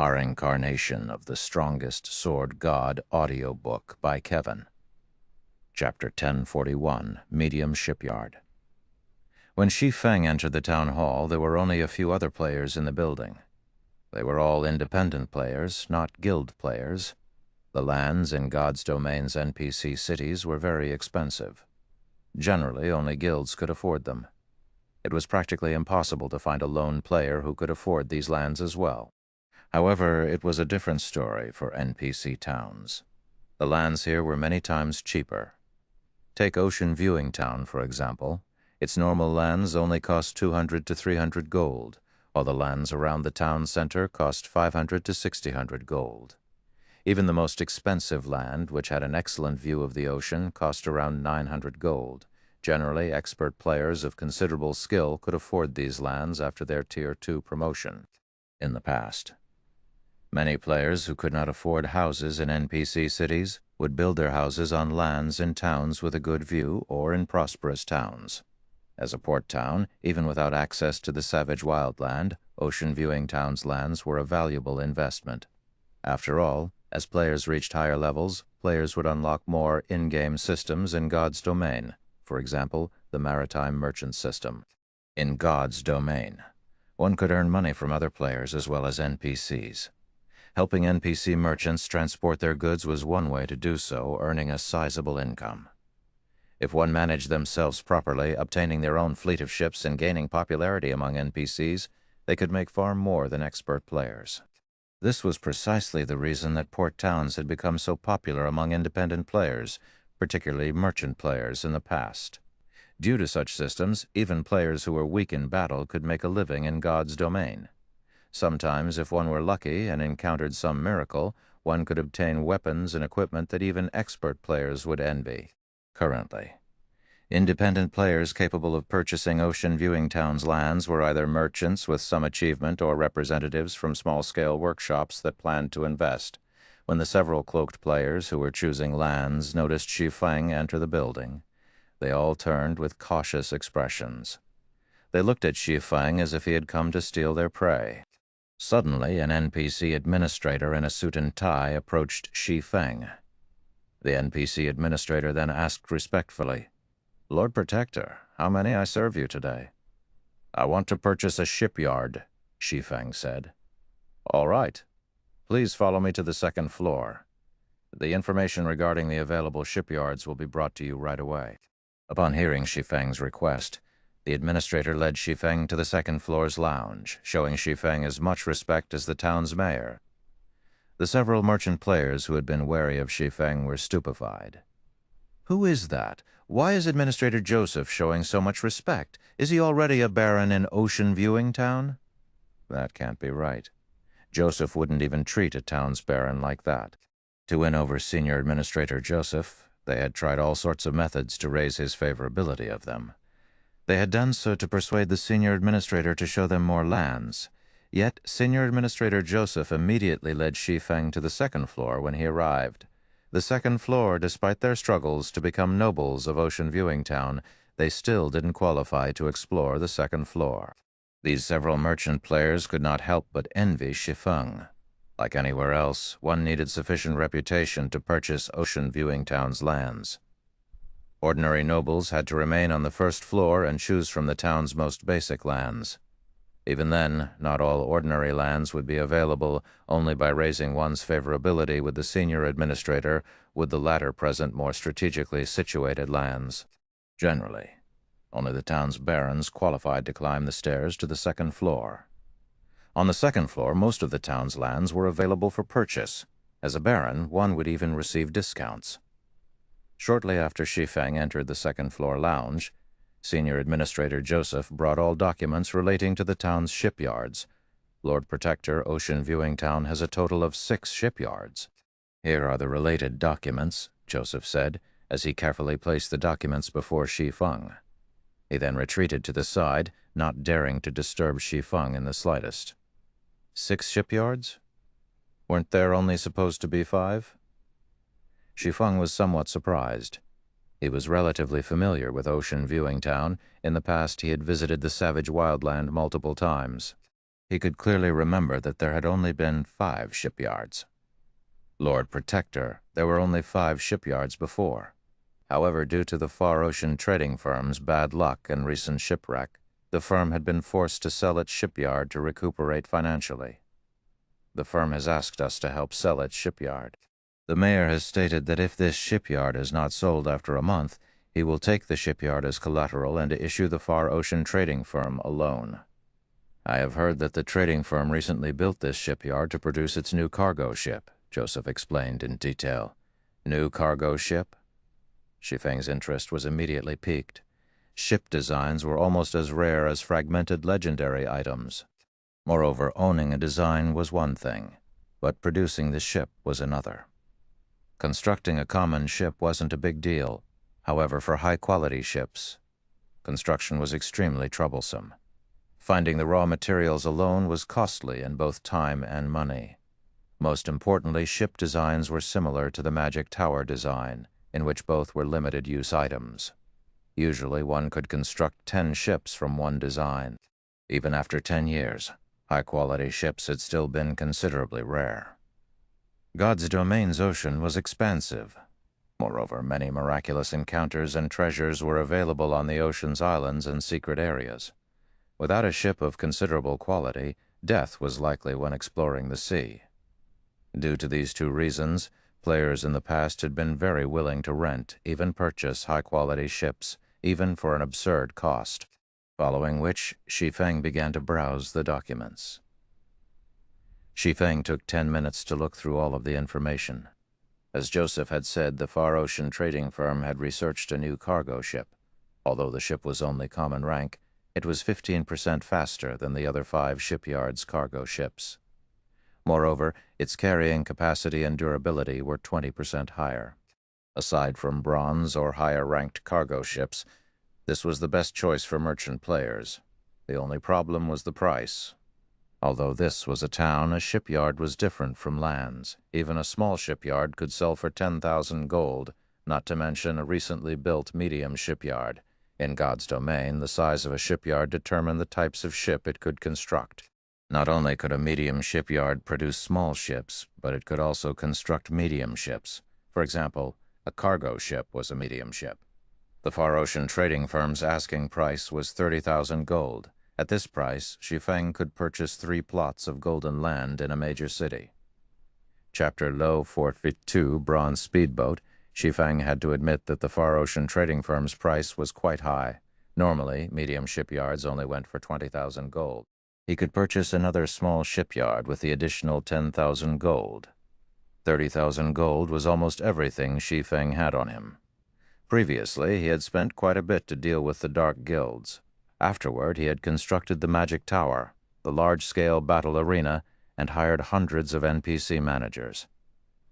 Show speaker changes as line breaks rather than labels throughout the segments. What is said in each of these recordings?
Reincarnation of the Strongest Sword God audiobook by Kevin. Chapter 1041, Medium Shipyard. When Shi Feng entered the town hall, there were only a few other players in the building. They were all independent players, not guild players. The lands in God's Domain's NPC cities were very expensive. Generally, only guilds could afford them. It was practically impossible to find a lone player who could afford these lands as well. However, it was a different story for NPC towns. The lands here were many times cheaper. Take Ocean Viewing Town, for example. Its normal lands only cost 200 to 300 gold, while the lands around the town center cost 500 to 600 gold. Even the most expensive land, which had an excellent view of the ocean, cost around 900 gold. Generally, expert players of considerable skill could afford these lands after their Tier 2 promotion in the past. Many players who could not afford houses in NPC cities would build their houses on lands in towns with a good view or in prosperous towns. As a port town, even without access to the savage wildland, Ocean Viewing Town's lands were a valuable investment. After all, as players reached higher levels, players would unlock more in-game systems in God's Domain, for example, the Maritime Merchant System. In God's Domain, one could earn money from other players as well as NPCs. Helping NPC merchants transport their goods was one way to do so, earning a sizable income. If one managed themselves properly, obtaining their own fleet of ships and gaining popularity among NPCs, they could make far more than expert players. This was precisely the reason that port towns had become so popular among independent players, particularly merchant players in the past. Due to such systems, even players who were weak in battle could make a living in God's Domain. Sometimes, if one were lucky and encountered some miracle, one could obtain weapons and equipment that even expert players would envy. Currently, independent players capable of purchasing Ocean Viewing Town's lands were either merchants with some achievement or representatives from small-scale workshops that planned to invest. When the several cloaked players who were choosing lands noticed Shi Feng enter the building, they all turned with cautious expressions. They looked at Shi Feng as if he had come to steal their prey. Suddenly, an NPC administrator in a suit and tie approached Shi Feng. The NPC administrator then asked respectfully, "Lord Protector, how may I serve you today?" "I want to purchase a shipyard," Shi Feng said. "All right. Please follow me to the second floor. The information regarding the available shipyards will be brought to you right away." Upon hearing Shi Feng's request, the administrator led Shi Feng to the second floor's lounge, showing Shi Feng as much respect as the town's mayor. The several merchant players who had been wary of Shi Feng were stupefied. "Who is that? Why is Administrator Joseph showing so much respect? Is he already a baron in Ocean Viewing Town?" That can't be right. Joseph wouldn't even treat a town's baron like that. To win over Senior Administrator Joseph, they had tried all sorts of methods to raise his favorability of them. They had done so to persuade the Senior Administrator to show them more lands. Yet Senior Administrator Joseph immediately led Shi Feng to the second floor when he arrived. The second floor, despite their struggles to become nobles of Ocean Viewing Town, they still didn't qualify to explore the second floor. These several merchant players could not help but envy Shi Feng. Like anywhere else, one needed sufficient reputation to purchase Ocean Viewing Town's lands. Ordinary nobles had to remain on the first floor and choose from the town's most basic lands. Even then, not all ordinary lands would be available, only by raising one's favorability with the senior administrator, with the latter present more strategically situated lands. Generally, only the town's barons qualified to climb the stairs to the second floor. On the second floor, most of the town's lands were available for purchase. As a baron, one would even receive discounts. Shortly after Shi Feng entered the second-floor lounge, Senior Administrator Joseph brought all documents relating to the town's shipyards. Lord Protector, Ocean Viewing Town has a total of 6 shipyards. "Here are the related documents," Joseph said, as he carefully placed the documents before Shi Feng. He then retreated to the side, not daring to disturb Shi Feng in the slightest. 6 shipyards? Weren't there only supposed to be 5? Shi Feng was somewhat surprised. He was relatively familiar with Ocean Viewing Town. In the past, he had visited the savage wildland multiple times. he could clearly remember that there had only been 5 shipyards. Lord Protector, there were only 5 shipyards before. However, due to the Far Ocean trading firm's bad luck and recent shipwreck, the firm had been forced to sell its shipyard to recuperate financially. The firm has asked us to help sell its shipyard. The mayor has stated that if this shipyard is not sold after a month, he will take the shipyard as collateral and issue the Far Ocean trading firm a loan. I have heard that the trading firm recently built this shipyard to produce its new cargo ship, Joseph explained in detail. New cargo ship? Shi Feng's interest was immediately piqued. Ship designs were almost as rare as fragmented legendary items. Moreover, owning a design was one thing, but producing the ship was another. Constructing a common ship wasn't a big deal. However, for high-quality ships, construction was extremely troublesome. Finding the raw materials alone was costly in both time and money. Most importantly, ship designs were similar to the Magic Tower design, in which both were limited-use items. Usually, one could construct 10 ships from one design. Even after 10 years, high-quality ships had still been considerably rare. God's domain's ocean was expansive. Moreover, many miraculous encounters and treasures were available on the ocean's islands and secret areas. Without a ship of considerable quality, death was likely when exploring the sea. Due to these 2 reasons, players in the past had been very willing to rent, even purchase high-quality ships, even for an absurd cost, following which Shi Feng began to browse the documents. Shi Feng took 10 minutes to look through all of the information. As Joseph had said, the Far Ocean trading firm had researched a new cargo ship. Although the ship was only common rank, it was 15% faster than the other 5 shipyards' cargo ships. Moreover, its carrying capacity and durability were 20% higher. Aside from bronze or higher-ranked cargo ships, this was the best choice for merchant players. The only problem was the price. Although this was a town, a shipyard was different from lands. Even a small shipyard could sell for 10,000 gold, not to mention a recently built medium shipyard. In God's domain, the size of a shipyard determined the types of ship it could construct. Not only could a medium shipyard produce small ships, but it could also construct medium ships. For example, a cargo ship was a medium ship. The Far Ocean trading firm's asking price was 30,000 gold. At this price, Shi Feng could purchase 3 plots of golden land in a major city. Chapter Low 452 Bronze Speedboat, Shi Feng had to admit that the Far Ocean trading firm's price was quite high. Normally, medium shipyards only went for 20,000 gold. He could purchase another small shipyard with the additional 10,000 gold. 30,000 gold was almost everything Shi Feng had on him. Previously, he had spent quite a bit to deal with the Dark Guilds. Afterward, he had constructed the Magic Tower, the large-scale battle arena, and hired hundreds of NPC managers.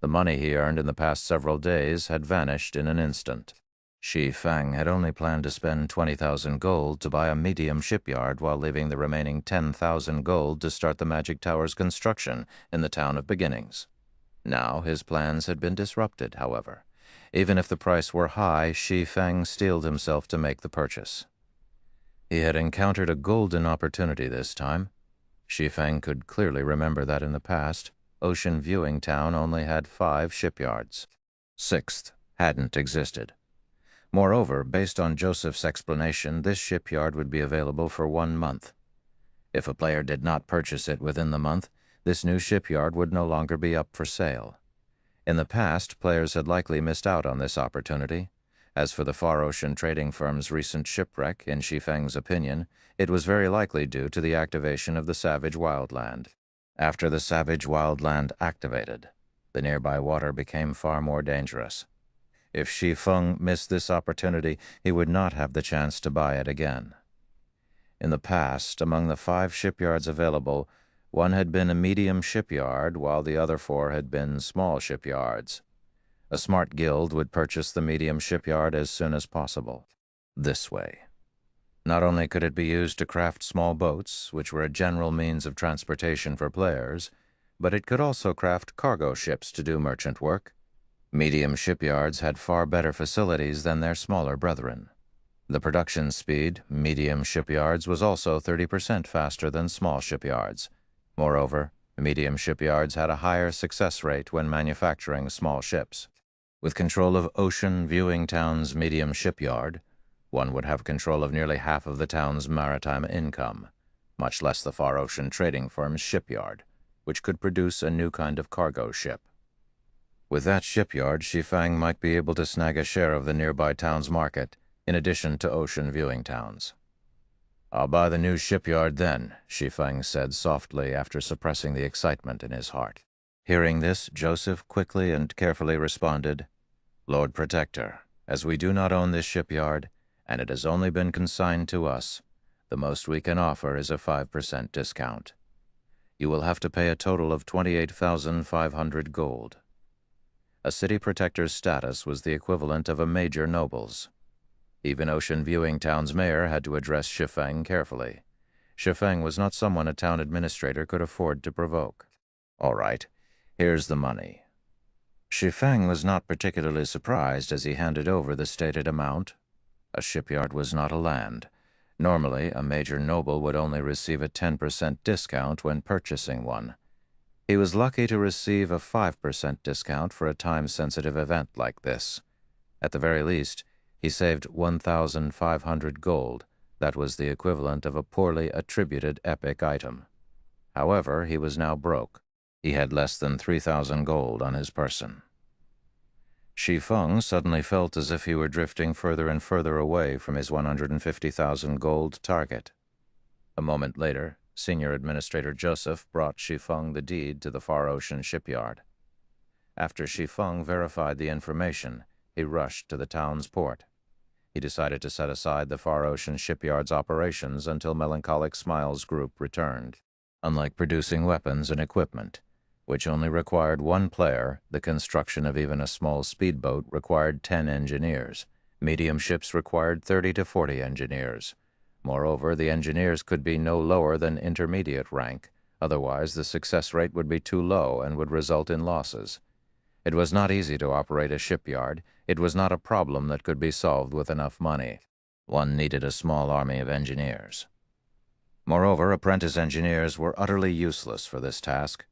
The money he earned in the past several days had vanished in an instant. Shi Feng had only planned to spend 20,000 gold to buy a medium shipyard while leaving the remaining 10,000 gold to start the Magic Tower's construction in the Town of Beginnings. Now his plans had been disrupted, however. Even if the price were high, Shi Feng steeled himself to make the purchase. He had encountered a golden opportunity this time. Shi Feng could clearly remember that in the past, Ocean Viewing Town only had 5 shipyards. 6th hadn't existed. Moreover, based on Joseph's explanation, this shipyard would be available for 1 month. If a player did not purchase it within the month, this new shipyard would no longer be up for sale. In the past, players had likely missed out on this opportunity. As for the Far Ocean trading firm's recent shipwreck, in Shi Feng's opinion, it was very likely due to the activation of the Savage Wildland. After the Savage Wildland activated, the nearby water became far more dangerous. If Shi Feng missed this opportunity, he would not have the chance to buy it again. In the past, among the 5 shipyards available, one had been a medium shipyard, while the other 4 had been small shipyards. A smart guild would purchase the medium shipyard as soon as possible. This way. Not only could it be used to craft small boats, which were a general means of transportation for players, but it could also craft cargo ships to do merchant work. Medium shipyards had far better facilities than their smaller brethren. The production speed, medium shipyards, was also 30% faster than small shipyards. Moreover, medium shipyards had a higher success rate when manufacturing small ships. With control of Ocean Viewing Town's medium shipyard, one would have control of nearly half of the town's maritime income, much less the Far Ocean trading firm's shipyard, which could produce a new kind of cargo ship. With that shipyard, Shi Feng might be able to snag a share of the nearby town's market, in addition to Ocean Viewing Towns. "I'll buy the new shipyard then," Shi Feng said softly after suppressing the excitement in his heart. Hearing this, Joseph quickly and carefully responded, "Lord Protector, as we do not own this shipyard, and it has only been consigned to us, the most we can offer is a 5% discount. You will have to pay a total of 28,500 gold. A city protector's status was the equivalent of a major noble's. Even Ocean Viewing Town's mayor had to address Shi Feng carefully. Shi Feng was not someone a town administrator could afford to provoke. "All right, here's the money." Shi Feng was not particularly surprised as he handed over the stated amount. A shipyard was not a land. Normally, a major noble would only receive a 10% discount when purchasing one. He was lucky to receive a 5% discount for a time-sensitive event like this. At the very least, he saved 1,500 gold. That was the equivalent of a poorly attributed epic item. However, he was now broke. He had less than 3,000 gold on his person. Shi Feng suddenly felt as if he were drifting further and further away from his 150,000 gold target. A moment later, Senior Administrator Joseph brought Shi Feng the deed to the Far Ocean shipyard. After Shi Feng verified the information, he rushed to the town's port. He decided to set aside the Far Ocean shipyard's operations until Melancholic Smiles Group returned. Unlike producing weapons and equipment, which only required one player, the construction of even a small speedboat required 10 engineers. Medium ships required 30 to 40 engineers. Moreover, the engineers could be no lower than intermediate rank, otherwise the success rate would be too low and would result in losses. It was not easy to operate a shipyard. It was not a problem that could be solved with enough money. One needed a small army of engineers. Moreover, apprentice engineers were utterly useless for this task.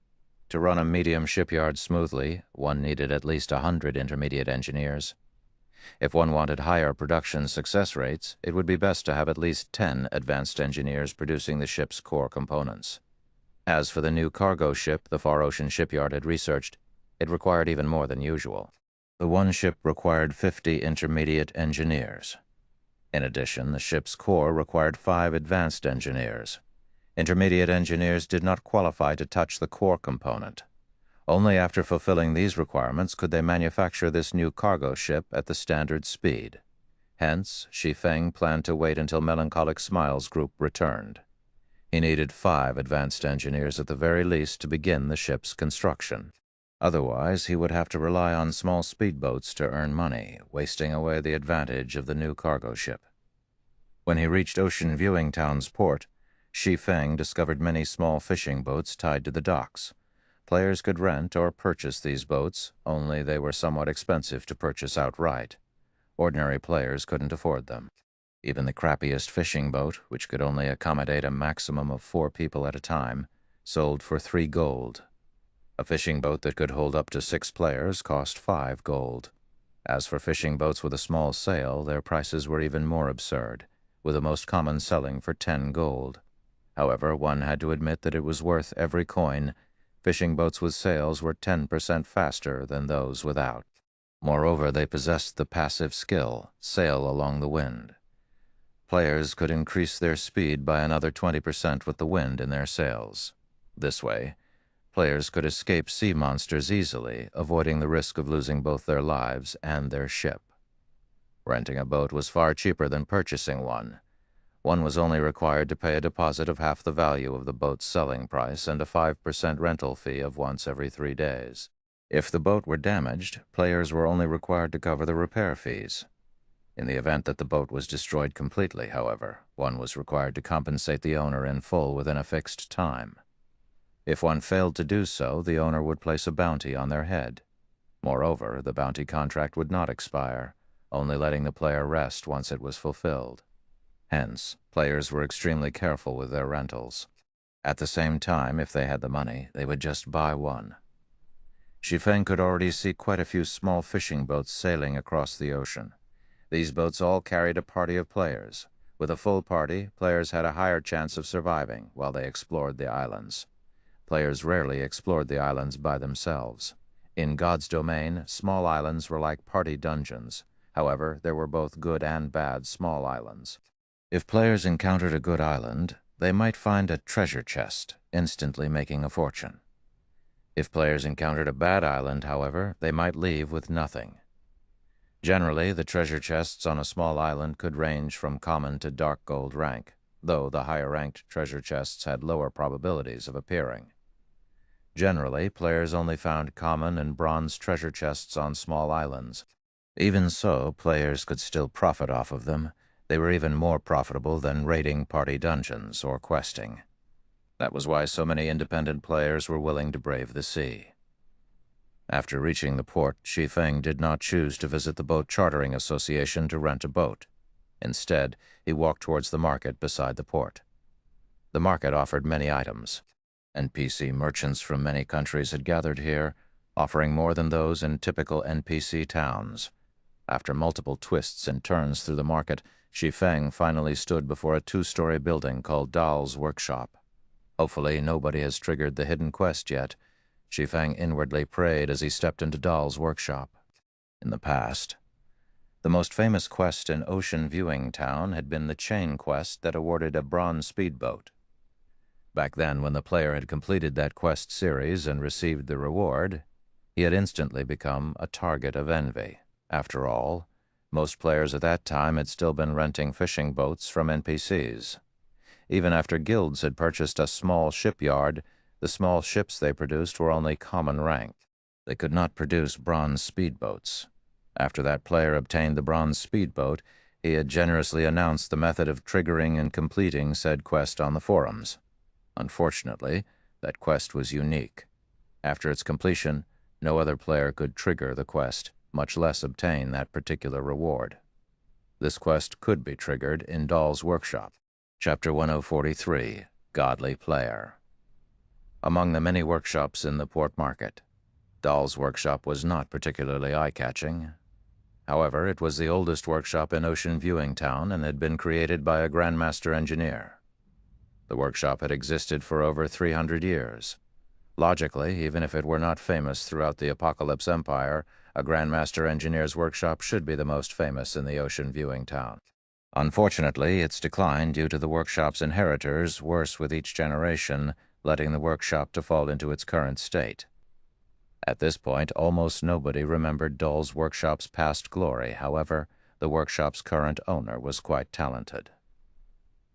To run a medium shipyard smoothly, one needed at least 100 intermediate engineers. If one wanted higher production success rates, it would be best to have at least 10 advanced engineers producing the ship's core components. As for the new cargo ship the Far Ocean shipyard had researched, it required even more than usual. The one ship required 50 intermediate engineers. In addition, the ship's core required 5 advanced engineers. Intermediate engineers did not qualify to touch the core component. Only after fulfilling these requirements could they manufacture this new cargo ship at the standard speed. Hence, Shi Feng planned to wait until Melancholic Smiles Group returned. He needed 5 advanced engineers at the very least to begin the ship's construction. Otherwise, he would have to rely on small speedboats to earn money, wasting away the advantage of the new cargo ship. When he reached Ocean Viewing Town's port, Shi Feng discovered many small fishing boats tied to the docks. Players could rent or purchase these boats, only they were somewhat expensive to purchase outright. Ordinary players couldn't afford them. Even the crappiest fishing boat, which could only accommodate a maximum of 4 people at a time, sold for 3 gold. A fishing boat that could hold up to 6 players cost 5 gold. As for fishing boats with a small sail, their prices were even more absurd, with the most common selling for 10 gold. However, one had to admit that it was worth every coin. Fishing boats with sails were 10% faster than those without. Moreover, they possessed the passive skill, sail along the wind. Players could increase their speed by another 20% with the wind in their sails. This way, players could escape sea monsters easily, avoiding the risk of losing both their lives and their ship. Renting a boat was far cheaper than purchasing one. One was only required to pay a deposit of half the value of the boat's selling price and a 5% rental fee of once every 3 days. If the boat were damaged, players were only required to cover the repair fees. In the event that the boat was destroyed completely, however, one was required to compensate the owner in full within a fixed time. If one failed to do so, the owner would place a bounty on their head. Moreover, the bounty contract would not expire, only letting the player rest once it was fulfilled. Hence, players were extremely careful with their rentals. At the same time, if they had the money, they would just buy one. Shi Feng could already see quite a few small fishing boats sailing across the ocean. These boats all carried a party of players. With a full party, players had a higher chance of surviving while they explored the islands. Players rarely explored the islands by themselves. In God's domain, small islands were like party dungeons. However, there were both good and bad small islands. If players encountered a good island, they might find a treasure chest, instantly making a fortune. If players encountered a bad island, however, they might leave with nothing. Generally, the treasure chests on a small island could range from common to dark gold rank, though the higher-ranked treasure chests had lower probabilities of appearing. Generally, players only found common and bronze treasure chests on small islands. Even so, players could still profit off of them. They were even more profitable than raiding party dungeons or questing. That was why so many independent players were willing to brave the sea. After reaching the port, Shi Feng did not choose to visit the boat chartering association to rent a boat. Instead, he walked towards the market beside the port. The market offered many items. NPC merchants from many countries had gathered here, offering more than those in typical NPC towns. After multiple twists and turns through the market, Shi Feng finally stood before a two-story building called Dahl's Workshop. Hopefully, nobody has triggered the hidden quest yet. Shi Feng inwardly prayed as he stepped into Dahl's workshop. In the past, the most famous quest in Ocean Viewing Town had been the chain quest that awarded a bronze speedboat. Back then, when the player had completed that quest series and received the reward, he had instantly become a target of envy. After all, most players at that time had still been renting fishing boats from NPCs. Even after guilds had purchased a small shipyard, the small ships they produced were only common rank. They could not produce bronze speedboats. After that player obtained the bronze speedboat, he had generously announced the method of triggering and completing said quest on the forums. Unfortunately, that quest was unique. After its completion, no other player could trigger the quest, much less obtain that particular reward. This quest could be triggered in Dahl's Workshop. Chapter 1043, Godly Player. Among the many workshops in the port market, Dahl's Workshop was not particularly eye-catching. However, it was the oldest workshop in Ocean Viewing Town and had been created by a Grandmaster Engineer. The workshop had existed for over 300 years. Logically, even if it were not famous throughout the Apocalypse Empire, a Grandmaster Engineer's workshop should be the most famous in the Ocean Viewing Town. Unfortunately, its decline due to the workshop's inheritors worse with each generation, letting the workshop to fall into its current state. At this point, almost nobody remembered Dahl's Workshop's past glory. However, the workshop's current owner was quite talented.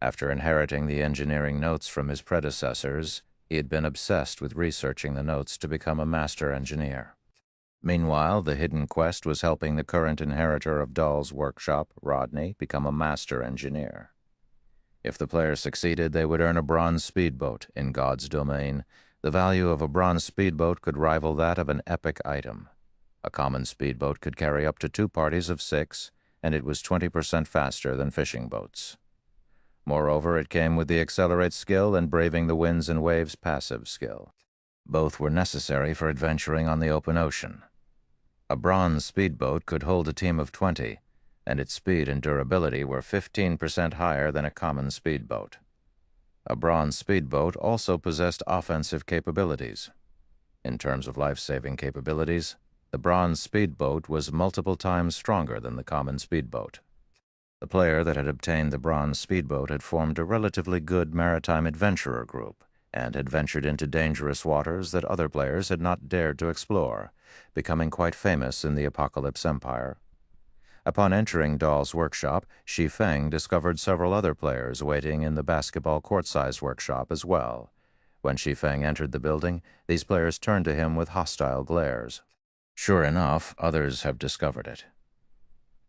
After inheriting the engineering notes from his predecessors, he had been obsessed with researching the notes to become a master engineer. Meanwhile, the hidden quest was helping the current inheritor of Dahl's Workshop, Rodney, become a master engineer. If the player succeeded, they would earn a bronze speedboat in God's domain. The value of a bronze speedboat could rival that of an epic item. A common speedboat could carry up to 2 parties of 6, and it was 20% faster than fishing boats. Moreover, it came with the accelerate skill and braving the winds and waves passive skill. Both were necessary for adventuring on the open ocean. A bronze speedboat could hold a team of 20, and its speed and durability were 15% higher than a common speedboat. A bronze speedboat also possessed offensive capabilities. In terms of life-saving capabilities, the bronze speedboat was multiple times stronger than the common speedboat. The player that had obtained the bronze speedboat had formed a relatively good maritime adventurer group and had ventured into dangerous waters that other players had not dared to explore, becoming quite famous in the Apocalypse Empire. Upon entering Dahl's Workshop, Shi Feng discovered several other players waiting in the basketball court-size workshop as well. When Shi Feng entered the building, these players turned to him with hostile glares. Sure enough, others have discovered it.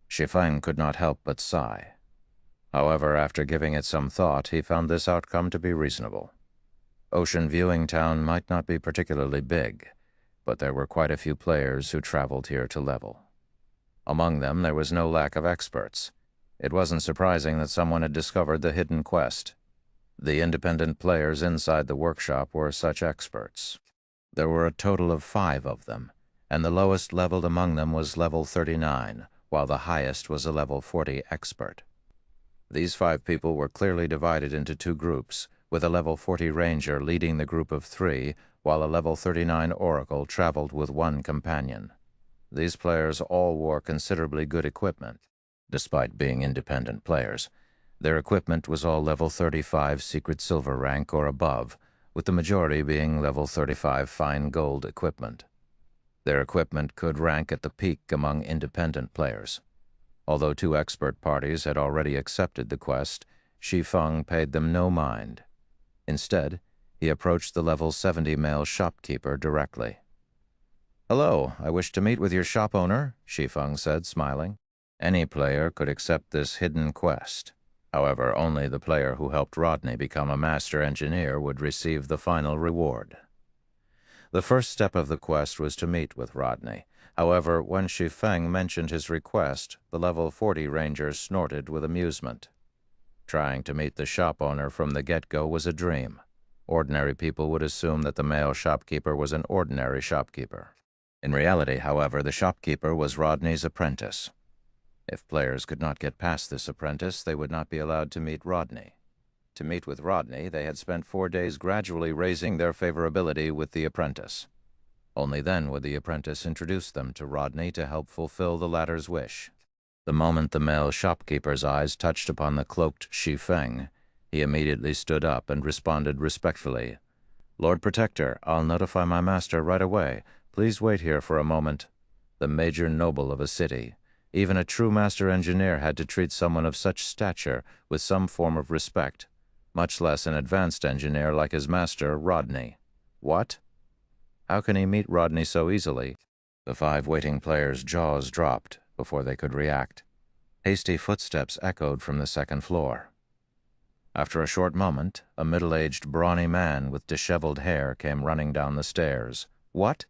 Shi Feng could not help but sigh. However, after giving it some thought, he found this outcome to be reasonable. Ocean Viewing Town might not be particularly big, but there were quite a few players who traveled here to level. Among them, there was no lack of experts. It wasn't surprising that someone had discovered the hidden quest. The independent players inside the workshop were such experts. There were a total of 5 of them, and the lowest leveled among them was level 39, while the highest was a level 40 expert. These 5 people were clearly divided into 2 groups, with a level 40 ranger leading the group of 3, while a level 39 oracle traveled with 1 companion. These players all wore considerably good equipment, despite being independent players. Their equipment was all level 35 secret silver rank or above, with the majority being level 35 fine gold equipment. Their equipment could rank at the peak among independent players. Although 2 expert parties had already accepted the quest, Shi Feng paid them no mind. Instead, he approached the level 70 male shopkeeper directly. "Hello, I wish to meet with your shop owner," Shi Feng said, smiling. Any player could accept this hidden quest. However, only the player who helped Rodney become a master engineer would receive the final reward. The first step of the quest was to meet with Rodney. However, when Shi Feng mentioned his request, the level 40 ranger snorted with amusement. Trying to meet the shop owner from the get-go was a dream. Ordinary people would assume that the male shopkeeper was an ordinary shopkeeper. In reality, however, the shopkeeper was Rodney's apprentice. If players could not get past this apprentice, they would not be allowed to meet Rodney. To meet with Rodney, they had spent 4 days gradually raising their favorability with the apprentice. Only then would the apprentice introduce them to Rodney to help fulfill the latter's wish. The moment the male shopkeeper's eyes touched upon the cloaked Shi Feng, he immediately stood up and responded respectfully. "Lord Protector, I'll notify my master right away. Please wait here for a moment." The major noble of a city. Even a true master engineer had to treat someone of such stature with some form of respect, much less an advanced engineer like his master, Rodney. What? How can he meet Rodney so easily? The 5 waiting players' jaws dropped before they could react. Hasty footsteps echoed from the 2nd floor. After a short moment, a middle-aged, brawny man with disheveled hair came running down the stairs. What?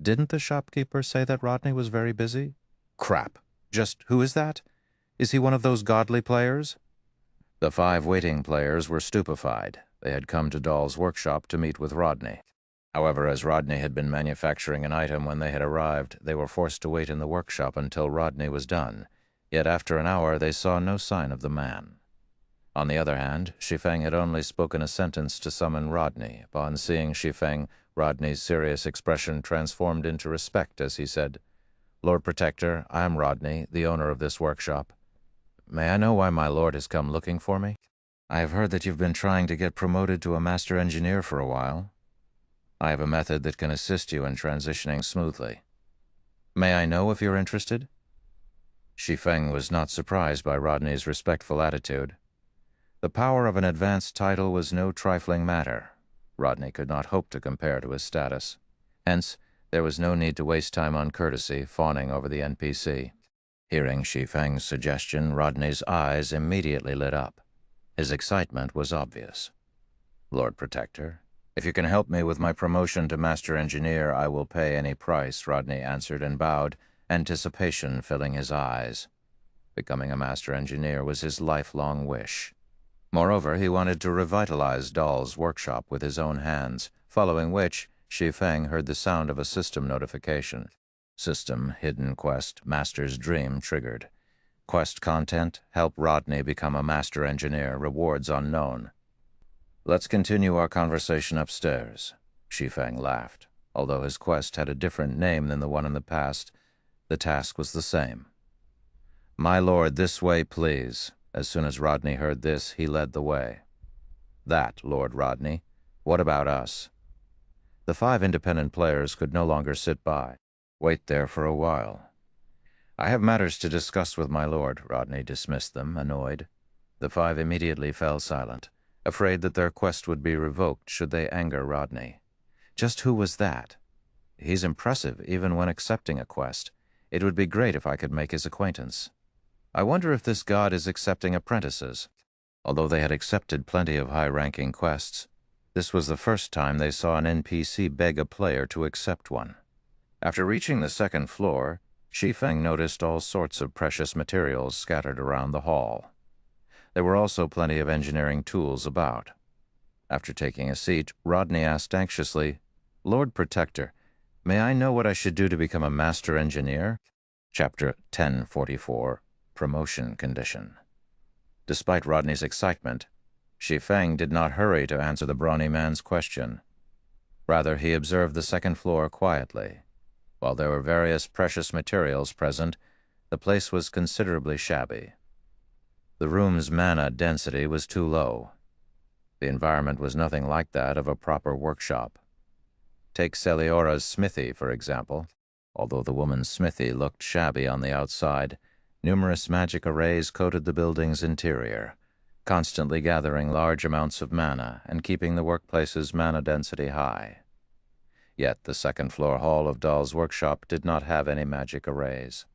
Didn't the shopkeeper say that Rodney was very busy? Crap! Just who is that? Is he one of those godly players? The 5 waiting players were stupefied. They had come to Dahl's workshop to meet with Rodney. However, as Rodney had been manufacturing an item when they had arrived, they were forced to wait in the workshop until Rodney was done. Yet after an hour they saw no sign of the man. On the other hand, Shi Feng had only spoken a sentence to summon Rodney. Upon seeing Shi Feng, Rodney's serious expression transformed into respect as he said, "Lord Protector, I am Rodney, the owner of this workshop. May I know why my lord has come looking for me? I have heard that you've been trying to get promoted to a master engineer for a while. I have a method that can assist you in transitioning smoothly. May I know if you're interested?" Shi Feng was not surprised by Rodney's respectful attitude. The power of an advanced title was no trifling matter. Rodney could not hope to compare to his status. Hence, there was no need to waste time on courtesy, fawning over the NPC. Hearing Shi Feng's suggestion, Rodney's eyes immediately lit up. His excitement was obvious. "Lord Protector, if you can help me with my promotion to Master Engineer, I will pay any price," Rodney answered and bowed, anticipation filling his eyes. Becoming a Master Engineer was his lifelong wish. Moreover, he wanted to revitalize Dahl's workshop with his own hands, following which, Shi Feng heard the sound of a system notification. System, hidden quest, Master's Dream triggered. Quest content, help Rodney become a Master Engineer, rewards unknown. "Let's continue our conversation upstairs." Shi Feng laughed. Although his quest had a different name than the one in the past, the task was the same. "My lord, this way, please." As soon as Rodney heard this, he led the way. "That, Lord Rodney. What about us?" The 5 independent players could no longer sit by. Wait there for a while. "I have matters to discuss with my lord." Rodney dismissed them, annoyed. The 5 immediately fell silent, afraid that their quest would be revoked should they anger Rodney. Just who was that? He's impressive even when accepting a quest. It would be great if I could make his acquaintance. I wonder if this god is accepting apprentices. Although they had accepted plenty of high-ranking quests, this was the first time they saw an NPC beg a player to accept one. After reaching the 2nd floor, Shi Feng noticed all sorts of precious materials scattered around the hall. There were also plenty of engineering tools about. After taking a seat, Rodney asked anxiously, "Lord Protector, may I know what I should do to become a master engineer?" Chapter 1044, Promotion Condition. Despite Rodney's excitement, Shi Feng did not hurry to answer the brawny man's question. Rather, he observed the second floor quietly. While there were various precious materials present, the place was considerably shabby. The room's mana density was too low. The environment was nothing like that of a proper workshop. Take Celiora's smithy, for example. Although the woman's smithy looked shabby on the outside, numerous magic arrays coated the building's interior, constantly gathering large amounts of mana and keeping the workplace's mana density high. Yet the second-floor hall of Dahl's workshop did not have any magic arrays.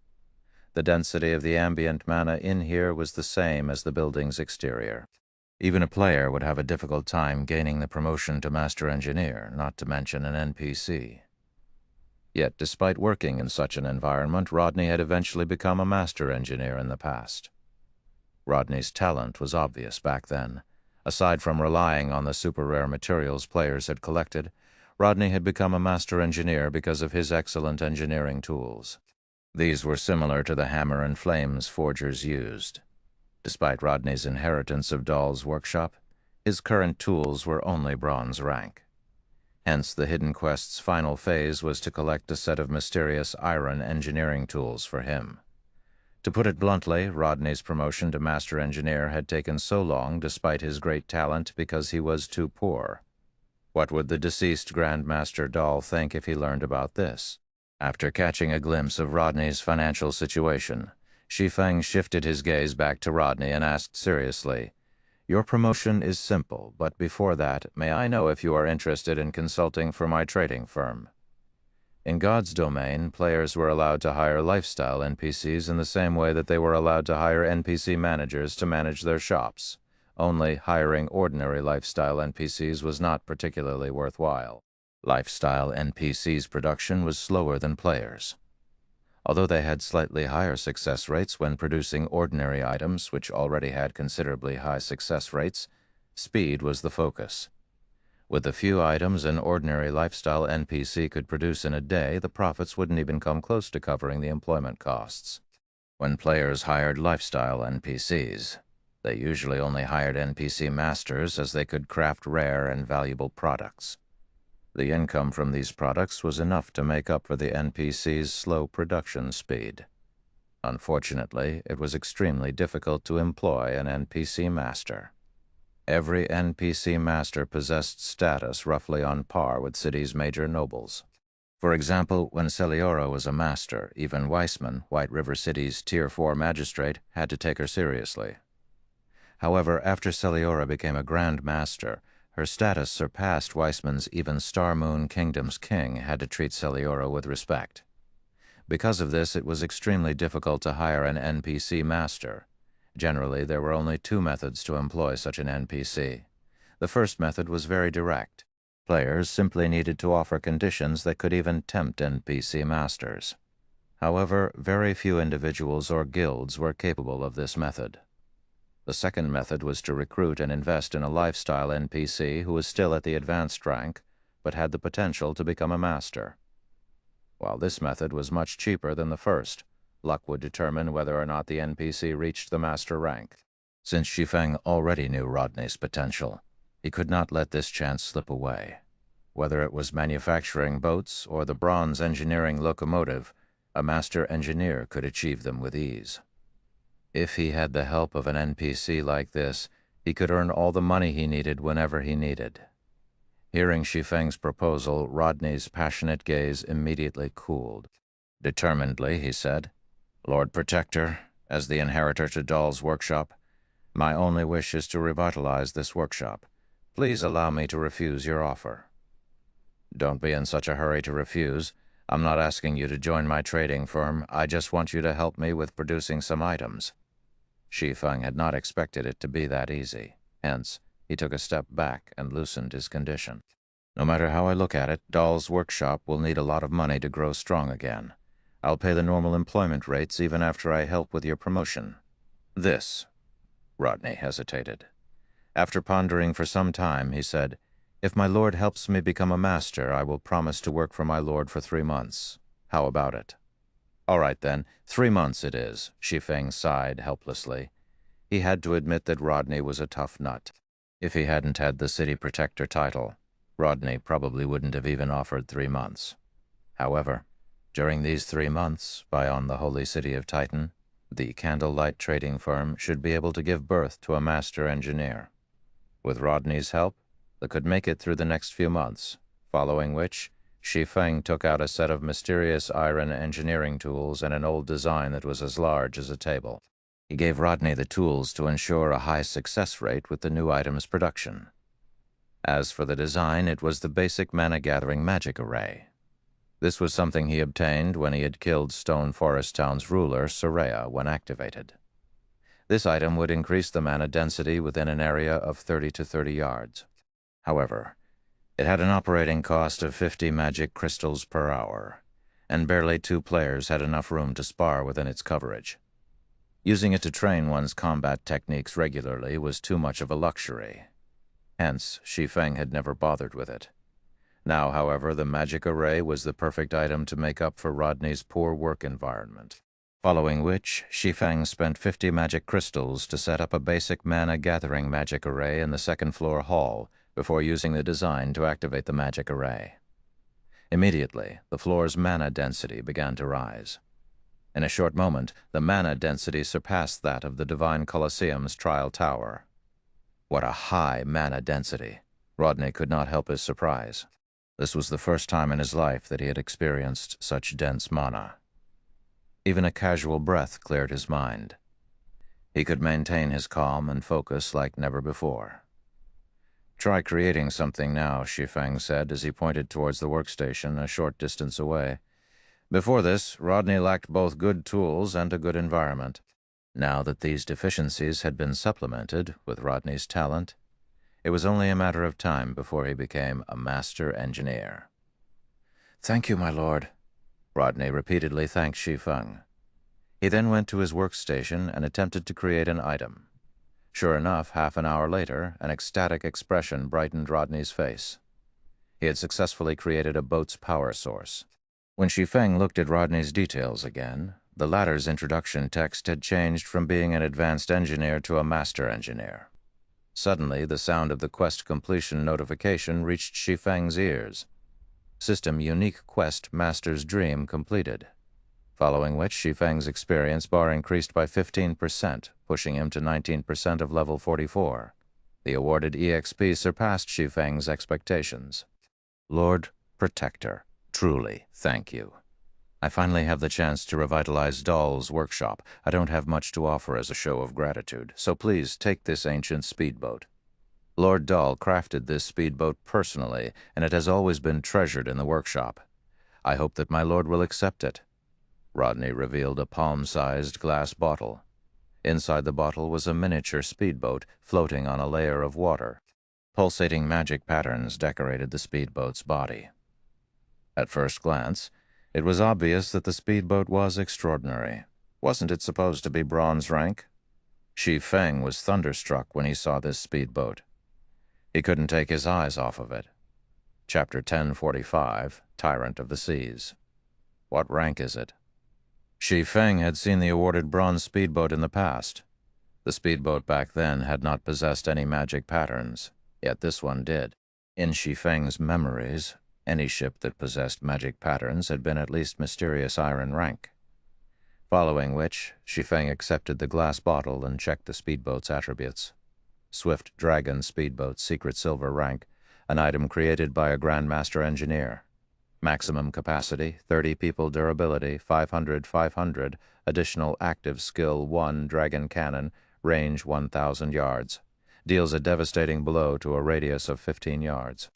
The density of the ambient mana in here was the same as the building's exterior. Even a player would have a difficult time gaining the promotion to Master Engineer, not to mention an NPC. Yet, despite working in such an environment, Rodney had eventually become a Master Engineer in the past. Rodney's talent was obvious back then. Aside from relying on the super-rare materials players had collected, Rodney had become a Master Engineer because of his excellent engineering tools. These were similar to the hammer and flames forgers used. Despite Rodney's inheritance of Dahl's workshop, his current tools were only bronze rank. Hence, the hidden quest's final phase was to collect a set of mysterious iron engineering tools for him. To put it bluntly, Rodney's promotion to Master Engineer had taken so long despite his great talent because he was too poor. What would the deceased Grand Master Dahl think if he learned about this? After catching a glimpse of Rodney's financial situation, Shi Feng shifted his gaze back to Rodney and asked seriously, "Your promotion is simple, but before that, may I know if you are interested in consulting for my trading firm?" In God's domain, players were allowed to hire lifestyle NPCs in the same way that they were allowed to hire NPC managers to manage their shops. Only hiring ordinary lifestyle NPCs was not particularly worthwhile. Lifestyle NPCs' production was slower than players. Although they had slightly higher success rates when producing ordinary items, which already had considerably high success rates, speed was the focus. With the few items an ordinary lifestyle NPC could produce in a day, the profits wouldn't even come close to covering the employment costs. When players hired lifestyle NPCs, they usually only hired NPC masters as they could craft rare and valuable products. The income from these products was enough to make up for the NPC's slow production speed. Unfortunately, it was extremely difficult to employ an NPC master. Every NPC master possessed status roughly on par with city's major nobles. For example, when Celiora was a master, even Weissman, White River City's Tier 4 magistrate, had to take her seriously. However, after Celiora became a Grand Master, her status surpassed Weissman's. Even Star Moon Kingdom's king had to treat Celiora with respect. Because of this, it was extremely difficult to hire an NPC master. Generally, there were only two methods to employ such an NPC. The first method was very direct. Players simply needed to offer conditions that could even tempt NPC masters. However, very few individuals or guilds were capable of this method. The second method was to recruit and invest in a lifestyle NPC who was still at the advanced rank, but had the potential to become a master. While this method was much cheaper than the first, luck would determine whether or not the NPC reached the master rank. Since Shi Feng already knew Rodney's potential, he could not let this chance slip away. Whether it was manufacturing boats or the bronze engineering locomotive, a master engineer could achieve them with ease. If he had the help of an NPC like this, he could earn all the money he needed whenever he needed. Hearing Shi Feng's proposal, Rodney's passionate gaze immediately cooled. Determinedly, he said, "Lord Protector, as the inheritor to Dahl's workshop, my only wish is to revitalize this workshop. Please allow me to refuse your offer." "Don't be in such a hurry to refuse. I'm not asking you to join my trading firm. I just want you to help me with producing some items." Shi Feng had not expected it to be that easy. Hence, he took a step back and loosened his condition. "No matter how I look at it, Dahl's workshop will need a lot of money to grow strong again. I'll pay the normal employment rates even after I help with your promotion." This. Rodney hesitated. After pondering for some time, he said, "If my lord helps me become a master, I will promise to work for my lord for 3 months. How about it?" "All right, then. 3 months it is," Shi Feng sighed helplessly. He had to admit that Rodney was a tough nut. If he hadn't had the city protector title, Rodney probably wouldn't have even offered 3 months. However, during these 3 months, Beyond the holy city of Titan, the candlelight trading firm should be able to give birth to a master engineer. With Rodney's help, they could make it through the next few months, following which, Shi Feng took out a set of mysterious iron engineering tools and an old design that was as large as a table. He gave Rodney the tools to ensure a high success rate with the new item's production. As for the design, it was the basic mana-gathering magic array. This was something he obtained when he had killed Stone Forest Town's ruler, Soraya, when activated. This item would increase the mana density within an area of 30 to 30 yards. However, it had an operating cost of 50 magic crystals per hour, and barely 2 players had enough room to spar within its coverage. Using it to train one's combat techniques regularly was too much of a luxury. Hence, Shi Feng had never bothered with it. Now, however, the magic array was the perfect item to make up for Rodney's poor work environment. Following which, Shi Feng spent 50 magic crystals to set up a basic mana-gathering magic array in the second-floor hall before using the design to activate the magic array. Immediately, the floor's mana density began to rise. In a short moment, the mana density surpassed that of the Divine Colosseum's Trial Tower. What a high mana density! Rodney could not help his surprise. This was the first time in his life that he had experienced such dense mana. Even a casual breath cleared his mind. He could maintain his calm and focus like never before. "Try creating something now," Shi Feng said as he pointed towards the workstation a short distance away. Before this, Rodney lacked both good tools and a good environment. Now that these deficiencies had been supplemented with Rodney's talent, it was only a matter of time before he became a master engineer. "Thank you, my lord." Rodney repeatedly thanked Shi Feng. He then went to his workstation and attempted to create an item. Sure enough, half an hour later, an ecstatic expression brightened Rodney's face. He had successfully created a boat's power source. When Shi Feng looked at Rodney's details again, the latter's introduction text had changed from being an advanced engineer to a master engineer. Suddenly, the sound of the quest completion notification reached Shi Feng's ears. System Unique Quest Master's Dream completed. Following which, Shi Feng's experience bar increased by 15%, pushing him to 19% of level 44. The awarded EXP surpassed Shi Feng's expectations. "Lord Protector, truly, thank you. I finally have the chance to revitalize Dahl's workshop. I don't have much to offer as a show of gratitude, so please take this ancient speedboat. Lord Dahl crafted this speedboat personally, and it has always been treasured in the workshop. I hope that my lord will accept it." Rodney revealed a palm-sized glass bottle. Inside the bottle was a miniature speedboat floating on a layer of water. Pulsating magic patterns decorated the speedboat's body. At first glance, it was obvious that the speedboat was extraordinary. Wasn't it supposed to be bronze rank? Shi Feng was thunderstruck when he saw this speedboat. He couldn't take his eyes off of it. Chapter 1045, Tyrant of the Seas. What rank is it? Shi Feng had seen the awarded bronze speedboat in the past. The speedboat back then had not possessed any magic patterns, yet this one did. In Shi Feng's memories, any ship that possessed magic patterns had been at least mysterious iron rank. Following which, Shi Feng accepted the glass bottle and checked the speedboat's attributes. Swift Dragon Speedboat Secret Silver rank, an item created by a Grandmaster Engineer. Maximum capacity, 30 people durability, 500, additional active skill 1 Dragon Cannon, range 1,000 yards. Deals a devastating blow to a radius of 15 yards.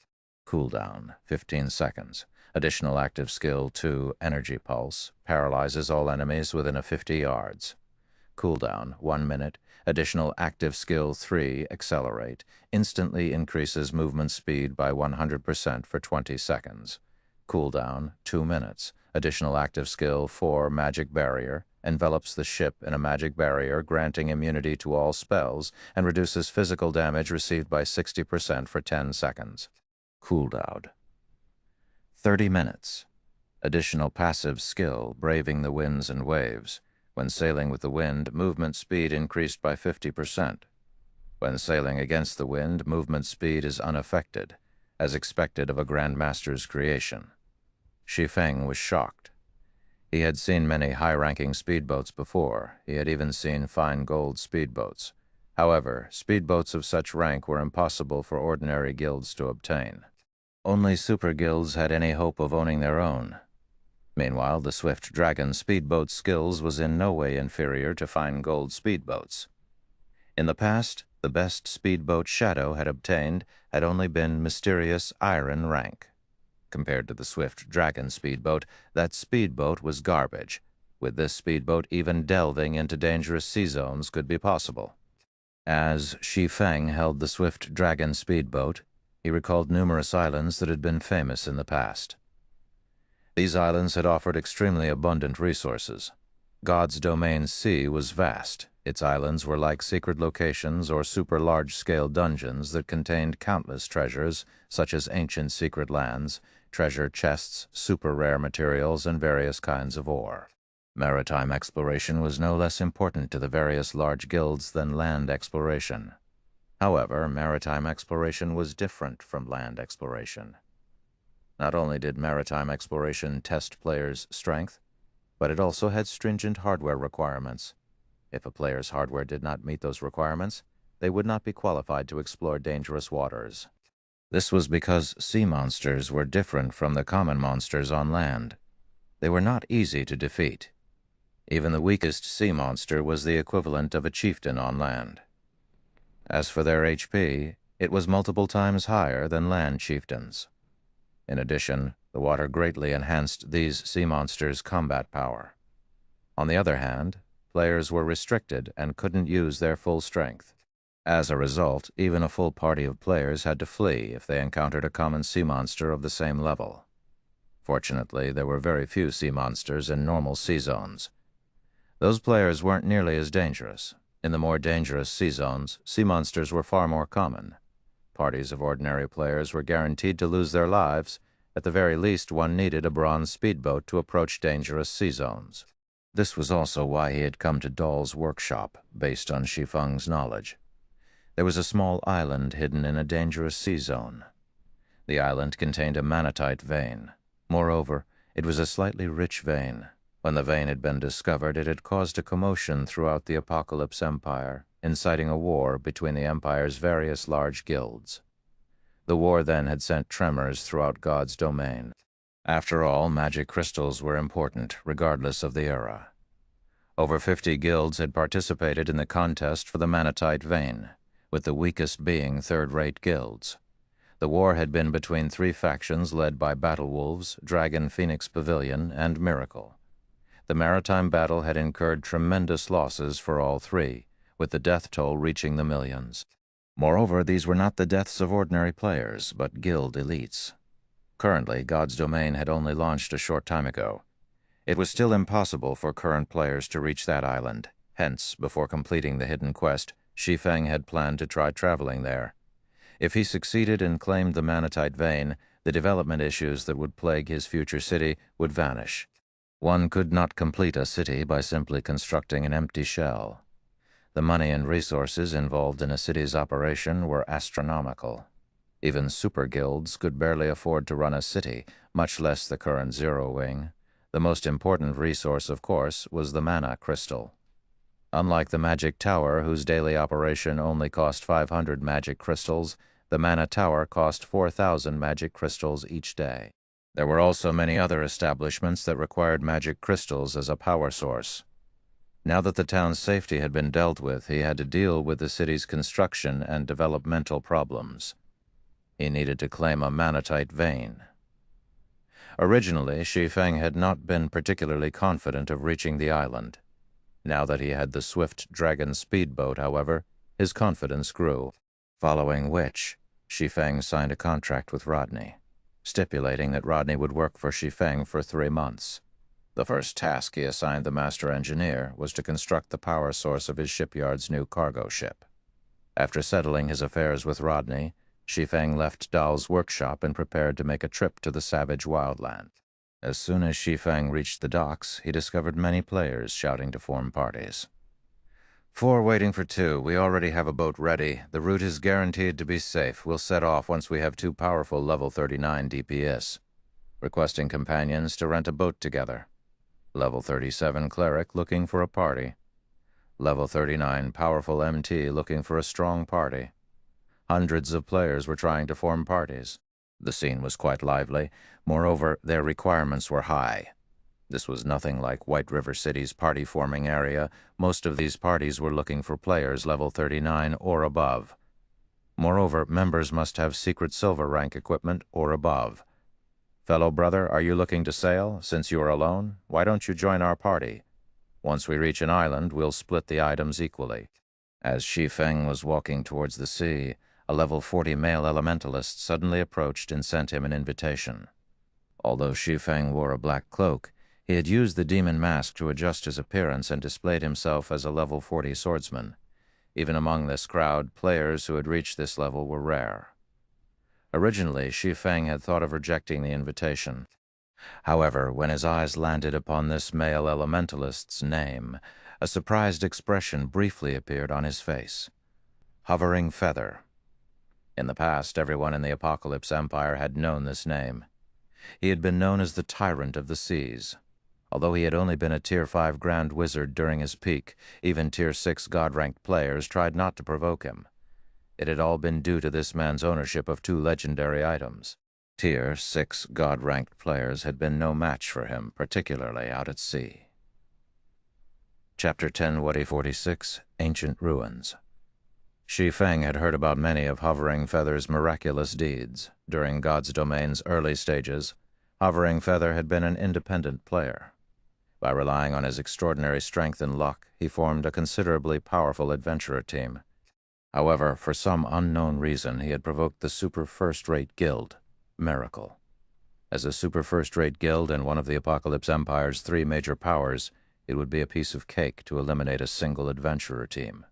Cooldown, 15 seconds. Additional active skill 2 Energy Pulse, paralyzes all enemies within 50 yards. Cooldown, 1 minute. Additional active skill 3 Accelerate, instantly increases movement speed by 100% for 20 seconds. Cooldown, 2 minutes. Additional active skill 4 Magic Barrier, envelops the ship in a magic barrier, granting immunity to all spells, and reduces physical damage received by 60% for 10 seconds. Cooldown: 30 minutes. Additional passive skill, braving the winds and waves. When sailing with the wind, movement speed increased by 50%. When sailing against the wind, movement speed is unaffected, as expected of a Grandmaster's creation. Shi Feng was shocked. He had seen many high-ranking speedboats before. He had even seen fine gold speedboats. However, speedboats of such rank were impossible for ordinary guilds to obtain. Only super guilds had any hope of owning their own. Meanwhile, the Swift Dragon speedboat's skills was in no way inferior to fine gold speedboats. In the past, the best speedboat Shadow had obtained had only been mysterious iron rank. Compared to the Swift Dragon speedboat, that speedboat was garbage. With this speedboat, even delving into dangerous sea zones could be possible. As Shi Feng held the Swift Dragon speedboat, he recalled numerous islands that had been famous in the past. These islands had offered extremely abundant resources. God's Domain Sea was vast. Its islands were like secret locations or super large-scale dungeons that contained countless treasures, such as ancient secret lands, treasure chests, super rare materials, and various kinds of ore. Maritime exploration was no less important to the various large guilds than land exploration. However, maritime exploration was different from land exploration. Not only did maritime exploration test players' strength, but it also had stringent hardware requirements. If a player's hardware did not meet those requirements, they would not be qualified to explore dangerous waters. This was because sea monsters were different from the common monsters on land. They were not easy to defeat. Even the weakest sea monster was the equivalent of a chieftain on land. As for their HP, it was multiple times higher than land chieftains. In addition, the water greatly enhanced these sea monsters' combat power. On the other hand, players were restricted and couldn't use their full strength. As a result, even a full party of players had to flee if they encountered a common sea monster of the same level. Fortunately, there were very few sea monsters in normal sea zones. Those players weren't nearly as dangerous. In the more dangerous sea zones, sea monsters were far more common. Parties of ordinary players were guaranteed to lose their lives. At the very least, one needed a bronze speedboat to approach dangerous sea zones. This was also why he had come to Dahl's workshop, based on Shi Feng's knowledge. There was a small island hidden in a dangerous sea zone. The island contained a manatite vein. Moreover, it was a slightly rich vein. When the vein had been discovered, it had caused a commotion throughout the Apocalypse Empire, inciting a war between the Empire's various large guilds. The war then had sent tremors throughout God's domain. After all, magic crystals were important, regardless of the era. Over 50 guilds had participated in the contest for the manatite vein, with the weakest being third-rate guilds. The war had been between 3 factions led by Battle Wolves, Dragon Phoenix Pavilion, and Miracle. The maritime battle had incurred tremendous losses for all 3, with the death toll reaching the millions. Moreover, these were not the deaths of ordinary players, but guild elites. Currently, God's Domain had only launched a short time ago. It was still impossible for current players to reach that island. Hence, before completing the hidden quest, Shi Feng had planned to try traveling there. If he succeeded and claimed the manatite vein, the development issues that would plague his future city would vanish. One could not complete a city by simply constructing an empty shell. The money and resources involved in a city's operation were astronomical. Even super guilds could barely afford to run a city, much less the current Zero Wing. The most important resource, of course, was the mana crystal. Unlike the magic tower, whose daily operation only cost 500 magic crystals, the mana tower cost 4,000 magic crystals each day. There were also many other establishments that required magic crystals as a power source. Now that the town's safety had been dealt with, he had to deal with the city's construction and developmental problems. He needed to claim a manatite vein. Originally, Shi Feng had not been particularly confident of reaching the island. Now that he had the Swift Dragon speedboat, however, his confidence grew, following which Shi Feng signed a contract with Rodney, stipulating that Rodney would work for Shi Feng for 3 months. The first task he assigned the master engineer was to construct the power source of his shipyard's new cargo ship. After settling his affairs with Rodney, Shi Feng left Dahl's workshop and prepared to make a trip to the savage wildland. As soon as Shi Feng reached the docks, he discovered many players shouting to form parties. 4 waiting for 2. We already have a boat ready. The route is guaranteed to be safe. We'll set off once we have 2 powerful level 39 DPS. Requesting companions to rent a boat together. Level 37 cleric looking for a party. Level 39 powerful MT looking for a strong party. Hundreds of players were trying to form parties. The scene was quite lively. Moreover, their requirements were high. This was nothing like White River City's party-forming area. Most of these parties were looking for players level 39 or above. Moreover, members must have secret silver rank equipment or above. Fellow brother, are you looking to sail? Since you are alone, why don't you join our party? Once we reach an island, we'll split the items equally. As Shi Feng was walking towards the sea, a level 40 male elementalist suddenly approached and sent him an invitation. Although Shi Feng wore a black cloak, he had used the demon mask to adjust his appearance and displayed himself as a level 40 swordsman. Even among this crowd, players who had reached this level were rare. Originally, Shi Feng had thought of rejecting the invitation. However, when his eyes landed upon this male elementalist's name, a surprised expression briefly appeared on his face. Hovering Feather. In the past, everyone in the Apocalypse Empire had known this name. He had been known as the Tyrant of the Seas. Although he had only been a Tier 5 Grand Wizard during his peak, even Tier 6 God-ranked players tried not to provoke him. It had all been due to this man's ownership of 2 legendary items. Tier 6 God-ranked players had been no match for him, particularly out at sea. Chapter 10:46 Ancient Ruins. Shi Feng had heard about many of Hovering Feather's miraculous deeds. During God's Domain's early stages, Hovering Feather had been an independent player. By relying on his extraordinary strength and luck, he formed a considerably powerful adventurer team. However, for some unknown reason, he had provoked the super first-rate guild, Miracle. As a super first-rate guild and one of the Apocalypse Empire's 3 major powers, it would be a piece of cake to eliminate a single adventurer team.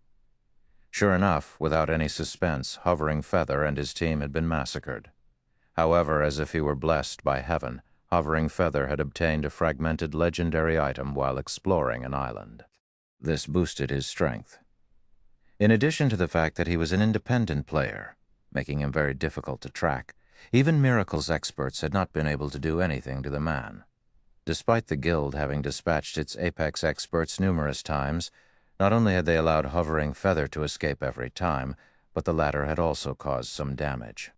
Sure enough, without any suspense, Hovering Feather and his team had been massacred. However, as if he were blessed by heaven, Hovering Feather had obtained a fragmented legendary item while exploring an island. This boosted his strength. In addition to the fact that he was an independent player, making him very difficult to track, even Miracle's experts had not been able to do anything to the man. Despite the guild having dispatched its apex experts numerous times, not only had they allowed Hovering Feather to escape every time, but the latter had also caused some damage.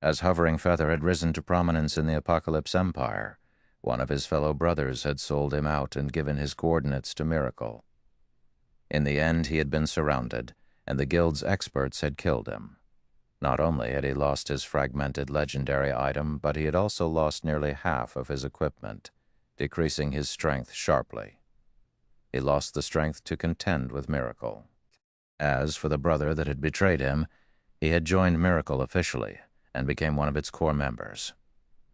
As Hovering Feather had risen to prominence in the Apocalypse Empire, one of his fellow brothers had sold him out and given his coordinates to Miracle. In the end, he had been surrounded, and the guild's experts had killed him. Not only had he lost his fragmented legendary item, but he had also lost nearly half of his equipment, decreasing his strength sharply. He lost the strength to contend with Miracle. As for the brother that had betrayed him, he had joined Miracle officially and became one of its core members.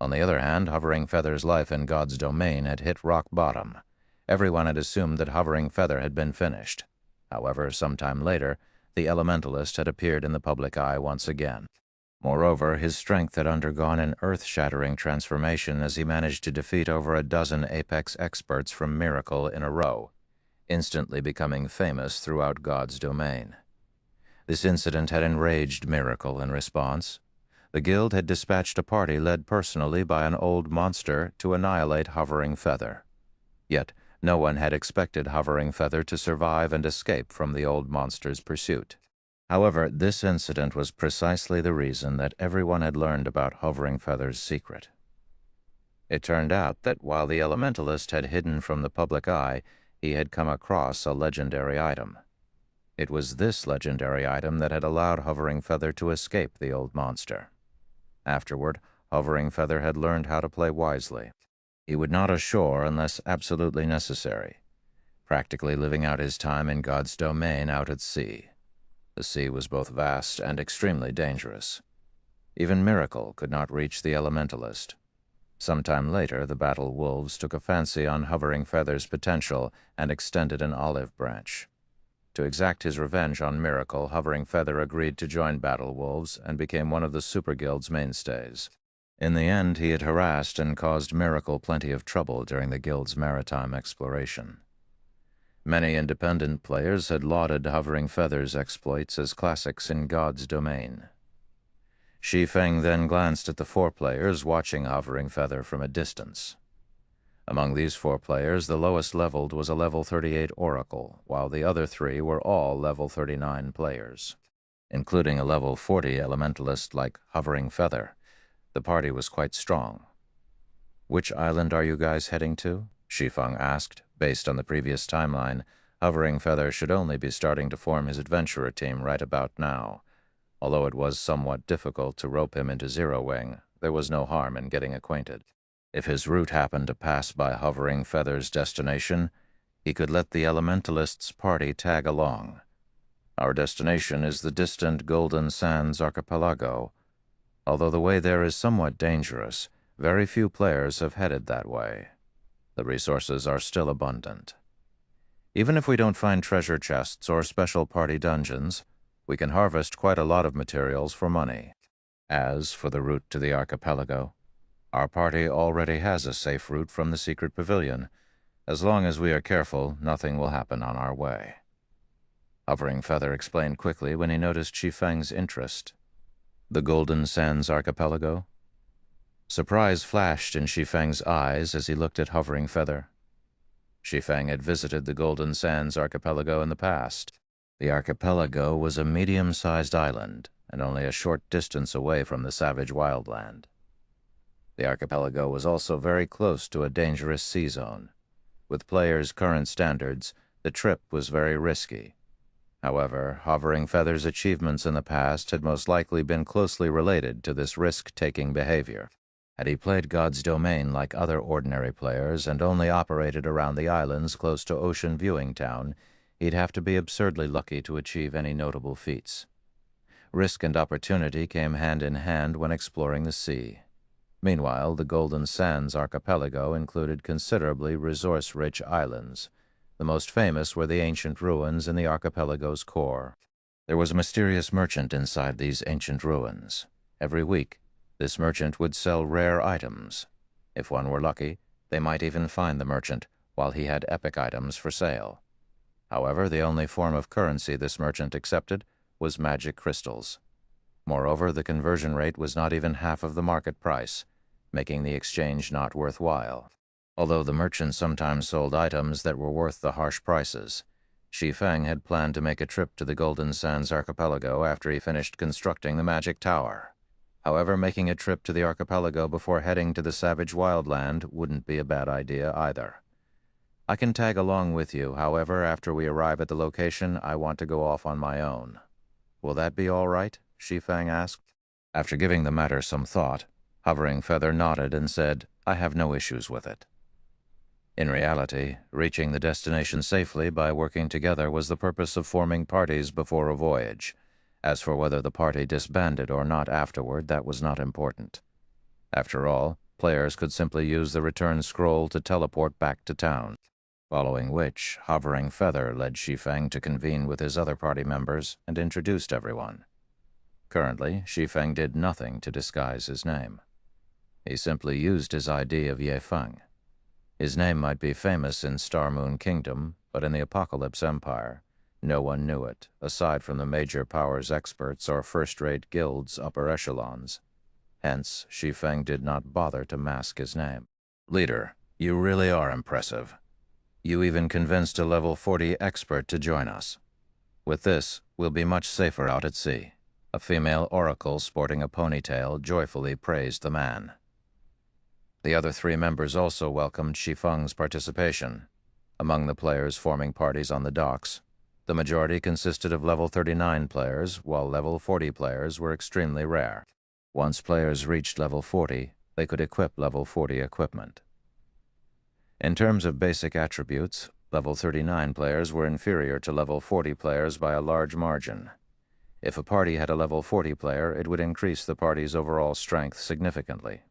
On the other hand, Hovering Feather's life in God's Domain had hit rock bottom. Everyone had assumed that Hovering Feather had been finished. However, sometime later, the Elementalist had appeared in the public eye once again. Moreover, his strength had undergone an earth-shattering transformation as he managed to defeat over a dozen apex experts from Miracle in a row, instantly becoming famous throughout God's Domain. This incident had enraged Miracle in response. The guild had dispatched a party led personally by an old monster to annihilate Hovering Feather. Yet, no one had expected Hovering Feather to survive and escape from the old monster's pursuit. However, this incident was precisely the reason that everyone had learned about Hovering Feather's secret. It turned out that while the Elementalist had hidden from the public eye, he had come across a legendary item. It was this legendary item that had allowed Hovering Feather to escape the old monster. Afterward, Hovering Feather had learned how to play wisely. He would not ashore unless absolutely necessary, practically living out his time in God's Domain out at sea. The sea was both vast and extremely dangerous. Even Miracle could not reach the Elementalist. Sometime later, the Battle Wolves took a fancy on Hovering Feather's potential and extended an olive branch. To exact his revenge on Miracle, Hovering Feather agreed to join Battle Wolves and became one of the Super Guild's mainstays. In the end, he had harassed and caused Miracle plenty of trouble during the Guild's maritime exploration. Many independent players had lauded Hovering Feather's exploits as classics in God's domain. Shi Feng then glanced at the 4 players watching Hovering Feather from a distance. Among these 4 players, the lowest leveled was a level 38 Oracle, while the other 3 were all level 39 players, including a level 40 Elementalist like Hovering Feather. The party was quite strong. "Which island are you guys heading to?" Shi Feng asked. Based on the previous timeline, Hovering Feather should only be starting to form his adventurer team right about now. Although it was somewhat difficult to rope him into Zero Wing, there was no harm in getting acquainted. If his route happened to pass by Hovering Feather's destination, he could let the Elementalist's party tag along. "Our destination is the distant Golden Sands Archipelago. Although the way there is somewhat dangerous, very few players have headed that way. The resources are still abundant. Even if we don't find treasure chests or special party dungeons, we can harvest quite a lot of materials for money. As for the route to the archipelago, our party already has a safe route from the secret pavilion. As long as we are careful, nothing will happen on our way." Hovering Feather explained quickly when he noticed Shi Feng's interest. "The Golden Sands Archipelago?" Surprise flashed in Shi Feng's eyes as he looked at Hovering Feather. Shi Feng had visited the Golden Sands Archipelago in the past. The archipelago was a medium-sized island and only a short distance away from the savage wildland. The archipelago was also very close to a dangerous sea zone. With players' current standards, the trip was very risky. However, Hovering Feather's achievements in the past had most likely been closely related to this risk-taking behavior. Had he played God's domain like other ordinary players and only operated around the islands close to Ocean Viewing Town, he'd have to be absurdly lucky to achieve any notable feats. Risk and opportunity came hand in hand when exploring the sea. Meanwhile, the Golden Sands Archipelago included considerably resource-rich islands. The most famous were the ancient ruins in the archipelago's core. There was a mysterious merchant inside these ancient ruins. Every week, this merchant would sell rare items. If one were lucky, they might even find the merchant while he had epic items for sale. However, the only form of currency this merchant accepted was magic crystals. Moreover, the conversion rate was not even half of the market price, making the exchange not worthwhile. Although the merchant sometimes sold items that were worth the harsh prices, Shi Feng had planned to make a trip to the Golden Sands Archipelago after he finished constructing the magic tower. However, making a trip to the archipelago before heading to the savage wildland wouldn't be a bad idea either. "I can tag along with you, however, after we arrive at the location, I want to go off on my own." "Will that be all right?" Shi Feng asked. After giving the matter some thought, Hovering Feather nodded and said, "I have no issues with it." In reality, reaching the destination safely by working together was the purpose of forming parties before a voyage. As for whether the party disbanded or not afterward, that was not important. After all, players could simply use the return scroll to teleport back to town. Following which, Hovering Feather led Shi Feng to convene with his other party members and introduced everyone. Currently, Shi Feng did nothing to disguise his name. He simply used his ID of Ye Feng. His name might be famous in Star Moon Kingdom, but in the Apocalypse Empire, no one knew it, aside from the major powers experts or first-rate guilds' upper echelons. Hence, Shi Feng did not bother to mask his name. "Leader, you really are impressive. You even convinced a level 40 expert to join us. With this, we'll be much safer out at sea." A female oracle sporting a ponytail joyfully praised the man. The other 3 members also welcomed Shi Feng's participation. Among the players forming parties on the docks, the majority consisted of level 39 players, while level 40 players were extremely rare. Once players reached level 40, they could equip level 40 equipment. In terms of basic attributes, level 39 players were inferior to level 40 players by a large margin. If a party had a level 40 player, it would increase the party's overall strength significantly.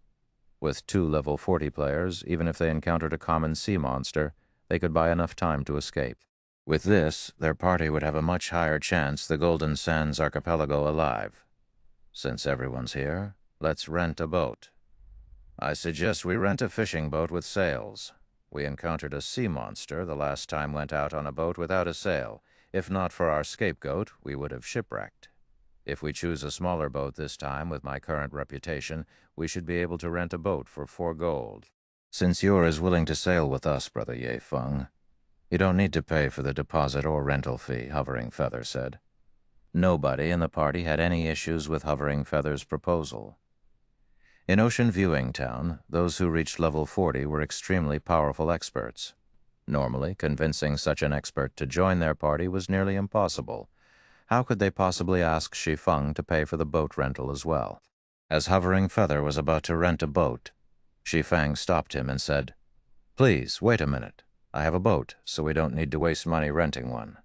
With 2 level 40 players, even if they encountered a common sea monster, they could buy enough time to escape. With this, their party would have a much higher chance the Golden Sands archipelago alive. Since everyone's here, let's rent a boat. I suggest we rent a fishing boat with sails. We encountered a sea monster the last time went out on a boat without a sail. If not for our scapegoat, we would have shipwrecked. If we choose a smaller boat this time, with my current reputation, we should be able to rent a boat for 4 gold. Since you're as willing to sail with us, Brother Shi Feng, you don't need to pay for the deposit or rental fee, Hovering Feather said. Nobody in the party had any issues with Hovering Feather's proposal. In Ocean Viewing Town, those who reached level 40 were extremely powerful experts. Normally, convincing such an expert to join their party was nearly impossible. How could they possibly ask Shi Feng to pay for the boat rental as well? As Hovering Feather was about to rent a boat, Shi Feng stopped him and said, "Please, wait a minute. I have a boat, so we don't need to waste money renting one."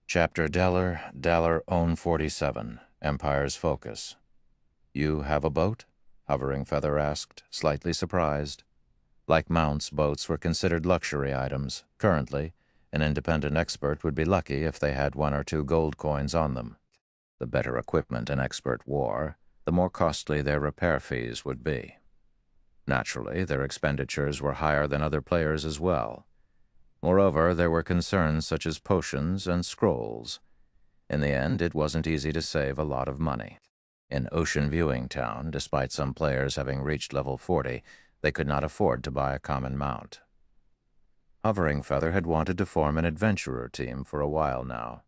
Chapter Daller Own 47, Empire's Focus. "You have a boat?" Hovering Feather asked, slightly surprised. Like mounts, boats were considered luxury items. Currently, an independent expert would be lucky if they had 1 or 2 gold coins on them. The better equipment an expert wore, the more costly their repair fees would be. Naturally, their expenditures were higher than other players as well. Moreover, there were concerns such as potions and scrolls. In the end, it wasn't easy to save a lot of money. In Ocean Viewing Town, despite some players having reached level 40, they could not afford to buy a common mount. Hovering Feather had wanted to form an adventurer team for a while now.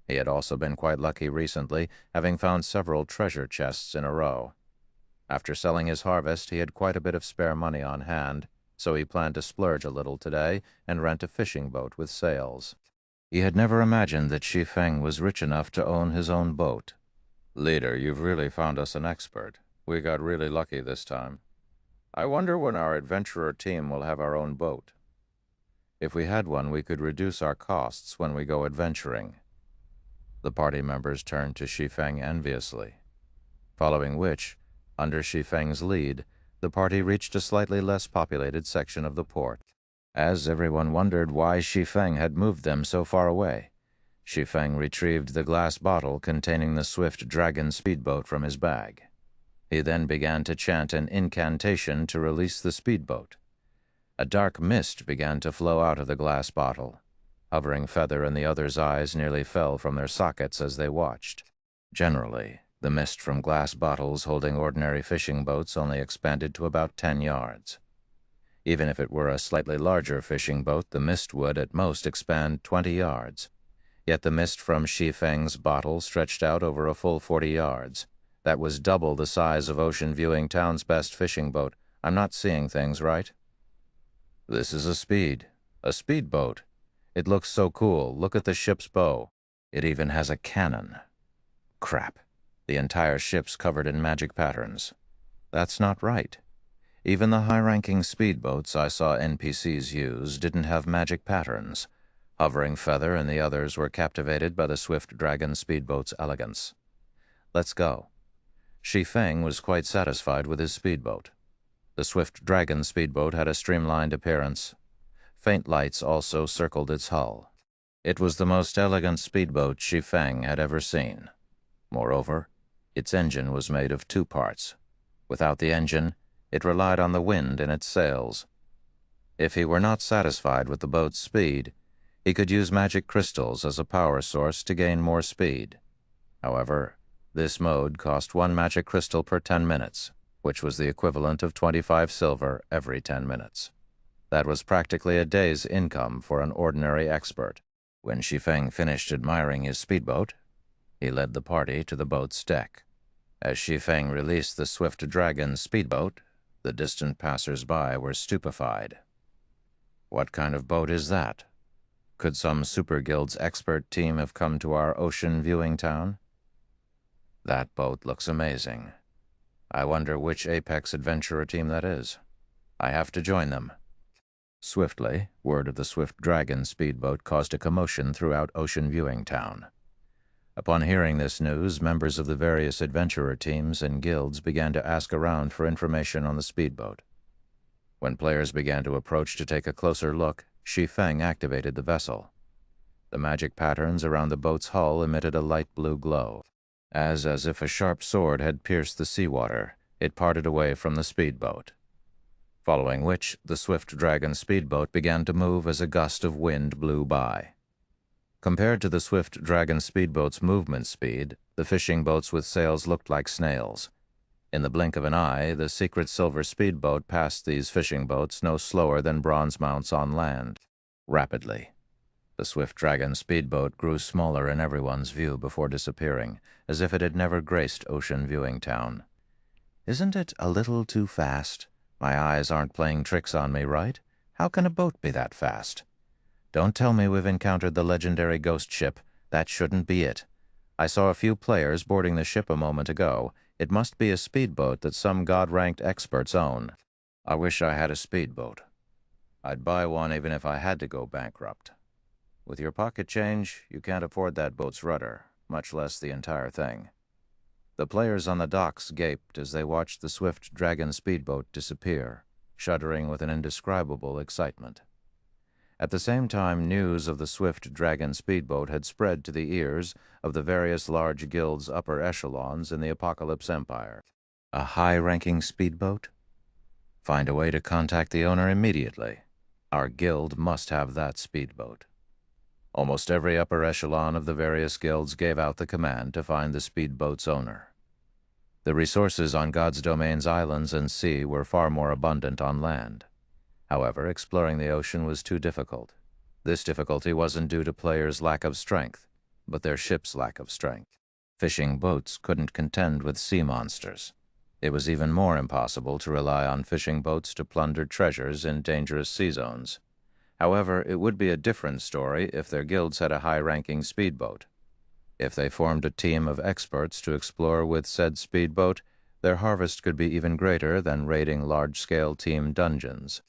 He had also been quite lucky recently, having found several treasure chests in a row. After selling his harvest, he had quite a bit of spare money on hand, so he planned to splurge a little today and rent a fishing boat with sails. He had never imagined that Shi Feng was rich enough to own his own boat. "Leader, you've really found us an expert. We got really lucky this time. I wonder when our adventurer team will have our own boat. If we had one, we could reduce our costs when we go adventuring." The party members turned to Shi Feng enviously. Following which, under Shi Feng's lead, the party reached a slightly less populated section of the port. As everyone wondered why Shi Feng had moved them so far away, Shi Feng retrieved the glass bottle containing the Swift Dragon speedboat from his bag. He then began to chant an incantation to release the speedboat. A dark mist began to flow out of the glass bottle. Hovering Feather and the others' eyes nearly fell from their sockets as they watched. Generally, the mist from glass bottles holding ordinary fishing boats only expanded to about 10 yards. Even if it were a slightly larger fishing boat, the mist would at most expand 20 yards. Yet the mist from Shi Feng's bottle stretched out over a full 40 yards. That was double the size of Ocean Viewing Town's best fishing boat. I'm not seeing things right. "This is a speedboat. It looks so cool. Look at the ship's bow. It even has a cannon. Crap. The entire ship's covered in magic patterns. That's not right. Even the high-ranking speedboats I saw NPCs use didn't have magic patterns." Hovering Feather and the others were captivated by the Swift Dragon speedboat's elegance. "Let's go." Shi Feng was quite satisfied with his speedboat. The Swift Dragon speedboat had a streamlined appearance. Faint lights also circled its hull. It was the most elegant speedboat Shi Feng had ever seen. Moreover, its engine was made of 2 parts. Without the engine, it relied on the wind in its sails. If he were not satisfied with the boat's speed, he could use magic crystals as a power source to gain more speed. However, this mode cost 1 magic crystal per 10 minutes, which was the equivalent of 25 silver every 10 minutes. That was practically a day's income for an ordinary expert. When Shi Feng finished admiring his speedboat, he led the party to the boat's deck. As Shi Feng released the Swift Dragon speedboat, the distant passers-by were stupefied. "What kind of boat is that? Could some Super Guild's expert team have come to our Ocean Viewing Town? That boat looks amazing. I wonder which Apex adventurer team that is. I have to join them." Swiftly, word of the Swift Dragon speedboat caused a commotion throughout Ocean Viewing Town. Upon hearing this news, members of the various adventurer teams and guilds began to ask around for information on the speedboat. When players began to approach to take a closer look, Shi Feng activated the vessel. The magic patterns around the boat's hull emitted a light blue glow. As if a sharp sword had pierced the seawater, it parted away from the speedboat. Following which, the Swift Dragon speedboat began to move as a gust of wind blew by. Compared to the Swift Dragon speedboat's movement speed, the fishing boats with sails looked like snails. In the blink of an eye, the secret silver speedboat passed these fishing boats no slower than bronze mounts on land. Rapidly, the Swift Dragon speedboat grew smaller in everyone's view before disappearing, as if it had never graced Ocean Viewing Town. "Isn't it a little too fast? My eyes aren't playing tricks on me, right? How can a boat be that fast? Don't tell me we've encountered the legendary ghost ship. That shouldn't be it. I saw a few players boarding the ship a moment ago. It must be a speedboat that some god-ranked experts own. I wish I had a speedboat. I'd buy one even if I had to go bankrupt. With your pocket change, you can't afford that boat's rudder, much less the entire thing." The players on the docks gaped as they watched the Swift Dragon speedboat disappear, shuddering with an indescribable excitement. At the same time, news of the Swift Dragon speedboat had spread to the ears of the various large guilds' upper echelons in the Apocalypse Empire. A high-ranking speedboat? Find a way to contact the owner immediately. Our guild must have that speedboat. Almost every upper echelon of the various guilds gave out the command to find the speedboat's owner. The resources on God's Domain's islands and sea were far more abundant on land. However, exploring the ocean was too difficult. This difficulty wasn't due to players' lack of strength, but their ship's lack of strength. Fishing boats couldn't contend with sea monsters. It was even more impossible to rely on fishing boats to plunder treasures in dangerous sea zones. However, it would be a different story if their guilds had a high-ranking speedboat. If they formed a team of experts to explore with said speedboat, their harvest could be even greater than raiding large-scale team dungeons.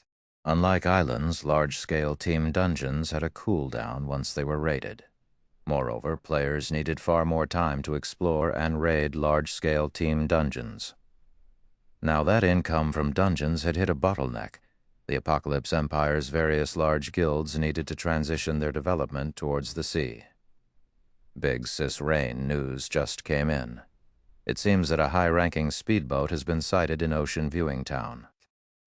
Unlike islands, large-scale team dungeons had a cooldown once they were raided. Moreover, players needed far more time to explore and raid large-scale team dungeons. Now that income from dungeons had hit a bottleneck. The Apocalypse Empire's various large guilds needed to transition their development towards the sea. Big Sis Rain news just came in. It seems that a high-ranking speedboat has been sighted in Ocean Viewing Town.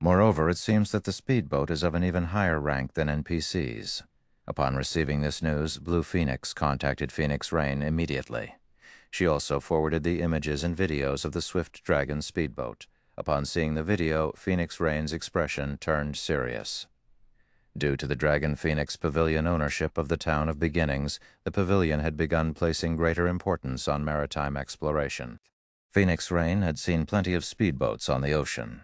Moreover, it seems that the speedboat is of an even higher rank than NPCs. Upon receiving this news, Blue Phoenix contacted Phoenix Rain immediately. She also forwarded the images and videos of the Swift Dragon speedboat. Upon seeing the video, Phoenix Rain's expression turned serious. Due to the Dragon Phoenix Pavilion ownership of the Town of Beginnings, the pavilion had begun placing greater importance on maritime exploration. Phoenix Rain had seen plenty of speedboats on the ocean.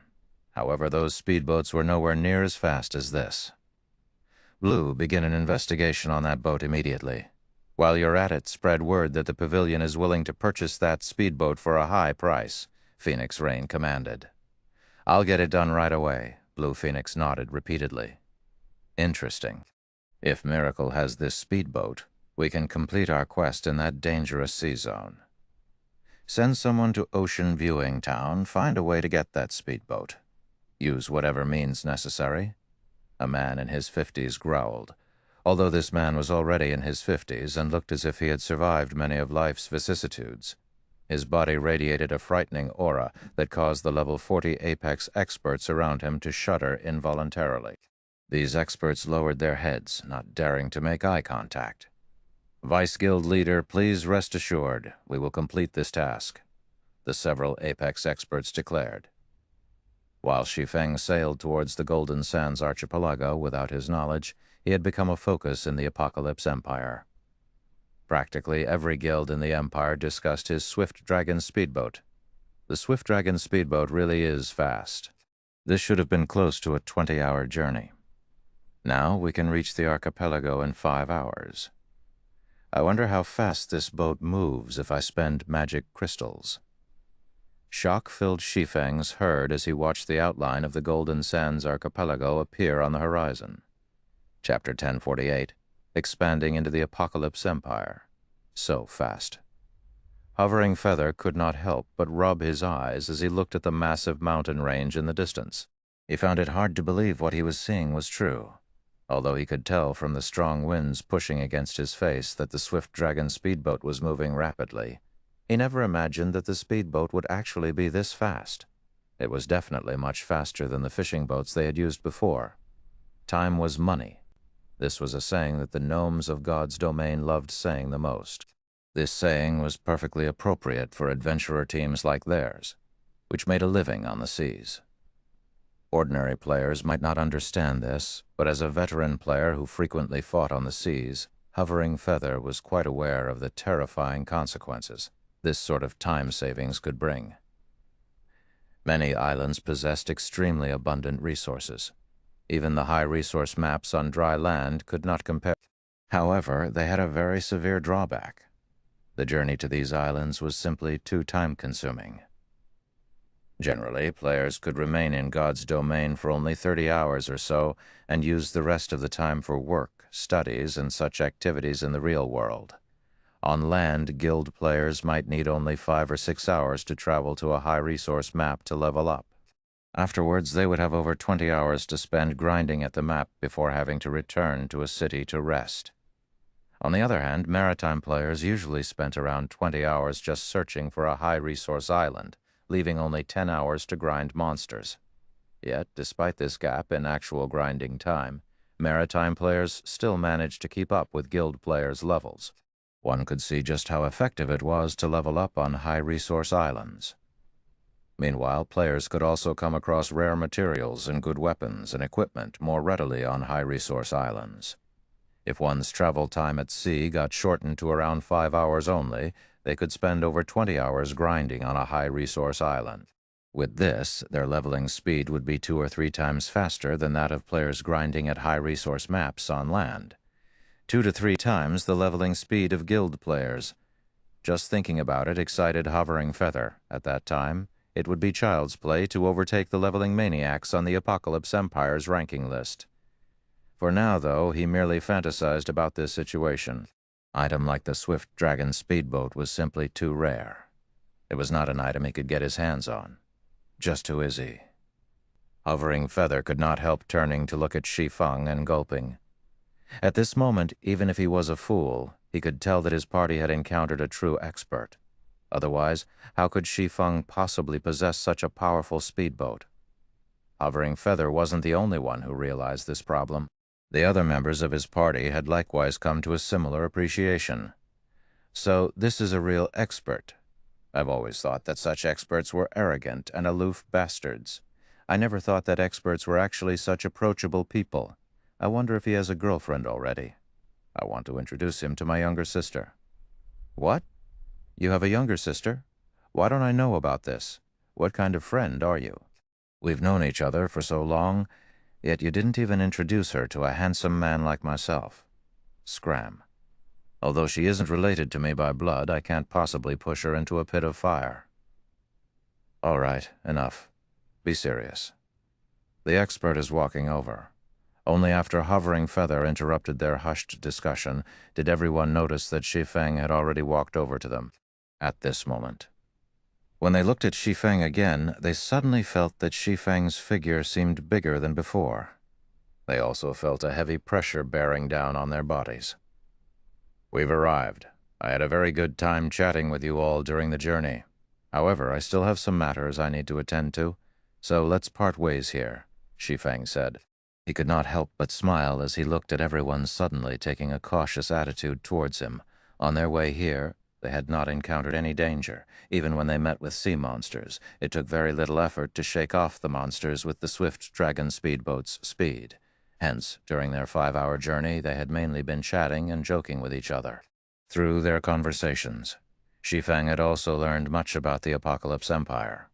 However, those speedboats were nowhere near as fast as this. Blue, begin an investigation on that boat immediately. While you're at it, spread word that the pavilion is willing to purchase that speedboat for a high price, Phoenix Rain commanded. I'll get it done right away, Blue Phoenix nodded repeatedly. Interesting. If Miracle has this speedboat, we can complete our quest in that dangerous sea zone. Send someone to Ocean Viewing Town, find a way to get that speedboat. Use whatever means necessary. A man in his 50s growled, although this man was already in his 50s and looked as if he had survived many of life's vicissitudes. His body radiated a frightening aura that caused the level 40 Apex experts around him to shudder involuntarily. These experts lowered their heads, not daring to make eye contact. Vice Guild Leader, please rest assured, we will complete this task, the several Apex experts declared. While Shi Feng sailed towards the Golden Sands archipelago without his knowledge, he had become a focus in the Apocalypse Empire. Practically every guild in the Empire discussed his Swift Dragon speedboat. The Swift Dragon speedboat really is fast. This should have been close to a 20-hour journey. Now we can reach the archipelago in 5 hours. I wonder how fast this boat moves if I spend magic crystals. Shock filled Shi Feng's herd as he watched the outline of the Golden Sands archipelago appear on the horizon. Chapter 1048, Expanding into the Apocalypse Empire. So fast. Hovering Feather could not help but rub his eyes as he looked at the massive mountain range in the distance. He found it hard to believe what he was seeing was true, although he could tell from the strong winds pushing against his face that the Swift Dragon speedboat was moving rapidly. He never imagined that the speedboat would actually be this fast. It was definitely much faster than the fishing boats they had used before. Time was money. This was a saying that the gnomes of God's domain loved saying the most. This saying was perfectly appropriate for adventurer teams like theirs, which made a living on the seas. Ordinary players might not understand this, but as a veteran player who frequently fought on the seas, Hovering Feather was quite aware of the terrifying consequences this sort of time savings could bring. Many islands possessed extremely abundant resources. Even the high-resource maps on dry land could not compare. However, they had a very severe drawback. The journey to these islands was simply too time-consuming. Generally, players could remain in God's domain for only 30 hours or so and use the rest of the time for work, studies, and such activities in the real world. On land, guild players might need only 5 or 6 hours to travel to a high-resource map to level up. Afterwards, they would have over 20 hours to spend grinding at the map before having to return to a city to rest. On the other hand, maritime players usually spent around 20 hours just searching for a high-resource island, leaving only 10 hours to grind monsters. Yet, despite this gap in actual grinding time, maritime players still managed to keep up with guild players' levels. One could see just how effective it was to level up on high-resource islands. Meanwhile, players could also come across rare materials and good weapons and equipment more readily on high-resource islands. If one's travel time at sea got shortened to around 5 hours only, they could spend over 20 hours grinding on a high-resource island. With this, their leveling speed would be 2 or 3 times faster than that of players grinding at high-resource maps on land. 2 to 3 times the leveling speed of guild players. Just thinking about it excited Hovering Feather. At that time, it would be child's play to overtake the leveling maniacs on the Apocalypse Empire's ranking list. For now, though, he merely fantasized about this situation. Item like the Swift Dragon speedboat was simply too rare. It was not an item he could get his hands on. Just who is he? Hovering Feather could not help turning to look at Shi Feng and gulping. At this moment, even if he was a fool, he could tell that his party had encountered a true expert. Otherwise, how could Shi Feng possibly possess such a powerful speedboat? Hovering Feather wasn't the only one who realized this problem. The other members of his party had likewise come to a similar appreciation. So this is a real expert. I've always thought that such experts were arrogant and aloof bastards. I never thought that experts were actually such approachable people. I wonder if he has a girlfriend already. I want to introduce him to my younger sister. What? You have a younger sister? Why don't I know about this? What kind of friend are you? We've known each other for so long, yet you didn't even introduce her to a handsome man like myself. Scram. Although she isn't related to me by blood, I can't possibly push her into a pit of fire. All right, enough. Be serious. The expert is walking over. Only after Hovering Feather interrupted their hushed discussion did everyone notice that Shi Feng had already walked over to them at this moment. When they looked at Shi Feng again, they suddenly felt that Shi Feng's figure seemed bigger than before. They also felt a heavy pressure bearing down on their bodies. We've arrived. I had a very good time chatting with you all during the journey. However, I still have some matters I need to attend to, so let's part ways here, Shi Feng said. He could not help but smile as he looked at everyone suddenly taking a cautious attitude towards him. On their way here, they had not encountered any danger. Even when they met with sea monsters, it took very little effort to shake off the monsters with the Swift Dragon speedboat's speed. Hence, during their 5-hour journey, they had mainly been chatting and joking with each other. Through their conversations, Shi Feng had also learned much about the Apocalypse Empire.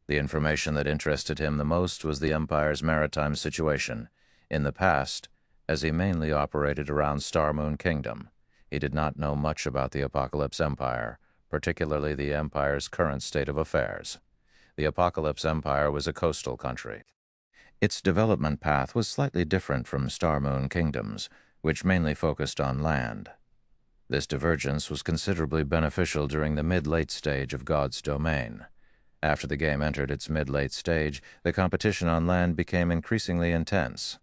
The information that interested him the most was the Empire's maritime situation. In the past, as he mainly operated around Star Moon Kingdom, he did not know much about the Apocalypse Empire, particularly the Empire's current state of affairs. The Apocalypse Empire was a coastal country. Its development path was slightly different from Star Moon Kingdom's, which mainly focused on land. This divergence was considerably beneficial during the mid-late stage of God's domain. After the game entered its mid-late stage, the competition on land became increasingly intense.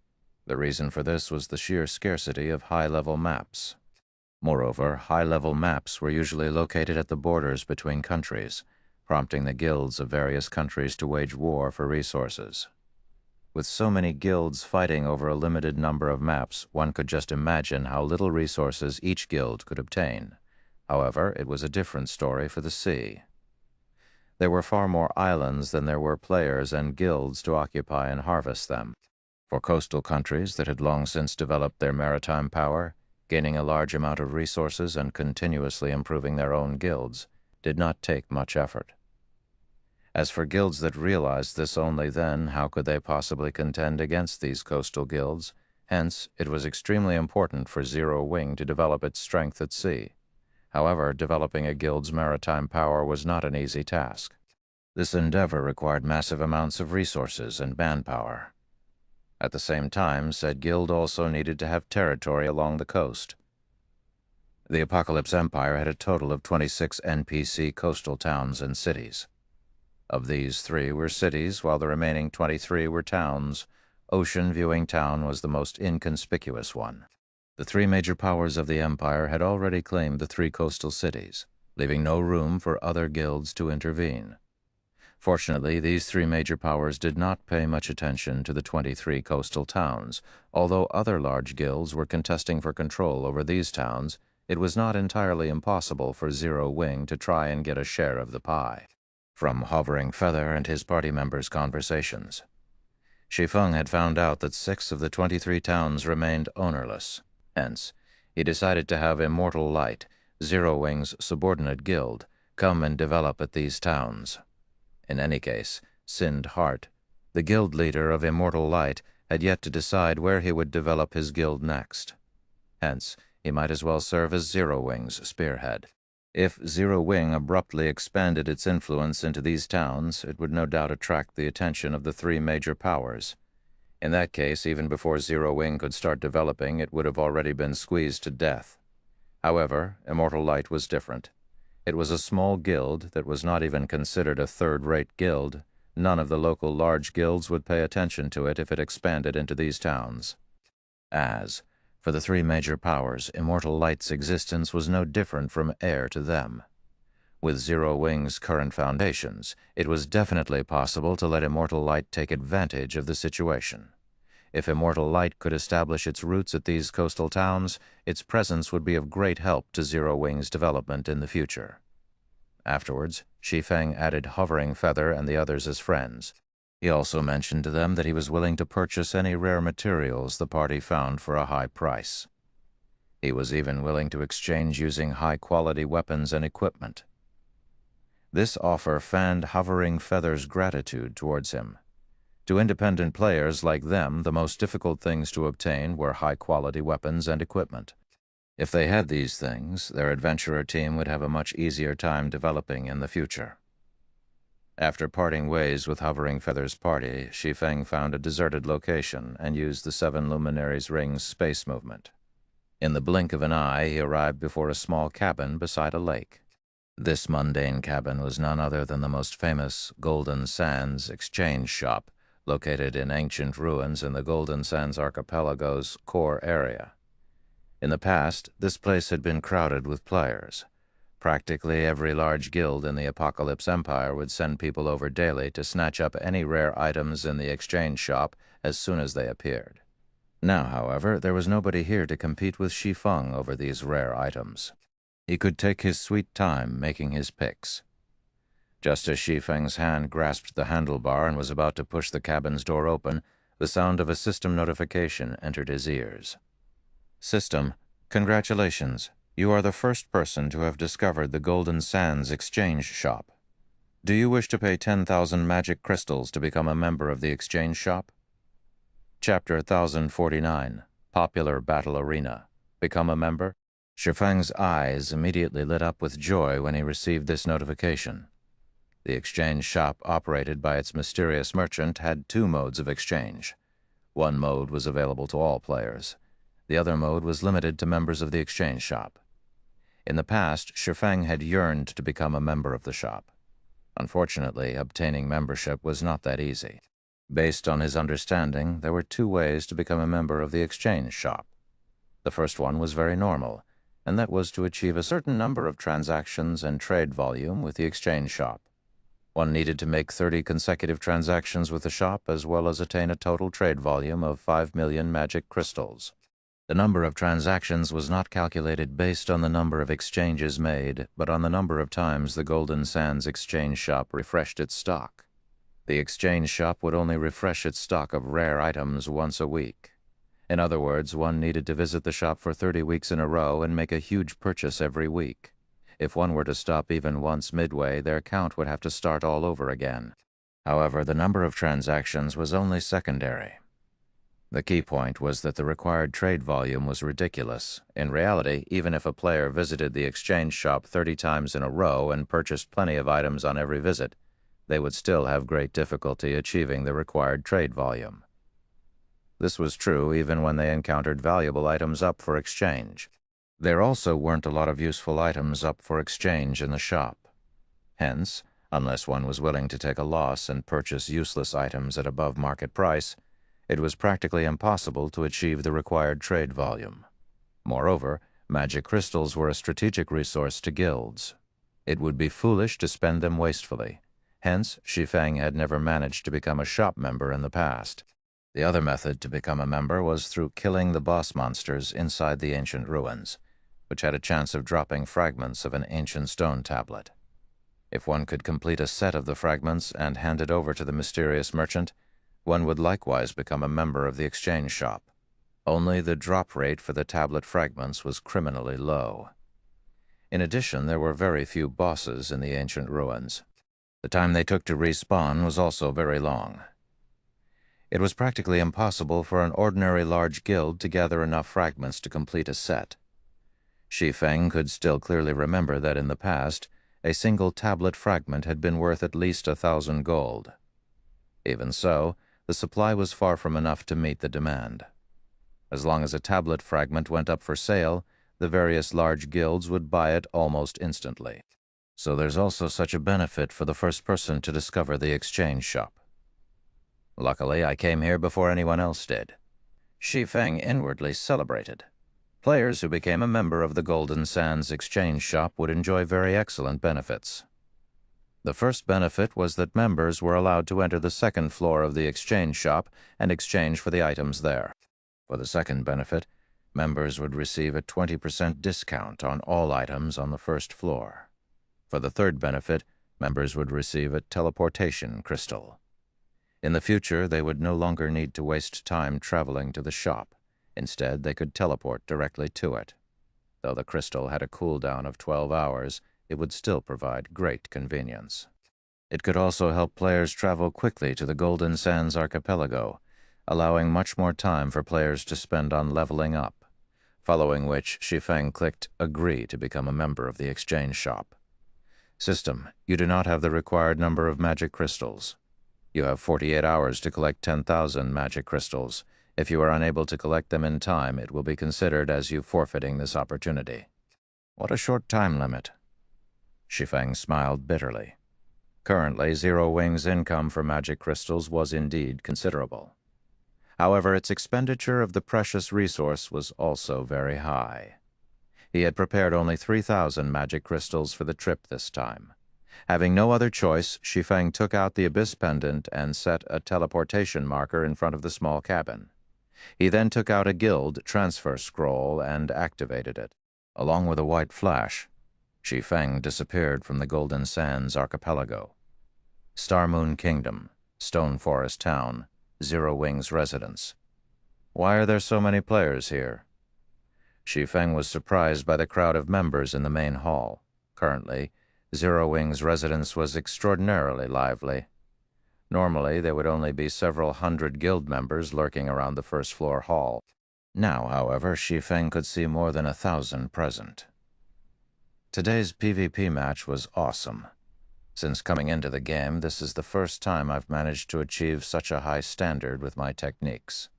The reason for this was the sheer scarcity of high-level maps. Moreover, high-level maps were usually located at the borders between countries, prompting the guilds of various countries to wage war for resources. With so many guilds fighting over a limited number of maps, one could just imagine how little resources each guild could obtain. However, it was a different story for the sea. There were far more islands than there were players and guilds to occupy and harvest them. For coastal countries that had long since developed their maritime power, gaining a large amount of resources and continuously improving their own guilds did not take much effort. As for guilds that realized this only then, how could they possibly contend against these coastal guilds? Hence, it was extremely important for Zero Wing to develop its strength at sea. However, developing a guild's maritime power was not an easy task. This endeavor required massive amounts of resources and manpower. At the same time, said guild also needed to have territory along the coast. The Apocalypse Empire had a total of 26 NPC coastal towns and cities. Of these, 3 were cities, while the remaining 23 were towns. Ocean Viewing Town was the most inconspicuous one. The 3 major powers of the empire had already claimed the 3 coastal cities, leaving no room for other guilds to intervene. Fortunately, these 3 major powers did not pay much attention to the 23 coastal towns. Although other large guilds were contesting for control over these towns, it was not entirely impossible for Zero Wing to try and get a share of the pie. From Hovering Feather and his party members' conversations, Shi Feng had found out that 6 of the 23 towns remained ownerless. Hence, he decided to have Immortal Light, Zero Wing's subordinate guild, come and develop at these towns. In any case, Sind Heart, the guild leader of Immortal Light, had yet to decide where he would develop his guild next. Hence, he might as well serve as Zero Wing's spearhead. If Zero Wing abruptly expanded its influence into these towns, it would no doubt attract the attention of the 3 major powers. In that case, even before Zero Wing could start developing, it would have already been squeezed to death. However, Immortal Light was different. It was a small guild that was not even considered a third-rate guild. None of the local large guilds would pay attention to it if it expanded into these towns. As for the 3 major powers, Immortal Light's existence was no different from air to them. With Zero Wing's current foundations, it was definitely possible to let Immortal Light take advantage of the situation. If Immortal Light could establish its roots at these coastal towns, its presence would be of great help to Zero Wing's development in the future. Afterwards, Shi Feng added Hovering Feather and the others as friends. He also mentioned to them that he was willing to purchase any rare materials the party found for a high price. He was even willing to exchange using high-quality weapons and equipment. This offer fanned Hovering Feather's gratitude towards him. To independent players like them, the most difficult things to obtain were high-quality weapons and equipment. If they had these things, their adventurer team would have a much easier time developing in the future. After parting ways with Hovering Feather's party, Shi Feng found a deserted location and used the 7 Luminaries' Ring's space movement. In the blink of an eye, he arrived before a small cabin beside a lake. This mundane cabin was none other than the most famous Golden Sands exchange shop, located in ancient ruins in the Golden Sands Archipelago's core area. In the past, this place had been crowded with players. Practically every large guild in the Apocalypse Empire would send people over daily to snatch up any rare items in the exchange shop as soon as they appeared. Now, however, there was nobody here to compete with Shi Feng over these rare items. He could take his sweet time making his picks. Just as Shi Feng's hand grasped the handlebar and was about to push the cabin's door open, the sound of a system notification entered his ears. System, congratulations. You are the first person to have discovered the Golden Sands exchange shop. Do you wish to pay 10,000 magic crystals to become a member of the exchange shop? Chapter 1049, Popular Battle Arena. Become a member? Shi Feng's eyes immediately lit up with joy when he received this notification. The exchange shop operated by its mysterious merchant had 2 modes of exchange. One mode was available to all players. The other mode was limited to members of the exchange shop. In the past, Shi Feng had yearned to become a member of the shop. Unfortunately, obtaining membership was not that easy. Based on his understanding, there were two ways to become a member of the exchange shop. The first one was very normal, and that was to achieve a certain number of transactions and trade volume with the exchange shop. One needed to make 30 consecutive transactions with the shop, as well as attain a total trade volume of 5 million magic crystals. The number of transactions was not calculated based on the number of exchanges made, but on the number of times the Golden Sands exchange shop refreshed its stock. The exchange shop would only refresh its stock of rare items once a week. In other words, one needed to visit the shop for 30 weeks in a row and make a huge purchase every week. If one were to stop even once midway, their count would have to start all over again. However, the number of transactions was only secondary. The key point was that the required trade volume was ridiculous. In reality, even if a player visited the exchange shop 30 times in a row and purchased plenty of items on every visit, they would still have great difficulty achieving the required trade volume. This was true even when they encountered valuable items up for exchange. There also weren't a lot of useful items up for exchange in the shop. Hence, unless one was willing to take a loss and purchase useless items at above market price, it was practically impossible to achieve the required trade volume. Moreover, magic crystals were a strategic resource to guilds. It would be foolish to spend them wastefully. Hence, Shi Feng had never managed to become a shop member in the past. The other method to become a member was through killing the boss monsters inside the ancient ruins, which had a chance of dropping fragments of an ancient stone tablet. If one could complete a set of the fragments and hand it over to the mysterious merchant, one would likewise become a member of the exchange shop. Only the drop rate for the tablet fragments was criminally low. In addition, there were very few bosses in the ancient ruins. The time they took to respawn was also very long. It was practically impossible for an ordinary large guild to gather enough fragments to complete a set. Shi Feng could still clearly remember that in the past, a single tablet fragment had been worth at least 1,000 gold. Even so, the supply was far from enough to meet the demand. As long as a tablet fragment went up for sale, the various large guilds would buy it almost instantly. So there's also such a benefit for the first person to discover the exchange shop. Luckily, I came here before anyone else did. Shi Feng inwardly celebrated. Players who became a member of the Golden Sands exchange shop would enjoy very excellent benefits. The first benefit was that members were allowed to enter the second floor of the exchange shop and exchange for the items there. For the second benefit, members would receive a 20% discount on all items on the first floor. For the third benefit, members would receive a teleportation crystal. In the future, they would no longer need to waste time traveling to the shop. Instead, they could teleport directly to it. Though the crystal had a cooldown of 12 hours, it would still provide great convenience. It could also help players travel quickly to the Golden Sands archipelago, allowing much more time for players to spend on leveling up, following which Shi Feng clicked Agree to become a member of the exchange shop. System: you do not have the required number of magic crystals. You have 48 hours to collect 10,000 magic crystals. If you are unable to collect them in time, it will be considered as you forfeiting this opportunity. What a short time limit. Shi Feng smiled bitterly. Currently, Zero Wing's income for magic crystals was indeed considerable. However, its expenditure of the precious resource was also very high. He had prepared only 3,000 magic crystals for the trip this time. Having no other choice, Shi Feng took out the Abyss Pendant and set a teleportation marker in front of the small cabin. He then took out a guild transfer scroll and activated it. Along with a white flash, Shi Feng disappeared from the Golden Sands archipelago. Star Moon Kingdom, Stone Forest Town, Zero Wing's residence. Why are there so many players here? Shi Feng was surprised by the crowd of members in the main hall. Currently, Zero Wing's residence was extraordinarily lively. Normally, there would only be several hundred guild members lurking around the first-floor hall. Now, however, Shi Feng could see more than 1,000 present. Today's PvP match was awesome. Since coming into the game, this is the first time I've managed to achieve such a high standard with my techniques.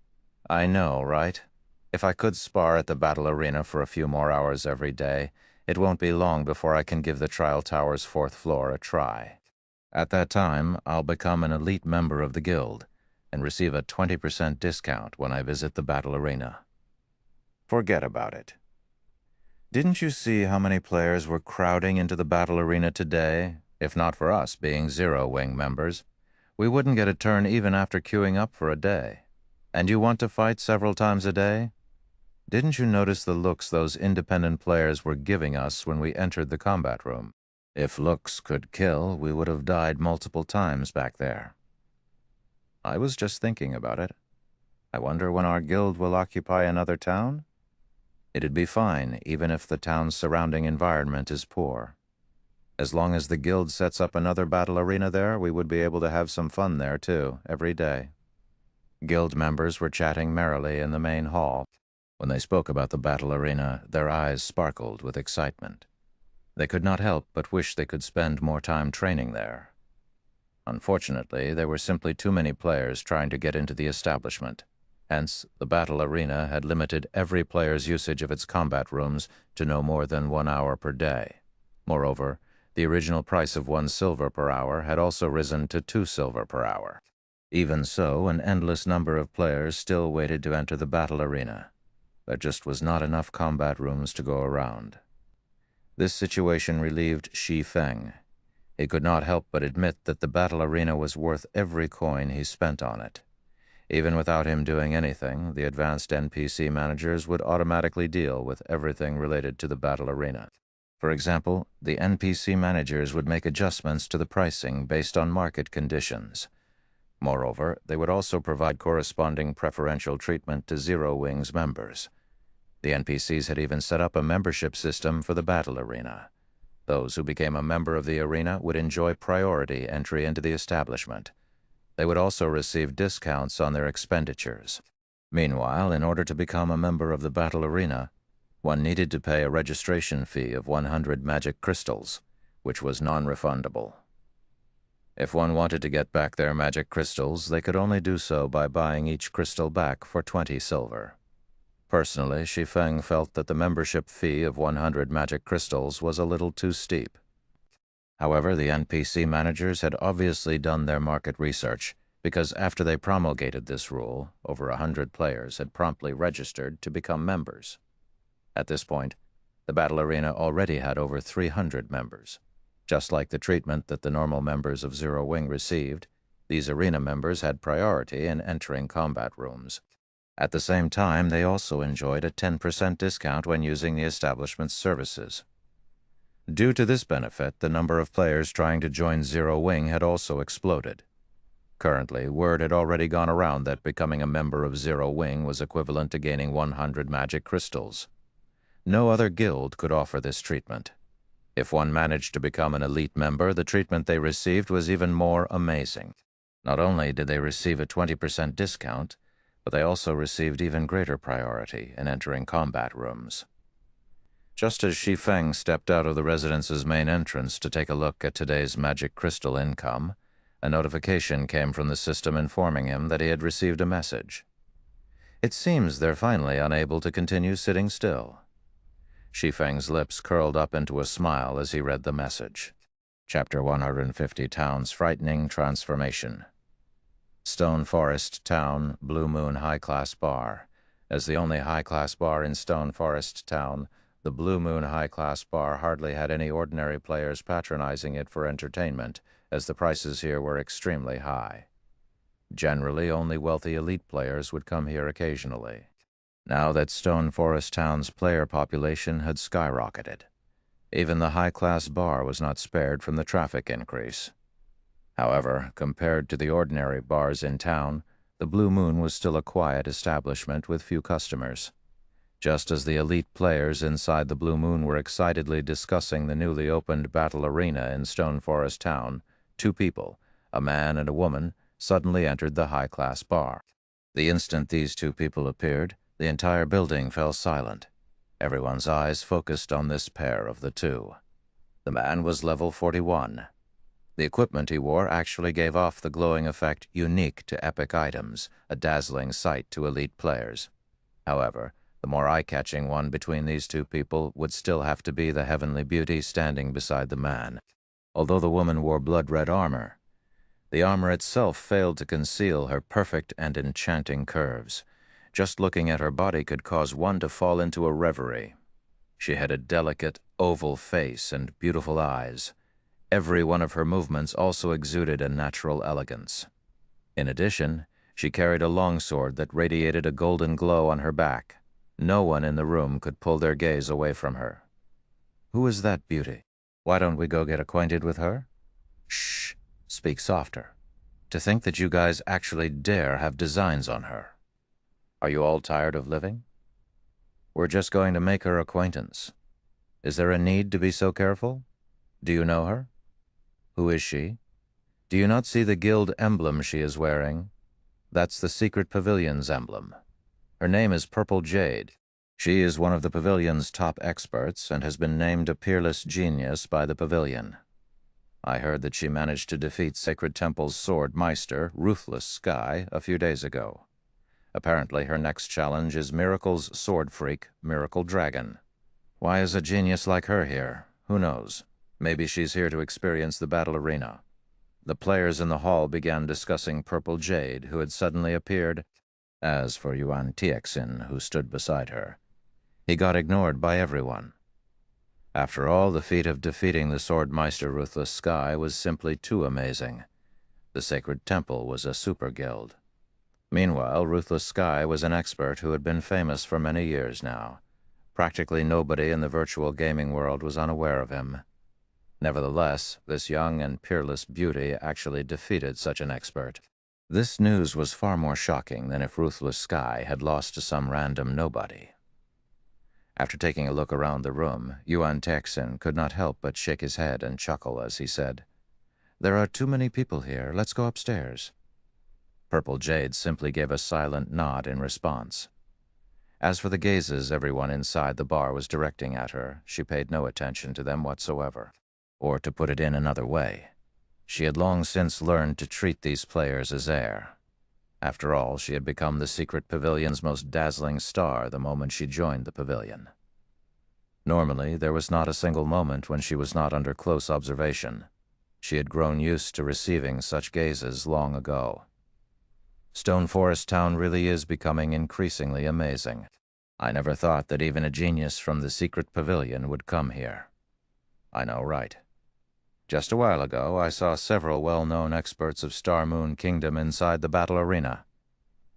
I know, right? If I could spar at the battle arena for a few more hours every day, It won't be long before I can give the trial tower's 4th floor a try. At that time, I'll become an elite member of the guild and receive a 20% discount when I visit the battle arena. Forget about it. Didn't you see how many players were crowding into the battle arena today? If not for us being Zero Wing members, we wouldn't get a turn even after queuing up for a day. And you want to fight several times a day? Didn't you notice the looks those independent players were giving us when we entered the combat room? If looks could kill, we would have died multiple times back there. I was just thinking about it. I wonder when our guild will occupy another town? It'd be fine, even if the town's surrounding environment is poor. As long as the guild sets up another battle arena there, we would be able to have some fun there, too, every day. Guild members were chatting merrily in the main hall. When they spoke about the battle arena, their eyes sparkled with excitement. They could not help but wish they could spend more time training there. Unfortunately, there were simply too many players trying to get into the establishment. Hence, the battle arena had limited every player's usage of its combat rooms to no more than 1 hour per day. Moreover, the original price of 1 silver per hour had also risen to 2 silver per hour. Even so, an endless number of players still waited to enter the battle arena. There just was not enough combat rooms to go around. This situation relieved Shi Feng. He could not help but admit that the battle arena was worth every coin he spent on it. Even without him doing anything, the advanced NPC managers would automatically deal with everything related to the battle arena. For example, the NPC managers would make adjustments to the pricing based on market conditions. Moreover, they would also provide corresponding preferential treatment to Zero Wing's members. The NPCs had even set up a membership system for the battle arena. Those who became a member of the arena would enjoy priority entry into the establishment. They would also receive discounts on their expenditures. Meanwhile, in order to become a member of the battle arena, one needed to pay a registration fee of 100 magic crystals, which was non-refundable. If one wanted to get back their magic crystals, they could only do so by buying each crystal back for 20 silver. Personally, Shi Feng felt that the membership fee of 100 magic crystals was a little too steep. However, the NPC managers had obviously done their market research, because after they promulgated this rule, over 100 players had promptly registered to become members. At this point, the battle arena already had over 300 members. Just like the treatment that the normal members of Zero Wing received, these arena members had priority in entering combat rooms. At the same time, they also enjoyed a 10% discount when using the establishment's services. Due to this benefit, the number of players trying to join Zero Wing had also exploded. Currently, word had already gone around that becoming a member of Zero Wing was equivalent to gaining 100 magic crystals. No other guild could offer this treatment. If one managed to become an elite member, the treatment they received was even more amazing. Not only did they receive a 20% discount, but they also received even greater priority in entering combat rooms. Just as Shi Feng stepped out of the residence's main entrance to take a look at today's magic crystal income, a notification came from the system informing him that he had received a message. It seems they're finally unable to continue sitting still. Shi Feng's lips curled up into a smile as he read the message. Chapter 150, Town's Frightening Transformation. Stone Forest Town, Blue Moon High-Class Bar. As the only high-class bar in Stone Forest Town, the Blue Moon High-Class Bar hardly had any ordinary players patronizing it for entertainment, as the prices here were extremely high. Generally, only wealthy elite players would come here occasionally. Now that Stone Forest Town's player population had skyrocketed, even the high-class bar was not spared from the traffic increase. However, compared to the ordinary bars in town, the Blue Moon was still a quiet establishment with few customers. Just as the elite players inside the Blue Moon were excitedly discussing the newly opened battle arena in Stone Forest Town, 2 people, a man and a woman, suddenly entered the high-class bar. The instant these 2 people appeared, the entire building fell silent. Everyone's eyes focused on this pair of the 2. The man was level 41. The equipment he wore actually gave off the glowing effect unique to epic items, a dazzling sight to elite players. However, The more eye-catching one between these two people would still have to be the heavenly beauty standing beside the man, although the woman wore blood-red armor. The armor itself failed to conceal her perfect and enchanting curves. Just looking at her body could cause one to fall into a reverie. She had a delicate, oval face and beautiful eyes. Every one of her movements also exuded a natural elegance. In addition, she carried a longsword that radiated a golden glow on her back. No one in the room could pull their gaze away from her. "Who is that beauty? Why don't we go get acquainted with her?" "Shh! Speak softer. To think that you guys actually dare have designs on her. Are you all tired of living? We're just going to make her acquaintance. Is there a need to be so careful? Do you know her? Who is she? Do you not see the guild emblem she is wearing? That's the secret pavilion's emblem. Her name is Purple Jade. She is one of the pavilion's top experts and has been named a peerless genius by the pavilion. I heard that she managed to defeat Sacred Temple's sword meister, Ruthless Sky, a few days ago. Apparently her next challenge is Miracle's sword freak, Miracle Dragon. Why is a genius like her here? Who knows? Maybe she's here to experience the battle arena." The players in the hall began discussing Purple Jade, who had suddenly appeared. As for Yuan Tiexin, who stood beside her, he got ignored by everyone. After all, the feat of defeating the Swordmeister Ruthless Sky was simply too amazing. The Sacred Temple was a super guild. Meanwhile, Ruthless Sky was an expert who had been famous for many years now. Practically nobody in the virtual gaming world was unaware of him. Nevertheless, this young and peerless beauty actually defeated such an expert. This news was far more shocking than if Ruthless Sky had lost to some random nobody. After taking a look around the room, Yuan Texin could not help but shake his head and chuckle as he said, "There are too many people here. Let's go upstairs." Purple Jade simply gave a silent nod in response. As for the gazes everyone inside the bar was directing at her, she paid no attention to them whatsoever. Or to put it in another way, she had long since learned to treat these players as air. After all, she had become the secret pavilion's most dazzling star the moment she joined the pavilion. Normally, there was not a single moment when she was not under close observation. She had grown used to receiving such gazes long ago. Stone Forest Town really is becoming increasingly amazing. I never thought that even a genius from the secret pavilion would come here. I know, right? Just a while ago, I saw several well-known experts of Star Moon Kingdom inside the battle arena.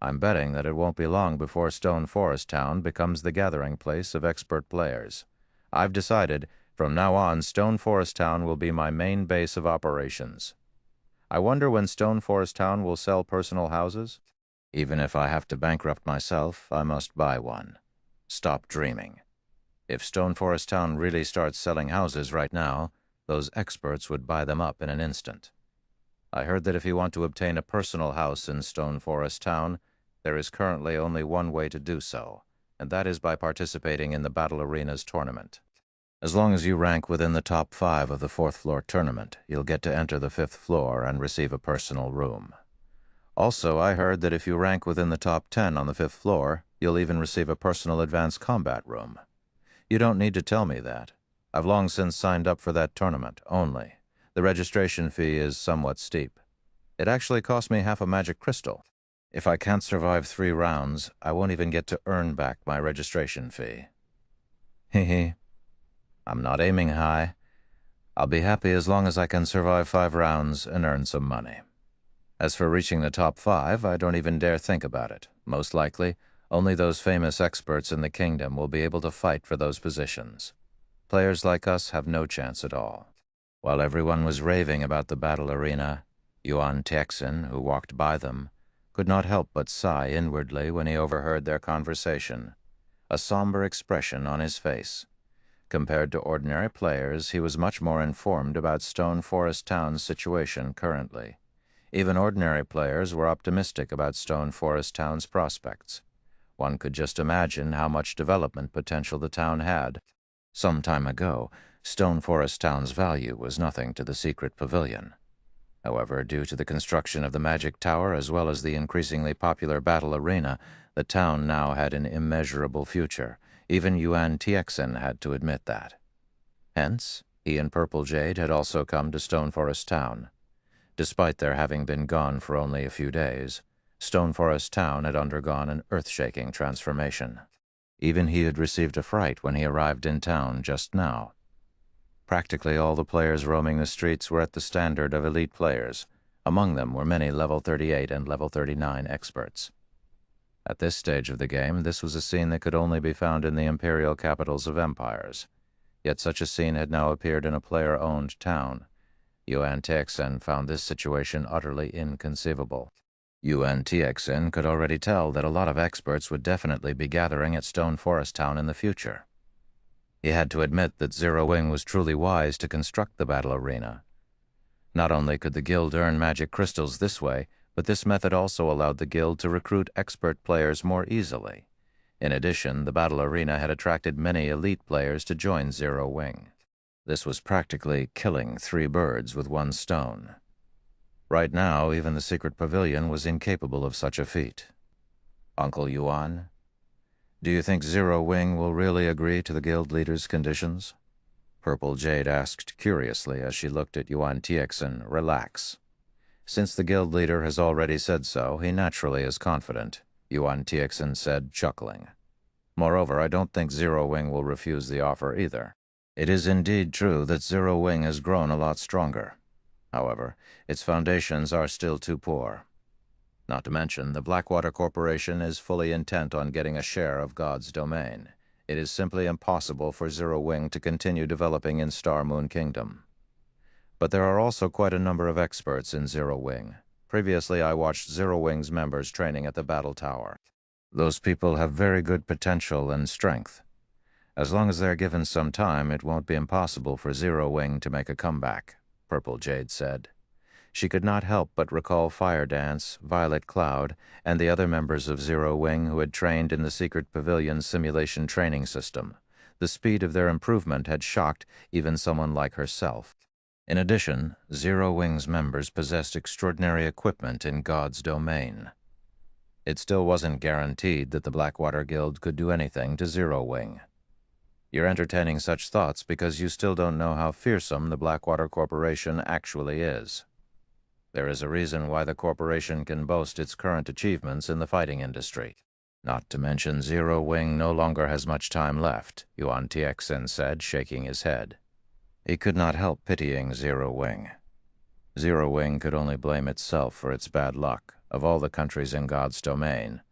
I'm betting that it won't be long before Stone Forest Town becomes the gathering place of expert players. I've decided, from now on, Stone Forest Town will be my main base of operations. I wonder when Stone Forest Town will sell personal houses? Even if I have to bankrupt myself, I must buy one. Stop dreaming. If Stone Forest Town really starts selling houses right now, those experts would buy them up in an instant. I heard that if you want to obtain a personal house in Stone Forest Town, there is currently only one way to do so, and that is by participating in the Battle Arena's tournament. As long as you rank within the top 5 of the 4th floor tournament, you'll get to enter the 5th floor and receive a personal room. Also, I heard that if you rank within the top 10 on the 5th floor, you'll even receive a personal advanced combat room. You don't need to tell me that. I've long since signed up for that tournament, only. The registration fee is somewhat steep. It actually cost me half a magic crystal. If I can't survive 3 rounds, I won't even get to earn back my registration fee. Hee. I'm not aiming high. I'll be happy as long as I can survive 5 rounds and earn some money. As for reaching the top 5, I don't even dare think about it. Most likely, only those famous experts in the kingdom will be able to fight for those positions. Players like us have no chance at all. While everyone was raving about the battle arena, Yuan Texin, who walked by them, could not help but sigh inwardly when he overheard their conversation, a somber expression on his face. Compared to ordinary players, he was much more informed about Stone Forest Town's situation currently. Even ordinary players were optimistic about Stone Forest Town's prospects. One could just imagine how much development potential the town had. Some time ago, Stone Forest Town's value was nothing to the secret pavilion. However, due to the construction of the magic tower as well as the increasingly popular battle arena, the town now had an immeasurable future. Even Yuan Tixin had to admit that. Hence, he and Purple Jade had also come to Stone Forest Town. Despite their having been gone for only a few days, Stone Forest Town had undergone an earth-shaking transformation. Even he had received a fright when he arrived in town just now. Practically all the players roaming the streets were at the standard of elite players. Among them were many level 38 and level 39 experts. At this stage of the game, this was a scene that could only be found in the imperial capitals of empires. Yet such a scene had now appeared in a player-owned town. Yuan Tixin found this situation utterly inconceivable. Yuan Tixin could already tell that a lot of experts would definitely be gathering at Stone Forest Town in the future. He had to admit that Zero Wing was truly wise to construct the battle arena. Not only could the guild earn magic crystals this way, but this method also allowed the guild to recruit expert players more easily. In addition, the battle arena had attracted many elite players to join Zero Wing. This was practically killing 3 birds with 1 stone. Right now, even the secret pavilion was incapable of such a feat. Uncle Yuan, do you think Zero Wing will really agree to the guild leader's conditions? Purple Jade asked curiously as she looked at Yuan Tixin relax. Since the guild leader has already said so, he naturally is confident, Yuan Tixin said, chuckling. Moreover, I don't think Zero Wing will refuse the offer either. It is indeed true that Zero Wing has grown a lot stronger. However, its foundations are still too poor. Not to mention, the Blackwater Corporation is fully intent on getting a share of God's domain. It is simply impossible for Zero Wing to continue developing in Star Moon Kingdom. But there are also quite a number of experts in Zero Wing. Previously, I watched Zero Wing's members training at the Battle Tower. Those people have very good potential and strength. As long as they're given some time, it won't be impossible for Zero Wing to make a comeback, Purple Jade said. She could not help but recall Fire Dance, Violet Cloud, and the other members of Zero Wing who had trained in the Secret Pavilion's simulation training system. The speed of their improvement had shocked even someone like herself. In addition, Zero Wing's members possessed extraordinary equipment in God's domain. It still wasn't guaranteed that the Blackwater Guild could do anything to Zero Wing. You're entertaining such thoughts because you still don't know how fearsome the Blackwater Corporation actually is. There is a reason why the corporation can boast its current achievements in the fighting industry. Not to mention Zero Wing no longer has much time left, Yuan Tixin said, shaking his head. He could not help pitying Zero Wing. Zero Wing could only blame itself for its bad luck. Of all the countries in God's domain,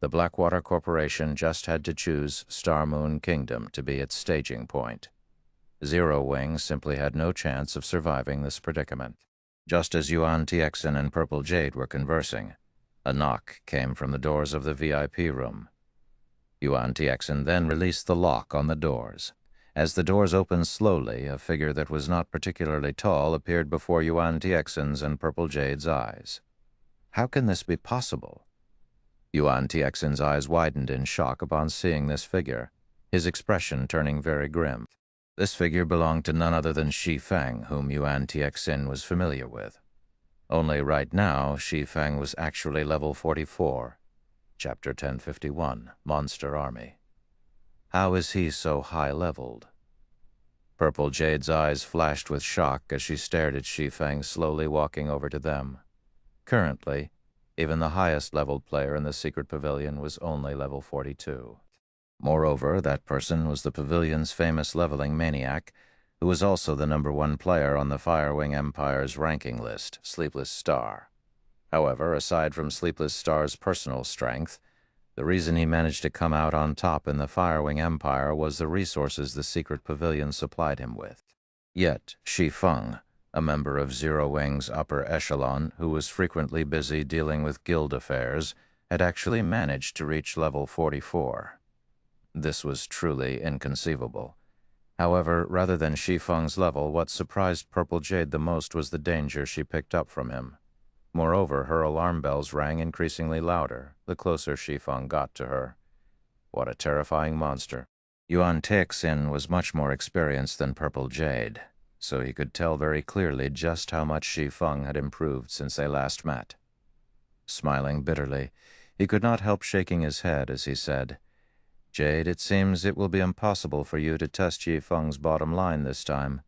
the Blackwater Corporation just had to choose Star Moon Kingdom to be its staging point. Zero Wing simply had no chance of surviving this predicament. Just as Yuan Tixin and Purple Jade were conversing, a knock came from the doors of the VIP room. Yuan Tixin then released the lock on the doors. As the doors opened slowly, a figure that was not particularly tall appeared before Yuan Tixin's and Purple Jade's eyes. How can this be possible? Yuan Tixin's eyes widened in shock upon seeing this figure, his expression turning very grim. This figure belonged to none other than Shi Feng, whom Yuan Tixin was familiar with. Only right now, Shi Feng was actually level 44. Chapter 1051, Monster Army. How is he so high-leveled? Purple Jade's eyes flashed with shock as she stared at Shi Feng slowly walking over to them. Currently, even the highest-leveled player in the secret pavilion was only level 42. Moreover, that person was the pavilion's famous leveling maniac, who was also the #1 player on the Firewing Empire's ranking list, Sleepless Star. However, aside from Sleepless Star's personal strength, the reason he managed to come out on top in the Firewing Empire was the resources the secret pavilion supplied him with. Yet, Shi Feng, a member of Zero Wing's upper echelon who was frequently busy dealing with guild affairs, had actually managed to reach level 44. This was truly inconceivable. However, rather than Shi Feng's level, what surprised Purple Jade the most was the danger she picked up from him. Moreover, her alarm bells rang increasingly louder, the closer Shi Feng got to her. What a terrifying monster. Yuan Tixin was much more experienced than Purple Jade. so he could tell very clearly just how much Shi Feng had improved since they last met. Smiling bitterly, he could not help shaking his head as he said, "Jade, it seems it will be impossible for you to test Shi Feng's bottom line this time.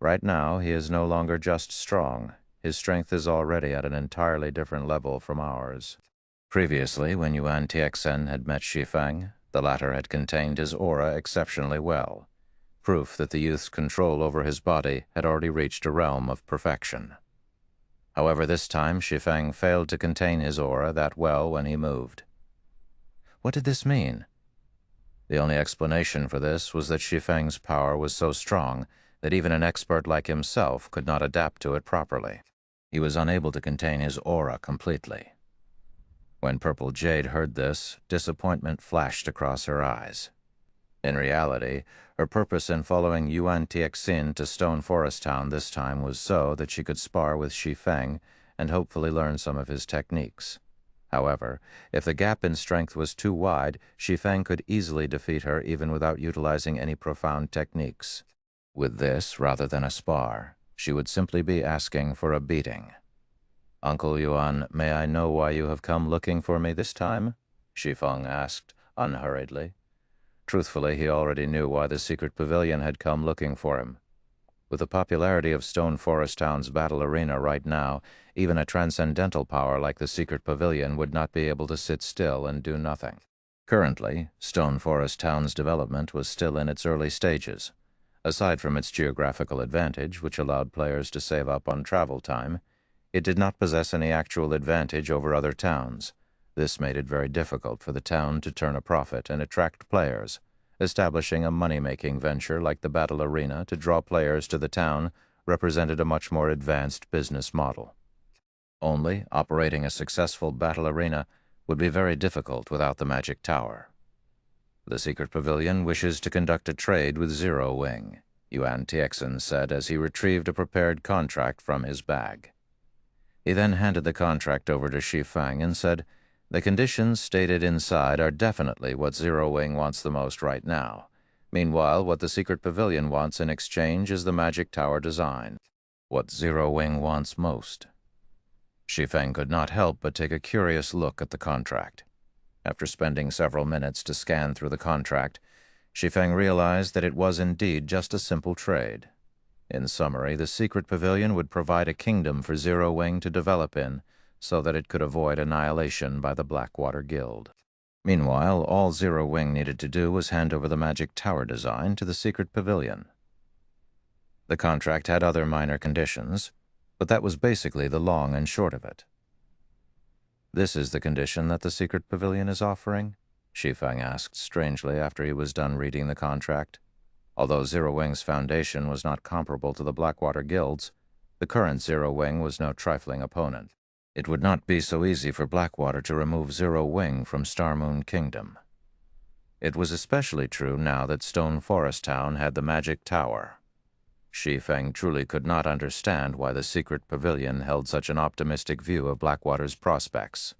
Right now, he is no longer just strong. His strength is already at an entirely different level from ours." Previously, when Yuan Tixen had met Shi Feng, the latter had contained his aura exceptionally well, proof that the youth's control over his body had already reached a realm of perfection. However, this time Shi Feng failed to contain his aura that well when he moved. What did this mean? The only explanation for this was that Shi Feng's power was so strong that even an expert like himself could not adapt to it properly. He was unable to contain his aura completely. When Purple Jade heard this, disappointment flashed across her eyes. In reality, her purpose in following Yuan Tixin to Stone Forest Town this time was so that she could spar with Shi Feng and hopefully learn some of his techniques. However, if the gap in strength was too wide, Shi Feng could easily defeat her even without utilizing any profound techniques. With this, rather than a spar, she would simply be asking for a beating. "Uncle Yuan, may I know why you have come looking for me this time?" Shi Feng asked, unhurriedly. Truthfully, he already knew why the secret pavilion had come looking for him. With the popularity of Stone Forest Town's battle arena right now, even a transcendental power like the secret pavilion would not be able to sit still and do nothing. Currently, Stone Forest Town's development was still in its early stages. Aside from its geographical advantage, which allowed players to save up on travel time, it did not possess any actual advantage over other towns. This made it very difficult for the town to turn a profit and attract players. Establishing a money-making venture like the battle arena to draw players to the town represented a much more advanced business model. Only, operating a successful battle arena would be very difficult without the magic tower. "The secret pavilion wishes to conduct a trade with Zero Wing," Yuan Tixen said as he retrieved a prepared contract from his bag. He then handed the contract over to Shi Feng and said, "The conditions stated inside are definitely what Zero Wing wants the most right now. Meanwhile, what the secret pavilion wants in exchange is the magic tower design." What Zero Wing wants most. Shi Feng could not help but take a curious look at the contract. After spending several minutes to scan through the contract, Shi Feng realized that it was indeed just a simple trade. In summary, the secret pavilion would provide a kingdom for Zero Wing to develop in, so that it could avoid annihilation by the Blackwater Guild. Meanwhile, all Zero Wing needed to do was hand over the magic tower design to the secret pavilion. The contract had other minor conditions, but that was basically the long and short of it. "This is the condition that the secret pavilion is offering?" Shi Feng asked strangely after he was done reading the contract. Although Zero Wing's foundation was not comparable to the Blackwater Guild's, the current Zero Wing was no trifling opponent. It would not be so easy for Blackwater to remove Zero Wing from Star Moon Kingdom. It was especially true now that Stone Forest Town had the magic tower. Shi Feng truly could not understand why the secret pavilion held such an optimistic view of Blackwater's prospects.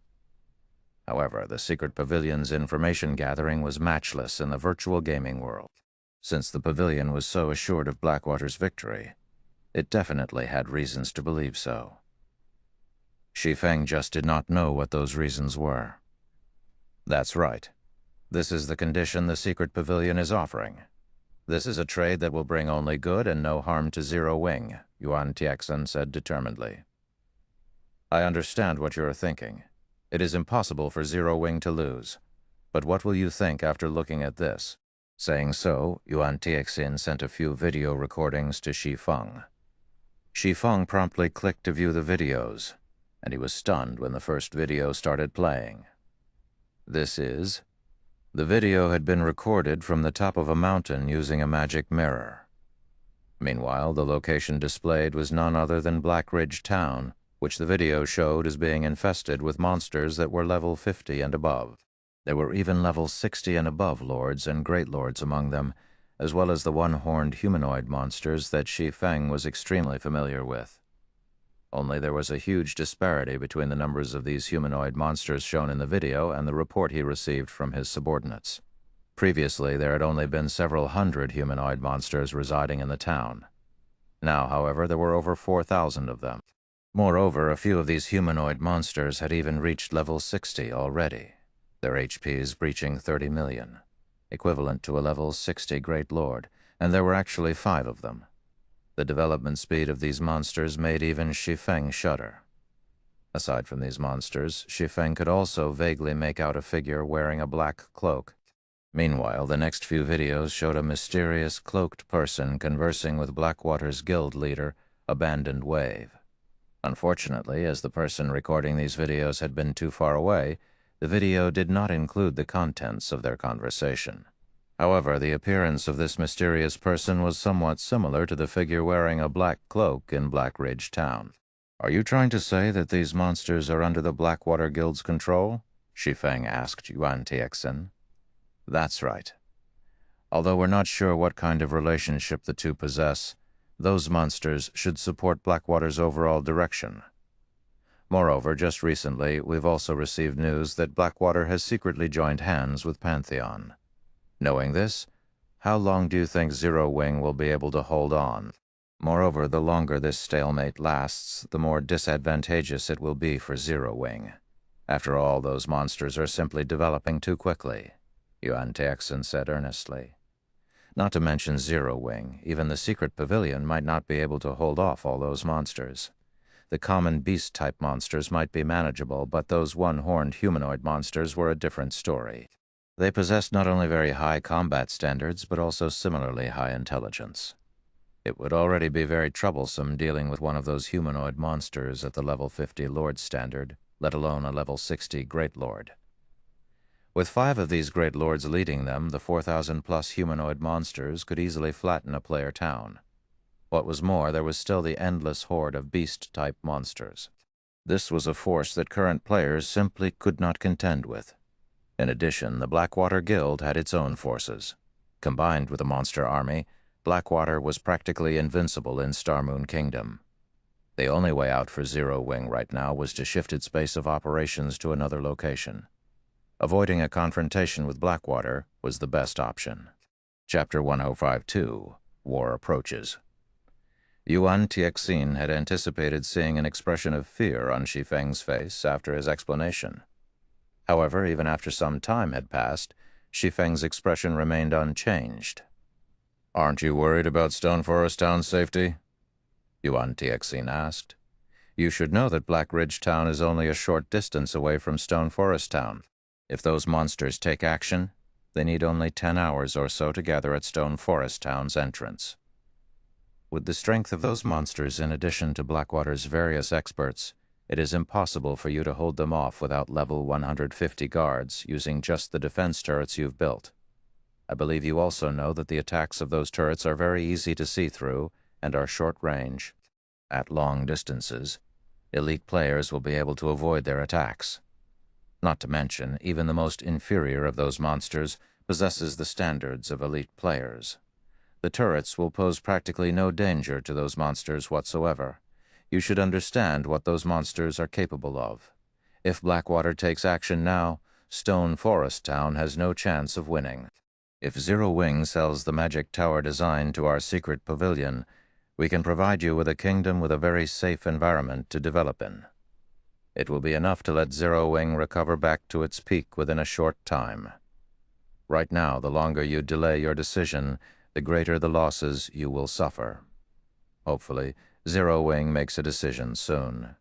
However, the secret pavilion's information gathering was matchless in the virtual gaming world. Since the pavilion was so assured of Blackwater's victory, it definitely had reasons to believe so. Shi Feng just did not know what those reasons were. "That's right. This is the condition the secret pavilion is offering. This is a trade that will bring only good and no harm to Zero Wing," Yuan Tixen said determinedly. "I understand what you are thinking. It is impossible for Zero Wing to lose. But what will you think after looking at this?" Saying so, Yuan Tixin sent a few video recordings to Shi Feng. Shi Feng promptly clicked to view the videos, and he was stunned when the first video started playing. The video had been recorded from the top of a mountain using a magic mirror. Meanwhile, the location displayed was none other than Black Ridge Town, which the video showed as being infested with monsters that were level 50 and above. There were even level 60 and above lords and great lords among them, as well as the one-horned humanoid monsters that Shi Feng was extremely familiar with. Only there was a huge disparity between the numbers of these humanoid monsters shown in the video and the report he received from his subordinates. Previously, there had only been several hundred humanoid monsters residing in the town. Now, however, there were over 4,000 of them. Moreover, a few of these humanoid monsters had even reached level 60 already, their HPs breaching 30 million, equivalent to a level 60 Great Lord, and there were actually 5 of them. The development speed of these monsters made even Shi Feng shudder. Aside from these monsters, Shi Feng could also vaguely make out a figure wearing a black cloak. Meanwhile, the next few videos showed a mysterious cloaked person conversing with Blackwater's guild leader, Abandoned Wave. Unfortunately, as the person recording these videos had been too far away, the video did not include the contents of their conversation. However, the appearance of this mysterious person was somewhat similar to the figure wearing a black cloak in Black Ridge Town. "Are you trying to say that these monsters are under the Blackwater Guild's control?" Shi Feng asked Yuan Tixin. "That's right. Although we're not sure what kind of relationship the two possess, those monsters should support Blackwater's overall direction. Moreover, just recently, we've also received news that Blackwater has secretly joined hands with Pantheon. Knowing this, how long do you think Zero Wing will be able to hold on? Moreover, the longer this stalemate lasts, the more disadvantageous it will be for Zero Wing. After all, those monsters are simply developing too quickly," Yuan Tixin said earnestly. "Not to mention Zero Wing, even the secret pavilion might not be able to hold off all those monsters. The common beast-type monsters might be manageable, but those one-horned humanoid monsters were a different story. They possessed not only very high combat standards, but also similarly high intelligence. It would already be very troublesome dealing with one of those humanoid monsters at the level 50 Lord standard, let alone a level 60 Great Lord. With 5 of these Great Lords leading them, the 4,000-plus humanoid monsters could easily flatten a player town. What was more, there was still the endless horde of beast-type monsters. This was a force that current players simply could not contend with. In addition, the Blackwater Guild had its own forces. Combined with the monster army, Blackwater was practically invincible in Starmoon Kingdom. The only way out for Zero Wing right now was to shift its base of operations to another location. Avoiding a confrontation with Blackwater was the best option. Chapter 1052, War Approaches. Yuan Tixin had anticipated seeing an expression of fear on Shi Feng's face after his explanation. However, even after some time had passed, Shi Feng's expression remained unchanged. "Aren't you worried about Stone Forest Town's safety?" Yuan Tixin asked. "You should know that Black Ridge Town is only a short distance away from Stone Forest Town. If those monsters take action, they need only 10 hours or so to gather at Stone Forest Town's entrance. With the strength of those monsters in addition to Blackwater's various experts, it is impossible for you to hold them off without level 150 guards using just the defense turrets you've built. I believe you also know that the attacks of those turrets are very easy to see through and are short range. At long distances, elite players will be able to avoid their attacks. Not to mention, even the most inferior of those monsters possesses the standards of elite players. The turrets will pose practically no danger to those monsters whatsoever. You should understand what those monsters are capable of. If Blackwater takes action now, Stone Forest Town has no chance of winning. If Zero Wing sells the magic tower design to our secret pavilion, we can provide you with a kingdom with a very safe environment to develop in. It will be enough to let Zero Wing recover back to its peak within a short time. Right now, the longer you delay your decision, the greater the losses you will suffer. Hopefully, Zero Wing makes a decision soon.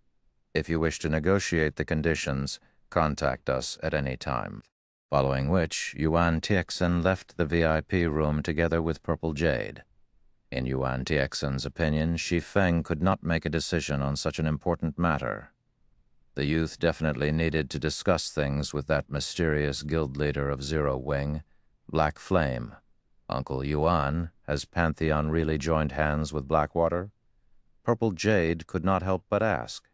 If you wish to negotiate the conditions, contact us at any time." Following which, Yuan Tixin left the VIP room together with Purple Jade. In Yuan Tixin's opinion, Shi Feng could not make a decision on such an important matter. The youth definitely needed to discuss things with that mysterious guild leader of Zero Wing, Black Flame. Uncle Yuan, has Pantheon really joined hands with Blackwater? Purple Jade could not help but ask.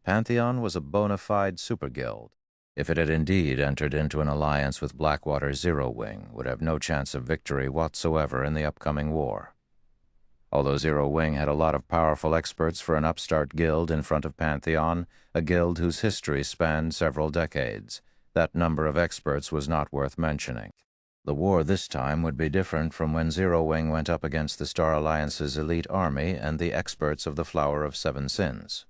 Pantheon was a bona fide super guild. If it had indeed entered into an alliance with Blackwater, Zero Wing would have no chance of victory whatsoever in the upcoming war. Although Zero Wing had a lot of powerful experts for an upstart guild in front of Pantheon, a guild whose history spanned several decades, that number of experts was not worth mentioning. The war this time would be different from when Zero Wing went up against the Star Alliance's elite army and the experts of the Flower of Seven Sins.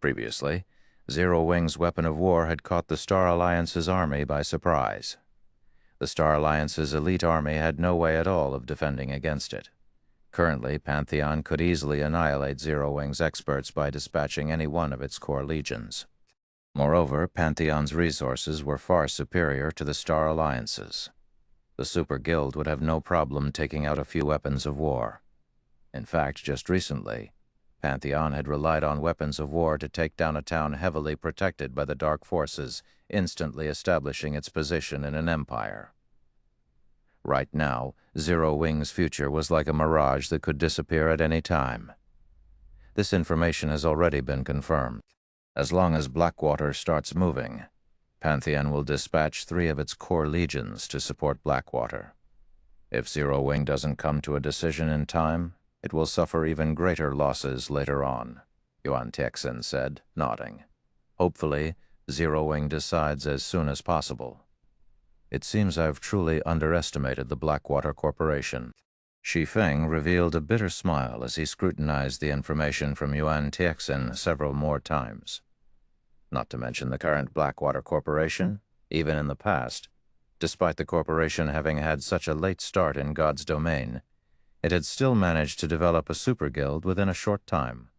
Previously, Zero Wing's weapon of war had caught the Star Alliance's army by surprise. The Star Alliance's elite army had no way at all of defending against it. Currently, Pantheon could easily annihilate Zero Wing's experts by dispatching any one of its core legions. Moreover, Pantheon's resources were far superior to the Star Alliance's. The Super Guild would have no problem taking out a few weapons of war. In fact, just recently, Pantheon had relied on weapons of war to take down a town heavily protected by the Dark Forces, instantly establishing its position in an empire. Right now, Zero Wing's future was like a mirage that could disappear at any time. This information has already been confirmed. As long as Blackwater starts moving, Pantheon will dispatch 3 of its core legions to support Blackwater. If Zero Wing doesn't come to a decision in time, it will suffer even greater losses later on, Yuan Tixin said, nodding. Hopefully, Zero Wing decides as soon as possible. It seems I've truly underestimated the Blackwater Corporation. Shi Feng revealed a bitter smile as he scrutinized the information from Yuan Tixin several more times. Not to mention the current Blackwater Corporation, even in the past, despite the corporation having had such a late start in God's domain, it had still managed to develop a super guild within a short time.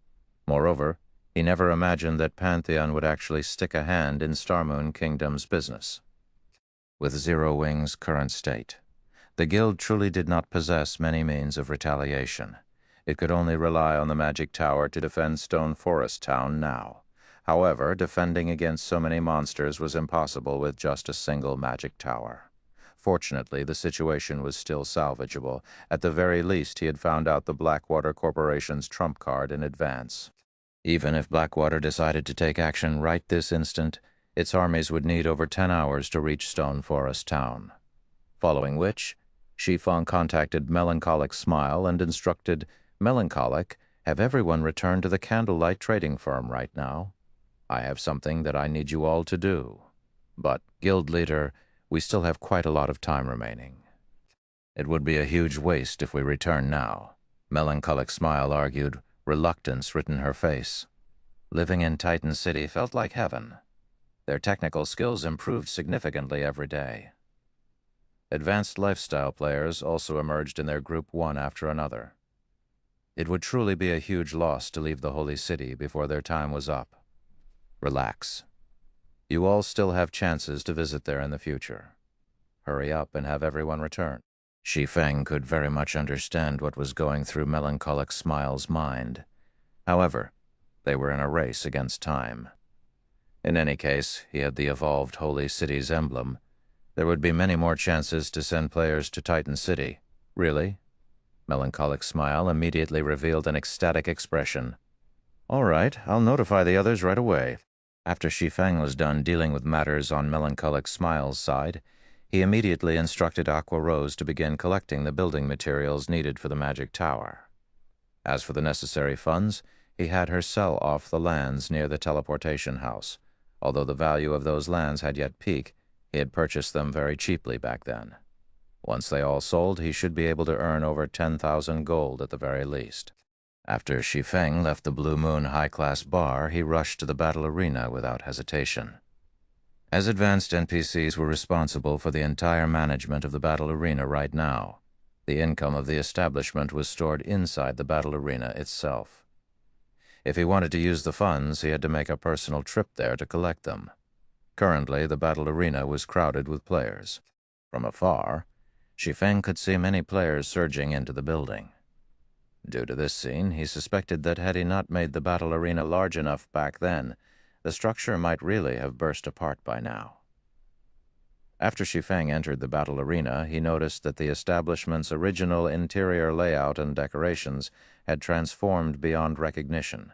Moreover, he never imagined that Pantheon would actually stick a hand in Starmoon Kingdom's business. With Zero Wing's current state, the guild truly did not possess many means of retaliation. It could only rely on the magic tower to defend Stone Forest Town now. However, defending against so many monsters was impossible with just a single magic tower. Fortunately, the situation was still salvageable. At the very least, he had found out the Blackwater Corporation's trump card in advance. Even if Blackwater decided to take action right this instant, its armies would need over 10 hours to reach Stone Forest Town. Following which, Shi Feng contacted Melancholic Smile and instructed, "Melancholic, have everyone return to the Candlelight Trading Firm right now. I have something that I need you all to do. But, Guild Leader, we still have quite a lot of time remaining." "It would be a huge waste if we return now," Melancholic Smile argued, reluctance written her face. Living in Titan City felt like heaven. Their technical skills improved significantly every day. Advanced lifestyle players also emerged in their group one after another. It would truly be a huge loss to leave the Holy City before their time was up. Relax. You all still have chances to visit there in the future. Hurry up and have everyone return. Shi Feng could very much understand what was going through Melancholic Smile's mind. However, they were in a race against time. In any case, he had the evolved Holy City's emblem. There would be many more chances to send players to Titan City. Really? Melancholic Smile immediately revealed an ecstatic expression. All right, I'll notify the others right away. After Shi Feng was done dealing with matters on Melancholic Smile's side, he immediately instructed Aqua Rose to begin collecting the building materials needed for the magic tower. As for the necessary funds, he had her sell off the lands near the teleportation house. Although the value of those lands had yet peaked, he had purchased them very cheaply back then. Once they all sold, he should be able to earn over 10,000 gold at the very least. After Shi Feng left the Blue Moon high-class bar, he rushed to the battle arena without hesitation. As advanced NPCs were responsible for the entire management of the battle arena right now, the income of the establishment was stored inside the battle arena itself. If he wanted to use the funds, he had to make a personal trip there to collect them. Currently, the battle arena was crowded with players. From afar, Shi Feng could see many players surging into the building. Due to this scene, he suspected that had he not made the battle arena large enough back then, the structure might really have burst apart by now. After Shi Feng entered the battle arena, he noticed that the establishment's original interior layout and decorations had transformed beyond recognition.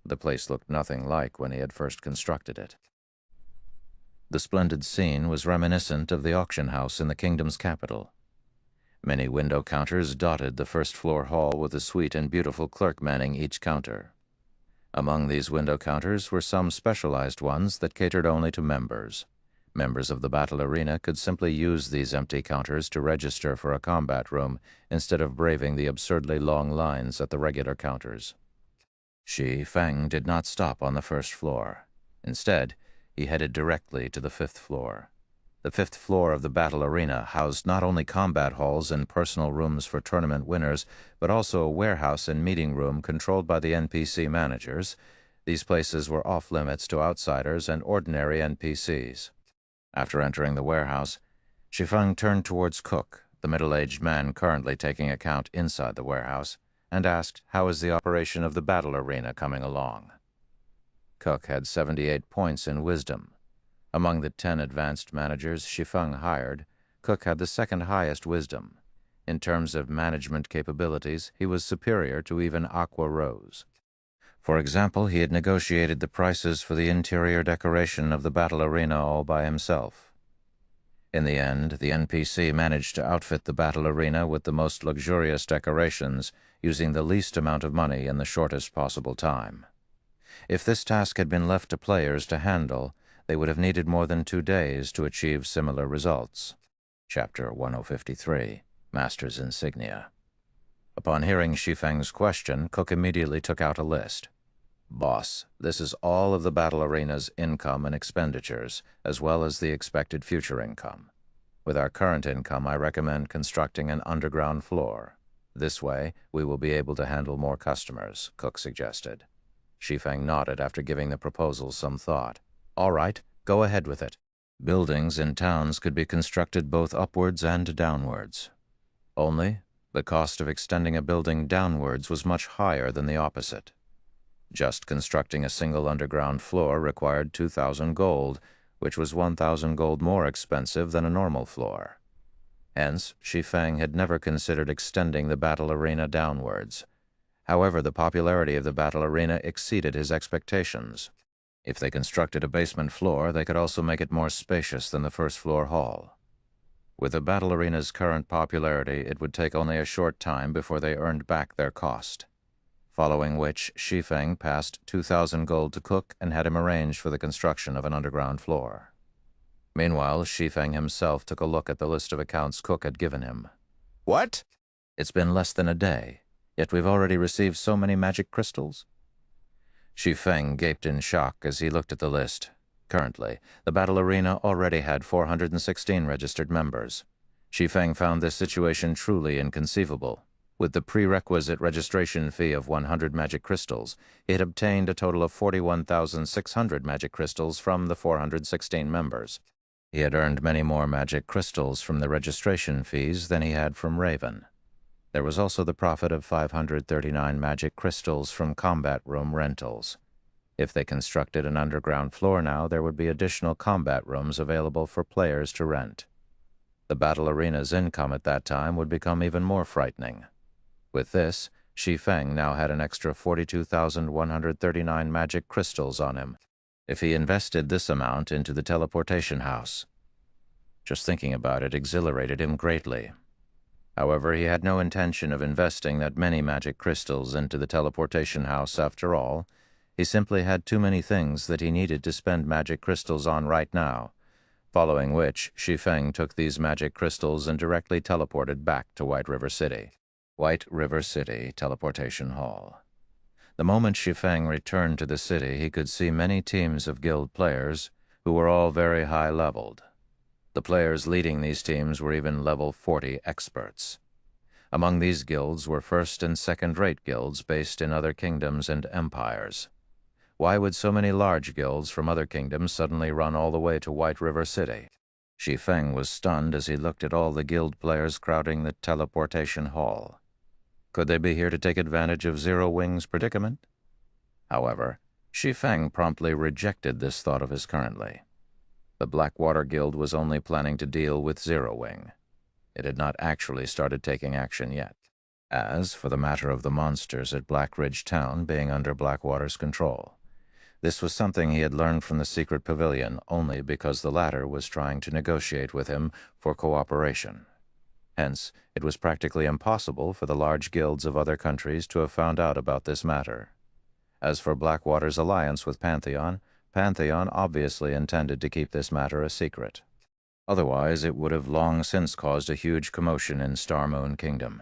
The place looked nothing like when he had first constructed it. The splendid scene was reminiscent of the auction house in the kingdom's capital. Many window counters dotted the first-floor hall with a sweet and beautiful clerk manning each counter. Among these window counters were some specialized ones that catered only to members. Members of the battle arena could simply use these empty counters to register for a combat room instead of braving the absurdly long lines at the regular counters. Shi Feng did not stop on the first floor. Instead, he headed directly to the 5th floor. The 5th floor of the battle arena housed not only combat halls and personal rooms for tournament winners, but also a warehouse and meeting room controlled by the NPC managers. These places were off-limits to outsiders and ordinary NPCs. After entering the warehouse, Shi Feng turned towards Cook, the middle-aged man currently taking account inside the warehouse, and asked, "How is the operation of the battle arena coming along?" Cook had 78 points in wisdom. Among the 10 advanced managers Shi Feng hired, Cook had the second highest wisdom. In terms of management capabilities, he was superior to even Aqua Rose. For example, he had negotiated the prices for the interior decoration of the battle arena all by himself. In the end, the NPC managed to outfit the battle arena with the most luxurious decorations, using the least amount of money in the shortest possible time. If this task had been left to players to handle, they would have needed more than 2 days to achieve similar results. Chapter 1053, Master's Insignia. Upon hearing Shi Feng's question, Cook immediately took out a list. "Boss, this is all of the battle arena's income and expenditures, as well as the expected future income. With our current income, I recommend constructing an underground floor. This way, we will be able to handle more customers," Cook suggested. Shi Feng nodded after giving the proposal some thought. "All right, go ahead with it." Buildings in towns could be constructed both upwards and downwards. Only, the cost of extending a building downwards was much higher than the opposite. Just constructing a single underground floor required 2,000 gold, which was 1,000 gold more expensive than a normal floor. Hence, Shi Feng had never considered extending the battle arena downwards. However, the popularity of the battle arena exceeded his expectations. If they constructed a basement floor, they could also make it more spacious than the first-floor hall. With the battle arena's current popularity, it would take only a short time before they earned back their cost. Following which, Shi Feng passed 2,000 gold to Cook and had him arrange for the construction of an underground floor. Meanwhile, Shi Feng himself took a look at the list of accounts Cook had given him.
"What?
"It's been less than a day, yet we've already received so many magic crystals." Shi Feng gaped in shock as he looked at the list. Currently, the battle arena already had 416 registered members. Shi Feng found this situation truly inconceivable. With the prerequisite registration fee of 100 magic crystals, he had obtained a total of 41,600 magic crystals from the 416 members. He had earned many more magic crystals from the registration fees than he had from Raven. There was also the profit of 539 magic crystals from combat room rentals. If they constructed an underground floor now, there would be additional combat rooms available for players to rent. The battle arena's income at that time would become even more frightening. With this, Shi Feng now had an extra 42,139 magic crystals on him, if he invested this amount into the teleportation house. Just thinking about it exhilarated him greatly. However, he had no intention of investing that many magic crystals into the teleportation house after all. He simply had too many things that he needed to spend magic crystals on right now, following which Shi Feng took these magic crystals and directly teleported back to White River City. White River City Teleportation Hall. The moment Shi Feng returned to the city, he could see many teams of guild players who were all very high-leveled. The players leading these teams were even level 40 experts. Among these guilds were first- and second-rate guilds based in other kingdoms and empires. Why would so many large guilds from other kingdoms suddenly run all the way to White River City? Shi Feng was stunned as he looked at all the guild players crowding the teleportation hall. Could they be here to take advantage of Zero Wing's predicament? However, Shi Feng promptly rejected this thought of his currently. The Blackwater Guild was only planning to deal with Zero Wing. It had not actually started taking action yet. As for the matter of the monsters at Black Ridge Town being under Blackwater's control, this was something he had learned from the secret pavilion only because the latter was trying to negotiate with him for cooperation. Hence, it was practically impossible for the large guilds of other countries to have found out about this matter. As for Blackwater's alliance with Pantheon, pantheon obviously intended to keep this matter a secret. Otherwise, it would have long since caused a huge commotion in Star Moon Kingdom.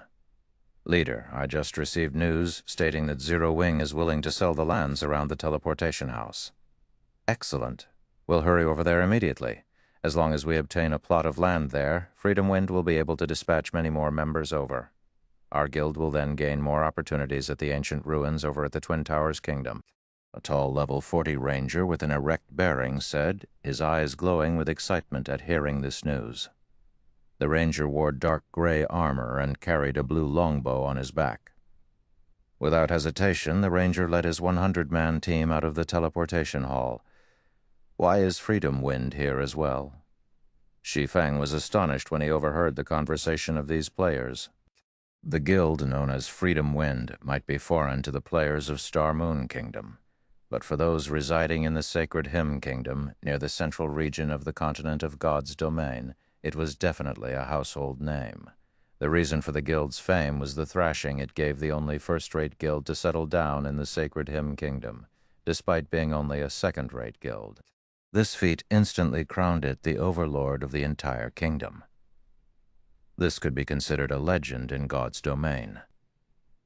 Leader, I just received news stating that Zero Wing is willing to sell the lands around the teleportation house. Excellent. We'll hurry over there immediately. As long as we obtain a plot of land there, Freedom Wind will be able to dispatch many more members over. Our guild will then gain more opportunities at the ancient ruins over at the Twin Towers Kingdom. A tall level 40 ranger with an erect bearing said, his eyes glowing with excitement at hearing this news. The ranger wore dark gray armor and carried a blue longbow on his back. Without hesitation, the ranger led his 100-man team out of the teleportation hall. Why is Freedom Wind here as well? Shi Feng was astonished when he overheard the conversation of these players. The guild known as Freedom Wind might be foreign to the players of Star Moon Kingdom, but for those residing in the Sacred Hymn Kingdom, near the central region of the continent of God's domain, it was definitely a household name. The reason for the guild's fame was the thrashing it gave the only first-rate guild to settle down in the Sacred Hymn Kingdom, despite being only a second-rate guild. This feat instantly crowned it the overlord of the entire kingdom. This could be considered a legend in God's domain.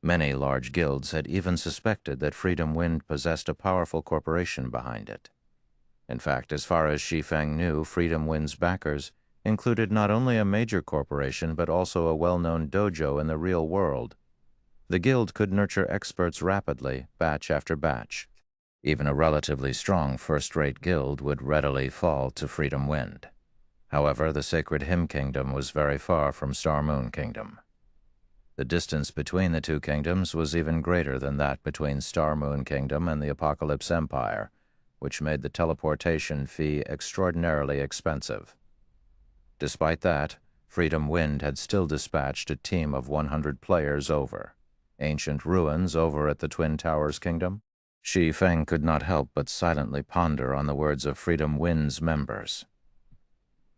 Many large guilds had even suspected that Freedom Wind possessed a powerful corporation behind it. In fact, as far as Shi Feng knew, Freedom Wind's backers included not only a major corporation but also a well-known dojo in the real world. The guild could nurture experts rapidly, batch after batch. Even a relatively strong first-rate guild would readily fall to Freedom Wind. However, the Sacred Hymn Kingdom was very far from Star Moon Kingdom. The distance between the two kingdoms was even greater than that between Star Moon Kingdom and the Apocalypse Empire, which made the teleportation fee extraordinarily expensive. Despite that, Freedom Wind had still dispatched a team of 100 players over. Ancient ruins over at the Twin Towers Kingdom? Shi Feng could not help but silently ponder on the words of Freedom Wind's members.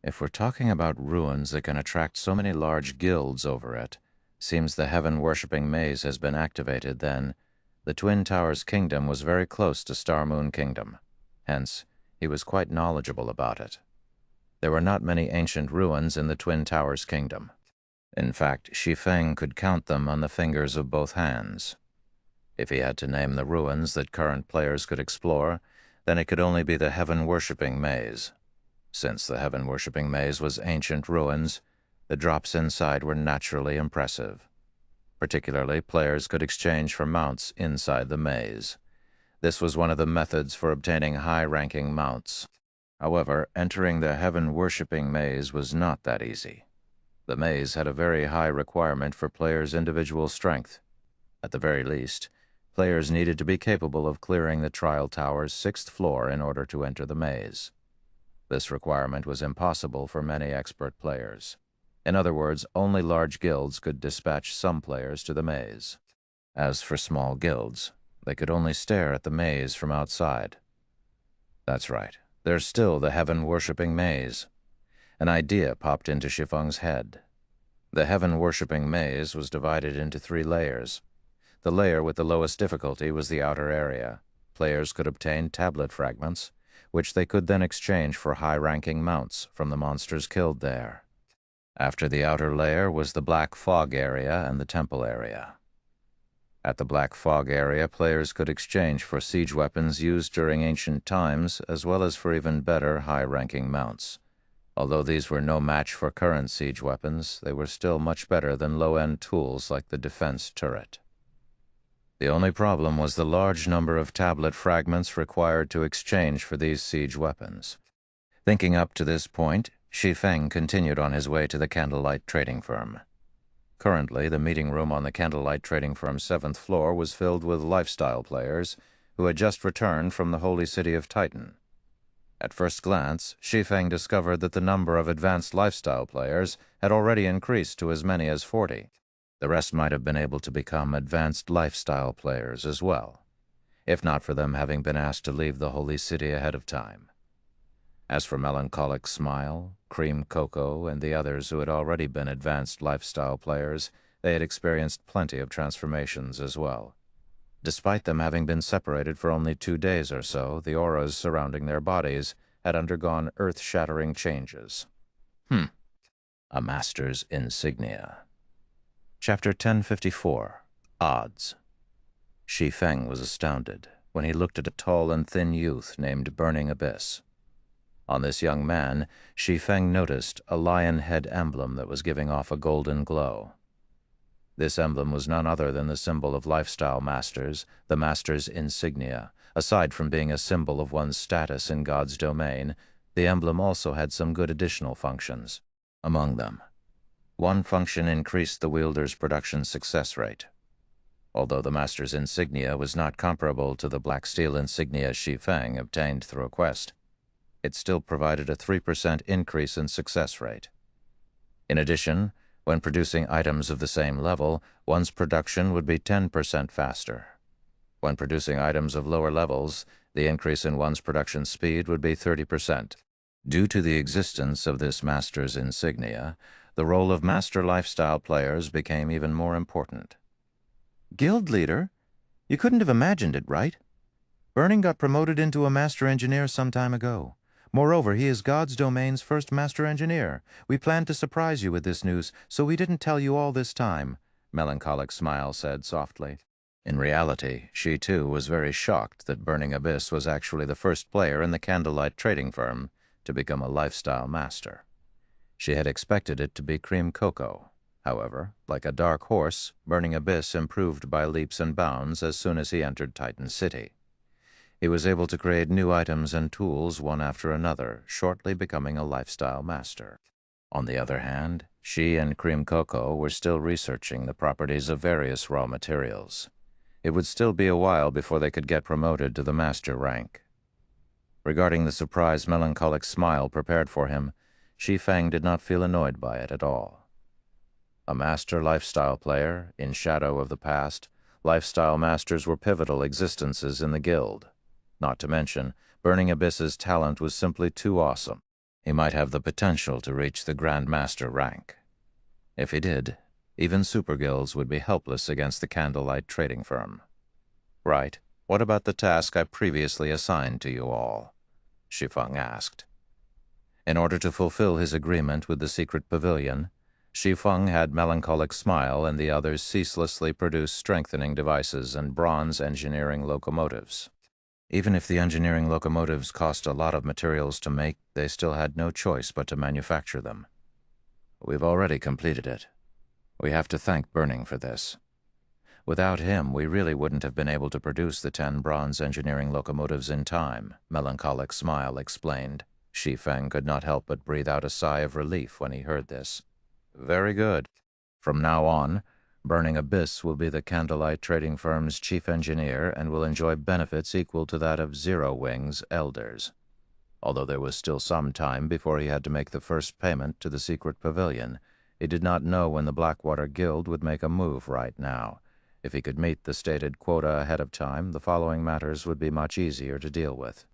If we're talking about ruins that can attract so many large guilds over it, seems the heaven-worshipping maze has been activated then. The Twin Towers Kingdom was very close to Star Moon Kingdom. Hence, he was quite knowledgeable about it. There were not many ancient ruins in the Twin Towers Kingdom. In fact, Shi Feng could count them on the fingers of both hands. If he had to name the ruins that current players could explore, then it could only be the heaven-worshipping maze. Since the heaven-worshipping maze was ancient ruins, the drops inside were naturally impressive. Particularly, players could exchange for mounts inside the maze. This was one of the methods for obtaining high-ranking mounts. However, entering the heaven-worshipping maze was not that easy. The maze had a very high requirement for players' individual strength. At the very least, players needed to be capable of clearing the Trial Tower's 6th floor in order to enter the maze. This requirement was impossible for many expert players. In other words, only large guilds could dispatch some players to the maze. As for small guilds, they could only stare at the maze from outside. That's right, there's still the heaven-worshipping maze. An idea popped into Shi Feng's head. The heaven-worshipping maze was divided into 3 layers. The layer with the lowest difficulty was the outer area. Players could obtain tablet fragments, which they could then exchange for high-ranking mounts from the monsters killed there. After the outer layer was the Black Fog area and the Temple area. At the Black Fog area, players could exchange for siege weapons used during ancient times, as well as for even better high-ranking mounts. Although these were no match for current siege weapons, they were still much better than low-end tools like the defense turret. The only problem was the large number of tablet fragments required to exchange for these siege weapons. Thinking up to this point, Shi Feng continued on his way to the Candlelight Trading Firm. Currently, the meeting room on the Candlelight Trading Firm's 7th floor was filled with lifestyle players who had just returned from the holy city of Titan. At first glance, Shi Feng discovered that the number of advanced lifestyle players had already increased to as many as 40. The rest might have been able to become advanced lifestyle players as well, if not for them having been asked to leave the holy city ahead of time. As for Melancholic Smile, Cream Cocoa, and the others who had already been advanced lifestyle players, they had experienced plenty of transformations as well. Despite them having been separated for only 2 days or so, the auras surrounding their bodies had undergone earth-shattering changes. A Master's Insignia. Chapter 1054. Odds. Shi Feng was astounded when he looked at a tall and thin youth named Burning Abyss. On this young man, Shi Feng noticed a lion head emblem that was giving off a golden glow. This emblem was none other than the symbol of lifestyle masters, the Master's Insignia. Aside from being a symbol of one's status in God's domain, the emblem also had some good additional functions. Among them, one function increased the wielder's production success rate. Although the Master's Insignia was not comparable to the black steel insignia Shi Feng obtained through a quest, it still provided a 3% increase in success rate. In addition, when producing items of the same level, one's production would be 10% faster. When producing items of lower levels, the increase in one's production speed would be 30%. Due to the existence of this Master's Insignia, the role of Master Lifestyle players became even more important.
Guild leader? You couldn't have imagined it, right? Burning got promoted into a Master Engineer some time ago. Moreover, he is God's domain's first Master Engineer. We planned to surprise you with this news, so we didn't tell you all this time, Melancholic Smile said softly.
In reality, she too was very shocked that Burning Abyss was actually the first player in the Candlelight trading firm to become a lifestyle master. She had expected it to be Cream Cocoa. However, like a dark horse, Burning Abyss improved by leaps and bounds as soon as he entered Titan City. He was able to create new items and tools one after another, shortly becoming a lifestyle master. On the other hand, she and Cream Cocoa were still researching the properties of various raw materials. It would still be a while before they could get promoted to the master rank. Regarding the surprised melancholic smile prepared for him, Shi Feng did not feel annoyed by it at all. A master lifestyle player, in shadow of the past, lifestyle masters were pivotal existences in the guild. Not to mention, Burning Abyss's talent was simply too awesome. He might have the potential to reach the Grand Master rank. If he did, even super guilds would be helpless against the Candlelight trading firm. Right, what about the task I previously assigned to you all? Shi Feng asked. In order to fulfill his agreement with the secret pavilion, Shi Feng had Melancholic Smile and the others ceaselessly produce strengthening devices and bronze engineering locomotives. Even if the engineering locomotives cost a lot of materials to make, they still had no choice but to manufacture them. We've already completed it. We have to thank Burning for this. Without him, we really wouldn't have been able to produce the 10 bronze engineering locomotives in time, Melancholic Smile explained. Shi Feng could not help but breathe out a sigh of relief when he heard this. Very good. From now on, Burning Abyss will be the Candlelight trading firm's chief engineer and will enjoy benefits equal to that of Zero Wing's elders. Although there was still some time before he had to make the first payment to the secret pavilion, he did not know when the Blackwater Guild would make a move right now. If he could meet the stated quota ahead of time, the following matters would be much easier to deal with.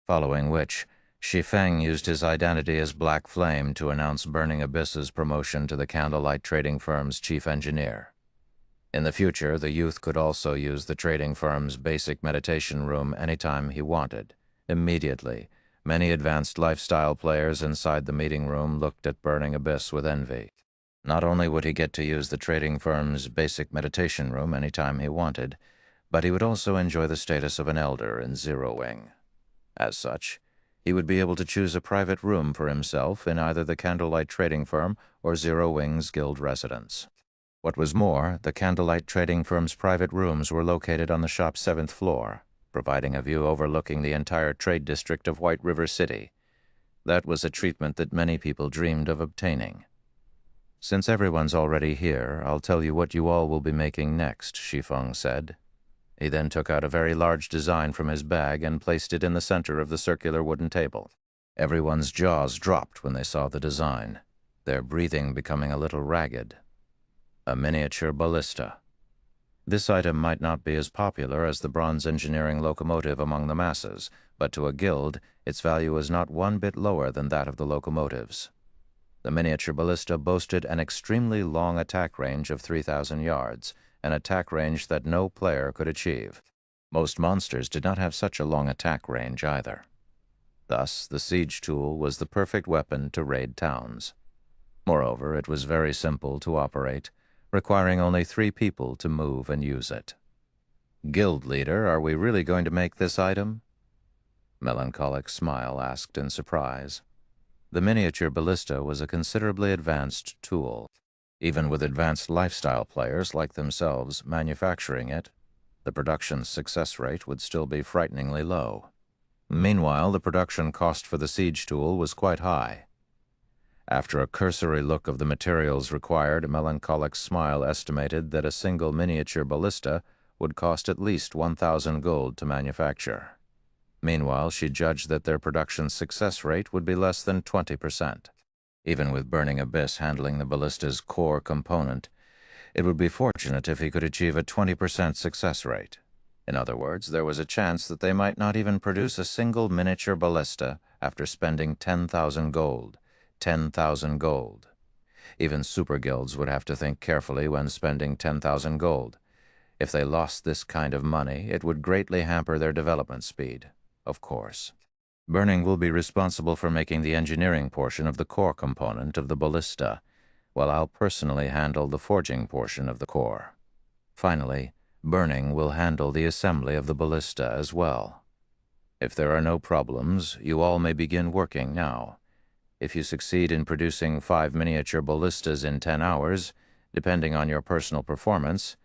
Following which, Shi Feng used his identity as Black Flame to announce Burning Abyss's promotion to the Candlelight trading firm's chief engineer. In the future, the youth could also use the trading firm's basic meditation room anytime he wanted. Immediately, many advanced lifestyle players inside the meeting room looked at Burning Abyss with envy. Not only would he get to use the trading firm's basic meditation room anytime he wanted, but he would also enjoy the status of an elder in Zero Wing. As such, he would be able to choose a private room for himself in either the Candlelight trading firm or Zero Wing's guild residence. What was more, the Candlelight trading firm's private rooms were located on the shop's 7th floor, providing a view overlooking the entire trade district of White River City. That was a treatment that many people dreamed of obtaining. Since everyone's already here, I'll tell you what you all will be making next, Shi Feng said. He then took out a very large design from his bag and placed it in the center of the circular wooden table. Everyone's jaws dropped when they saw the design, their breathing becoming a little ragged. A miniature ballista. This item might not be as popular as the bronze engineering locomotive among the masses, but to a guild, its value is not one bit lower than that of the locomotives. The miniature ballista boasted an extremely long attack range of 3,000 yards an attack range that no player could achieve. Most monsters did not have such a long attack range either. Thus, the siege tool was the perfect weapon to raid towns. Moreover, it was very simple to operate, requiring only 3 people to move and use it. "Guild leader, are we really going to make this item?" Melancholic Smile asked in surprise. The miniature ballista was a considerably advanced tool. Even with advanced lifestyle players like themselves manufacturing it, the production success rate would still be frighteningly low. Meanwhile, the production cost for the siege tool was quite high. After a cursory look of the materials required, Melancholic Smile estimated that a single miniature ballista would cost at least 1,000 gold to manufacture. Meanwhile, she judged that their production success rate would be less than 20%. Even with Burning Abyss handling the ballista's core component, it would be fortunate if he could achieve a 20% success rate. In other words, there was a chance that they might not even produce a single miniature ballista after spending 10,000 gold. 10,000 gold. Even super guilds would have to think carefully when spending 10,000 gold. If they lost this kind of money, it would greatly hamper their development speed, of course. Burning will be responsible for making the engineering portion of the core component of the ballista, while I'll personally handle the forging portion of the core. Finally, Burning will handle the assembly of the ballista as well. If there are no problems, you all may begin working now. If you succeed in producing 5 miniature ballistas in 10 hours, depending on your personal performance,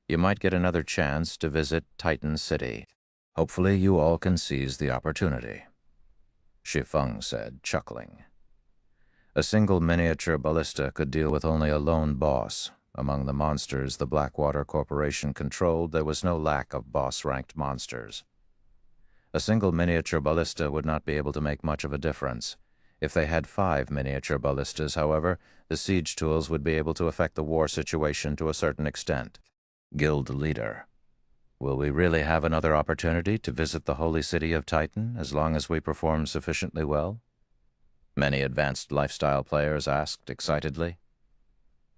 you might get another chance to visit Titan City. Hopefully you all can seize the opportunity," Shi Feng said, chuckling. A single miniature ballista could deal with only a lone boss. Among the monsters the Blackwater Corporation controlled, there was no lack of boss-ranked monsters. A single miniature ballista would not be able to make much of a difference. If they had 5 miniature ballistas, however, the siege tools would be able to affect the war situation to a certain extent. "Guild leader, will we really have another opportunity to visit the holy city of Titan as long as we perform sufficiently well?" many advanced lifestyle players asked excitedly.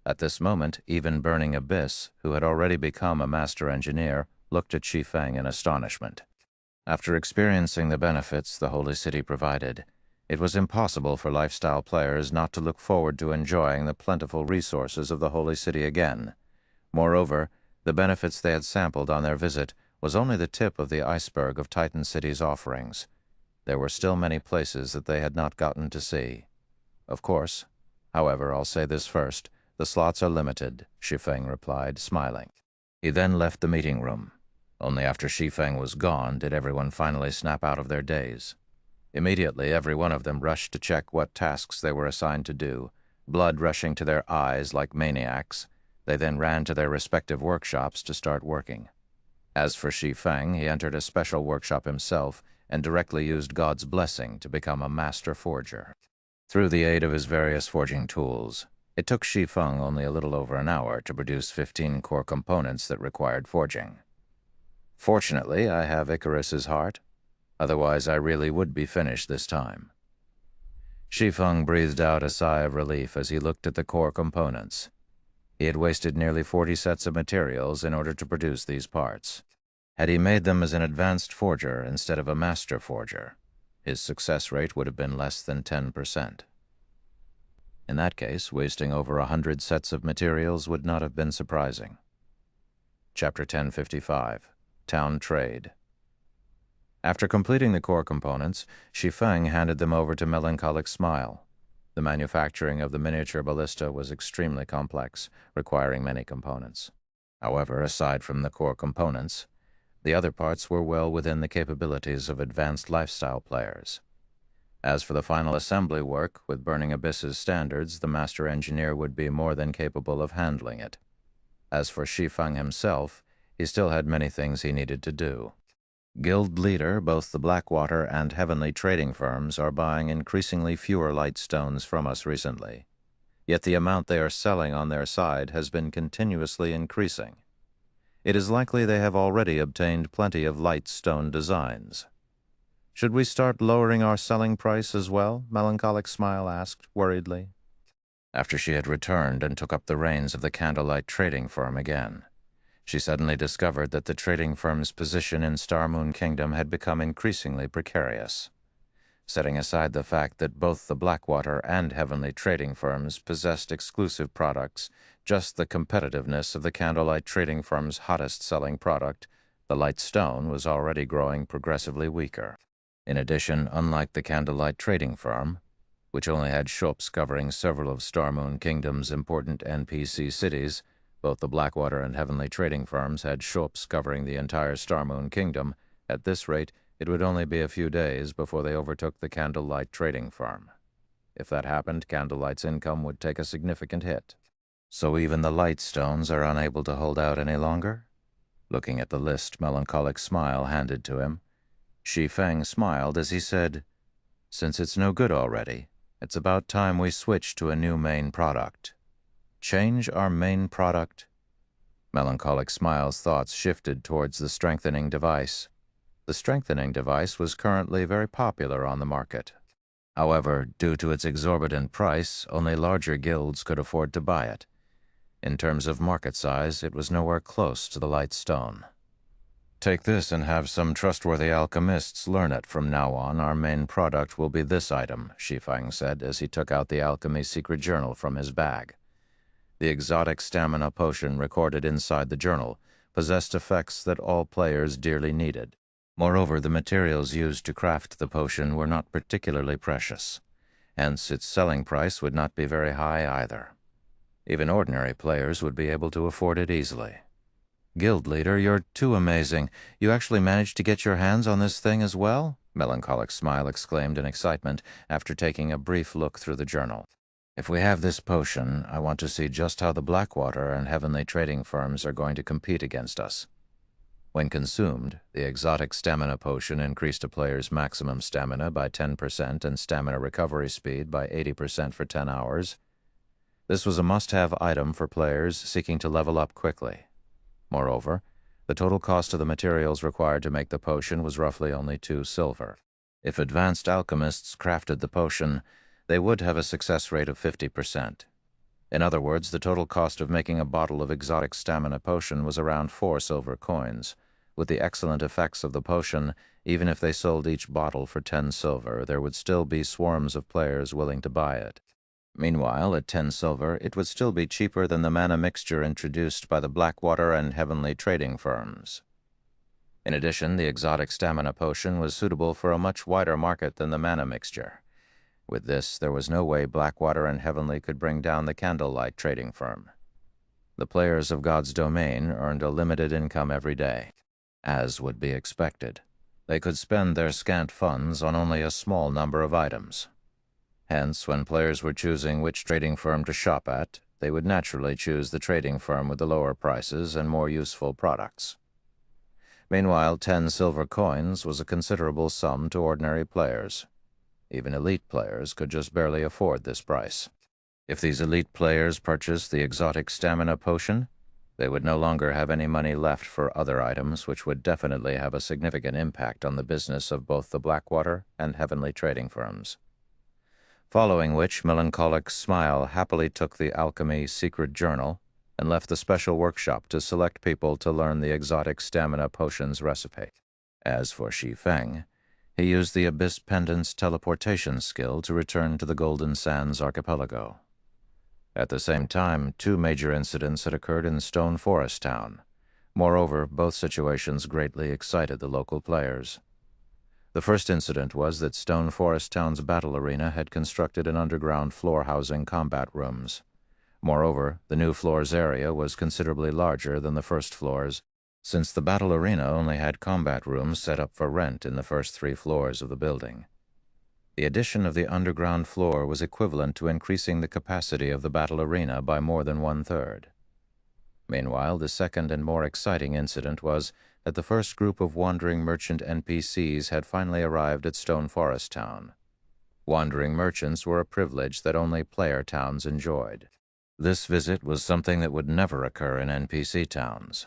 At this moment, even Burning Abyss, who had already become a master engineer, looked at Shi Feng in astonishment. After experiencing the benefits the holy city provided, it was impossible for lifestyle players not to look forward to enjoying the plentiful resources of the holy city again. Moreover, the benefits they had sampled on their visit was only the tip of the iceberg of Titan City's offerings. There were still many places that they had not gotten to see. Of course. However, I'll say this first. The slots are limited, Shi Feng replied, smiling. He then left the meeting room. Only after Shi Feng was gone did everyone finally snap out of their daze. Immediately, every one of them rushed to check what tasks they were assigned to do, blood rushing to their eyes like maniacs. They then ran to their respective workshops to start working. As for Shi Feng, he entered a special workshop himself and directly used God's blessing to become a master forger. Through the aid of his various forging tools, it took Shi Feng only a little over an hour to produce 15 core components that required forging. Fortunately, I have Icarus's heart. Otherwise, I really would be finished this time. Shi Feng breathed out a sigh of relief as he looked at the core components. He had wasted nearly 40 sets of materials in order to produce these parts. Had he made them as an advanced forger instead of a master forger, his success rate would have been less than 10%. In that case, wasting over 100 sets of materials would not have been surprising. Chapter 1055, Town Trade. After completing the core components, Shi Feng handed them over to Melancholic Smile. The manufacturing of the miniature ballista was extremely complex, requiring many components. However, aside from the core components, the other parts were well within the capabilities of advanced lifestyle players. As for the final assembly work, with Burning Abyss's standards, the master engineer would be more than capable of handling it. As for Shi Feng himself, he still had many things he needed to do. Guild leader, both the Blackwater and Heavenly trading firms are buying increasingly fewer light stones from us recently. Yet the amount they are selling on their side has been continuously increasing. It is likely they have already obtained plenty of light stone designs. Should we start lowering our selling price as well? Melancholic Smile asked worriedly. After she had returned and took up the reins of the candlelight trading firm again, She suddenly discovered that the trading firm's position in Star Moon Kingdom had become increasingly precarious. Setting aside the fact that both the Blackwater and Heavenly trading firms possessed exclusive products, just the competitiveness of the Candlelight trading firm's hottest-selling product, the Light Stone, was already growing progressively weaker. In addition, unlike the Candlelight trading firm, which only had shops covering several of Star Moon Kingdom's important NPC cities, both the Blackwater and Heavenly trading firms had shops covering the entire Star Moon Kingdom. At this rate, it would only be a few days before they overtook the Candlelight trading firm. If that happened, Candlelight's income would take a significant hit. So even the Light Stones are unable to hold out any longer? Looking at the list melancholic smile handed to him, Shi Feng smiled as he said, "Since it's no good already, it's about time we switch to a new main product." Change our main product? Melancholic Smile's thoughts shifted towards the strengthening device. The strengthening device was currently very popular on the market. However, due to its exorbitant price, only larger guilds could afford to buy it. In terms of market size, it was nowhere close to the Light Stone. Take this and have some trustworthy alchemists learn it. From now on, our main product will be this item, Shi Feng said as he took out the alchemy secret journal from his bag. The exotic stamina potion recorded inside the journal possessed effects that all players dearly needed. Moreover, the materials used to craft the potion were not particularly precious. Hence, its selling price would not be very high either. Even ordinary players would be able to afford it easily. "Guild leader, you're too amazing. You actually managed to get your hands on this thing as well?" Melancholic Smile exclaimed in excitement after taking a brief look through the journal. "If we have this potion, I want to see just how the Blackwater and Heavenly trading firms are going to compete against us." When consumed, the exotic stamina potion increased a player's maximum stamina by 10% and stamina recovery speed by 80% for 10 hours. This was a must-have item for players seeking to level up quickly. Moreover, the total cost of the materials required to make the potion was roughly only 2 silver. If advanced alchemists crafted the potion, they would have a success rate of 50%. In other words, the total cost of making a bottle of exotic stamina potion was around 4 silver coins. With the excellent effects of the potion, even if they sold each bottle for 10 silver, there would still be swarms of players willing to buy it. Meanwhile, at 10 silver, it would still be cheaper than the mana mixture introduced by the Blackwater and Heavenly trading firms. In addition, the exotic stamina potion was suitable for a much wider market than the mana mixture. With this, there was no way Blackwater and Heavenly could bring down the Candlelight trading firm. The players of God's domain earned a limited income every day. As would be expected, they could spend their scant funds on only a small number of items. Hence, when players were choosing which trading firm to shop at, they would naturally choose the trading firm with the lower prices and more useful products. Meanwhile, 10 silver coins was a considerable sum to ordinary players. Even elite players could just barely afford this price. If these elite players purchased the exotic stamina potion, they would no longer have any money left for other items, which would definitely have a significant impact on the business of both the Blackwater and Heavenly trading firms. Following which, Melancholic Smile happily took the alchemy secret journal and left the special workshop to select people to learn the exotic stamina potion's recipe. As for Shi Feng, he used the Abyss Pendant's teleportation skill to return to the Golden Sands archipelago. At the same time, 2 major incidents had occurred in Stone Forest Town. Moreover, both situations greatly excited the local players. The first incident was that Stone Forest Town's battle arena had constructed an underground floor housing combat rooms. Moreover, the new floor's area was considerably larger than the first floor's, since the battle arena only had combat rooms set up for rent in the first 3 floors of the building. The addition of the underground floor was equivalent to increasing the capacity of the battle arena by more than 1/3. Meanwhile, the second and more exciting incident was that the first group of wandering merchant NPCs had finally arrived at Stone Forest Town. Wandering merchants were a privilege that only player towns enjoyed. This visit was something that would never occur in NPC towns.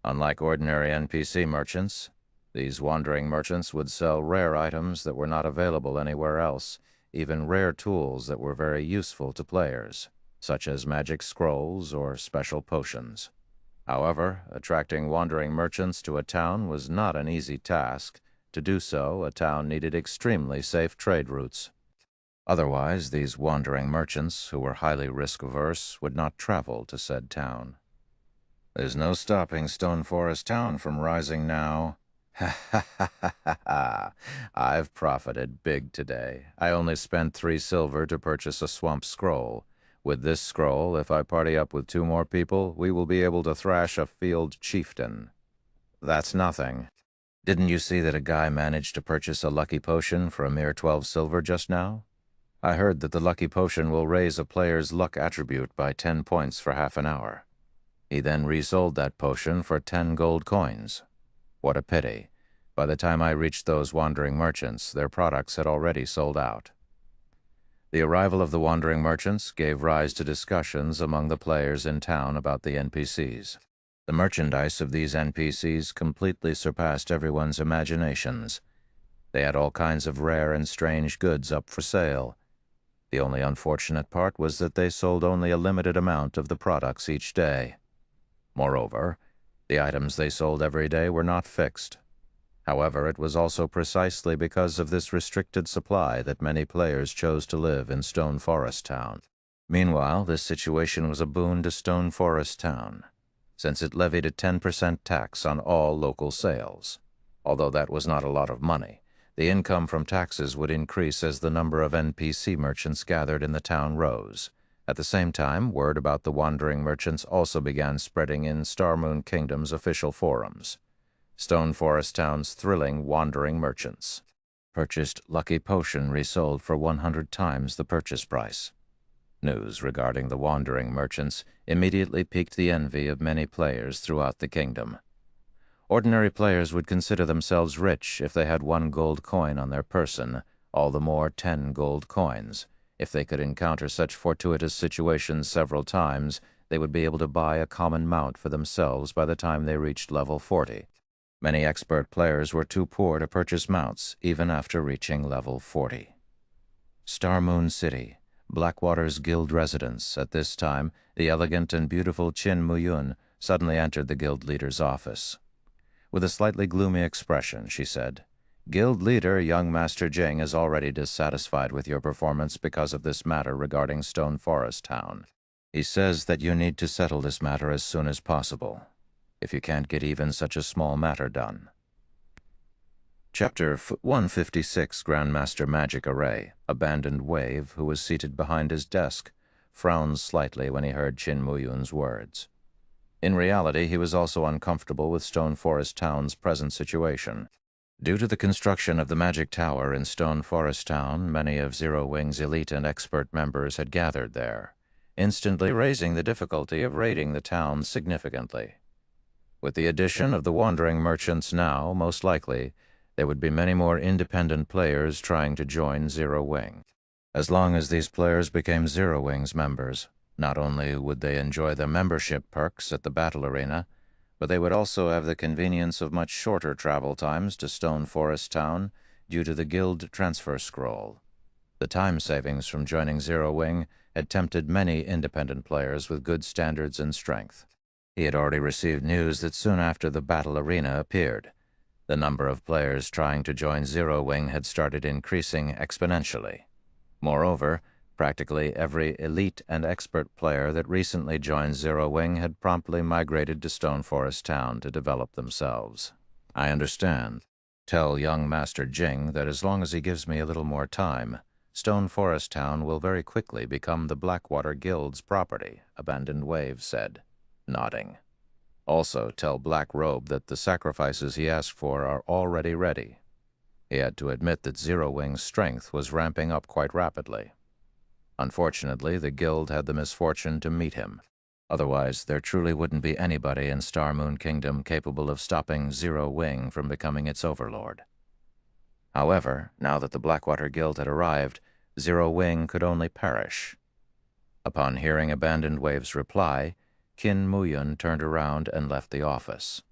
Unlike ordinary NPC merchants, these wandering merchants would sell rare items that were not available anywhere else, even rare tools that were very useful to players, such as magic scrolls or special potions. However, attracting wandering merchants to a town was not an easy task. To do so, a town needed extremely safe trade routes. Otherwise, these wandering merchants, who were highly risk-averse, would not travel to said town. "There's no stopping Stone Forest Town from rising now." "Ha ha ha ha ha ha! I've profited big today. I only spent 3 silver to purchase a swamp scroll. With this scroll, if I party up with 2 more people, we will be able to thrash a field chieftain." "That's nothing. Didn't you see that a guy managed to purchase a lucky potion for a mere 12 silver just now? I heard that the lucky potion will raise a player's luck attribute by 10 points for half an hour. He then resold that potion for 10 gold coins. What a pity. By the time I reached those wandering merchants, their products had already sold out." The arrival of the wandering merchants gave rise to discussions among the players in town about the NPCs. The merchandise of these NPCs completely surpassed everyone's imaginations. They had all kinds of rare and strange goods up for sale. The only unfortunate part was that they sold only a limited amount of the products each day. Moreover, the items they sold every day were not fixed. However, it was also precisely because of this restricted supply that many players chose to live in Stone Forest Town. Meanwhile, this situation was a boon to Stone Forest Town, since it levied a 10% tax on all local sales. Although that was not a lot of money, the income from taxes would increase as the number of NPC merchants gathered in the town rose. At the same time, word about the wandering merchants also began spreading in Starmoon Kingdom's official forums. Stone Forest Town's thrilling wandering merchants. Purchased lucky potion resold for 100 times the purchase price. News regarding the wandering merchants immediately piqued the envy of many players throughout the kingdom. Ordinary players would consider themselves rich if they had 1 gold coin on their person, all the more 10 gold coins. If they could encounter such fortuitous situations several times, they would be able to buy a common mount for themselves by the time they reached level 40. Many expert players were too poor to purchase mounts, even after reaching level 40. Starmoon City, Blackwater's guild residence. At this time, the elegant and beautiful Qin Muyun suddenly entered the guild leader's office. With a slightly gloomy expression, she said, "Guild leader young Master Jing is already dissatisfied with your performance because of this matter regarding Stone Forest Town. He says that you need to settle this matter as soon as possible, if you can't get even such a small matter done." Chapter 156. Grandmaster Magic Array, Abandoned Wave, who was seated behind his desk, frowned slightly when he heard Qin Muyun's words. In reality, he was also uncomfortable with Stone Forest Town's present situation. Due to the construction of the Magic Tower in Stone Forest Town, many of Zero Wing's elite and expert members had gathered there, instantly raising the difficulty of raiding the town significantly. With the addition of the wandering merchants now, most likely, there would be many more independent players trying to join Zero Wing. As long as these players became Zero Wing's members, not only would they enjoy the membership perks at the battle arena, but they would also have the convenience of much shorter travel times to Stone Forest Town due to the guild transfer scroll. The time savings from joining Zero Wing had tempted many independent players with good standards and strength. He had already received news that soon after the battle arena appeared, the number of players trying to join Zero Wing had started increasing exponentially. Moreover, practically every elite and expert player that recently joined Zero Wing had promptly migrated to Stone Forest Town to develop themselves. "I understand. Tell young Master Jing that as long as he gives me a little more time, Stone Forest Town will very quickly become the Blackwater Guild's property," Abandoned Wave said, nodding. "Also tell Black Robe that the sacrifices he asked for are already ready." He had to admit that Zero Wing's strength was ramping up quite rapidly. Unfortunately, the guild had the misfortune to meet him. Otherwise, there truly wouldn't be anybody in Starmoon Kingdom capable of stopping Zero Wing from becoming its overlord. However, now that the Blackwater Guild had arrived, Zero Wing could only perish. Upon hearing Abandoned Wave's reply, Qin Muyun turned around and left the office.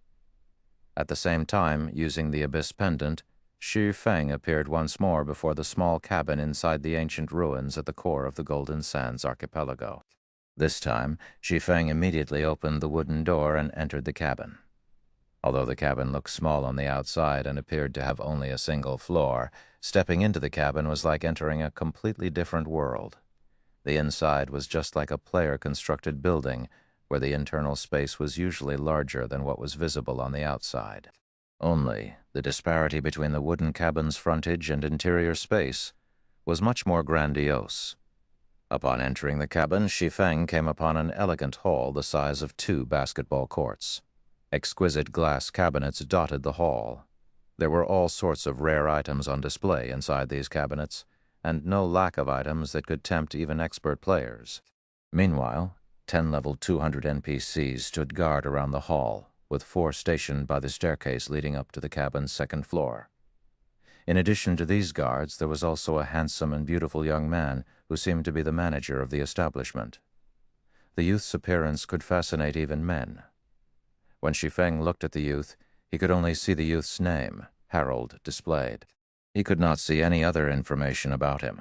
At the same time, using the Abyss Pendant, Shi Feng appeared once more before the small cabin inside the ancient ruins at the core of the Golden Sands archipelago. This time, Shi Feng immediately opened the wooden door and entered the cabin. Although the cabin looked small on the outside and appeared to have only a single floor, stepping into the cabin was like entering a completely different world. The inside was just like a player-constructed building, where the internal space was usually larger than what was visible on the outside. Only, the disparity between the wooden cabin's frontage and interior space was much more grandiose. Upon entering the cabin, Shi Feng came upon an elegant hall the size of 2 basketball courts. Exquisite glass cabinets dotted the hall. There were all sorts of rare items on display inside these cabinets, and no lack of items that could tempt even expert players. Meanwhile, 10 level 200 NPCs stood guard around the hall, with 4 stationed by the staircase leading up to the cabin's second floor. In addition to these guards, there was also a handsome and beautiful young man who seemed to be the manager of the establishment. The youth's appearance could fascinate even men. When Shi Feng looked at the youth, he could only see the youth's name, Harold, displayed. He could not see any other information about him.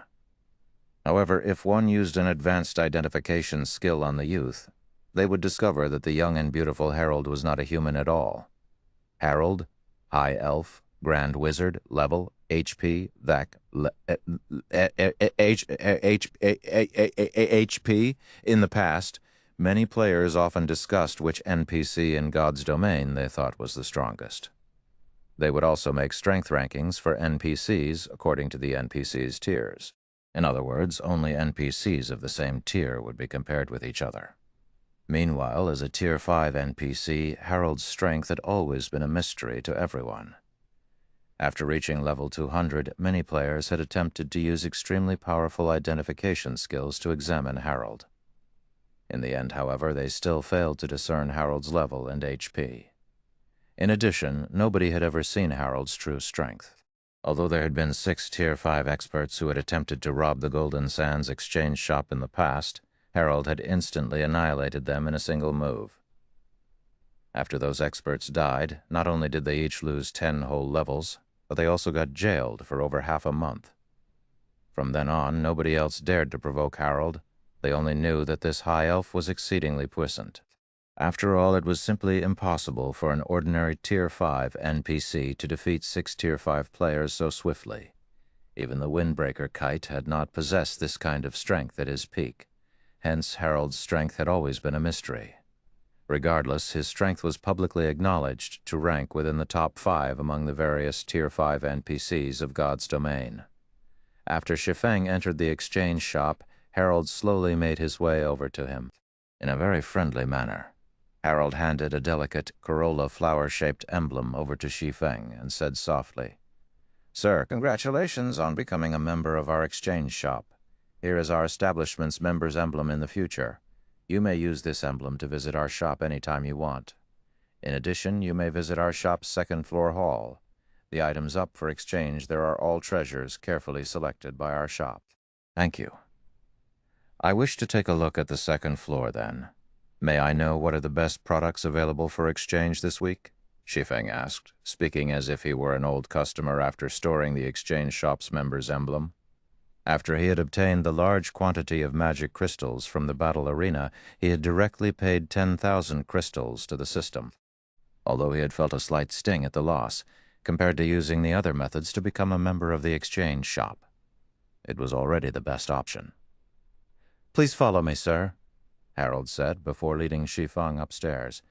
However, if one used an advanced identification skill on the youth, they would discover that the young and beautiful Harold was not a human at all. Harold, High Elf, Grand Wizard, level, HP, HP. In the past, many players often discussed which NPC in God's domain they thought was the strongest. They would also make strength rankings for NPCs according to the NPC's tiers. In other words, only NPCs of the same tier would be compared with each other. Meanwhile, as a Tier 5 NPC, Harold's strength had always been a mystery to everyone. After reaching level 200, many players had attempted to use extremely powerful identification skills to examine Harold. In the end, however, they still failed to discern Harold's level and HP. In addition, nobody had ever seen Harold's true strength. Although there had been 6 Tier 5 experts who had attempted to rob the Golden Sands exchange shop in the past, Harold had instantly annihilated them in a single move. After those experts died, not only did they each lose 10 whole levels, but they also got jailed for over half a month. From then on, nobody else dared to provoke Harold. They only knew that this high elf was exceedingly puissant. After all, it was simply impossible for an ordinary Tier 5 NPC to defeat 6 Tier 5 players so swiftly. Even the Windbreaker Kite had not possessed this kind of strength at his peak. Hence, Harold's strength had always been a mystery. Regardless, his strength was publicly acknowledged to rank within the top 5 among the various Tier 5 NPCs of God's domain. After Shi Feng entered the exchange shop, Harold slowly made his way over to him. In a very friendly manner, Harold handed a delicate corolla flower-shaped emblem over to Shi Feng and said softly, "Sir, congratulations on becoming a member of our exchange shop. Here is our establishment's member's emblem in the future. You may use this emblem to visit our shop anytime you want. In addition, you may visit our shop's second-floor hall. The items up for exchange there are all treasures carefully selected by our shop." "Thank you. I wish to take a look at the second floor, then. May I know what are the best products available for exchange this week?" Shi Feng asked, speaking as if he were an old customer after storing the exchange shop's member's emblem. After he had obtained the large quantity of magic crystals from the battle arena, he had directly paid 10,000 crystals to the system, although he had felt a slight sting at the loss, compared to using the other methods to become a member of the exchange shop. It was already the best option. "Please follow me, sir," Harold said before leading Shi Feng upstairs.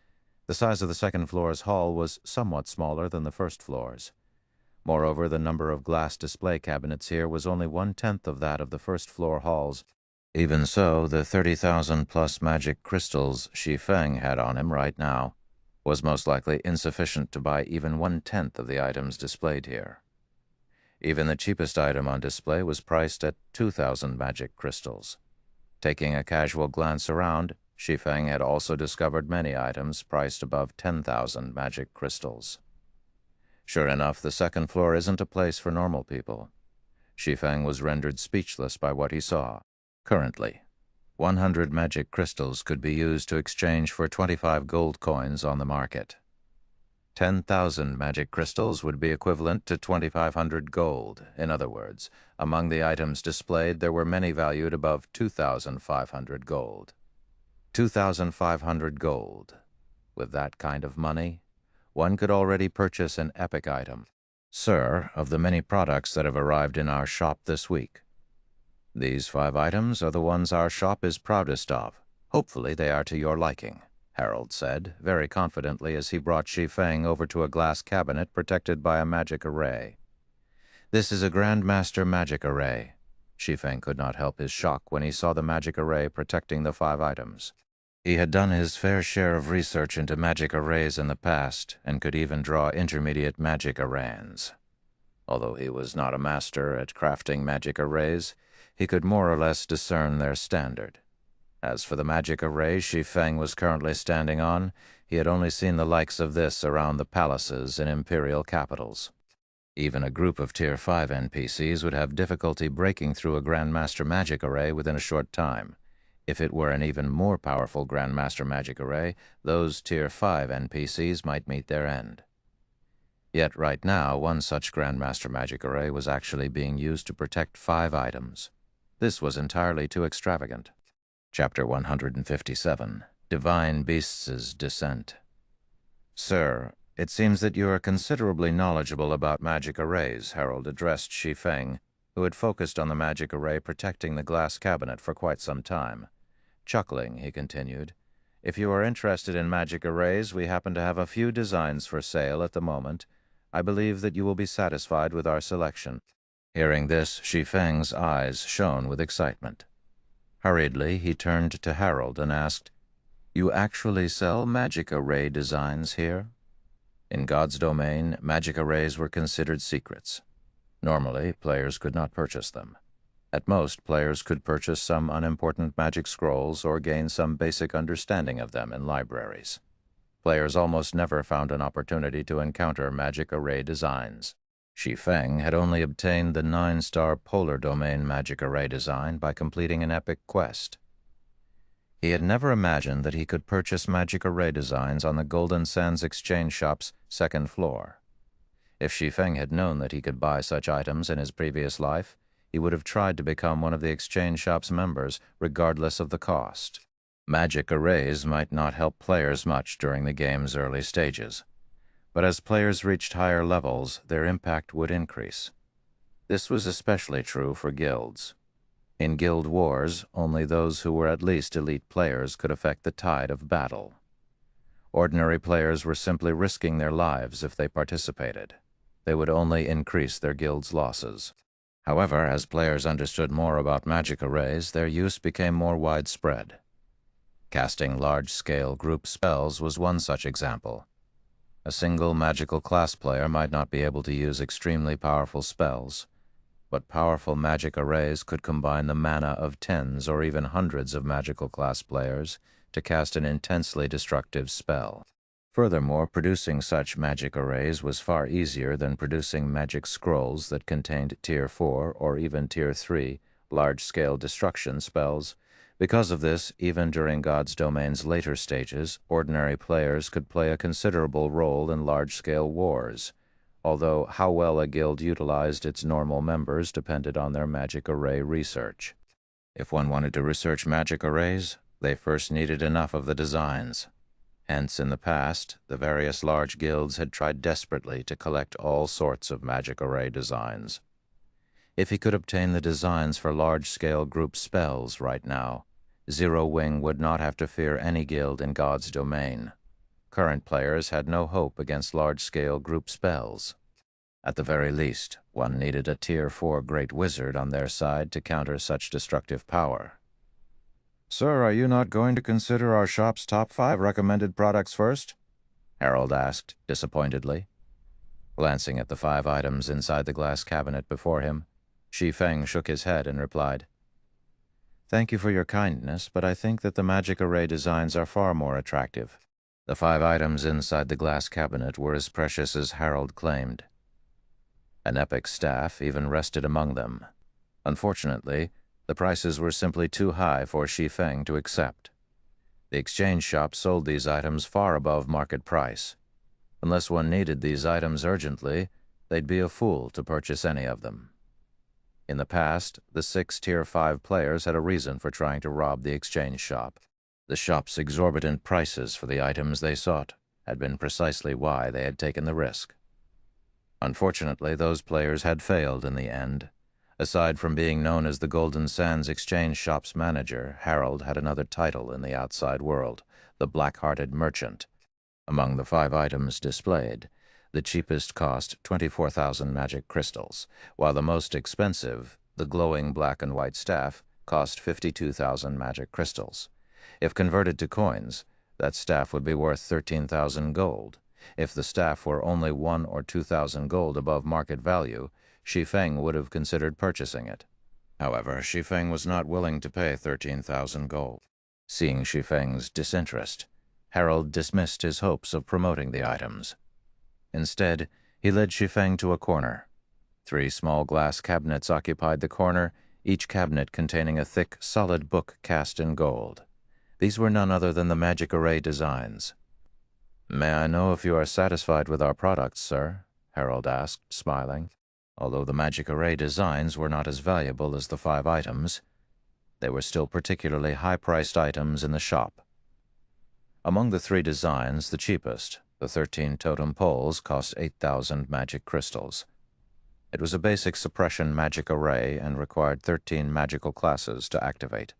The size of the second floor's hall was somewhat smaller than the first floor's. Moreover, the number of glass display cabinets here was only 1/10 of that of the first-floor halls. Even so, the 30,000-plus magic crystals Shi Feng had on him right now was most likely insufficient to buy even 1/10 of the items displayed here. Even the cheapest item on display was priced at 2,000 magic crystals. Taking a casual glance around, Shi Feng had also discovered many items priced above 10,000 magic crystals. Sure enough, the second floor isn't a place for normal people. Shi Feng was rendered speechless by what he saw. Currently, 100 magic crystals could be used to exchange for 25 gold coins on the market. 10,000 magic crystals would be equivalent to 2,500 gold. In other words, among the items displayed, there were many valued above 2,500 gold. 2,500 gold. With that kind of money, one could already purchase an epic item. Sir, of the many products that have arrived in our shop this week, these 5 items are the ones our shop is proudest of. Hopefully they are to your liking, Harold said, very confidently as he brought Shi Feng over to a glass cabinet protected by a magic array. This is a Grandmaster magic array. Shi Feng could not help his shock when he saw the magic array protecting the 5 items. He had done his fair share of research into magic arrays in the past and could even draw intermediate magic arrays. Although he was not a master at crafting magic arrays, he could more or less discern their standard. As for the magic array Shi Feng was currently standing on, he had only seen the likes of this around the palaces in imperial capitals. Even a group of Tier 5 NPCs would have difficulty breaking through a Grandmaster magic array within a short time. If it were an even more powerful Grandmaster magic array, those Tier 5 NPCs might meet their end. Yet right now, one such Grandmaster magic array was actually being used to protect 5 items. This was entirely too extravagant. Chapter 157, Divine Beasts' Descent. Sir, it seems that you are considerably knowledgeable about magic arrays, Harold addressed Shi Feng, who had focused on the magic array protecting the glass cabinet for quite some time. Chuckling, he continued, "If you are interested in magic arrays, we happen to have a few designs for sale at the moment. I believe that you will be satisfied with our selection." Hearing this, Shi Feng's eyes shone with excitement. Hurriedly, he turned to Harold and asked, "You actually sell magic array designs here?" In God's domain, magic arrays were considered secrets. Normally, players could not purchase them. At most, players could purchase some unimportant magic scrolls or gain some basic understanding of them in libraries. Players almost never found an opportunity to encounter magic array designs. Shi Feng had only obtained the 9-star Polar Domain magic array design by completing an epic quest. He had never imagined that he could purchase magic array designs on the Golden Sands Exchange Shop's 2nd floor. If Shi Feng had known that he could buy such items in his previous life, he would have tried to become one of the exchange shop's members, regardless of the cost. Magic arrays might not help players much during the game's early stages, but as players reached higher levels, their impact would increase. This was especially true for guilds. In guild wars, only those who were at least elite players could affect the tide of battle. Ordinary players were simply risking their lives if they participated. They would only increase their guild's losses. However, as players understood more about magic arrays, their use became more widespread. Casting large-scale group spells was one such example. A single magical class player might not be able to use extremely powerful spells, but powerful magic arrays could combine the mana of tens or even hundreds of magical class players to cast an intensely destructive spell. Furthermore, producing such magic arrays was far easier than producing magic scrolls that contained Tier 4 or even Tier 3 large-scale destruction spells. Because of this, even during God's Domain's later stages, ordinary players could play a considerable role in large-scale wars, although how well a guild utilized its normal members depended on their magic array research. If one wanted to research magic arrays, they first needed enough of the designs. Hence, in the past, the various large guilds had tried desperately to collect all sorts of magic array designs. If he could obtain the designs for large-scale group spells right now, Zero Wing would not have to fear any guild in God's domain. Current players had no hope against large-scale group spells. At the very least, one needed a Tier 4 Great Wizard on their side to counter such destructive power. "Sir, are you not going to consider our shop's top 5 recommended products first?" Harold asked, disappointedly. Glancing at the 5 items inside the glass cabinet before him, Shi Feng shook his head and replied, "Thank you for your kindness, but I think that the magic array designs are far more attractive." The 5 items inside the glass cabinet were as precious as Harold claimed. An epic staff even rested among them. Unfortunately, the prices were simply too high for Shi Feng to accept. The exchange shop sold these items far above market price. Unless one needed these items urgently, they'd be a fool to purchase any of them. In the past, the 6 Tier 5 players had a reason for trying to rob the exchange shop. The shop's exorbitant prices for the items they sought had been precisely why they had taken the risk. Unfortunately, those players had failed in the end. Aside from being known as the Golden Sands Exchange Shop's manager, Harold had another title in the outside world, the Black-Hearted Merchant. Among the 5 items displayed, the cheapest cost 24,000 magic crystals, while the most expensive, the glowing black and white staff, cost 52,000 magic crystals. If converted to coins, that staff would be worth 13,000 gold. If the staff were only 1,000 or 2,000 gold above market value, Shi Feng would have considered purchasing it. However, Shi Feng was not willing to pay 13,000 gold. Seeing Shi Feng's disinterest, Harold dismissed his hopes of promoting the items. Instead, he led Shi Feng to a corner. 3 small glass cabinets occupied the corner, each cabinet containing a thick, solid book cast in gold. These were none other than the Magic Array designs. "May I know if you are satisfied with our products, sir?" Harold asked, smiling. Although the Magic Array designs were not as valuable as the 5 items, they were still particularly high-priced items in the shop. Among the 3 designs, the cheapest, the 13 totem poles, cost 8,000 magic crystals. It was a basic suppression magic array and required 13 magical classes to activate.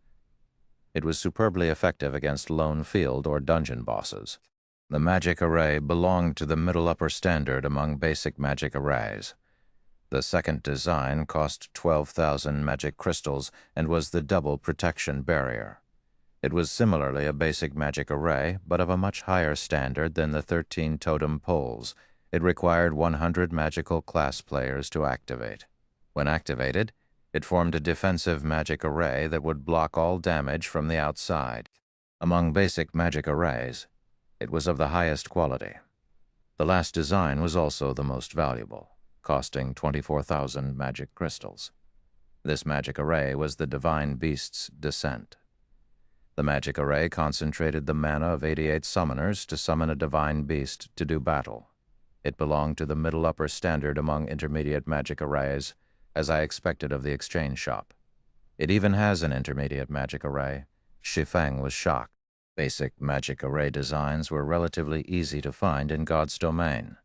It was superbly effective against lone field or dungeon bosses. The magic array belonged to the middle upper standard among basic magic arrays. The second design cost 12,000 magic crystals and was the double protection barrier. It was similarly a basic magic array, but of a much higher standard than the 13 totem poles. It required 100 magical class players to activate. When activated, it formed a defensive magic array that would block all damage from the outside. Among basic magic arrays, it was of the highest quality. The last design was also the most valuable, costing 24,000 magic crystals. This magic array was the Divine Beast's Descent. The magic array concentrated the mana of 88 summoners to summon a divine beast to do battle. It belonged to the middle upper standard among intermediate magic arrays, as I expected of the exchange shop. It even has an intermediate magic array. Shi Feng was shocked. Basic magic array designs were relatively easy to find in God's domain.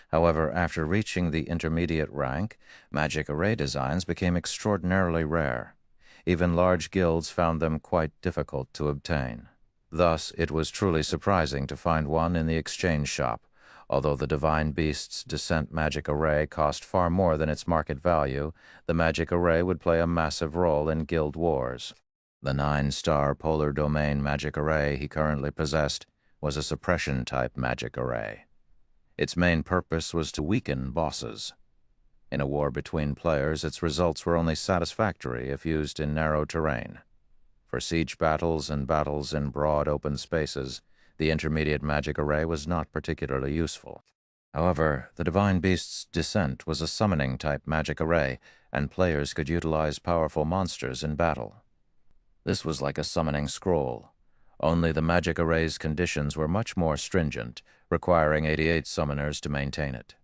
However, after reaching the intermediate rank, magic array designs became extraordinarily rare. Even large guilds found them quite difficult to obtain. Thus, it was truly surprising to find one in the exchange shop. Although the Divine Beast's Descent magic array cost far more than its market value, the magic array would play a massive role in guild wars. The 9-star Polar Domain magic array he currently possessed was a suppression-type magic array. Its main purpose was to weaken bosses. In a war between players, its results were only satisfactory if used in narrow terrain. For siege battles and battles in broad open spaces, the intermediate magic array was not particularly useful. However, the Divine Beast's Descent was a summoning-type magic array, and players could utilize powerful monsters in battle. This was like a summoning scroll, only the magic array's conditions were much more stringent, requiring 88 summoners to maintain it.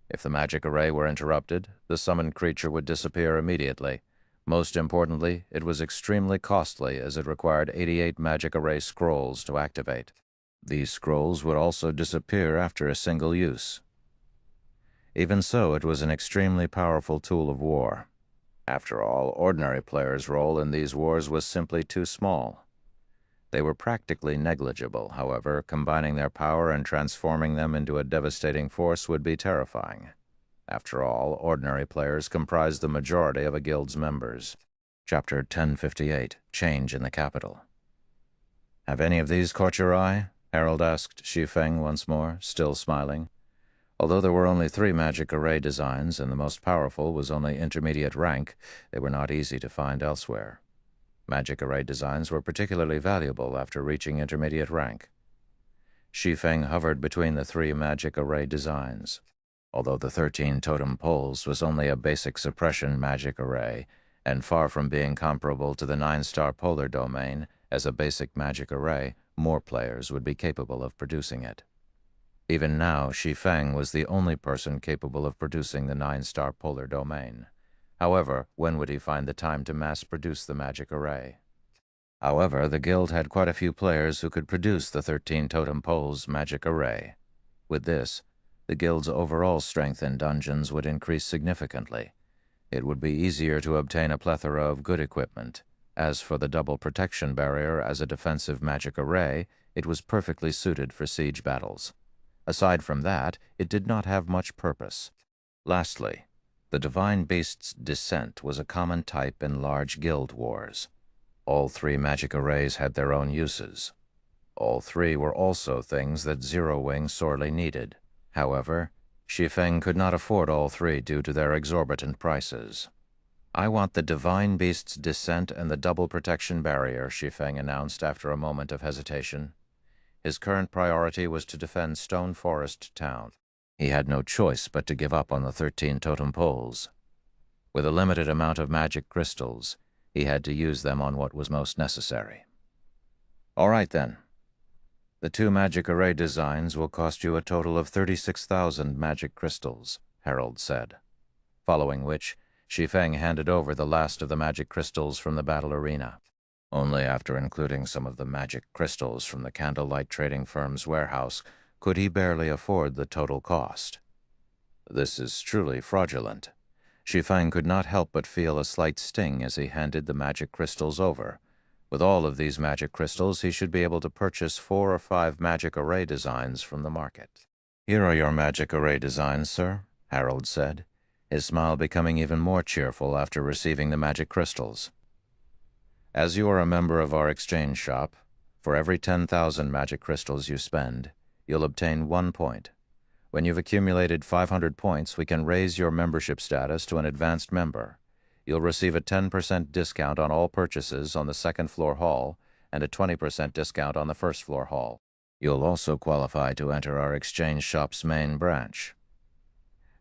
If the magic array were interrupted, the summoned creature would disappear immediately. Most importantly, it was extremely costly as it required 88 magic array scrolls to activate. These scrolls would also disappear after a single use. Even so, it was an extremely powerful tool of war. After all, ordinary players' role in these wars was simply too small. They were practically negligible, however. Combining their power and transforming them into a devastating force would be terrifying. After all, ordinary players comprised the majority of a guild's members. Chapter 1058, Change in the Capital. "Have any of these caught your eye?" Harold asked Shi Feng once more, still smiling. Although there were only 3 magic array designs, and the most powerful was only intermediate rank, they were not easy to find elsewhere. Magic array designs were particularly valuable after reaching intermediate rank. Shi Feng hovered between the 3 magic array designs. Although the 13 totem poles was only a basic suppression magic array, and far from being comparable to the 9-star Polar Domain, as a basic magic array, more players would be capable of producing it. Even now, Shi Feng was the only person capable of producing the 9-star Polar Domain. However, when would he find the time to mass-produce the magic array? However, the guild had quite a few players who could produce the 13 totem poles magic array. With this, the guild's overall strength in dungeons would increase significantly. It would be easier to obtain a plethora of good equipment. As for the double protection barrier as a defensive magic array, it was perfectly suited for siege battles. Aside from that, it did not have much purpose. Lastly, the Divine Beast's Descent was a common type in large guild wars. All three magic arrays had their own uses. All three were also things that Zero Wing sorely needed. However, Shi Feng could not afford all three due to their exorbitant prices. "I want the Divine Beast's Descent and the double protection barrier," Shi Feng announced after a moment of hesitation. His current priority was to defend Stone Forest Town. He had no choice but to give up on the 13 totem poles. With a limited amount of magic crystals, he had to use them on what was most necessary. "All right, then. The 2 magic array designs will cost you a total of 36,000 magic crystals," Harold said, following which Shi Feng handed over the last of the magic crystals from the battle arena. Only after including some of the magic crystals from the candlelight trading firm's warehouse could he barely afford the total cost. This is truly fraudulent. Shi Feng could not help but feel a slight sting as he handed the magic crystals over. With all of these magic crystals, he should be able to purchase 4 or 5 magic array designs from the market. "Here are your magic array designs, sir," Harold said, his smile becoming even more cheerful after receiving the magic crystals. "As you are a member of our exchange shop, for every 10,000 magic crystals you spend, you'll obtain 1 point. When you've accumulated 500 points, we can raise your membership status to an advanced member. You'll receive a 10% discount on all purchases on the second-floor hall and a 20% discount on the first-floor hall. You'll also qualify to enter our exchange shop's main branch.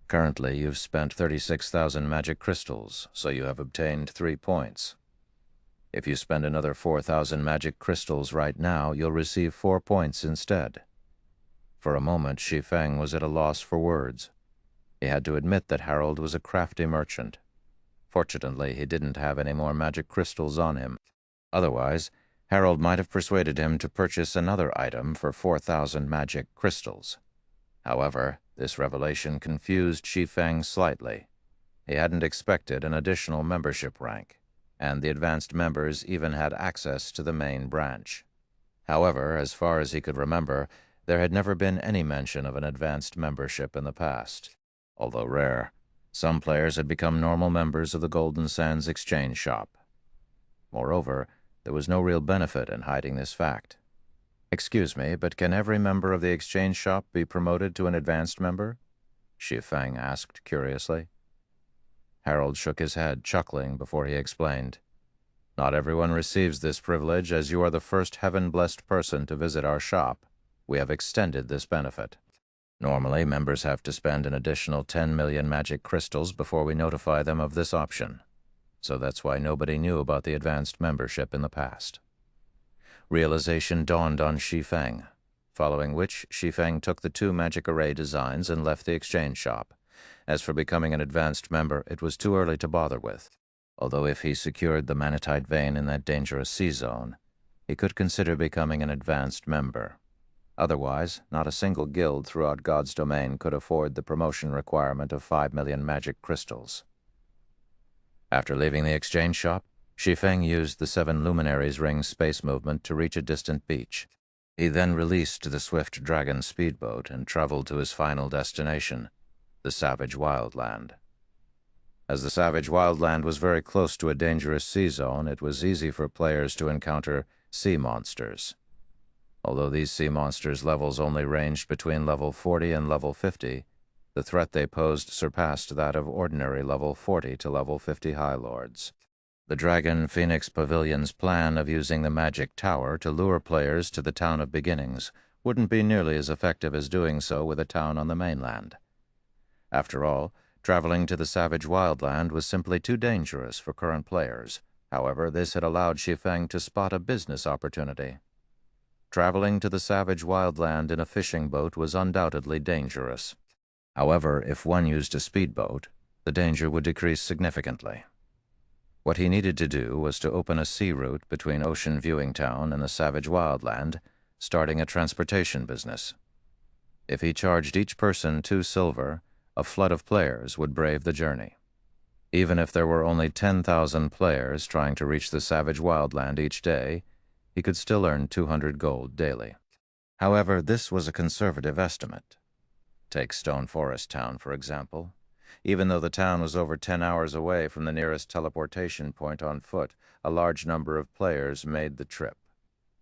Currently, you've spent 36,000 magic crystals, so you have obtained 3 points. If you spend another 4,000 magic crystals right now, you'll receive 4 points instead." For a moment, Shi Feng was at a loss for words. He had to admit that Harold was a crafty merchant. Fortunately, he didn't have any more magic crystals on him. Otherwise, Harold might have persuaded him to purchase another item for 4,000 magic crystals. However, this revelation confused Shi Feng slightly. He hadn't expected an additional membership rank, and the advanced members even had access to the main branch. However, as far as he could remember, there had never been any mention of an advanced membership in the past. Although rare, some players had become normal members of the Golden Sands Exchange Shop. Moreover, there was no real benefit in hiding this fact. "Excuse me, but can every member of the Exchange Shop be promoted to an advanced member?" Shi Feng asked curiously. Harold shook his head, chuckling before he explained. "Not everyone receives this privilege, as you are the first heaven-blessed person to visit our shop. We have extended this benefit. Normally, members have to spend an additional 10 million magic crystals before we notify them of this option. So that's why nobody knew about the advanced membership in the past." Realization dawned on Shi Feng, following which Shi Feng took the 2 magic array designs and left the exchange shop. As for becoming an advanced member, it was too early to bother with. Although if he secured the manatite vein in that dangerous sea zone, he could consider becoming an advanced member. Otherwise, not a single guild throughout God's domain could afford the promotion requirement of 5 million magic crystals. After leaving the exchange shop, Shi Feng used the 7 Luminaries Ring space movement to reach a distant beach. He then released the Swift Dragon speedboat and traveled to his final destination, the Savage Wildland. As the Savage Wildland was very close to a dangerous sea zone, it was easy for players to encounter sea monsters. Although these sea monsters' levels only ranged between level 40 and level 50, the threat they posed surpassed that of ordinary level 40 to level 50 High Lords. The Dragon Phoenix Pavilion's plan of using the magic tower to lure players to the Town of Beginnings wouldn't be nearly as effective as doing so with a town on the mainland. After all, traveling to the Savage Wildland was simply too dangerous for current players. However, this had allowed Shi Feng to spot a business opportunity. Traveling to the Savage Wildland in a fishing boat was undoubtedly dangerous. However, if one used a speedboat, the danger would decrease significantly. What he needed to do was to open a sea route between Ocean Viewing Town and the Savage Wildland, starting a transportation business. If he charged each person 2 silver, a flood of players would brave the journey. Even if there were only 10,000 players trying to reach the Savage Wildland each day, he could still earn 200 gold daily. However, this was a conservative estimate. Take Stone Forest Town, for example. Even though the town was over 10 hours away from the nearest teleportation point on foot, a large number of players made the trip.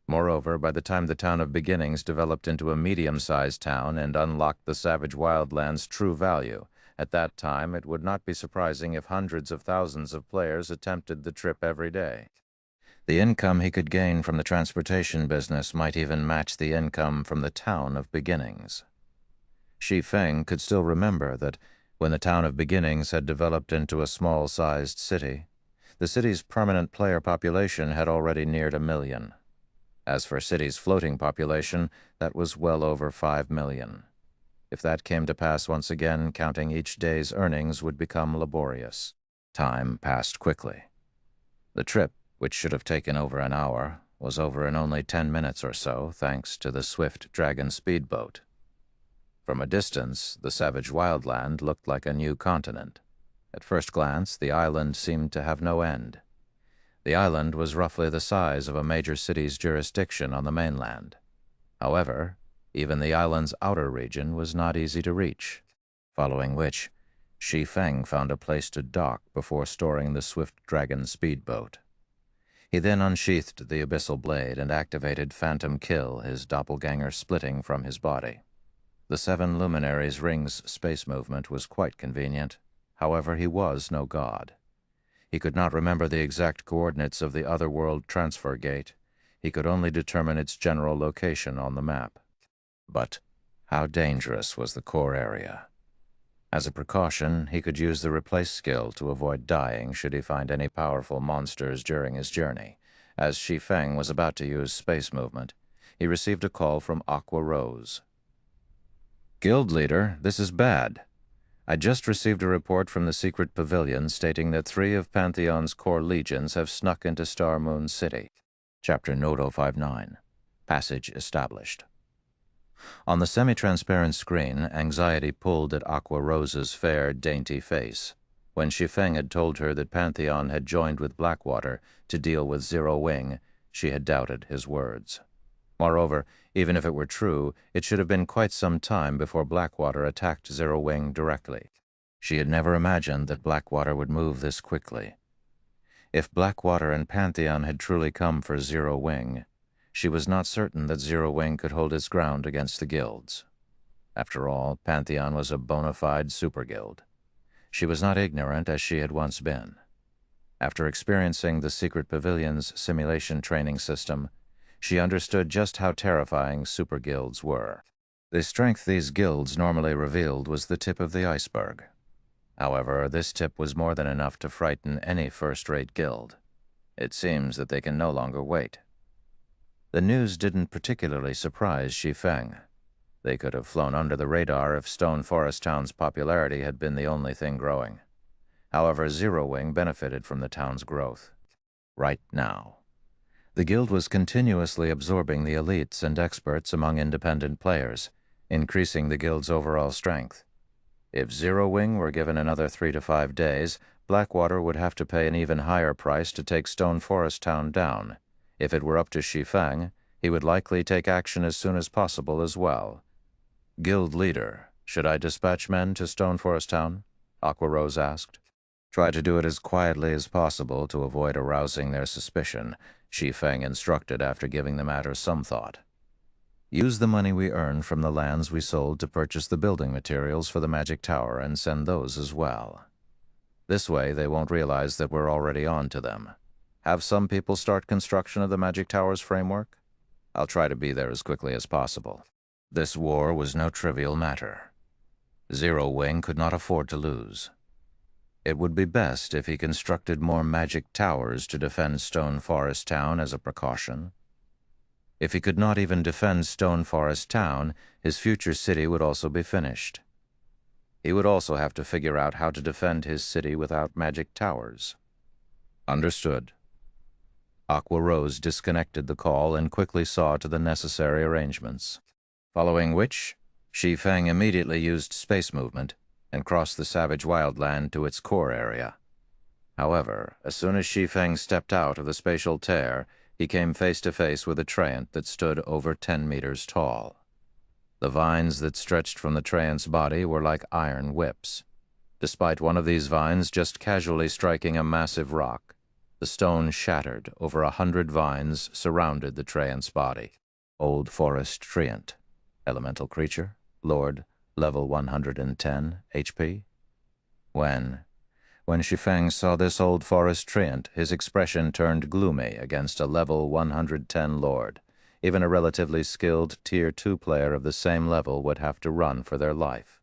Moreover, by the time the Town of Beginnings developed into a medium-sized town and unlocked the Savage Wildland's true value, at that time it would not be surprising if hundreds of thousands of players attempted the trip every day. The income he could gain from the transportation business might even match the income from the Town of Beginnings. Shi Feng could still remember that when the Town of Beginnings had developed into a small-sized city, the city's permanent player population had already neared 1 million. As for city's floating population, that was well over 5 million. If that came to pass once again, counting each day's earnings would become laborious. Time passed quickly. The trip, which should have taken over an hour, was over in only 10 minutes or so, thanks to the swift Dragon speedboat. From a distance, the Savage Wildland looked like a new continent. At first glance, the island seemed to have no end. The island was roughly the size of a major city's jurisdiction on the mainland. However, even the island's outer region was not easy to reach, following which, Shi Feng found a place to dock before storing the Swift Dragon speedboat. He then unsheathed the abyssal blade and activated Phantom Kill, his doppelganger splitting from his body. The 7 Luminaries' ring's space movement was quite convenient. However, he was no god. He could not remember the exact coordinates of the Otherworld transfer gate. He could only determine its general location on the map. But how dangerous was the core area? As a precaution, he could use the Replace skill to avoid dying should he find any powerful monsters during his journey. As Shi Feng was about to use space movement, he received a call from Aqua Rose. "Guild leader, this is bad. I just received a report from the secret pavilion stating that 3 of Pantheon's core legions have snuck into Star Moon City." Chapter Note 059. Passage established. On the semi-transparent screen, anxiety pulled at Aqua Rose's fair, dainty face. When Shi Feng had told her that Pantheon had joined with Blackwater to deal with Zero Wing, she had doubted his words. Moreover, even if it were true, it should have been quite some time before Blackwater attacked Zero Wing directly. She had never imagined that Blackwater would move this quickly. If Blackwater and Pantheon had truly come for Zero Wing, she was not certain that Zero Wing could hold its ground against the guilds. After all, Pantheon was a bona fide super guild. She was not ignorant as she had once been. After experiencing the secret pavilion's simulation training system, she understood just how terrifying super guilds were. The strength these guilds normally revealed was the tip of the iceberg. However, this tip was more than enough to frighten any first-rate guild. It seems that they can no longer wait. The news didn't particularly surprise Shi Feng. They could have flown under the radar if Stone Forest Town's popularity had been the only thing growing. However, Zero Wing benefited from the town's growth. Right now. The guild was continuously absorbing the elites and experts among independent players, increasing the guild's overall strength. If Zero Wing were given another 3 to 5 days, Blackwater would have to pay an even higher price to take Stone Forest Town down. If it were up to Shi Feng, he would likely take action as soon as possible as well. "Guild leader, should I dispatch men to Stone Forest Town?" Aqua Rose asked. "Try to do it as quietly as possible to avoid arousing their suspicion," Shi Feng instructed after giving the matter some thought. "Use the money we earned from the lands we sold to purchase the building materials for the magic tower and send those as well. This way they won't realize that we're already on to them. Have some people start construction of the magic tower's framework? I'll try to be there as quickly as possible." This war was no trivial matter. Zero Wing could not afford to lose. It would be best if he constructed more magic towers to defend Stone Forest Town as a precaution. If he could not even defend Stone Forest Town, his future city would also be finished. He would also have to figure out how to defend his city without magic towers. Understood. Aqua Rose disconnected the call and quickly saw to the necessary arrangements. Following which, Shi Feng immediately used space movement and crossed the savage wildland to its core area. However, as soon as Shi Feng stepped out of the spatial tear, he came face to face with a treant that stood over 10 meters tall. The vines that stretched from the treant's body were like iron whips. Despite one of these vines just casually striking a massive rock, the stone shattered. Over 100 vines surrounded the treant's body. Old Forest Treant. Elemental creature. Lord. Level 110 HP. When Shi Feng saw this old forest treant, his expression turned gloomy against a level 110 lord. Even a relatively skilled Tier 2 player of the same level would have to run for their life.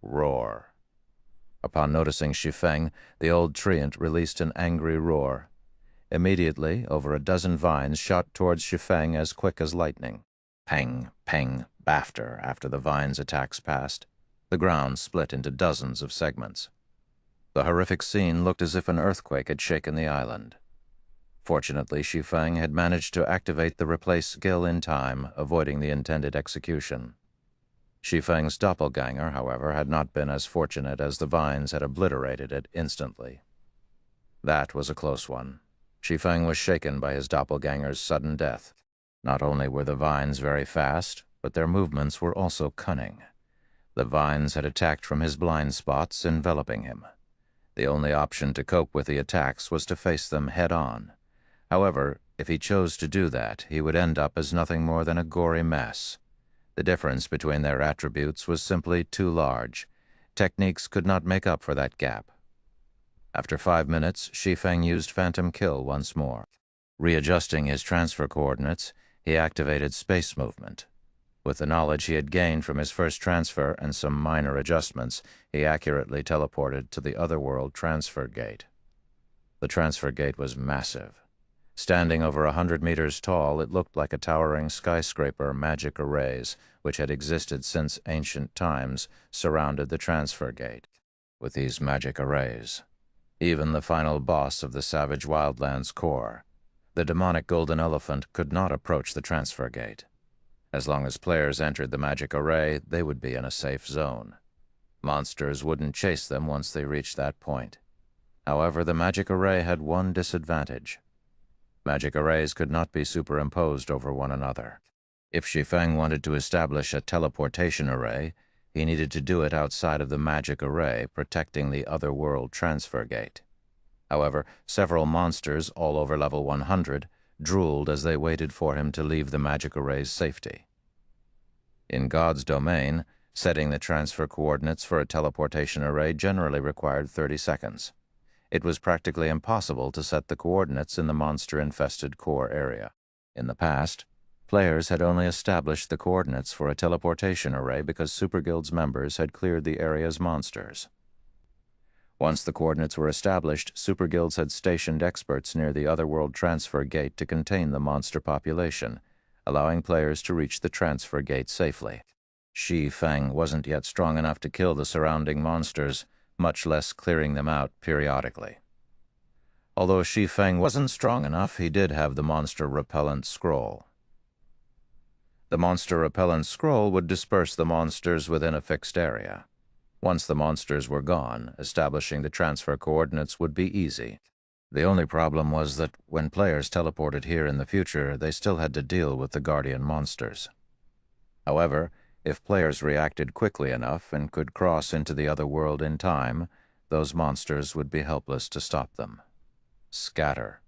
Roar. Upon noticing Shi Feng, the old treant released an angry roar. Immediately, over a dozen vines shot towards Shi Feng as quick as lightning. Pang, pang, bafter after the vines' attacks passed. The ground split into dozens of segments. The horrific scene looked as if an earthquake had shaken the island. Fortunately, Shi Feng had managed to activate the replace skill in time, avoiding the intended execution. Shi Feng's doppelganger, however, had not been as fortunate, as the vines had obliterated it instantly. That was a close one. Shi Feng was shaken by his doppelganger's sudden death. Not only were the vines very fast, but their movements were also cunning. The vines had attacked from his blind spots, enveloping him. The only option to cope with the attacks was to face them head-on. However, if he chose to do that, he would end up as nothing more than a gory mess. The difference between their attributes was simply too large. Techniques could not make up for that gap. After 5 minutes, Shi Feng used Phantom Kill once more. Readjusting his transfer coordinates, he activated space movement. With the knowledge he had gained from his first transfer and some minor adjustments, he accurately teleported to the Otherworld transfer gate. The transfer gate was massive. Standing over 100 meters tall, it looked like a towering skyscraper. Magic arrays, which had existed since ancient times, surrounded the transfer gate. With these magic arrays, even the final boss of the savage wildlands core, the demonic golden elephant, could not approach the transfer gate. As long as players entered the magic array, they would be in a safe zone. Monsters wouldn't chase them once they reached that point. However, the magic array had one disadvantage. Magic arrays could not be superimposed over one another. If Shi Feng wanted to establish a teleportation array, he needed to do it outside of the magic array, protecting the Otherworld transfer gate. However, several monsters, all over level 100, drooled as they waited for him to leave the magic array's safety. In God's domain, setting the transfer coordinates for a teleportation array generally required 30 seconds. It was practically impossible to set the coordinates in the monster-infested core area. In the past, players had only established the coordinates for a teleportation array because Super Guild's members had cleared the area's monsters. Once the coordinates were established, Super Guilds had stationed experts near the Otherworld transfer gate to contain the monster population, allowing players to reach the transfer gate safely. Shi Feng wasn't yet strong enough to kill the surrounding monsters, much less clearing them out periodically. Although Shi Feng wasn't strong enough, he did have the monster repellent scroll. The monster repellent scroll would disperse the monsters within a fixed area. Once the monsters were gone, establishing the transfer coordinates would be easy. The only problem was that when players teleported here in the future, they still had to deal with the guardian monsters. However, if players reacted quickly enough and could cross into the other world in time, those monsters would be helpless to stop them. Scatter.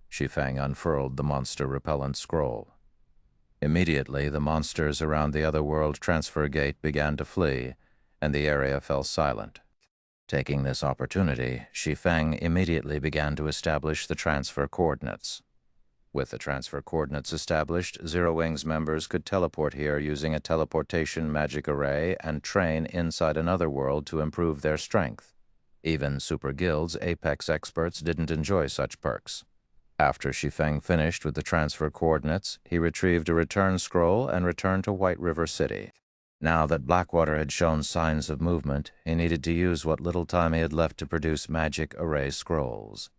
Shi Feng unfurled the monster repellent scroll. Immediately, the monsters around the Otherworld transfer gate began to flee, and the area fell silent. Taking this opportunity, Shi Feng immediately began to establish the transfer coordinates. With the transfer coordinates established, Zero Wing's members could teleport here using a teleportation magic array and train inside another world to improve their strength. Even Super Guild's Apex experts didn't enjoy such perks. After Shi Feng finished with the transfer coordinates, he retrieved a return scroll and returned to White River City. Now that Blackwater had shown signs of movement, he needed to use what little time he had left to produce magic array scrolls.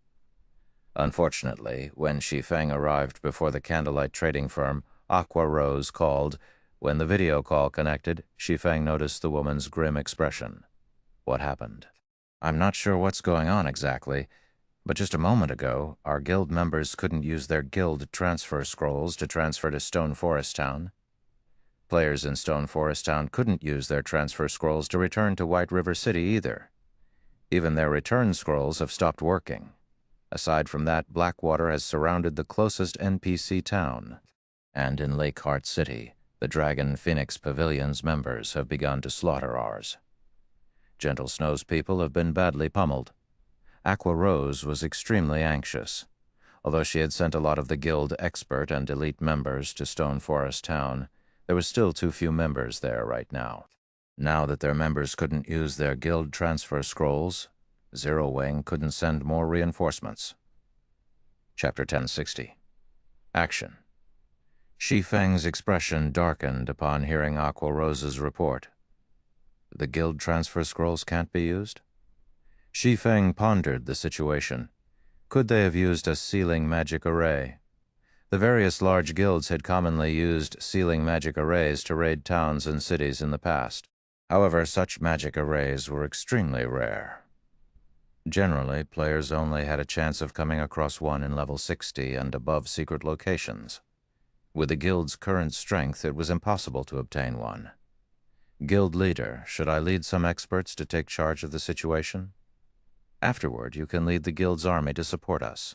Unfortunately, when Shi Feng arrived before the candlelight trading firm, Aqua Rose called. When the video call connected, Shi Feng noticed the woman's grim expression. What happened? I'm not sure what's going on exactly, but just a moment ago, our guild members couldn't use their guild transfer scrolls to transfer to Stone Forest Town. Players in Stone Forest Town couldn't use their transfer scrolls to return to White River City either. Even their return scrolls have stopped working. Aside from that, Blackwater has surrounded the closest NPC town. And in Lakeheart City, the Dragon Phoenix Pavilion's members have begun to slaughter ours. Gentle Snow's people have been badly pummeled. Aqua Rose was extremely anxious. Although she had sent a lot of the guild expert and elite members to Stone Forest Town, there was still too few members there right now. Now that their members couldn't use their guild transfer scrolls, Zero Wing couldn't send more reinforcements. Chapter 1060. Action. Shi Feng's expression darkened upon hearing Aqua Rose's report. The guild transfer scrolls can't be used? Shi Feng pondered the situation. Could they have used a sealing magic array? The various large guilds had commonly used sealing magic arrays to raid towns and cities in the past. However, such magic arrays were extremely rare. Generally, players only had a chance of coming across one in level 60 and above secret locations. With the guild's current strength, it was impossible to obtain one. Guild leader, should I lead some experts to take charge of the situation? Afterward, you can lead the guild's army to support us.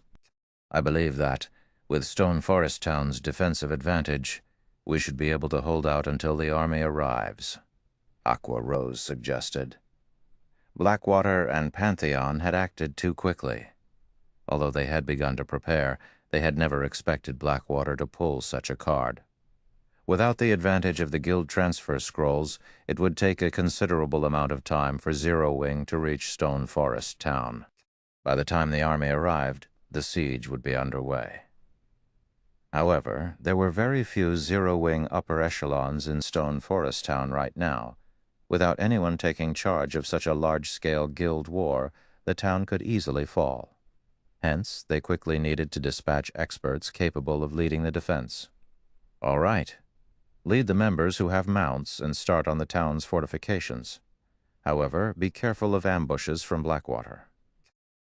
I believe that, with Stone Forest Town's defensive advantage, we should be able to hold out until the army arrives, Aqua Rose suggested. Blackwater and Pantheon had acted too quickly. Although they had begun to prepare, they had never expected Blackwater to pull such a card. Without the advantage of the guild transfer scrolls, it would take a considerable amount of time for Zero Wing to reach Stone Forest Town. By the time the army arrived, the siege would be underway. However, there were very few Zero Wing upper echelons in Stone Forest Town right now. Without anyone taking charge of such a large-scale guild war, the town could easily fall. Hence, they quickly needed to dispatch experts capable of leading the defense. All right. Lead the members who have mounts and start on the town's fortifications. However, be careful of ambushes from Blackwater.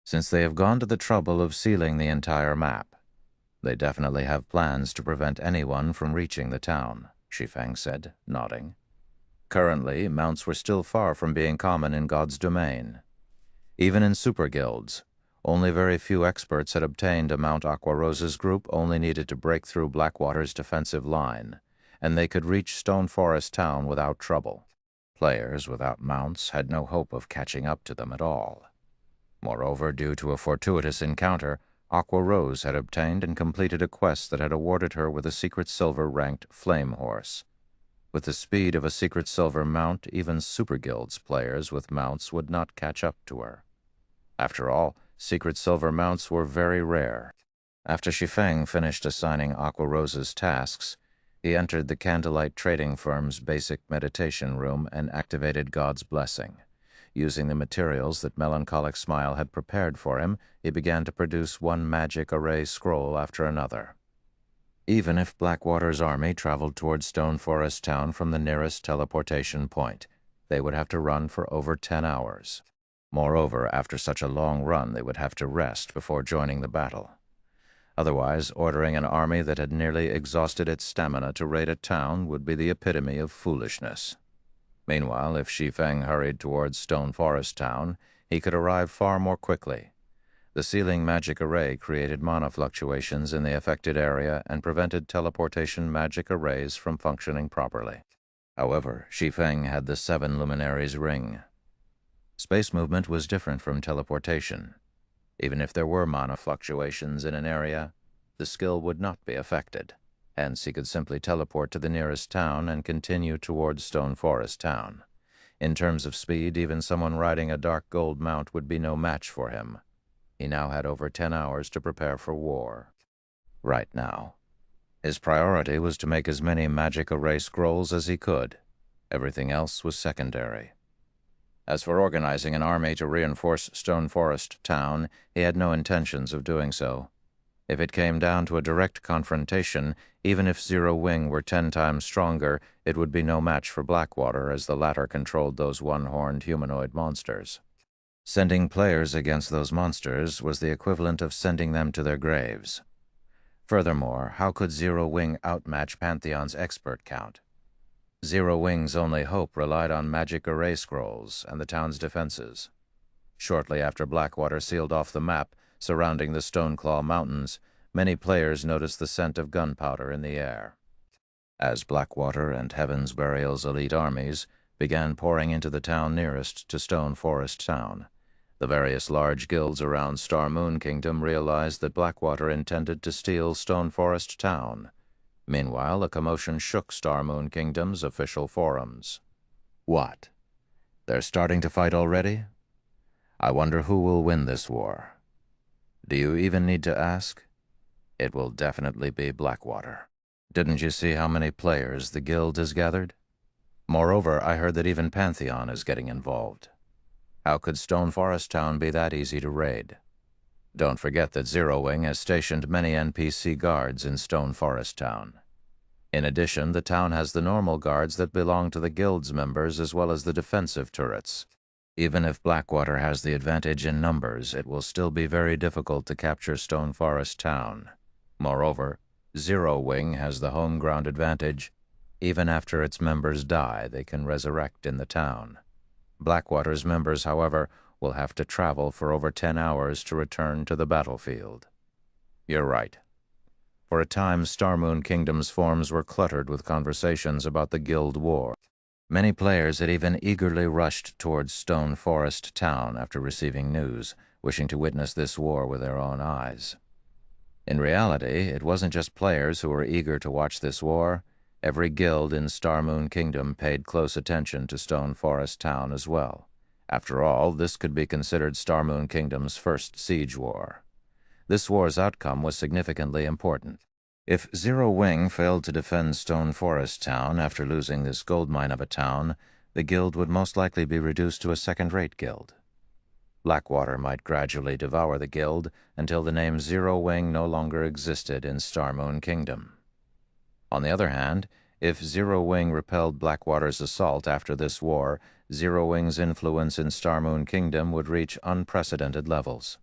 Since they have gone to the trouble of sealing the entire map, they definitely have plans to prevent anyone from reaching the town, Shi Feng said, nodding. Currently, mounts were still far from being common in God's domain. Even in super guilds, only very few experts had obtained a mount. Aqua Rose's group only needed to break through Blackwater's defensive line, and they could reach Stone Forest Town without trouble. Players without mounts had no hope of catching up to them at all. Moreover, due to a fortuitous encounter, Aqua Rose had obtained and completed a quest that had awarded her with a secret silver-ranked flame horse. With the speed of a secret silver mount, even Super Guild's players with mounts would not catch up to her. After all, secret silver mounts were very rare. After Shi Feng finished assigning Aqua Rose's tasks, he entered the candlelight trading firm's basic meditation room and activated God's blessing. Using the materials that Melancholic Smile had prepared for him, he began to produce one magic array scroll after another. Even if Blackwater's army traveled towards Stone Forest Town from the nearest teleportation point, they would have to run for over 10 hours. Moreover, after such a long run, they would have to rest before joining the battle. Otherwise, ordering an army that had nearly exhausted its stamina to raid a town would be the epitome of foolishness. Meanwhile, if Shi Feng hurried towards Stone Forest Town, he could arrive far more quickly. The sealing magic array created mana fluctuations in the affected area and prevented teleportation magic arrays from functioning properly. However, Shi Feng had the 7 Luminaries ring. Space movement was different from teleportation. Even if there were mana fluctuations in an area, the skill would not be affected. Hence, he could simply teleport to the nearest town and continue towards Stone Forest Town. In terms of speed, even someone riding a dark gold mount would be no match for him. He now had over 10 hours to prepare for war. Right now, his priority was to make as many magic array scrolls as he could. Everything else was secondary. As for organizing an army to reinforce Stone Forest Town, he had no intentions of doing so. If it came down to a direct confrontation, even if Zero Wing were 10 times stronger, it would be no match for Blackwater, as the latter controlled those one-horned humanoid monsters. Sending players against those monsters was the equivalent of sending them to their graves. Furthermore, how could Zero Wing outmatch Pantheon's expert count? Zero Wing's only hope relied on magic array scrolls and the town's defenses. Shortly after Blackwater sealed off the map surrounding the Stoneclaw Mountains, many players noticed the scent of gunpowder in the air. As Blackwater and Heaven's Burial's elite armies began pouring into the town nearest to Stone Forest Town, the various large guilds around Star Moon Kingdom realized that Blackwater intended to steal Stone Forest Town. Meanwhile, a commotion shook Star Moon Kingdom's official forums. What? They're starting to fight already? I wonder who will win this war. Do you even need to ask? It will definitely be Blackwater. Didn't you see how many players the guild has gathered? Moreover, I heard that even Pantheon is getting involved. How could Stone Forest Town be that easy to raid? Don't forget that Zero Wing has stationed many NPC guards in Stone Forest Town. In addition, the town has the normal guards that belong to the guild's members as well as the defensive turrets. Even if Blackwater has the advantage in numbers, it will still be very difficult to capture Stone Forest Town. Moreover, Zero Wing has the home ground advantage. Even after its members die, they can resurrect in the town. Blackwater's members, however, will have to travel for over 10 hours to return to the battlefield. You're right. For a time, Star Moon Kingdom's forums were cluttered with conversations about the guild war. Many players had even eagerly rushed towards Stone Forest Town after receiving news, wishing to witness this war with their own eyes. In reality, it wasn't just players who were eager to watch this war. Every guild in Star Moon Kingdom paid close attention to Stone Forest Town as well. After all, this could be considered Star Moon Kingdom's first siege war. This war's outcome was significantly important. If Zero Wing failed to defend Stone Forest Town after losing this gold mine of a town, the guild would most likely be reduced to a second-rate guild. Blackwater might gradually devour the guild until the name Zero Wing no longer existed in Star Moon Kingdom. On the other hand, if Zero Wing repelled Blackwater's assault after this war, Zero Wing's influence in Star Moon Kingdom would reach unprecedented levels.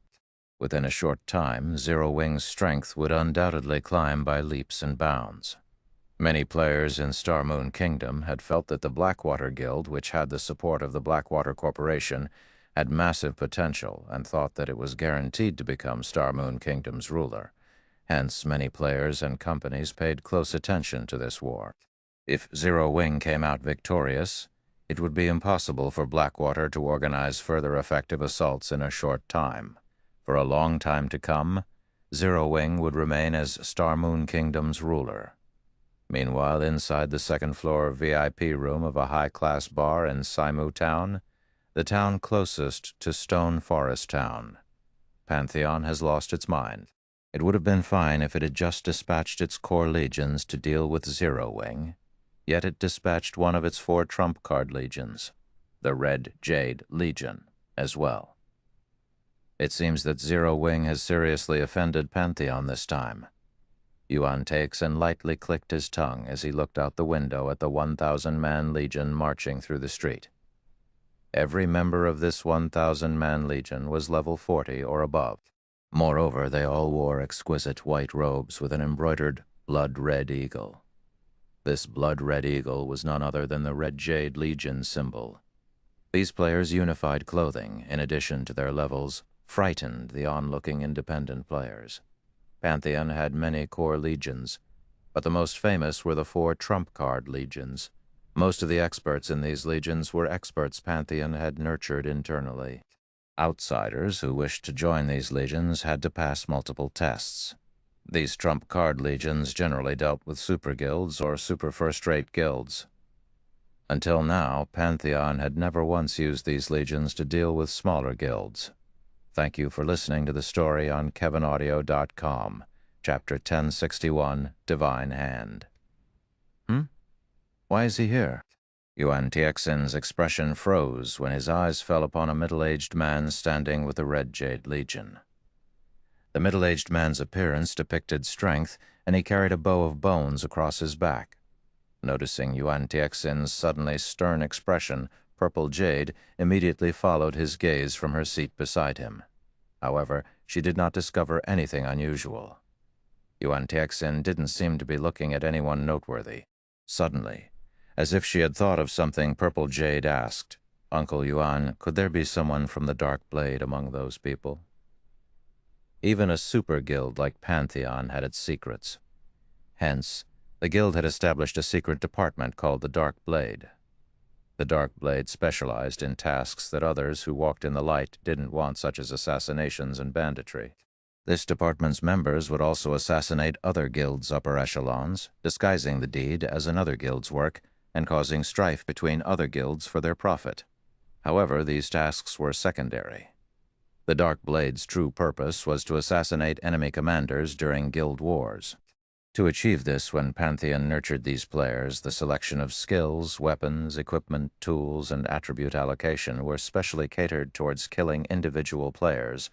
Within a short time, Zero Wing's strength would undoubtedly climb by leaps and bounds. Many players in Star Moon Kingdom had felt that the Blackwater Guild, which had the support of the Blackwater Corporation, had massive potential and thought that it was guaranteed to become Star Moon Kingdom's ruler. Hence, many players and companies paid close attention to this war. If Zero Wing came out victorious, it would be impossible for Blackwater to organize further effective assaults in a short time. For a long time to come, Zero Wing would remain as Star Moon Kingdom's ruler. Meanwhile, inside the second-floor VIP room of a high-class bar in Saimu Town, the town closest to Stone Forest Town, Pantheon has lost its mind. It would have been fine if it had just dispatched its core legions to deal with Zero Wing, yet it dispatched one of its 4 trump card legions, the Red Jade Legion, as well. It seems that Zero Wing has seriously offended Pantheon this time. Yuan takes and lightly clicked his tongue as he looked out the window at the 1,000-man legion marching through the street. Every member of this 1,000-man legion was level 40 or above. Moreover, they all wore exquisite white robes with an embroidered blood-red eagle. This blood-red eagle was none other than the Red Jade Legion symbol. These players' unified clothing, in addition to their levels, frightened the onlooking independent players. Pantheon had many core legions, but the most famous were the 4 trump card legions. Most of the experts in these legions were experts Pantheon had nurtured internally. Outsiders who wished to join these legions had to pass multiple tests. These trump card legions generally dealt with super guilds or super first-rate guilds. Until now, Pantheon had never once used these legions to deal with smaller guilds. Thank you for listening to the story on KevinAudio.com, Chapter 1061, Divine Hand. Why is he here? Yuan Tixin's expression froze when his eyes fell upon a middle-aged man standing with the Red Jade Legion. The middle-aged man's appearance depicted strength, and he carried a bow of bones across his back. Noticing Yuan Tixin's suddenly stern expression, Purple Jade immediately followed his gaze from her seat beside him. However, she did not discover anything unusual. Yuan Tixin didn't seem to be looking at anyone noteworthy. Suddenly, as if she had thought of something, Purple Jade asked, "Uncle Yuan, could there be someone from the Dark Blade among those people?" Even a super guild like Pantheon had its secrets. Hence, the guild had established a secret department called the Dark Blade. The Dark Blade specialized in tasks that others who walked in the light didn't want, such as assassinations and banditry. This department's members would also assassinate other guilds' upper echelons, disguising the deed as another guild's work and causing strife between other guilds for their profit. However, these tasks were secondary. The Dark Blade's true purpose was to assassinate enemy commanders during guild wars. To achieve this, when Pantheon nurtured these players, the selection of skills, weapons, equipment, tools, and attribute allocation were specially catered towards killing individual players.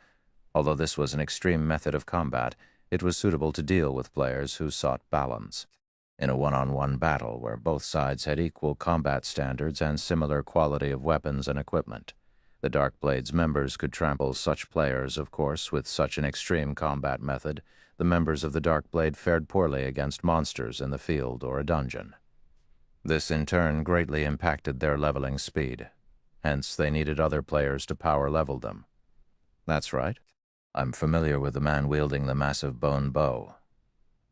Although this was an extreme method of combat, it was suitable to deal with players who sought balance. In a one-on-one battle where both sides had equal combat standards and similar quality of weapons and equipment, the Dark Blade's members could trample such players. Of course, with such an extreme combat method, the members of the Dark Blade fared poorly against monsters in the field or a dungeon. This, in turn, greatly impacted their leveling speed. Hence, they needed other players to power level them. That's right. I'm familiar with the man wielding the massive bone bow.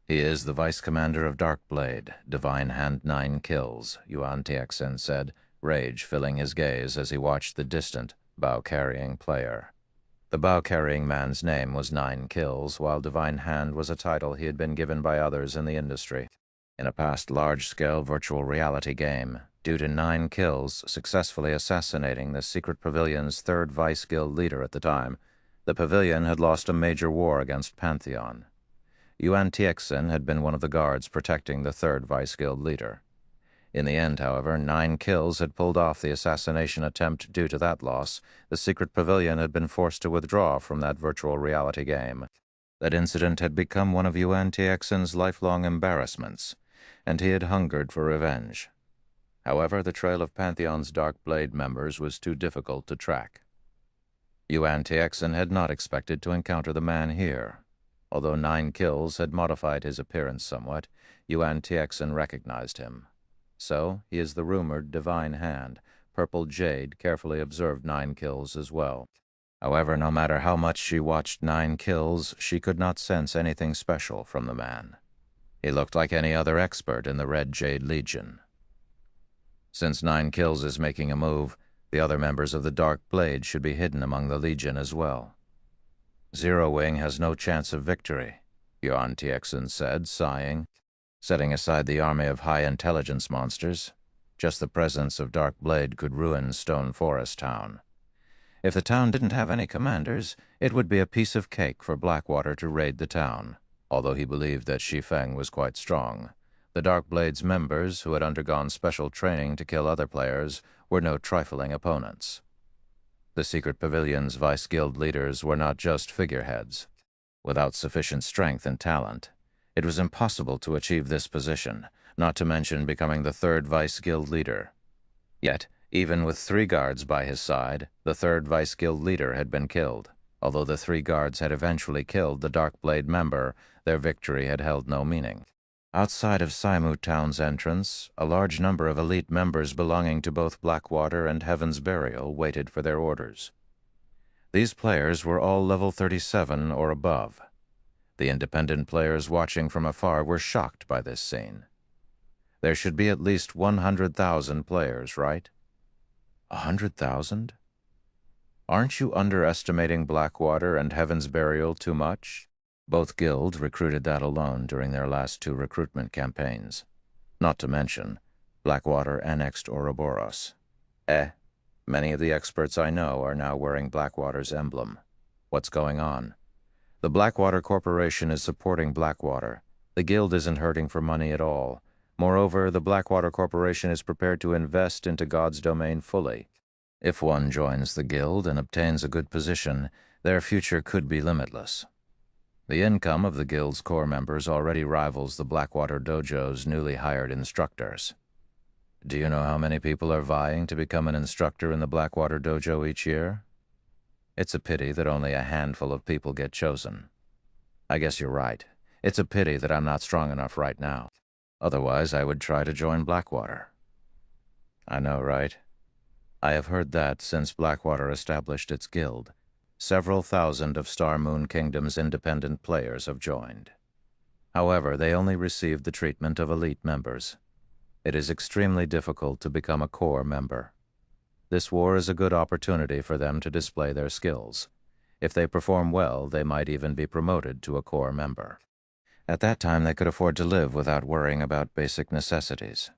He is the Vice Commander of Dark Blade, Divine Hand 9 Kills, Yuan Tixin said, rage filling his gaze as he watched the distant, bow-carrying player. The bow-carrying man's name was 9 Kills, while Divine Hand was a title he had been given by others in the industry. In a past large-scale virtual reality game, due to 9 Kills successfully assassinating the Secret Pavilion's third Vice Guild leader at the time, the Pavilion had lost a major war against Pantheon. Yuan Tixin had been one of the guards protecting the third Vice Guild leader. In the end, however, 9 Kills had pulled off the assassination attempt. Due to that loss, the Secret Pavilion had been forced to withdraw from that virtual reality game. That incident had become one of Yuan Tixin's lifelong embarrassments, and he had hungered for revenge. However, the trail of Pantheon's Dark Blade members was too difficult to track. Yuan Tixin had not expected to encounter the man here. Although 9 Kills had modified his appearance somewhat, Yuan Tixin recognized him. So, he is the rumored Divine Hand. Purple Jade carefully observed 9 Kills as well. However, no matter how much she watched 9 Kills, she could not sense anything special from the man. He looked like any other expert in the Red Jade Legion. Since 9 Kills is making a move, the other members of the Dark Blade should be hidden among the Legion as well. Zero Wing has no chance of victory, Yuan Tixin said, sighing. Setting aside the army of high-intelligence monsters, just the presence of Dark Blade could ruin Stone Forest Town. If the town didn't have any commanders, it would be a piece of cake for Blackwater to raid the town, although he believed that Shi Feng was quite strong. The Dark Blade's members, who had undergone special training to kill other players, were no trifling opponents. The Secret Pavilion's Vice Guild leaders were not just figureheads. Without sufficient strength and talent, it was impossible to achieve this position, not to mention becoming the third Vice Guild leader. Yet, even with 3 guards by his side, the third Vice Guild leader had been killed. Although the 3 guards had eventually killed the Dark Blade member, their victory had held no meaning. Outside of Saimu Town's entrance, a large number of elite members belonging to both Blackwater and Heaven's Burial waited for their orders. These players were all level 37 or above. The independent players watching from afar were shocked by this scene. There should be at least 100,000 players, right? 100,000? Aren't you underestimating Blackwater and Heaven's Burial too much? Both guilds recruited that alone during their last 2 recruitment campaigns. Not to mention, Blackwater annexed Ouroboros. Many of the experts I know are now wearing Blackwater's emblem. What's going on? The Blackwater Corporation is supporting Blackwater. The guild isn't hurting for money at all. Moreover, the Blackwater Corporation is prepared to invest into God's domain fully. If one joins the guild and obtains a good position, their future could be limitless. The income of the guild's core members already rivals the Blackwater Dojo's newly hired instructors. Do you know how many people are vying to become an instructor in the Blackwater Dojo each year? It's a pity that only a handful of people get chosen. I guess you're right. It's a pity that I'm not strong enough right now. Otherwise, I would try to join Blackwater. I know, right? I have heard that since Blackwater established its guild, several thousand of Star Moon Kingdom's independent players have joined. However, they only received the treatment of elite members. It is extremely difficult to become a core member. This war is a good opportunity for them to display their skills. If they perform well, they might even be promoted to a core member. At that time, they could afford to live without worrying about basic necessities.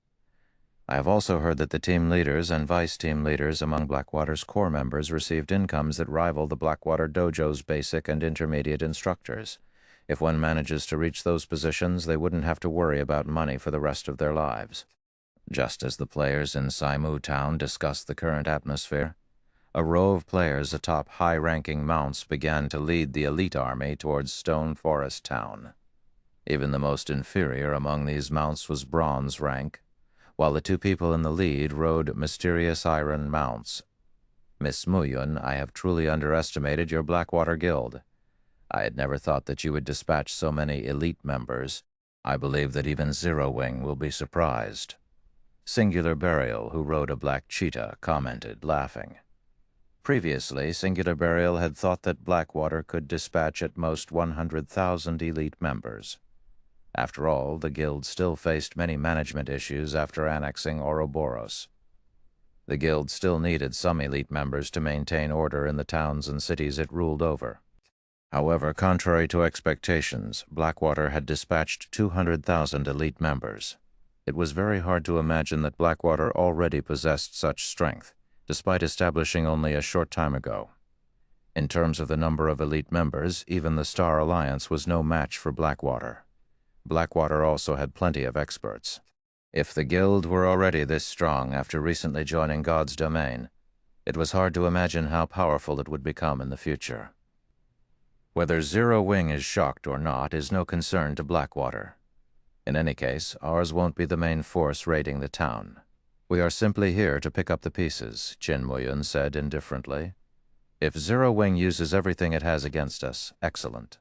I have also heard that the team leaders and vice-team leaders among Blackwater's core members received incomes that rival the Blackwater Dojo's basic and intermediate instructors. If one manages to reach those positions, they wouldn't have to worry about money for the rest of their lives. Just as the players in Saimu Town discussed the current atmosphere, a row of players atop high-ranking mounts began to lead the elite army towards Stone Forest Town. Even the most inferior among these mounts was bronze rank, while the two people in the lead rode mysterious iron mounts. Miss Muyun, I have truly underestimated your Blackwater Guild. I had never thought that you would dispatch so many elite members. I believe that even Zero Wing will be surprised. Singular Burial, who rode a black cheetah, commented, laughing. Previously, Singular Burial had thought that Blackwater could dispatch at most 100,000 elite members. After all, the guild still faced many management issues after annexing Ouroboros. The guild still needed some elite members to maintain order in the towns and cities it ruled over. However, contrary to expectations, Blackwater had dispatched 200,000 elite members. It was very hard to imagine that Blackwater already possessed such strength, despite establishing only a short time ago. In terms of the number of elite members, even the Star Alliance was no match for Blackwater. Blackwater also had plenty of experts. If the guild were already this strong after recently joining God's domain, it was hard to imagine how powerful it would become in the future. Whether Zero Wing is shocked or not is no concern to Blackwater. In any case, ours won't be the main force raiding the town. We are simply here to pick up the pieces, Chin Muyun said indifferently. If Zero Wing uses everything it has against us, excellent.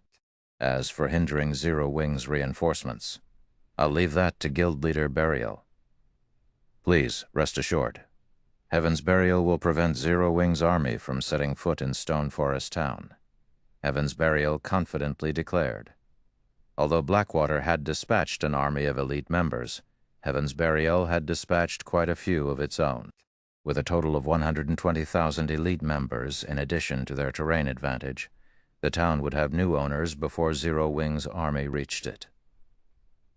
As for hindering Zero Wing's reinforcements, I'll leave that to Guild Leader Burial. Please, rest assured. Heaven's Burial will prevent Zero Wing's army from setting foot in Stone Forest Town. Heaven's Burial confidently declared. Although Blackwater had dispatched an army of elite members, Heaven's Burial had dispatched quite a few of its own. With a total of 120,000 elite members in addition to their terrain advantage, the town would have new owners before Zero Wing's army reached it.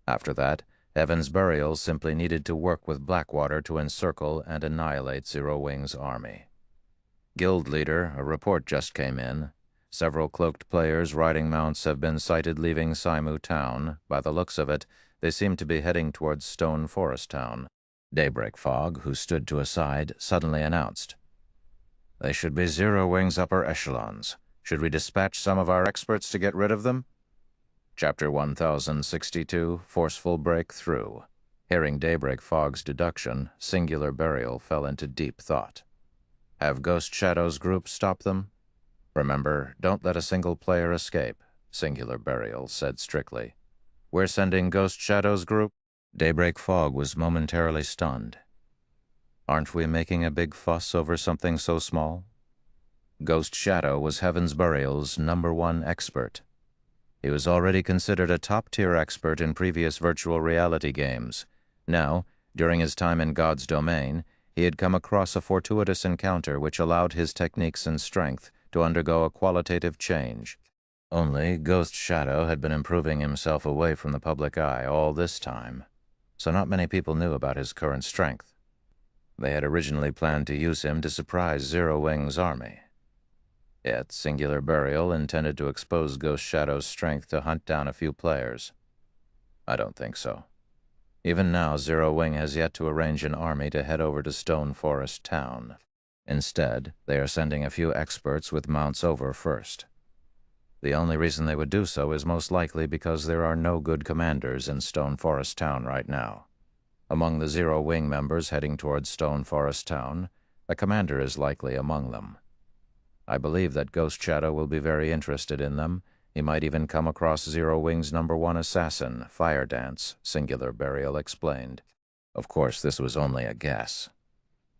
After that, Heaven's Burial simply needed to work with Blackwater to encircle and annihilate Zero Wing's army. Guild Leader, a report just came in. Several cloaked players riding mounts have been sighted leaving Saimu Town. By the looks of it, they seem to be heading towards Stone Forest Town. Daybreak Fog, who stood to a side, suddenly announced, "They should be Zero Wing's upper echelons. Should we dispatch some of our experts to get rid of them?" Chapter 1062, Forceful Breakthrough. Hearing Daybreak Fog's deduction, Singular Burial fell into deep thought. Have Ghost Shadow's group stop them? Remember, don't let a single player escape, Singular Burial said strictly. We're sending Ghost Shadow's group? Daybreak Fog was momentarily stunned. Aren't we making a big fuss over something so small? Ghost Shadow was Heaven's Burial's #1 expert. He was already considered a top-tier expert in previous virtual reality games. Now, during his time in God's domain, he had come across a fortuitous encounter which allowed his techniques and strength to undergo a qualitative change. Only Ghost Shadow had been improving himself away from the public eye all this time, so not many people knew about his current strength. They had originally planned to use him to surprise Zero Wing's army. Yet Singular Burial intended to expose Ghost Shadow's strength to hunt down a few players. I don't think so. Even now, Zero Wing has yet to arrange an army to head over to Stone Forest Town. Instead, they are sending a few experts with mounts over first. The only reason they would do so is most likely because there are no good commanders in Stone Forest Town right now. Among the Zero Wing members heading towards Stone Forest Town, a commander is likely among them. I believe that Ghost Shadow will be very interested in them. He might even come across Zero Wing's #1 assassin, Fire Dance, singular Burial explained. Of course, this was only a guess.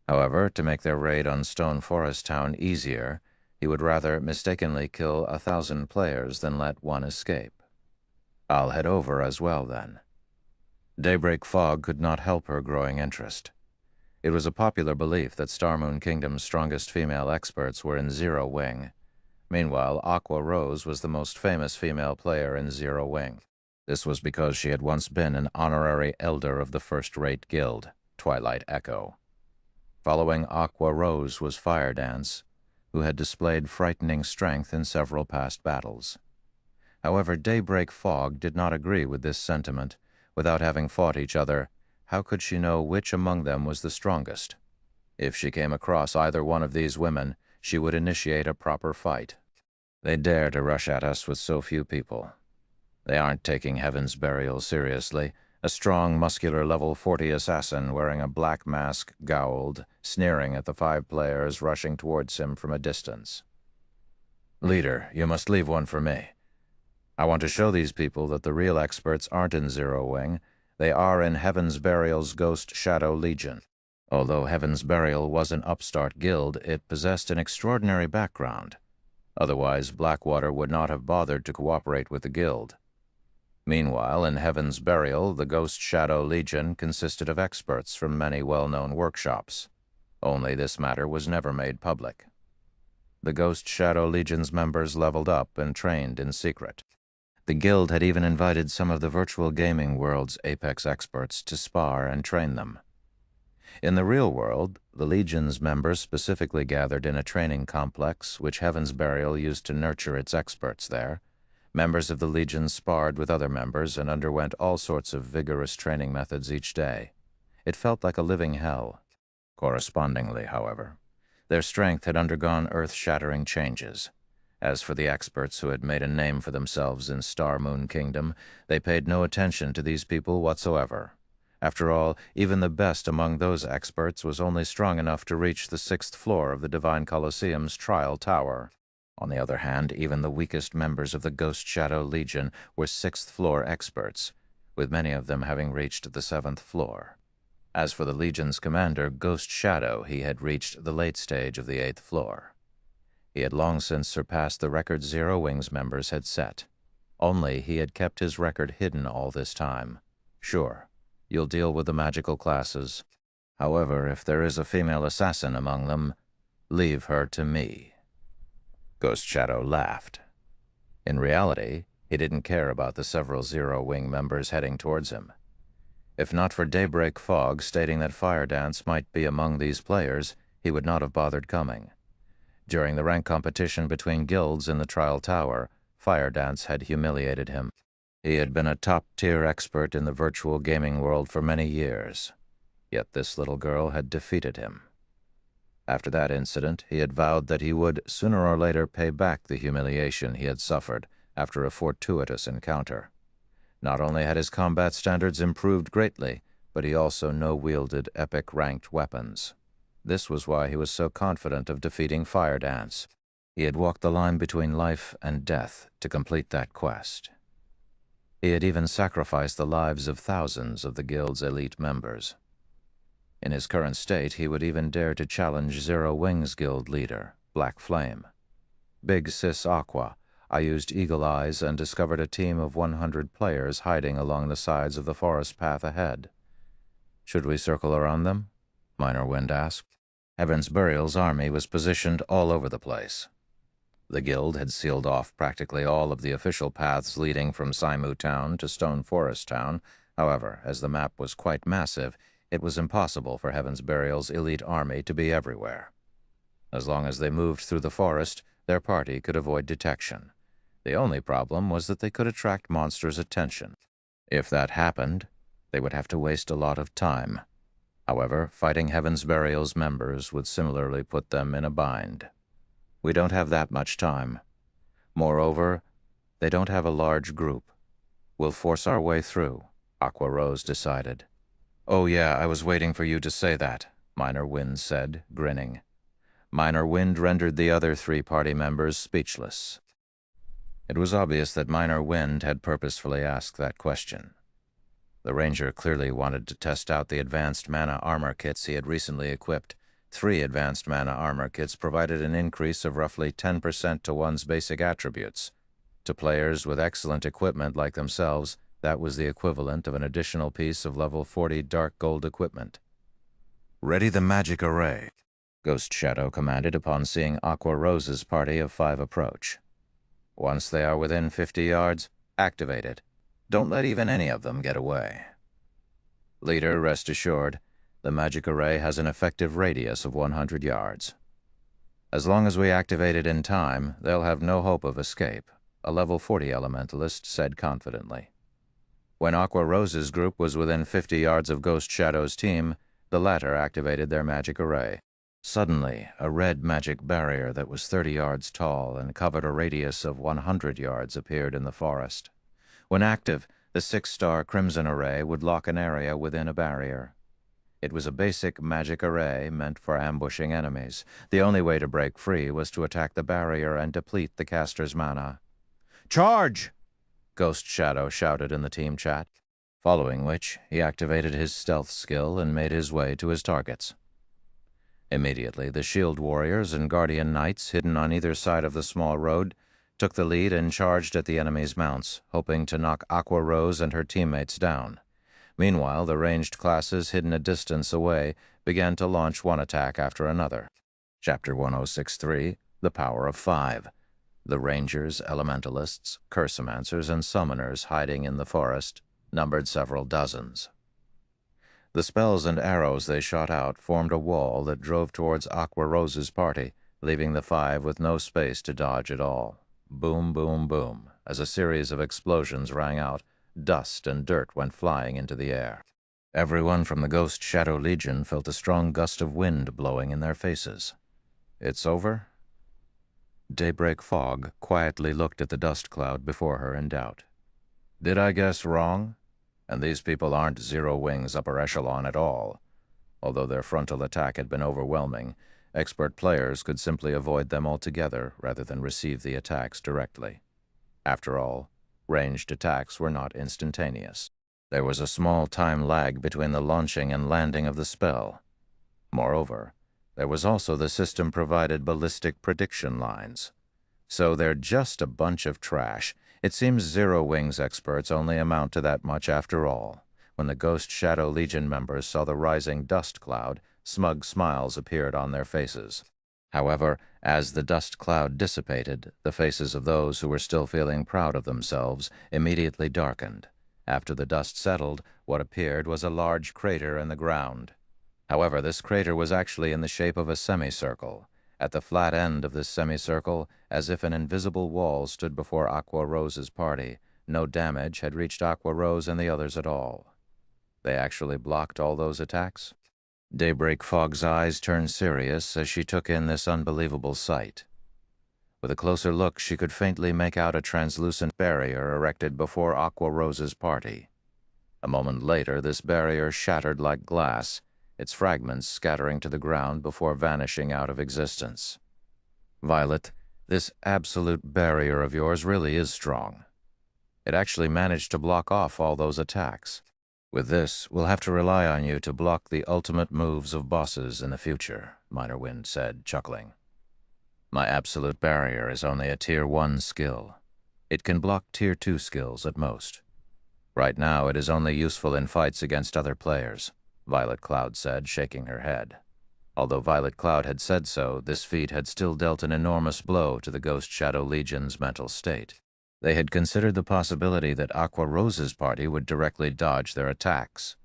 However, to make their raid on Stone Forest Town easier, he would rather mistakenly kill 1,000 players than let one escape. I'll head over as well, then. Daybreak Fog could not help her growing interest. It was a popular belief that Star Moon Kingdom's strongest female experts were in Zero Wing. Meanwhile, Aqua Rose was the most famous female player in Zero Wing. This was because she had once been an honorary elder of the first-rate guild, Twilight Echo. Following Aqua Rose was Fire Dance, who had displayed frightening strength in several past battles. However, Daybreak Fog did not agree with this sentiment. Without having fought each other, how could she know which among them was the strongest? If she came across either one of these women, she would initiate a proper fight. They dare to rush at us with so few people. They aren't taking Heaven's Burial seriously. A strong, muscular level 40 assassin wearing a black mask scowled, sneering at the 5 players rushing towards him from a distance. Leader, you must leave one for me. I want to show these people that the real experts aren't in Zero Wing. They are in Heaven's Burial's Ghost Shadow Legion. Although Heaven's Burial was an upstart guild, it possessed an extraordinary background. Otherwise, Blackwater would not have bothered to cooperate with the guild. Meanwhile, in Heaven's Burial, the Ghost Shadow Legion consisted of experts from many well-known workshops. Only this matter was never made public. The Ghost Shadow Legion's members leveled up and trained in secret. The guild had even invited some of the virtual gaming world's apex experts to spar and train them. In the real world, the Legion's members specifically gathered in a training complex which Heaven's Burial used to nurture its experts there. Members of the Legion sparred with other members and underwent all sorts of vigorous training methods each day. It felt like a living hell. Correspondingly, however, their strength had undergone earth-shattering changes. As for the experts who had made a name for themselves in Star Moon Kingdom, they paid no attention to these people whatsoever. After all, even the best among those experts was only strong enough to reach the 6th floor of the Divine Colosseum's trial tower. On the other hand, even the weakest members of the Ghost Shadow Legion were 6th floor experts, with many of them having reached the 7th floor. As for the Legion's commander, Ghost Shadow, he had reached the late stage of the 8th floor. He had long since surpassed the record Zero Wing's members had set. Only he had kept his record hidden all this time. Sure, you'll deal with the magical classes. However, if there is a female assassin among them, leave her to me. Ghost Shadow laughed. In reality, he didn't care about the several Zero Wing members heading towards him. If not for Daybreak Fog stating that Fire Dance might be among these players, he would not have bothered coming. During the rank competition between guilds in the Trial Tower, Fire Dance had humiliated him. He had been a top-tier expert in the virtual gaming world for many years, yet this little girl had defeated him. After that incident, he had vowed that he would, sooner or later, pay back the humiliation he had suffered after a fortuitous encounter. Not only had his combat standards improved greatly, but he also no-wielded epic-ranked weapons. This was why he was so confident of defeating Fire Dance. He had walked the line between life and death to complete that quest. He had even sacrificed the lives of thousands of the guild's elite members. In his current state, he would even dare to challenge Zero Wing's guild leader, Black Flame. Big Sis Aqua, I used eagle eyes and discovered a team of 100 players hiding along the sides of the forest path ahead. Should we circle around them? Minor Wind asked. Heaven's Burial's army was positioned all over the place. The guild had sealed off practically all of the official paths leading from Saimu Town to Stone Forest Town. However, as the map was quite massive, it was impossible for Heaven's Burial's elite army to be everywhere. As long as they moved through the forest, their party could avoid detection. The only problem was that they could attract monsters' attention. If that happened, They would have to waste a lot of time. However, fighting Heaven's Burial's members would similarly put them in a bind. We don't have that much time. Moreover, they don't have a large group. We'll force our way through, Aqua Rose decided. Oh yeah, I was waiting for you to say that, Minor Wind said, grinning. Minor Wind rendered the other 3 party members speechless. It was obvious that Minor Wind had purposefully asked that question. The Ranger clearly wanted to test out the advanced mana armor kits he had recently equipped. 3 advanced mana armor kits provided an increase of roughly 10% to one's basic attributes. To players with excellent equipment like themselves, that was the equivalent of an additional piece of level 40 dark gold equipment. Ready the magic array, Ghost Shadow commanded upon seeing Aqua Rose's party of 5 approach. Once they are within 50 yards, activate it. Don't let even any of them get away. Leader, rest assured, the magic array has an effective radius of 100 yards. As long as we activate it in time, they'll have no hope of escape, a level 40 elementalist said confidently. When Aqua Rose's group was within 50 yards of Ghost Shadow's team, the latter activated their magic array. Suddenly, a red magic barrier that was 30 yards tall and covered a radius of 100 yards appeared in the forest. When active, the 6-star Crimson Array would lock an area within a barrier. It was a basic magic array meant for ambushing enemies. The only way to break free was to attack the barrier and deplete the caster's mana. "Charge!" Ghost Shadow shouted in the team chat, following which he activated his stealth skill and made his way to his targets. Immediately, the Shield Warriors and Guardian Knights hidden on either side of the small road took the lead and charged at the enemy's mounts, hoping to knock Aqua Rose and her teammates down. Meanwhile, the ranged classes hidden a distance away began to launch one attack after another. Chapter 1063, The Power of 5. The Rangers, Elementalists, Cursomancers, and Summoners hiding in the forest numbered several dozens. The spells and arrows they shot out formed a wall that drove towards Aqua Rose's party, leaving the 5 with no space to dodge at all. Boom, boom, boom. As a series of explosions rang out, dust and dirt went flying into the air. Everyone from the Ghost Shadow Legion felt a strong gust of wind blowing in their faces. It's over? Daybreak Fog quietly looked at the dust cloud before her in doubt. Did I guess wrong? And these people aren't Zero Wings upper echelon at all. Although their frontal attack had been overwhelming, expert players could simply avoid them altogether rather than receive the attacks directly. After all, ranged attacks were not instantaneous. There was a small time lag between the launching and landing of the spell. Moreover, there was also the system-provided ballistic prediction lines. So they're just a bunch of trash. It seems Zero Wings experts only amount to that much after all. When the Ghost Shadow Legion members saw the rising dust cloud, smug smiles appeared on their faces. However, as the dust cloud dissipated, the faces of those who were still feeling proud of themselves immediately darkened. After the dust settled, what appeared was a large crater in the ground. However, this crater was actually in the shape of a semicircle. At the flat end of this semicircle, as if an invisible wall stood before Aqua Rose's party, no damage had reached Aqua Rose and the others at all. They actually blocked all those attacks? Daybreak Fog's eyes turned serious as she took in this unbelievable sight. With a closer look, she could faintly make out a translucent barrier erected before Aqua Rose's party. A moment later, this barrier shattered like glass, its fragments scattering to the ground before vanishing out of existence. Violet, this absolute barrier of yours really is strong. It actually managed to block off all those attacks. With this, we'll have to rely on you to block the ultimate moves of bosses in the future, Minor Wind said, chuckling. My absolute barrier is only a Tier 1 skill. It can block Tier 2 skills at most. Right now, it is only useful in fights against other players, Violet Cloud said, shaking her head. Although Violet Cloud had said so, this feat had still dealt an enormous blow to the Ghost Shadow Legion's mental state. They had considered the possibility that Aqua Rose's party would directly dodge their attacks.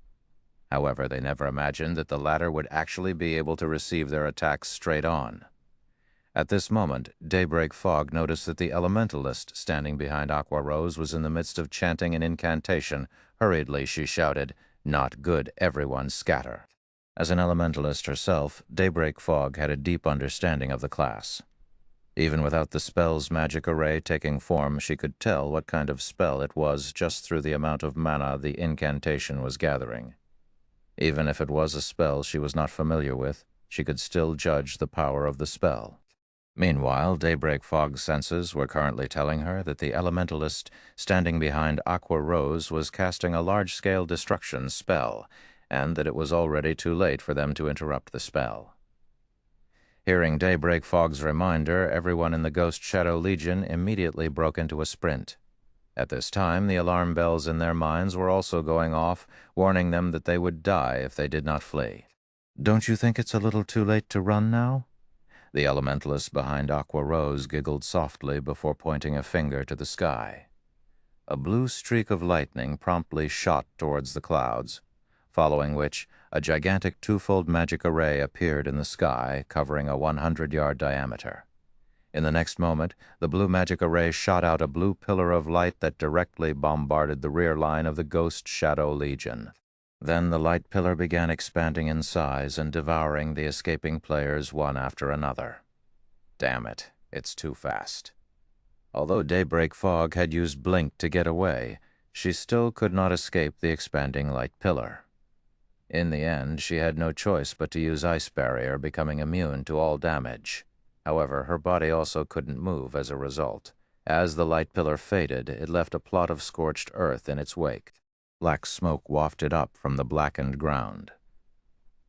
However, they never imagined that the latter would actually be able to receive their attacks straight on. At this moment, Daybreak Fog noticed that the elementalist standing behind Aqua Rose was in the midst of chanting an incantation. Hurriedly, she shouted, Not good, everyone scatter. As an elementalist herself, Daybreak Fog had a deep understanding of the class. Even without the spell's magic array taking form, she could tell what kind of spell it was just through the amount of mana the incantation was gathering. Even if it was a spell she was not familiar with, she could still judge the power of the spell. Meanwhile, Daybreak Fog's senses were currently telling her that the elementalist standing behind Aqua Rose was casting a large-scale destruction spell, and that it was already too late for them to interrupt the spell. Hearing Daybreak Fog's reminder, everyone in the Ghost Shadow Legion immediately broke into a sprint. At this time, the alarm bells in their minds were also going off, warning them that they would die if they did not flee. "Don't you think it's a little too late to run now?" The elementalist behind Aqua Rose giggled softly before pointing a finger to the sky. A blue streak of lightning promptly shot towards the clouds, following which a gigantic twofold magic array appeared in the sky, covering a 100-yard diameter. In the next moment, the blue magic array shot out a blue pillar of light that directly bombarded the rear line of the Ghost Shadow Legion. Then the light pillar began expanding in size and devouring the escaping players one after another. Damn it, it's too fast. Although Daybreak Fog had used Blink to get away, she still could not escape the expanding light pillar. In the end, she had no choice but to use Ice Barrier, becoming immune to all damage. However, her body also couldn't move as a result. As the light pillar faded, it left a plot of scorched earth in its wake. Black smoke wafted up from the blackened ground.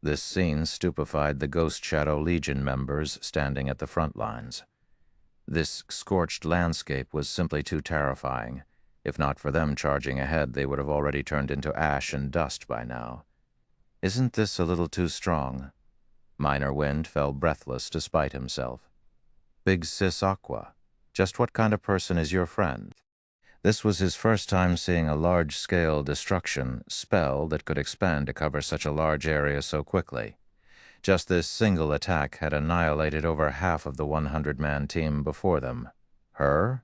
This scene stupefied the Ghost Shadow Legion members standing at the front lines. This scorched landscape was simply too terrifying. If not for them charging ahead, they would have already turned into ash and dust by now. "Isn't this a little too strong?" Minor Wind fell breathless despite himself. "Big Sis Aqua, just what kind of person is your friend?" This was his first time seeing a large-scale destruction spell that could expand to cover such a large area so quickly. Just this single attack had annihilated over half of the 100-man team before them. Her?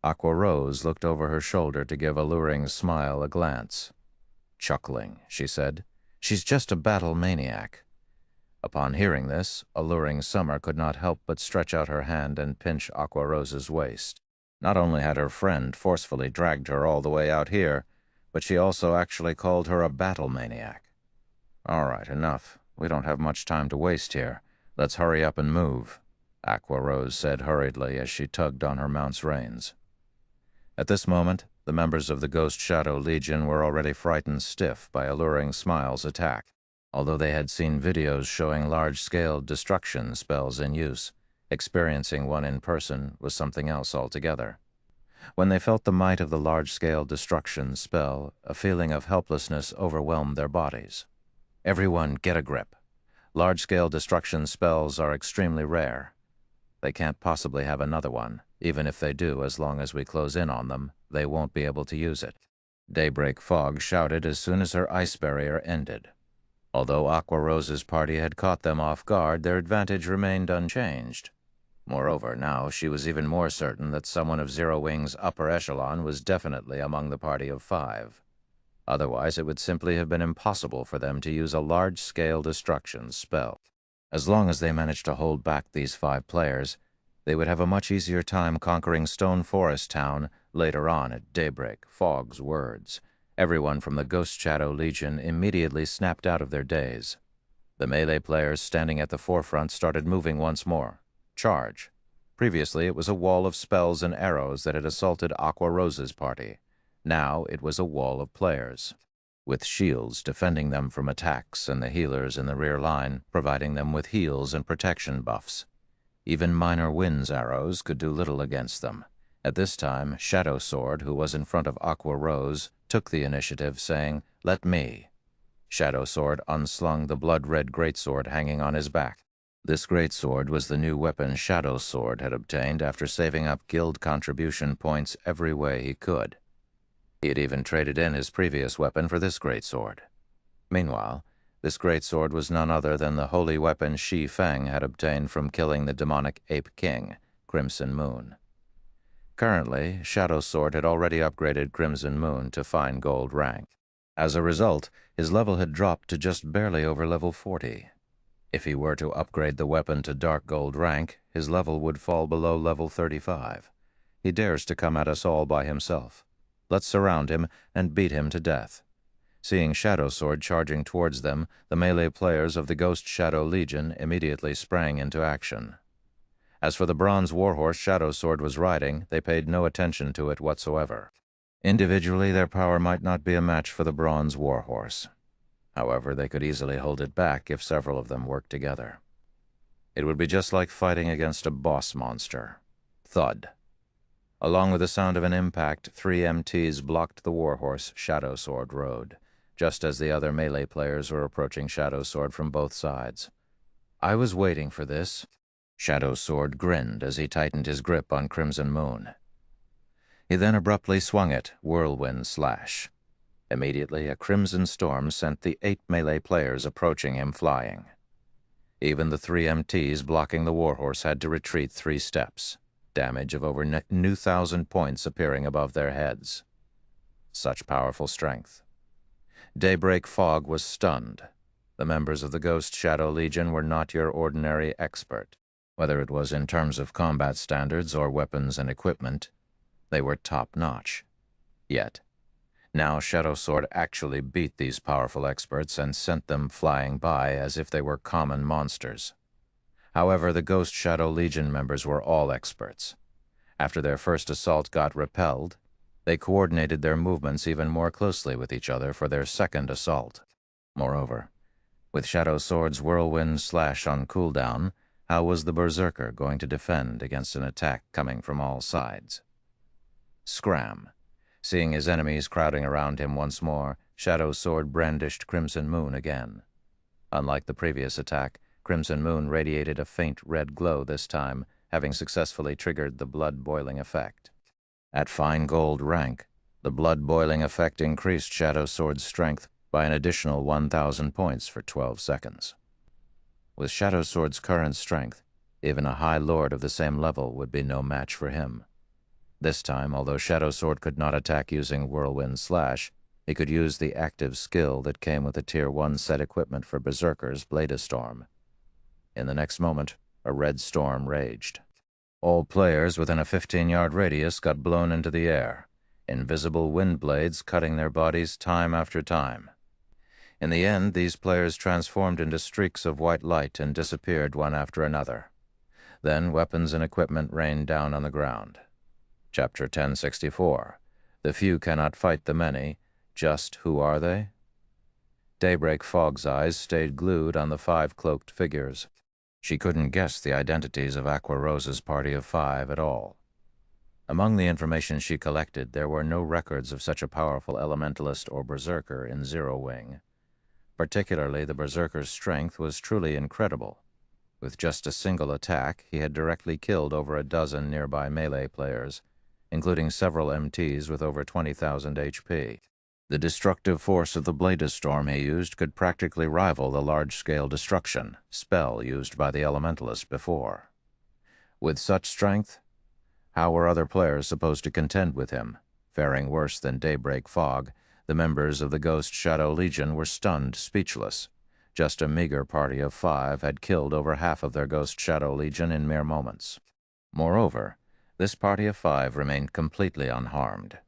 Aqua Rose looked over her shoulder to give Alluring Smile a glance. Chuckling, she said, "She's just a battle maniac." Upon hearing this, Alluring Summer could not help but stretch out her hand and pinch Aqua Rose's waist. Not only had her friend forcefully dragged her all the way out here, but she also actually called her a battle maniac. "All right, enough. We don't have much time to waste here. Let's hurry up and move," Aqua Rose said hurriedly as she tugged on her mount's reins. At this moment, the members of the Ghost Shadow Legion were already frightened stiff by Alluring Smile's attack. Although they had seen videos showing large-scale destruction spells in use, experiencing one in person was something else altogether. When they felt the might of the large-scale destruction spell, a feeling of helplessness overwhelmed their bodies. "Everyone, get a grip. Large-scale destruction spells are extremely rare. They can't possibly have another one. Even if they do, as long as we close in on them, they won't be able to use it." Daybreak Fog shouted as soon as her ice barrier ended. Although Aqua Rose's party had caught them off guard, their advantage remained unchanged. Moreover, now she was even more certain that someone of Zero Wing's upper echelon was definitely among the party of 5. Otherwise, it would simply have been impossible for them to use a large-scale destruction spell. As long as they managed to hold back these 5 players, they would have a much easier time conquering Stone Forest Town later on at daybreak. Fog's words. Everyone from the Ghost Shadow Legion immediately snapped out of their daze. The melee players standing at the forefront started moving once more. Charge. Previously, it was a wall of spells and arrows that had assaulted Aqua Rose's party. Now it was a wall of players, with shields defending them from attacks and the healers in the rear line providing them with heals and protection buffs. Even Minor Wind's arrows could do little against them. At this time, Shadow Sword, who was in front of Aqua Rose, took the initiative, saying, "Let me." Shadow Sword unslung the blood-red greatsword hanging on his back. This greatsword was the new weapon Shadow Sword had obtained after saving up guild contribution points every way he could. He had even traded in his previous weapon for this greatsword. Meanwhile, this greatsword was none other than the holy weapon Shi Feng had obtained from killing the demonic Ape King, Crimson Moon. Currently, Shadow Sword had already upgraded Crimson Moon to fine gold rank. As a result, his level had dropped to just barely over level 40. If he were to upgrade the weapon to dark gold rank, his level would fall below level 35. He dares to come at us all by himself. Let's surround him and beat him to death. Seeing Shadow Sword charging towards them, the melee players of the Ghost Shadow Legion immediately sprang into action. As for the bronze warhorse Shadow Sword was riding, they paid no attention to it whatsoever. Individually, their power might not be a match for the bronze warhorse. However, they could easily hold it back if several of them worked together. It would be just like fighting against a boss monster. Thud. Along with the sound of an impact, 3 MTs blocked the warhorse Shadow Sword rode, just as the other melee players were approaching Shadow Sword from both sides. I was waiting for this. Shadow Sword grinned as he tightened his grip on Crimson Moon. He then abruptly swung it, Whirlwind Slash. Immediately, a crimson storm sent the 8 melee players approaching him flying. Even the 3 MTs blocking the warhorse had to retreat 3 steps, damage of over 2,000 points appearing above their heads. Such powerful strength. Daybreak Fog was stunned. The members of the Ghost Shadow Legion were not your ordinary expert. Whether it was in terms of combat standards or weapons and equipment, they were top-notch. Yet, now Shadow Sword actually beat these powerful experts and sent them flying by as if they were common monsters. However, the Ghost Shadow Legion members were all experts. After their first assault got repelled, they coordinated their movements even more closely with each other for their second assault. Moreover, with Shadow Sword's Whirlwind Slash on cooldown, how was the Berserker going to defend against an attack coming from all sides? Scram. Seeing his enemies crowding around him once more, Shadow Sword brandished Crimson Moon again. Unlike the previous attack, Crimson Moon radiated a faint red glow this time, having successfully triggered the blood-boiling effect. At fine gold rank, the blood-boiling effect increased Shadow Sword's strength by an additional 1,000 points for 12 seconds. With Shadow Sword's current strength, even a high lord of the same level would be no match for him. This time, although Shadow Sword could not attack using Whirlwind Slash, he could use the active skill that came with the Tier 1 set equipment for Berserkers, Bladestorm. In the next moment, a red storm raged. All players within a 15-yard radius got blown into the air, invisible wind blades cutting their bodies time after time. In the end, these players transformed into streaks of white light and disappeared one after another. Then weapons and equipment rained down on the ground. Chapter 1064. The few cannot fight the many. Just who are they? Daybreak Fog's eyes stayed glued on the 5 cloaked figures. She couldn't guess the identities of Aqua Rose's party of 5 at all. Among the information she collected, there were no records of such a powerful elementalist or berserker in Zero Wing. Particularly, the berserker's strength was truly incredible. With just a single attack, he had directly killed over a dozen nearby melee players, including several MTs with over 20,000 HP. The destructive force of the Bladestorm he used could practically rival the large-scale destruction spell used by the elementalist before. With such strength, how were other players supposed to contend with him? Faring worse than Daybreak Fog, the members of the Ghost Shadow Legion were stunned, speechless. Just a meager party of 5 had killed over half of their Ghost Shadow Legion in mere moments. Moreover, this party of 5 remained completely unharmed.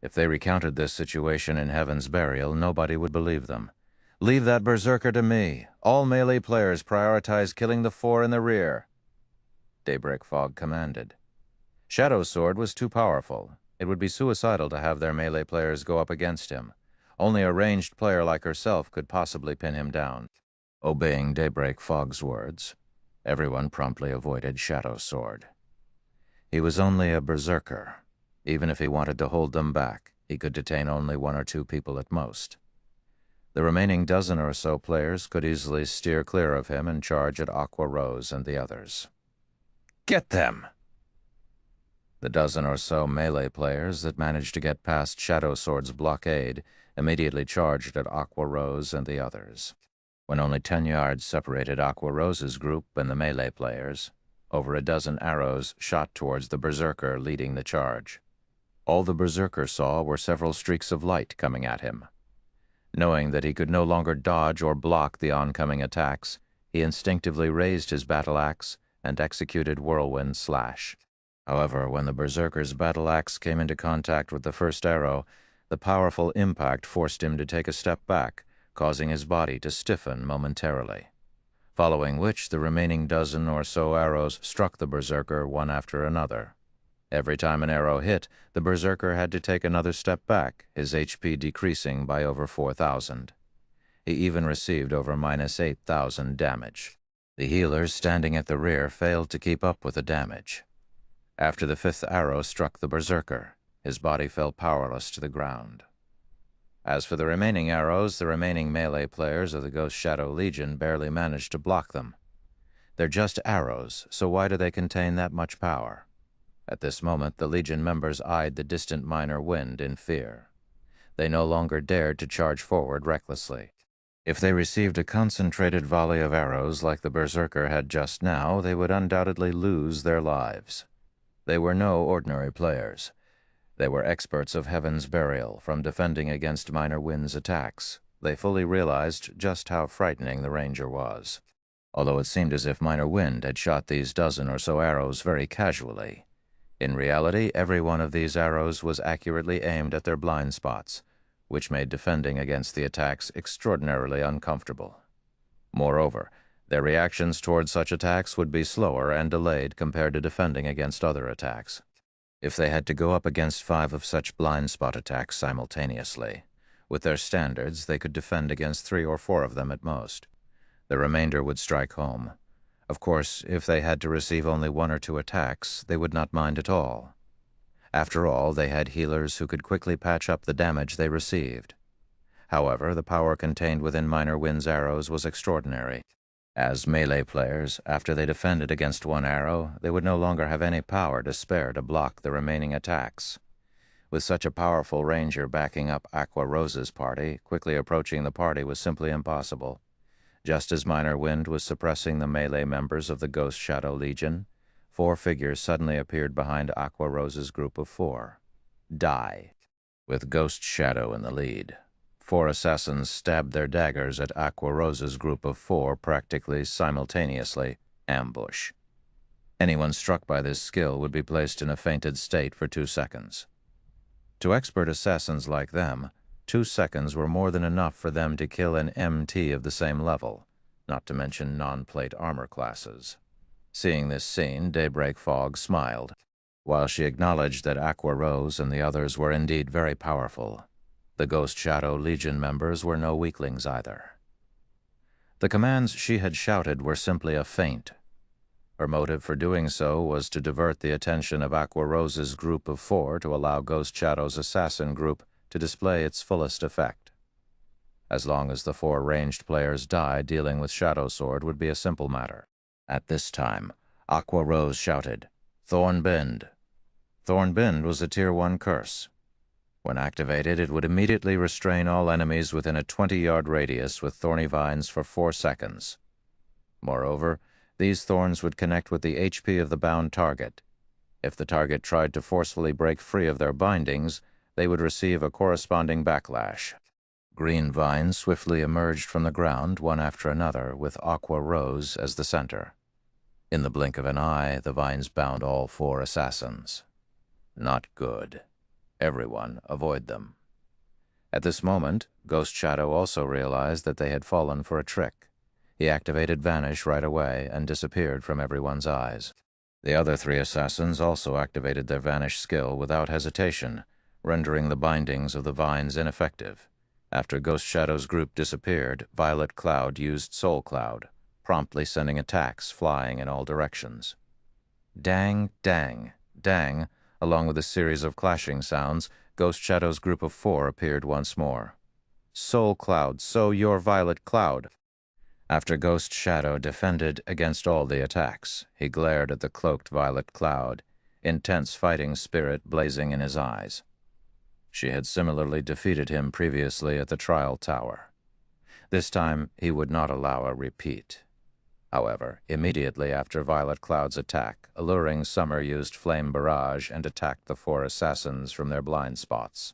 If they recounted this situation in Heaven's Burial, nobody would believe them. "Leave that berserker to me. All melee players prioritize killing the 4 in the rear," Daybreak Fog commanded. Shadow Sword was too powerful. It would be suicidal to have their melee players go up against him. Only a ranged player like herself could possibly pin him down. Obeying Daybreak Fog's words, everyone promptly avoided Shadow Sword. He was only a berserker. Even if he wanted to hold them back, he could detain only 1 or 2 people at most. The remaining dozen or so players could easily steer clear of him and charge at Aqua Rose and the others. "Get them!" The dozen or so melee players that managed to get past Shadow Sword's blockade immediately charged at Aqua Rose and the others. When only 10 yards separated Aqua Rose's group and the melee players, over a dozen arrows shot towards the berserker leading the charge. All the berserker saw were several streaks of light coming at him. Knowing that he could no longer dodge or block the oncoming attacks, he instinctively raised his battle axe and executed Whirlwind Slash. However, when the Berserker's battle axe came into contact with the first arrow, the powerful impact forced him to take a step back, causing his body to stiffen momentarily. Following which, the remaining dozen or so arrows struck the Berserker one after another. Every time an arrow hit, the Berserker had to take another step back, his HP decreasing by over 4,000. He even received over minus 8,000 damage. The healers standing at the rear failed to keep up with the damage. After the fifth arrow struck the Berserker, his body fell powerless to the ground. As for the remaining arrows, the remaining melee players of the Ghost Shadow Legion barely managed to block them. They're just arrows, so why do they contain that much power? At this moment, the Legion members eyed the distant minor wind in fear. They no longer dared to charge forward recklessly. If they received a concentrated volley of arrows like the Berserker had just now, they would undoubtedly lose their lives. They were no ordinary players. They were experts of Heaven's Burial from defending against Minor Wind's attacks. They fully realized just how frightening the Ranger was. Although it seemed as if Minor Wind had shot these dozen or so arrows very casually. In reality, every one of these arrows was accurately aimed at their blind spots, which made defending against the attacks extraordinarily uncomfortable. Moreover, their reactions toward such attacks would be slower and delayed compared to defending against other attacks. If they had to go up against 5 of such blind spot attacks simultaneously, with their standards, they could defend against 3 or 4 of them at most. The remainder would strike home. Of course, if they had to receive only 1 or 2 attacks, they would not mind at all. After all, they had healers who could quickly patch up the damage they received. However, the power contained within Minor Wind's arrows was extraordinary. As melee players, after they defended against 1 arrow, they would no longer have any power to spare to block the remaining attacks. With such a powerful ranger backing up Aqua Rose's party, quickly approaching the party was simply impossible. Just as Minor Wind was suppressing the melee members of the Ghost Shadow Legion, 4 figures suddenly appeared behind Aqua Rose's group of 4. Die. With Ghost Shadow in the lead, 4 assassins stabbed their daggers at Aqua Rose's group of 4 practically simultaneously. Ambush. Anyone struck by this skill would be placed in a fainted state for 2 seconds. To expert assassins like them, 2 seconds were more than enough for them to kill an MT of the same level, not to mention non-plate armor classes. Seeing this scene, Daybreak Fog smiled. While she acknowledged that Aqua Rose and the others were indeed very powerful, the Ghost Shadow Legion members were no weaklings either. The commands she had shouted were simply a feint. Her motive for doing so was to divert the attention of Aqua Rose's group of 4 to allow Ghost Shadow's assassin group to display its fullest effect. As long as the 4 ranged players died, dealing with Shadow Sword would be a simple matter. At this time, Aqua Rose shouted, "Thornbend." Thornbend was a Tier 1 curse. When activated, it would immediately restrain all enemies within a 20-yard radius with thorny vines for 4 seconds. Moreover, these thorns would connect with the HP of the bound target. If the target tried to forcefully break free of their bindings, they would receive a corresponding backlash. Green vines swiftly emerged from the ground, one after another, with Aqua Rose as the center. In the blink of an eye, the vines bound all 4 assassins. Not good. Everyone avoid them. At this moment, Ghost Shadow also realized that they had fallen for a trick. He activated Vanish right away and disappeared from everyone's eyes. The other 3 assassins also activated their Vanish skill without hesitation, rendering the bindings of the vines ineffective. After Ghost Shadow's group disappeared, Violet Cloud used Soul Cloud, promptly sending attacks flying in all directions. Dang, dang, dang. Along with a series of clashing sounds, Ghost Shadow's group of 4 appeared once more. Soul Cloud, so you're Violet Cloud. After Ghost Shadow defended against all the attacks, he glared at the cloaked Violet Cloud, intense fighting spirit blazing in his eyes. She had similarly defeated him previously at the Trial Tower. This time, he would not allow a repeat. However, immediately after Violet Cloud's attack, Alluring Summer used Flame Barrage and attacked the 4 assassins from their blind spots.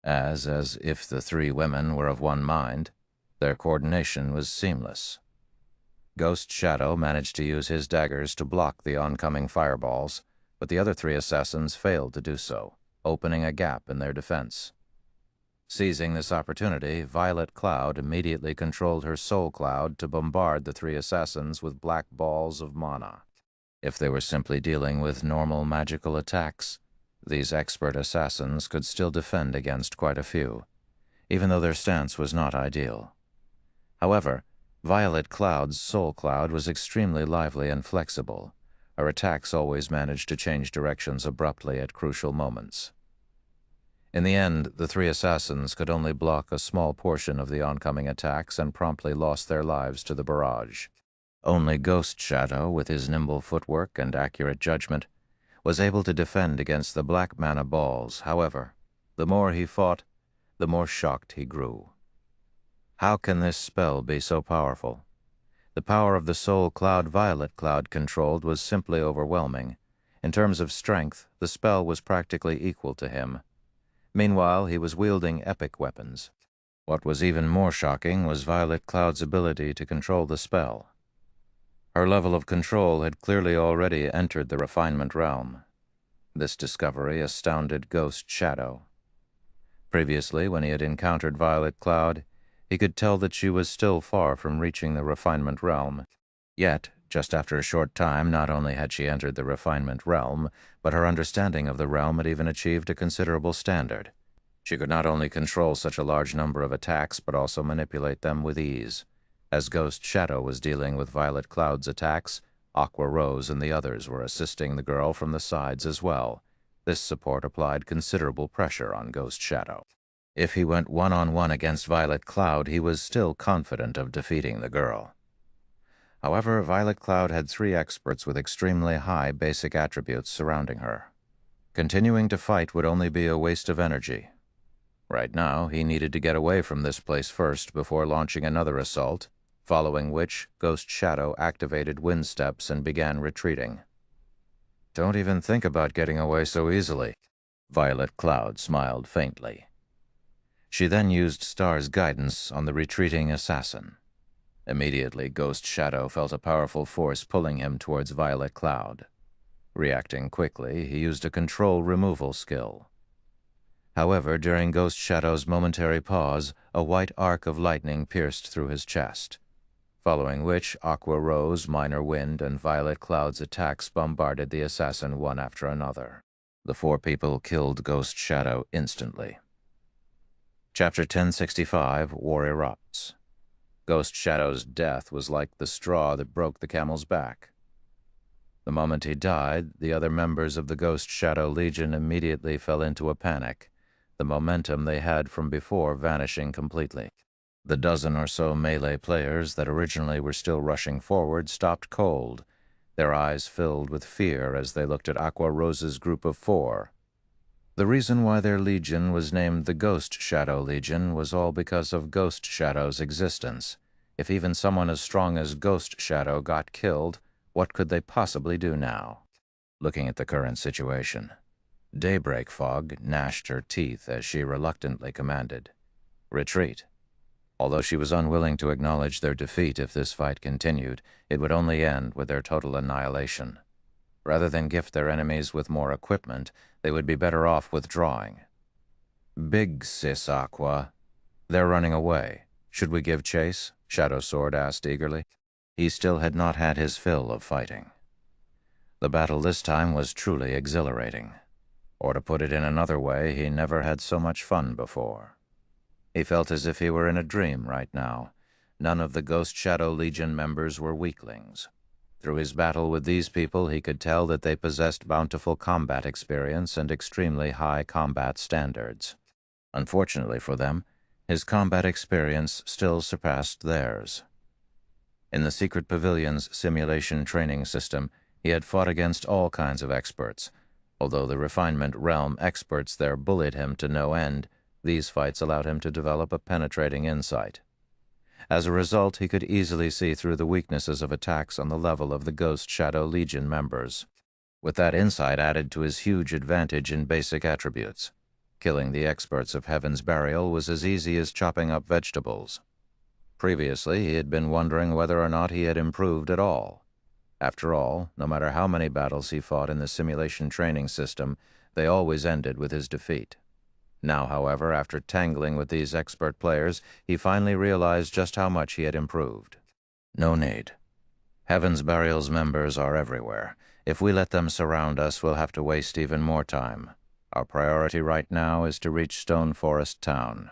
As if the three women were of one mind, their coordination was seamless. Ghost Shadow managed to use his daggers to block the oncoming fireballs, but the other three assassins failed to do so, opening a gap in their defense. Seizing this opportunity, Violet Cloud immediately controlled her Soul Cloud to bombard the three assassins with black balls of mana. If they were simply dealing with normal magical attacks, these expert assassins could still defend against quite a few, even though their stance was not ideal. However, Violet Cloud's Soul Cloud was extremely lively and flexible. Her attacks always managed to change directions abruptly at crucial moments. In the end, the three assassins could only block a small portion of the oncoming attacks and promptly lost their lives to the barrage. Only Ghost Shadow, with his nimble footwork and accurate judgment, was able to defend against the black mana balls. However, the more he fought, the more shocked he grew. How can this spell be so powerful? The power of the Soul Cloud Violet Cloud controlled was simply overwhelming. In terms of strength, the spell was practically equal to him. Meanwhile, he was wielding epic weapons. What was even more shocking was Violet Cloud's ability to control the spell. Her level of control had clearly already entered the refinement realm. This discovery astounded Ghost Shadow. Previously, when he had encountered Violet Cloud, he could tell that she was still far from reaching the refinement realm. Yet, just after a short time, not only had she entered the refinement realm, but her understanding of the realm had even achieved a considerable standard. She could not only control such a large number of attacks, but also manipulate them with ease. As Ghost Shadow was dealing with Violet Cloud's attacks, Aqua Rose and the others were assisting the girl from the sides as well. This support applied considerable pressure on Ghost Shadow. If he went one-on-one against Violet Cloud, he was still confident of defeating the girl. However, Violet Cloud had three experts with extremely high basic attributes surrounding her. Continuing to fight would only be a waste of energy. Right now, he needed to get away from this place first before launching another assault, following which Ghost Shadow activated wind steps and began retreating. "Don't even think about getting away so easily," Violet Cloud smiled faintly. She then used Star's guidance on the retreating assassin. Immediately, Ghost Shadow felt a powerful force pulling him towards Violet Cloud. Reacting quickly, he used a control removal skill. However, during Ghost Shadow's momentary pause, a white arc of lightning pierced through his chest, following which Aqua Rose, Minor Wind, and Violet Cloud's attacks bombarded the assassin one after another. The four people killed Ghost Shadow instantly. Chapter 1065, War Erupts. Ghost Shadow's death was like the straw that broke the camel's back. The moment he died, the other members of the Ghost Shadow Legion immediately fell into a panic, the momentum they had from before vanishing completely. The dozen or so melee players that originally were still rushing forward stopped cold, their eyes filled with fear as they looked at Aqua Rose's group of four. The reason why their legion was named the Ghost Shadow Legion was all because of Ghost Shadow's existence. If even someone as strong as Ghost Shadow got killed, what could they possibly do now? Looking at the current situation, Daybreak Fog gnashed her teeth as she reluctantly commanded, "Retreat." Although she was unwilling to acknowledge their defeat if this fight continued, it would only end with their total annihilation. Rather than gift their enemies with more equipment, they would be better off withdrawing. "Big Sis Aqua. They're running away. Should we give chase?" Shadow Sword asked eagerly. He still had not had his fill of fighting. The battle this time was truly exhilarating. Or to put it in another way, he never had so much fun before. He felt as if he were in a dream right now. None of the Ghost Shadow Legion members were weaklings. Through his battle with these people, he could tell that they possessed bountiful combat experience and extremely high combat standards. Unfortunately for them, his combat experience still surpassed theirs. In the Secret Pavilion's simulation training system, he had fought against all kinds of experts. Although the refinement realm experts there bullied him to no end, these fights allowed him to develop a penetrating insight. As a result, he could easily see through the weaknesses of attacks on the level of the Ghost Shadow Legion members. With that insight added to his huge advantage in basic attributes, Killing the experts of Heaven's Burial was as easy as chopping up vegetables. Previously, he had been wondering whether or not he had improved at all. After all, no matter how many battles he fought in the simulation training system, they always ended with his defeat. Now, however, after tangling with these expert players, he finally realized just how much he had improved. No need. Heaven's Burial's members are everywhere. If we let them surround us, we'll have to waste even more time. Our priority right now is to reach Stone Forest Town,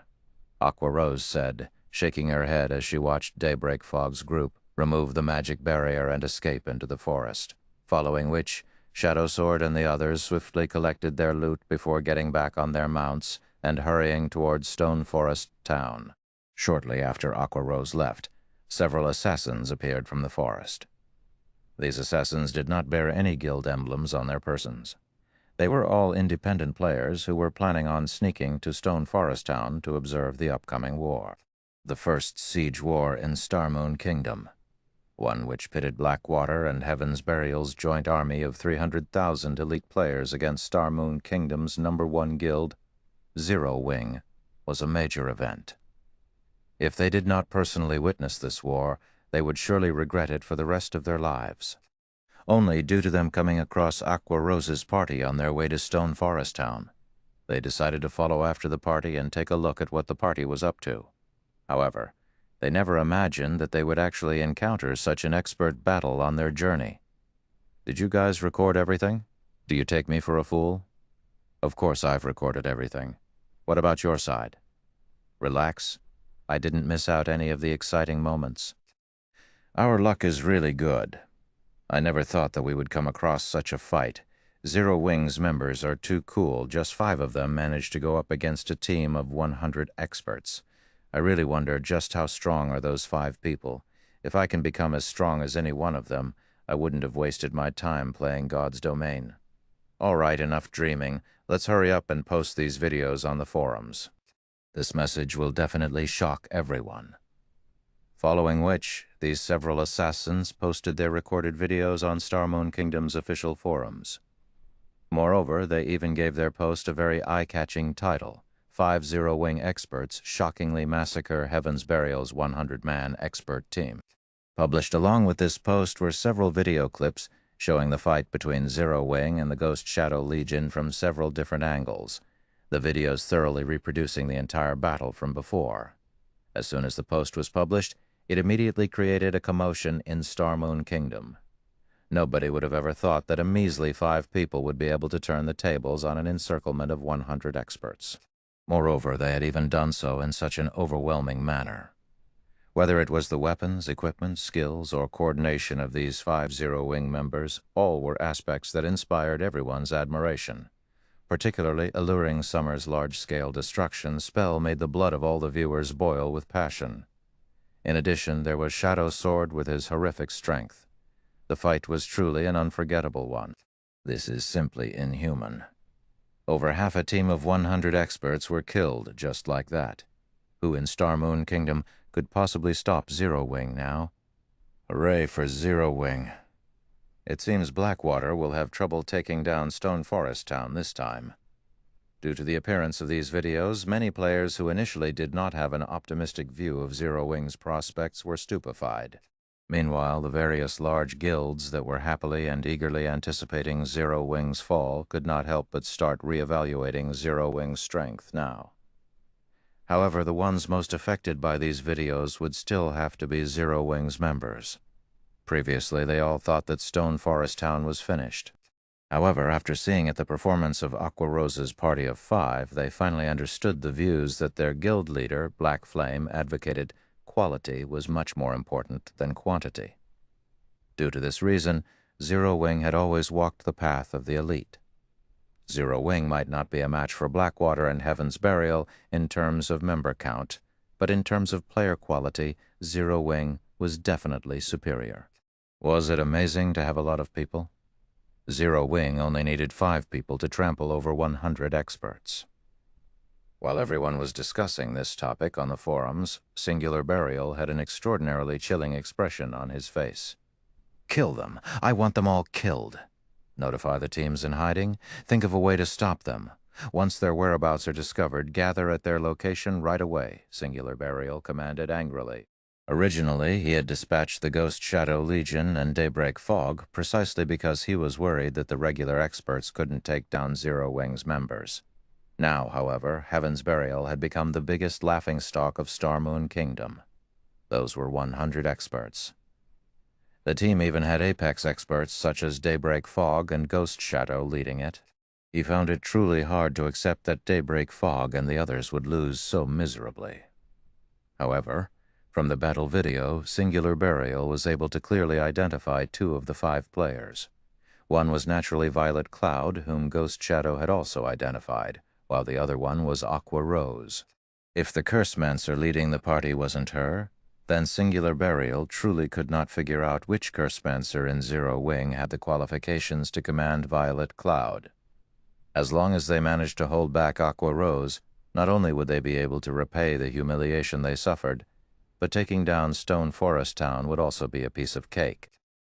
Aqua Rose said, shaking her head as she watched Daybreak Fog's group remove the magic barrier and escape into the forest, following which Shadow Sword and the others swiftly collected their loot before getting back on their mounts and hurrying towards Stone Forest Town. Shortly after Aqua Rose left, several assassins appeared from the forest. These assassins did not bear any guild emblems on their persons. They were all independent players who were planning on sneaking to Stone Forest Town to observe the upcoming war. The first siege war in Starmoon Kingdom, one which pitted Blackwater and Heaven's Burial's joint army of 300,000 elite players against Starmoon Kingdom's #1 guild, Zero Wing, was a major event. If they did not personally witness this war, they would surely regret it for the rest of their lives. Only due to them coming across Aqua Rose's party on their way to Stone Forest Town, they decided to follow after the party and take a look at what the party was up to. However, they never imagined that they would actually encounter such an expert battle on their journey. Did you guys record everything? Do you take me for a fool? Of course I've recorded everything. What about your side? Relax. I didn't miss out any of the exciting moments. Our luck is really good. I never thought that we would come across such a fight. Zero Wing's members are too cool. Just 5 of them managed to go up against a team of 100 experts. I really wonder just how strong are those 5 people. If I can become as strong as any one of them, I wouldn't have wasted my time playing God's Domain. All right, enough dreaming. Let's hurry up and post these videos on the forums. This message will definitely shock everyone. Following which, these several assassins posted their recorded videos on Starmoon Kingdom's official forums. Moreover, they even gave their post a very eye-catching title: 5 Zero Wing experts shockingly massacre Heaven's Burial's 100-man expert team. Published along with this post were several video clips showing the fight between Zero Wing and the Ghost Shadow Legion from several different angles, the videos thoroughly reproducing the entire battle from before. As soon as the post was published, it immediately created a commotion in Starmoon Kingdom. Nobody would have ever thought that a measly 5 people would be able to turn the tables on an encirclement of 100 experts. Moreover, they had even done so in such an overwhelming manner. Whether it was the weapons, equipment, skills, or coordination of these 5 Zero Wing members, all were aspects that inspired everyone's admiration. Particularly alluring Summer's large-scale destruction spell made the blood of all the viewers boil with passion. In addition, there was Shadow Sword with his horrific strength. The fight was truly an unforgettable one. This is simply inhuman. Over half a team of 100 experts were killed just like that. Who in Starmoon Kingdom could possibly stop Zero Wing now? Hooray for Zero Wing. It seems Blackwater will have trouble taking down Stone Forest Town this time. Due to the appearance of these videos, many players who initially did not have an optimistic view of Zero Wing's prospects were stupefied. Meanwhile, the various large guilds that were happily and eagerly anticipating Zero Wing's fall could not help but start reevaluating Zero Wing's strength now. However, the ones most affected by these videos would still have to be Zero Wing's members. Previously, they all thought that Stone Forest Town was finished. However, after seeing at the performance of Aqua Rose's party of 5, they finally understood the views that their guild leader, Black Flame, advocated. Quality was much more important than quantity. Due to this reason, Zero Wing had always walked the path of the elite. Zero Wing might not be a match for Blackwater and Heaven's Burial in terms of member count, but in terms of player quality, Zero Wing was definitely superior. Was it amazing to have a lot of people? Zero Wing only needed 5 people to trample over 100 experts. While everyone was discussing this topic on the forums, Singular Burial had an extraordinarily chilling expression on his face. Kill them. I want them all killed. Notify the teams in hiding. Think of a way to stop them. Once their whereabouts are discovered, gather at their location right away, Singular Burial commanded angrily. Originally, he had dispatched the Ghost Shadow Legion and Daybreak Fog precisely because he was worried that the regular experts couldn't take down Zero Wing's members. Now, however, Heaven's Burial had become the biggest laughingstock of Star Moon Kingdom. Those were 100 experts. The team even had apex experts such as Daybreak Fog and Ghost Shadow leading it. He found it truly hard to accept that Daybreak Fog and the others would lose so miserably. However, from the battle video, Singular Burial was able to clearly identify 2 of the 5 players. One was naturally Violet Cloud, whom Ghost Shadow had also identified, while the other one was Aqua Rose. If the Cursemancer leading the party wasn't her, then Singular Burial truly could not figure out which Cursemancer in Zero Wing had the qualifications to command Violet Cloud. As long as they managed to hold back Aqua Rose, not only would they be able to repay the humiliation they suffered, but taking down Stone Forest Town would also be a piece of cake.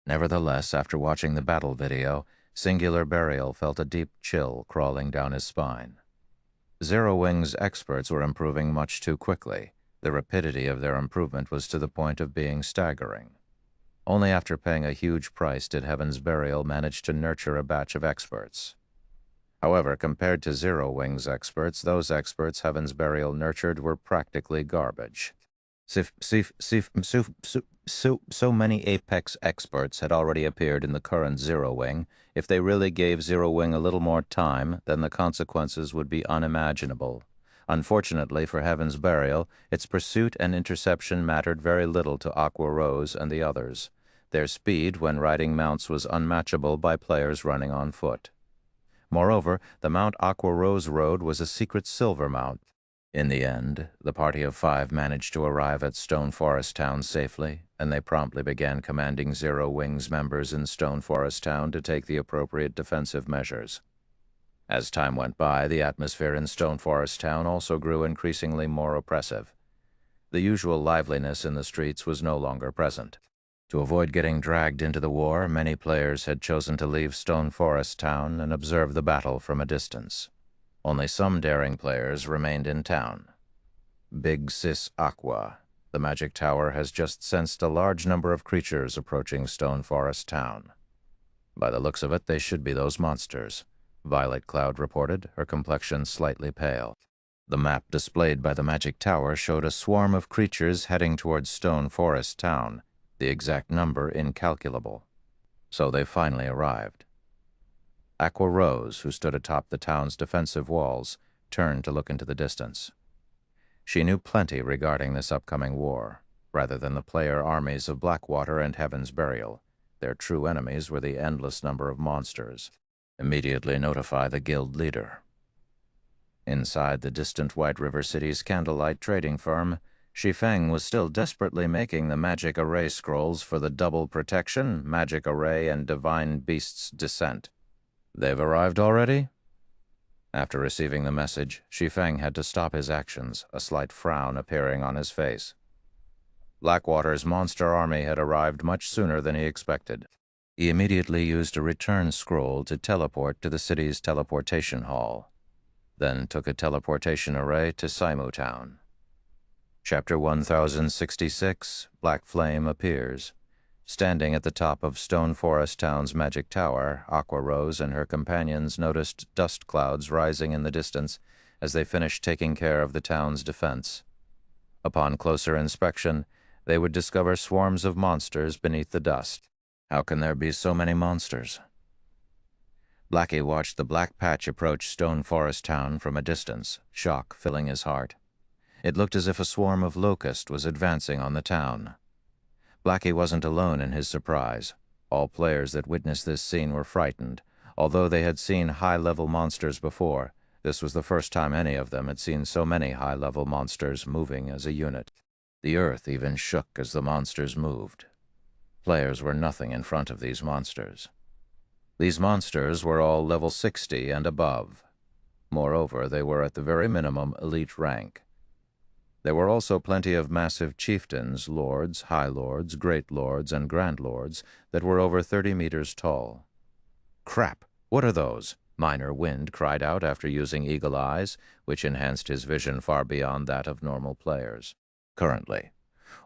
Nevertheless, after watching the battle video, Singular Burial felt a deep chill crawling down his spine. Zero Wing's experts were improving much too quickly. The rapidity of their improvement was to the point of being staggering. Only after paying a huge price did Heaven's Burial manage to nurture a batch of experts. However, compared to Zero Wing's experts, those experts Heaven's Burial nurtured were practically garbage. So many Apex experts had already appeared in the current Zero Wing. If they really gave Zero Wing a little more time, then the consequences would be unimaginable. Unfortunately for Heaven's Burial, its pursuit and interception mattered very little to Aqua Rose and the others. Their speed when riding mounts was unmatchable by players running on foot. Moreover, the mount Aqua Rose rode was a secret silver mount. In the end, the party of 5 managed to arrive at Stone Forest Town safely, and they promptly began commanding Zero Wing's members in Stone Forest Town to take the appropriate defensive measures. As time went by, the atmosphere in Stone Forest Town also grew increasingly more oppressive. The usual liveliness in the streets was no longer present. To avoid getting dragged into the war, many players had chosen to leave Stone Forest Town and observe the battle from a distance. Only some daring players remained in town. Big Sis Aqua, the magic tower, has just sensed a large number of creatures approaching Stone Forest Town. By the looks of it, they should be those monsters, Violet Cloud reported, her complexion slightly pale. The map displayed by the magic tower showed a swarm of creatures heading towards Stone Forest Town, the exact number incalculable. So they finally arrived. Aqua Rose, who stood atop the town's defensive walls, turned to look into the distance. She knew plenty regarding this upcoming war. Rather than the player armies of Blackwater and Heaven's Burial, their true enemies were the endless number of monsters. Immediately notify the guild leader. Inside the distant White River City's candlelight trading firm, Shi Feng was still desperately making the magic array scrolls for the Double Protection, Magic Array, and Divine Beast's Descent. They've arrived already? After receiving the message, Shi Feng had to stop his actions, a slight frown appearing on his face. Blackwater's monster army had arrived much sooner than he expected. He immediately used a return scroll to teleport to the city's teleportation hall, then took a teleportation array to Saimu Town. Chapter 1066, Black Flame appears. Standing at the top of Stone Forest Town's magic tower, Aqua Rose and her companions noticed dust clouds rising in the distance as they finished taking care of the town's defense. Upon closer inspection, they would discover swarms of monsters beneath the dust. How can there be so many monsters? Blackie watched the black patch approach Stone Forest Town from a distance, shock filling his heart. It looked as if a swarm of locusts was advancing on the town. Blackie wasn't alone in his surprise. All players that witnessed this scene were frightened. Although they had seen high-level monsters before, this was the first time any of them had seen so many high-level monsters moving as a unit. The earth even shook as the monsters moved. Players were nothing in front of these monsters. These monsters were all level 60 and above. Moreover, they were at the very minimum elite rank. There were also plenty of massive chieftains, lords, high lords, great lords, and grand lords that were over 30 meters tall. Crap! What are those? Minor Wind cried out after using eagle eyes, which enhanced his vision far beyond that of normal players. Currently,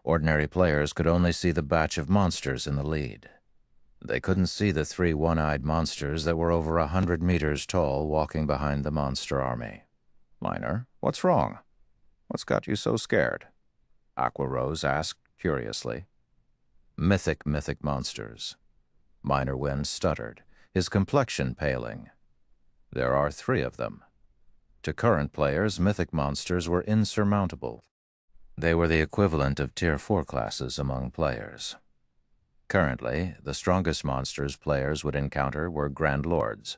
ordinary players could only see the batch of monsters in the lead. They couldn't see the 3 one-eyed monsters that were over 100 meters tall walking behind the monster army. Minor, what's wrong? What's got you so scared? Aqua Rose asked curiously. Mythic monsters. Minor Wind stuttered, his complexion paling. There are 3 of them. To current players, mythic monsters were insurmountable. They were the equivalent of Tier 4 classes among players. Currently, the strongest monsters players would encounter were Grand Lords.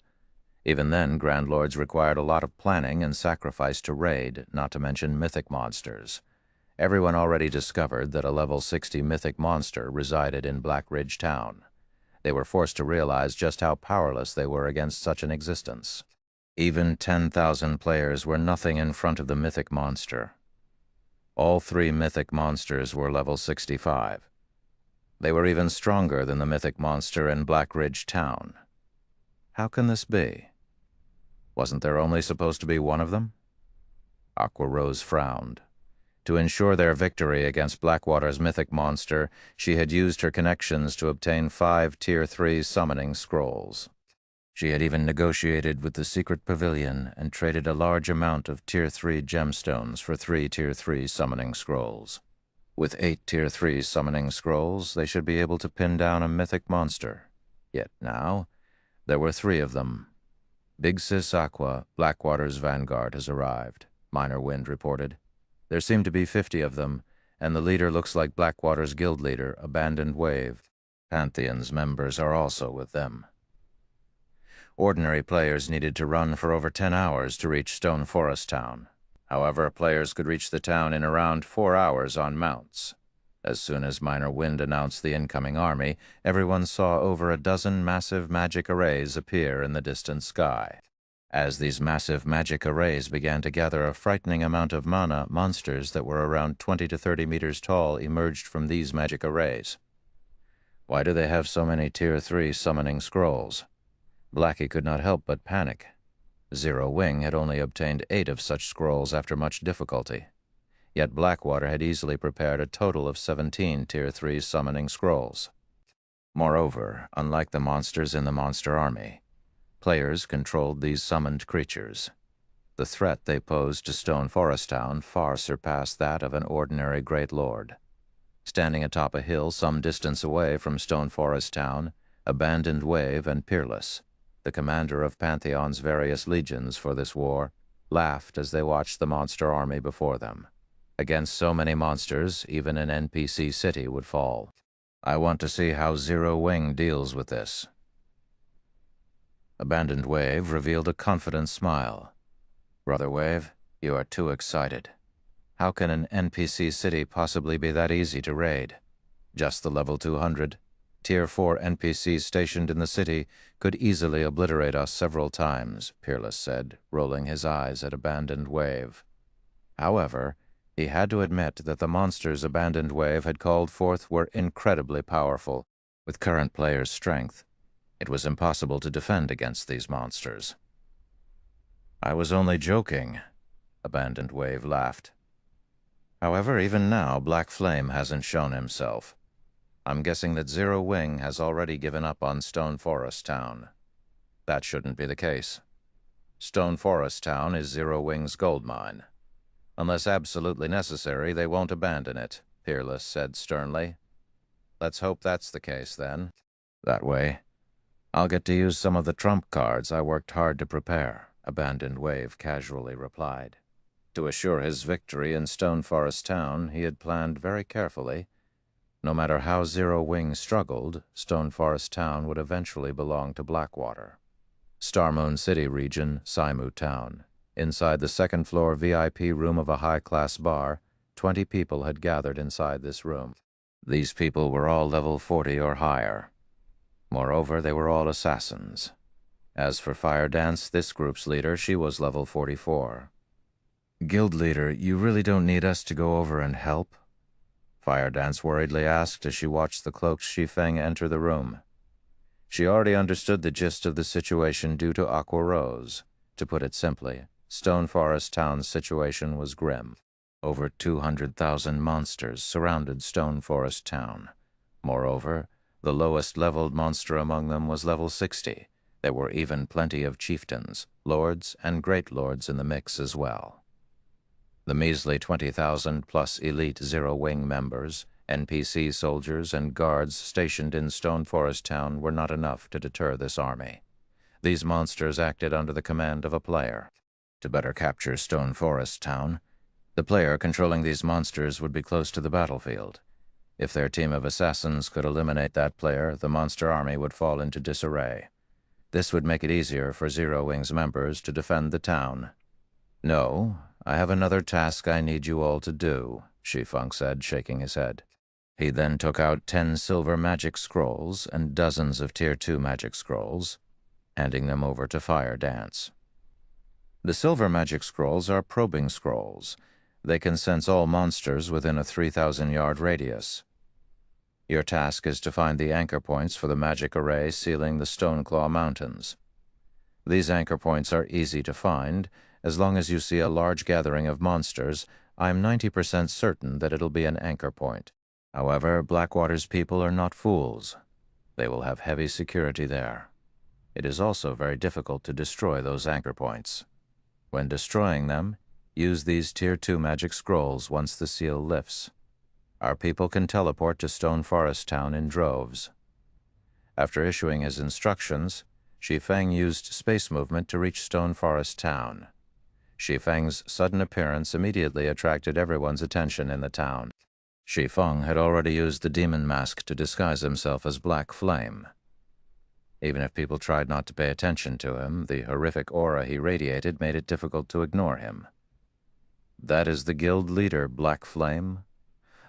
Even then, Grand Lords required a lot of planning and sacrifice to raid, not to mention mythic monsters. Everyone already discovered that a level 60 mythic monster resided in Black Ridge Town. They were forced to realize just how powerless they were against such an existence. Even 10,000 players were nothing in front of the mythic monster. All 3 mythic monsters were level 65. They were even stronger than the mythic monster in Black Ridge Town. How can this be? Wasn't there only supposed to be one of them? Aqua Rose frowned. To ensure their victory against Blackwater's mythic monster, she had used her connections to obtain 5 Tier 3 summoning scrolls. She had even negotiated with the secret pavilion and traded a large amount of Tier 3 gemstones for 3 Tier 3 summoning scrolls. With 8 Tier 3 summoning scrolls, they should be able to pin down a mythic monster. Yet now, there were 3 of them. Big Sis Aqua, Blackwater's vanguard, has arrived, Minor Wind reported. There seem to be 50 of them, and the leader looks like Blackwater's guild leader, Abandoned Wave. Pantheon's members are also with them. Ordinary players needed to run for over 10 hours to reach Stone Forest Town. However, players could reach the town in around 4 hours on mounts. As soon as Minor Wind announced the incoming army, everyone saw over a dozen massive magic arrays appear in the distant sky. As these massive magic arrays began to gather a frightening amount of mana, monsters that were around 20 to 30 meters tall emerged from these magic arrays. Why do they have so many Tier 3 summoning scrolls? Blackie could not help but panic. Zero Wing had only obtained 8 of such scrolls after much difficulty. Yet Blackwater had easily prepared a total of 17 Tier 3 summoning scrolls. Moreover, unlike the monsters in the monster army, players controlled these summoned creatures. The threat they posed to Stone Forest Town far surpassed that of an ordinary Great Lord. Standing atop a hill some distance away from Stone Forest Town, Abandoned Wave and Peerless, the commander of Pantheon's various legions for this war, laughed as they watched the monster army before them. Against so many monsters, even an NPC city would fall. I want to see how Zero Wing deals with this. Abandoned Wave revealed a confident smile. Brother Wave, you are too excited. How can an NPC city possibly be that easy to raid? Just the level 200. Tier 4 NPCs stationed in the city could easily obliterate us several times, Peerless said, rolling his eyes at Abandoned Wave. However, he had to admit that the monsters Abandoned Wave had called forth were incredibly powerful. With current players' strength, it was impossible to defend against these monsters. I was only joking, Abandoned Wave laughed. However, even now, Black Flame hasn't shown himself. I'm guessing that Zero Wing has already given up on Stone Forest Town. That shouldn't be the case. Stone Forest Town is Zero Wing's gold mine. Unless absolutely necessary, they won't abandon it, Peerless said sternly. Let's hope that's the case, then. That way, I'll get to use some of the trump cards I worked hard to prepare, Abandoned Wave casually replied. To assure his victory in Stone Forest Town, he had planned very carefully. No matter how Zero Wing struggled, Stone Forest Town would eventually belong to Blackwater. Starmoon City region, Saimu Town. Inside the second-floor VIP room of a high-class bar, 20 people had gathered inside this room. These people were all level 40 or higher. Moreover, they were all assassins. As for Fire Dance, this group's leader, she was level 44. Guild leader, you really don't need us to go over and help? Fire Dance worriedly asked as she watched the cloaked Shi Feng enter the room. She already understood the gist of the situation due to Aqua Rose. To put it simply, Stone Forest Town's situation was grim. Over 200,000 monsters surrounded Stone Forest Town. Moreover, the lowest-leveled monster among them was level 60. There were even plenty of chieftains, lords, and great lords in the mix as well. The measly 20,000 plus elite Zero-Wing members, NPC soldiers, and guards stationed in Stone Forest Town were not enough to deter this army. These monsters acted under the command of a player. To better capture Stone Forest Town, the player controlling these monsters would be close to the battlefield. If their team of assassins could eliminate that player, the monster army would fall into disarray. This would make it easier for Zero-Wing's members to defend the town. "No, I have another task I need you all to do," Shi Feng said, shaking his head. He then took out 10 silver magic scrolls and dozens of Tier 2 magic scrolls, handing them over to Fire Dance. The silver magic scrolls are probing scrolls. They can sense all monsters within a 3,000-yard radius. Your task is to find the anchor points for the magic array sealing the Stoneclaw Mountains. These anchor points are easy to find. As long as you see a large gathering of monsters, I'm 90% certain that it'll be an anchor point. However, Blackwater's people are not fools. They will have heavy security there. It is also very difficult to destroy those anchor points. When destroying them, use these Tier 2 magic scrolls once the seal lifts. Our people can teleport to Stone Forest Town in droves. After issuing his instructions, Shi Feng used space movement to reach Stone Forest Town. Shi Feng's sudden appearance immediately attracted everyone's attention in the town. Shi Feng had already used the demon mask to disguise himself as Black Flame. Even if people tried not to pay attention to him, the horrific aura he radiated made it difficult to ignore him. "That is the guild leader, Black Flame."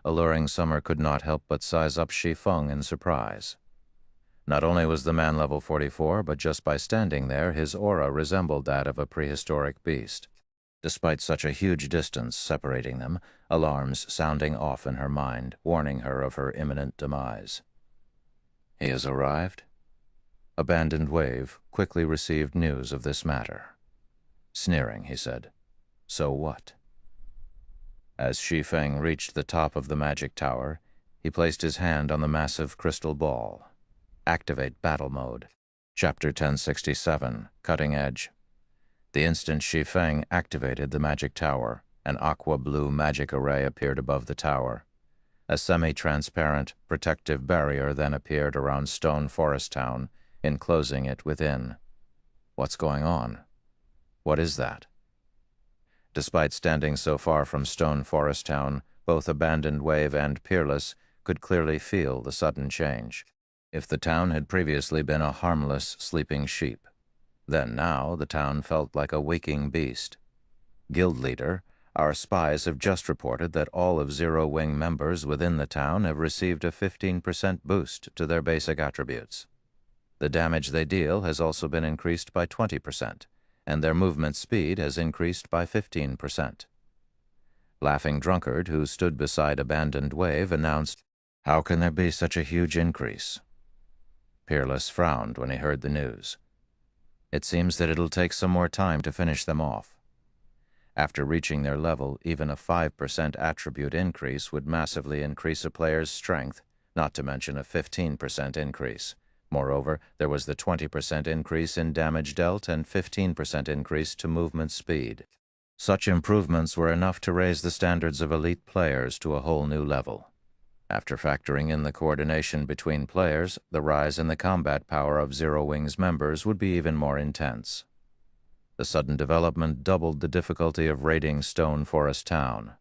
Alluring Summer could not help but size up Shi Feng in surprise. Not only was the man level 44, but just by standing there, his aura resembled that of a prehistoric beast. Despite such a huge distance separating them, alarms sounding off in her mind, warning her of her imminent demise. "He has arrived?" Abandoned Wave quickly received news of this matter. Sneering, he said, "So what?" As Shi Feng reached the top of the magic tower, he placed his hand on the massive crystal ball. Activate battle mode. Chapter 1067, Cutting Edge. The instant Shi Feng activated the magic tower, an aqua-blue magic array appeared above the tower. A semi-transparent, protective barrier then appeared around Stone Forest Town, enclosing it within. What's going on? What is that? Despite standing so far from Stone Forest Town, both Abandoned Wave and Peerless could clearly feel the sudden change. If the town had previously been a harmless, sleeping sheep, then now the town felt like a waking beast. Guild leader, our spies have just reported that all of Zero-Wing members within the town have received a 15% boost to their basic attributes. The damage they deal has also been increased by 20%. And their movement speed has increased by 15%. Laughing Drunkard, who stood beside Abandoned Wave, announced, "How can there be such a huge increase?" Peerless frowned when he heard the news. "It seems that it'll take some more time to finish them off. After reaching their level, even a 5% attribute increase would massively increase a player's strength, not to mention a 15% increase. Moreover, there was the 20% increase in damage dealt and 15% increase to movement speed. Such improvements were enough to raise the standards of elite players to a whole new level. After factoring in the coordination between players, the rise in the combat power of Zero-Wing's members would be even more intense. The sudden development doubled the difficulty of raiding Stone Forest Town.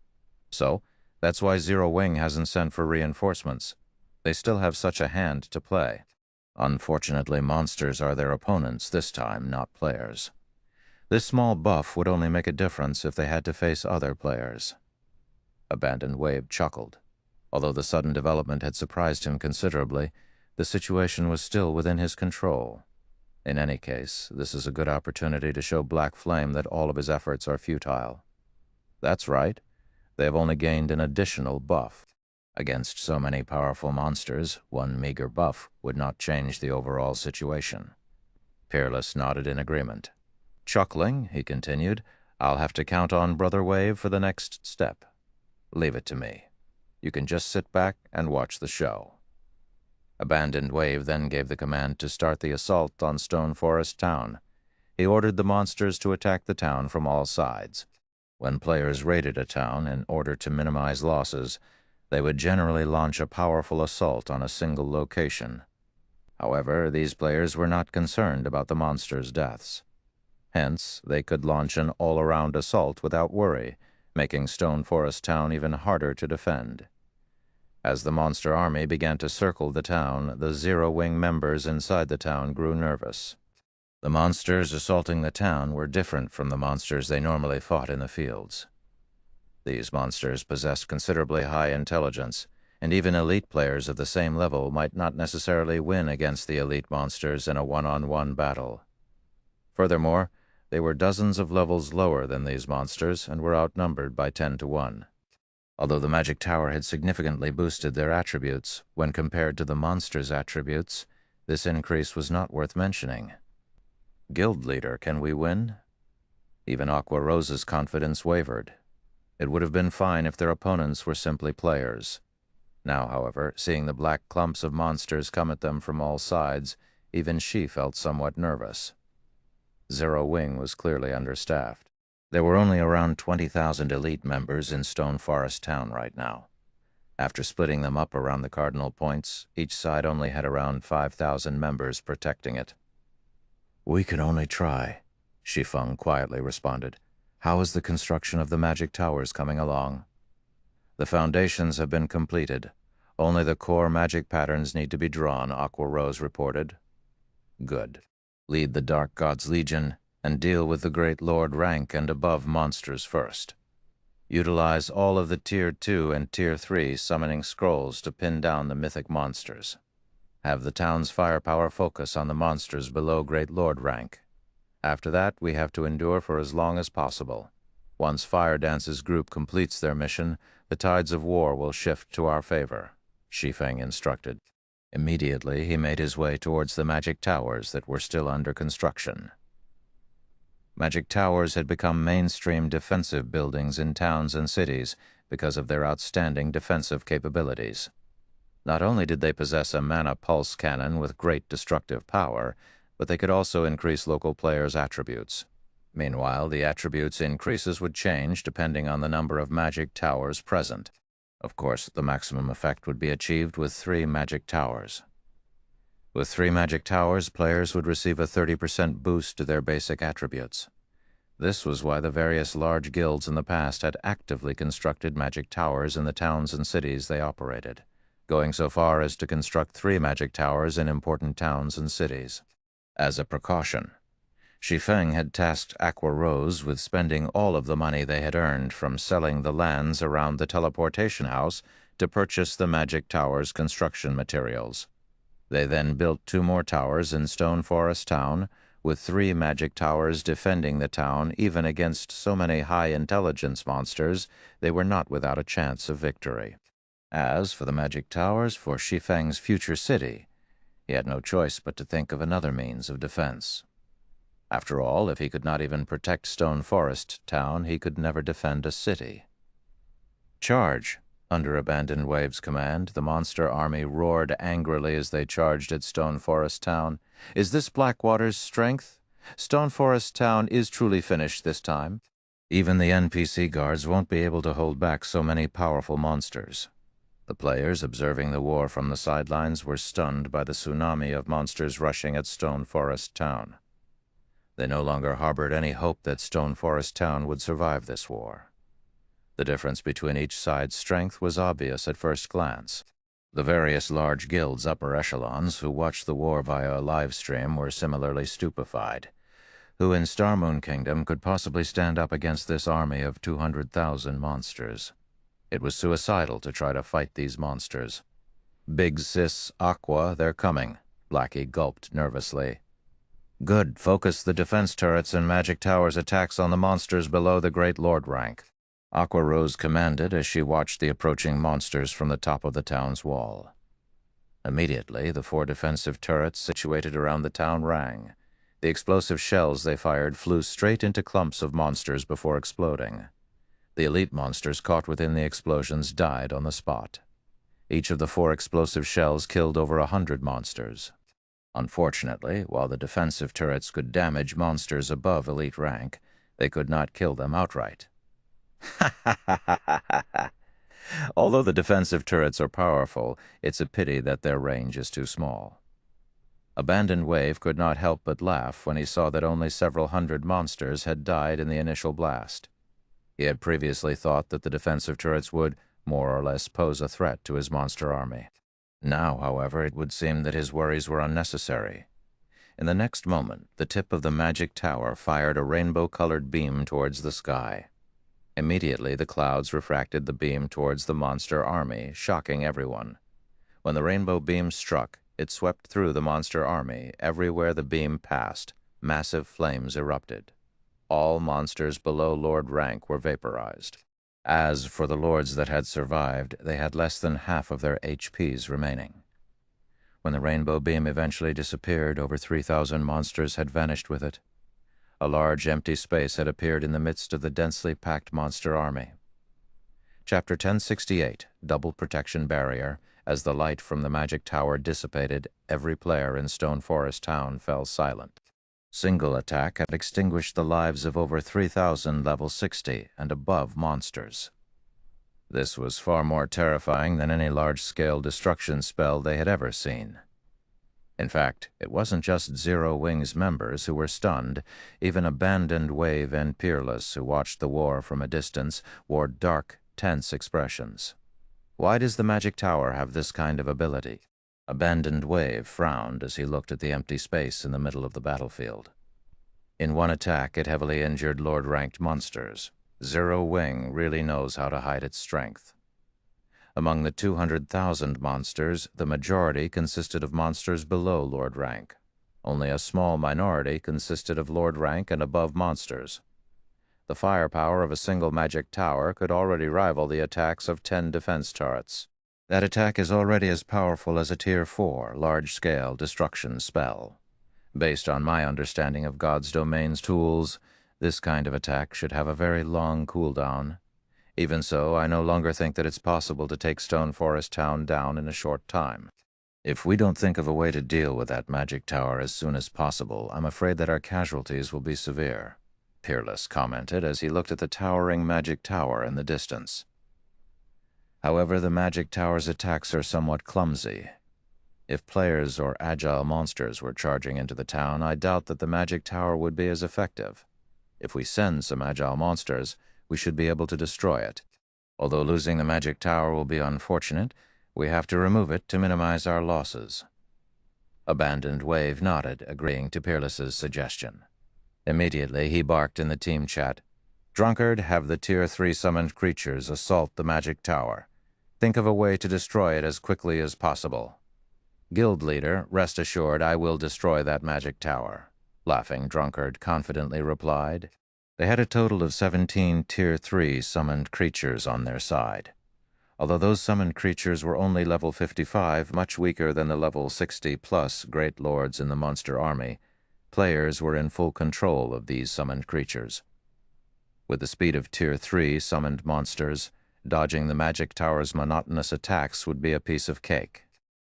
So, that's why Zero-Wing hasn't sent for reinforcements. They still have such a hand to play. Unfortunately, monsters are their opponents this time, not players. This small buff would only make a difference if they had to face other players." Abandoned Wave chuckled. Although the sudden development had surprised him considerably, the situation was still within his control. In any case, this is a good opportunity to show Black Flame that all of his efforts are futile. That's right. They have only gained an additional buff. Against so many powerful monsters, one meager buff would not change the overall situation. Peerless nodded in agreement. Chuckling, he continued, I'll have to count on Brother Wave for the next step. Leave it to me. You can just sit back and watch the show. Abandoned Wave then gave the command to start the assault on Stone Forest Town. He ordered the monsters to attack the town from all sides. When players raided a town in order to minimize losses, they would generally launch a powerful assault on a single location. However, these players were not concerned about the monsters' deaths. Hence, they could launch an all-around assault without worry, making Stone Forest Town even harder to defend. As the monster army began to circle the town, the Zero-Wing members inside the town grew nervous. The monsters assaulting the town were different from the monsters they normally fought in the fields. These monsters possessed considerably high intelligence, and even elite players of the same level might not necessarily win against the elite monsters in a one-on-one battle. Furthermore, they were dozens of levels lower than these monsters and were outnumbered by 10 to 1. Although the magic tower had significantly boosted their attributes, when compared to the monsters' attributes, this increase was not worth mentioning. Guild leader, can we win? Even Aqua Rose's confidence wavered. It would have been fine if their opponents were simply players. Now, however, seeing the black clumps of monsters come at them from all sides, even she felt somewhat nervous. Zero-Wing was clearly understaffed. There were only around 20,000 elite members in Stone Forest Town right now. After splitting them up around the cardinal points, each side only had around 5,000 members protecting it. We can only try, Shi Feng quietly responded. How is the construction of the magic towers coming along? The foundations have been completed. Only the core magic patterns need to be drawn, Aqua Rose reported. Good. Lead the Dark God's Legion and deal with the Great Lord rank and above monsters first. Utilize all of the Tier 2 and Tier 3 summoning scrolls to pin down the mythic monsters. Have the town's firepower focus on the monsters below Great Lord rank. After that, we have to endure for as long as possible. Once Fire Dance's group completes their mission, the tides of war will shift to our favor, Shi Feng instructed. Immediately, he made his way towards the magic towers that were still under construction. Magic towers had become mainstream defensive buildings in towns and cities because of their outstanding defensive capabilities. Not only did they possess a mana pulse cannon with great destructive power, but they could also increase local players' attributes. Meanwhile, the attributes' increases would change depending on the number of magic towers present. Of course, the maximum effect would be achieved with 3 magic towers. With 3 magic towers, players would receive a 30% boost to their basic attributes. This was why the various large guilds in the past had actively constructed magic towers in the towns and cities they operated, going so far as to construct 3 magic towers in important towns and cities. As a precaution, Shi Feng had tasked Aqua Rose with spending all of the money they had earned from selling the lands around the teleportation house to purchase the magic tower's construction materials. They then built 2 more towers in Stone Forest Town, with 3 magic towers defending the town even against so many high-intelligence monsters they were not without a chance of victory. As for the magic towers for Shi Feng's future city, he had no choice but to think of another means of defense. After all, if he could not even protect Stone Forest Town, he could never defend a city. Charge! Under Abandoned Wave's command, the monster army roared angrily as they charged at Stone Forest Town. Is this Blackwater's strength? Stone Forest Town is truly finished this time. Even the NPC guards won't be able to hold back so many powerful monsters. The players, observing the war from the sidelines, were stunned by the tsunami of monsters rushing at Stone Forest Town. They no longer harbored any hope that Stone Forest Town would survive this war. The difference between each side's strength was obvious at first glance. The various large guilds' upper echelons who watched the war via a live stream were similarly stupefied. Who in Star Moon Kingdom could possibly stand up against this army of 200,000 monsters? It was suicidal to try to fight these monsters. Big Sis Aqua, they're coming, Blackie gulped nervously. Good, focus the defense turrets and magic towers' attacks on the monsters below the Great Lord rank. Aqua Rose commanded as she watched the approaching monsters from the top of the town's wall. Immediately, the 4 defensive turrets situated around the town rang. The explosive shells they fired flew straight into clumps of monsters before exploding. The elite monsters caught within the explosions died on the spot. Each of the 4 explosive shells killed over 100 monsters. Unfortunately, while the defensive turrets could damage monsters above elite rank, they could not kill them outright. Although the defensive turrets are powerful, it's a pity that their range is too small. Abandoned Wave could not help but laugh when he saw that only several hundred monsters had died in the initial blast. He had previously thought that the defensive turrets would, more or less, pose a threat to his monster army. Now, however, it would seem that his worries were unnecessary. In the next moment, the tip of the magic tower fired a rainbow-colored beam towards the sky. Immediately, the clouds refracted the beam towards the monster army, shocking everyone. When the rainbow beam struck, it swept through the monster army. Everywhere the beam passed, massive flames erupted. All monsters below Lord rank were vaporized. As for the lords that had survived, they had less than half of their HPs remaining. When the rainbow beam eventually disappeared, over 3,000 monsters had vanished with it. A large empty space had appeared in the midst of the densely packed monster army. Chapter 1068, Double Protection Barrier. As the light from the magic tower dissipated, every player in Stone Forest Town fell silent. Single attack had extinguished the lives of over 3,000 level 60 and above monsters. This was far more terrifying than any large-scale destruction spell they had ever seen. In fact, it wasn't just Zero Wing's members who were stunned. Even Abandoned Wave and Peerless, who watched the war from a distance, wore dark, tense expressions. Why does the magic tower have this kind of ability? Abandoned Wave frowned as he looked at the empty space in the middle of the battlefield. In one attack, it heavily injured Lord-ranked monsters. Zero Wing really knows how to hide its strength. Among the 200,000 monsters, the majority consisted of monsters below Lord rank. Only a small minority consisted of Lord rank and above monsters. The firepower of a single magic tower could already rival the attacks of 10 defense turrets. That attack is already as powerful as a Tier 4 large-scale destruction spell. Based on my understanding of God's Domain's tools, this kind of attack should have a very long cooldown. Even so, I no longer think that it's possible to take Stone Forest Town down in a short time. If we don't think of a way to deal with that magic tower as soon as possible, I'm afraid that our casualties will be severe, Peerless commented as he looked at the towering magic tower in the distance. However, the magic tower's attacks are somewhat clumsy. If players or agile monsters were charging into the town, I doubt that the magic tower would be as effective. If we send some agile monsters, we should be able to destroy it. Although losing the magic tower will be unfortunate, we have to remove it to minimize our losses. Abandoned Wave nodded, agreeing to Peerless's suggestion. Immediately, he barked in the team chat, "Drunkard, have the Tier 3 summoned creatures assault the magic tower. Think of a way to destroy it as quickly as possible." "Guild leader, rest assured I will destroy that magic tower," laughing Drunkard confidently replied. They had a total of 17 Tier 3 summoned creatures on their side. Although those summoned creatures were only level 55, much weaker than the level 60-plus Great Lords in the monster army, players were in full control of these summoned creatures. With the speed of Tier 3 summoned monsters, dodging the magic tower's monotonous attacks would be a piece of cake.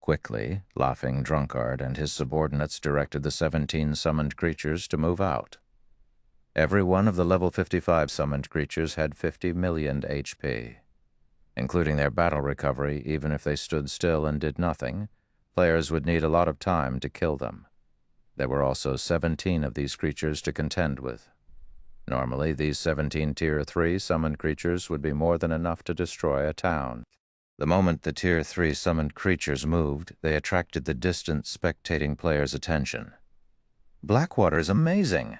Quickly, laughing Drunkard and his subordinates directed the 17 summoned creatures to move out. Every one of the level 55 summoned creatures had 50 million HP. Including their battle recovery, even if they stood still and did nothing, players would need a lot of time to kill them. There were also 17 of these creatures to contend with. Normally, these 17 Tier 3 summoned creatures would be more than enough to destroy a town. The moment the Tier 3 summoned creatures moved, they attracted the distant spectating players' attention. "Blackwater is amazing!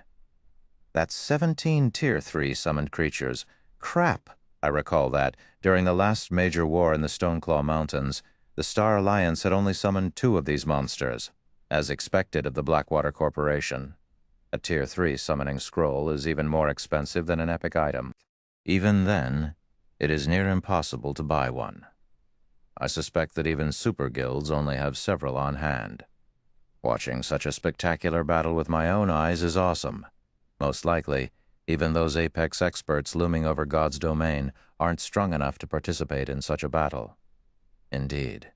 That's 17 Tier 3 summoned creatures. Crap! I recall that, during the last major war in the Stoneclaw Mountains, the Star Alliance had only summoned 2 of these monsters, as expected of the Blackwater Corporation. A Tier 3 summoning scroll is even more expensive than an epic item." Even then, it is near impossible to buy one. I suspect that even super guilds only have several on hand. Watching such a spectacular battle with my own eyes is awesome. Most likely, even those apex experts looming over God's domain aren't strong enough to participate in such a battle. Indeed.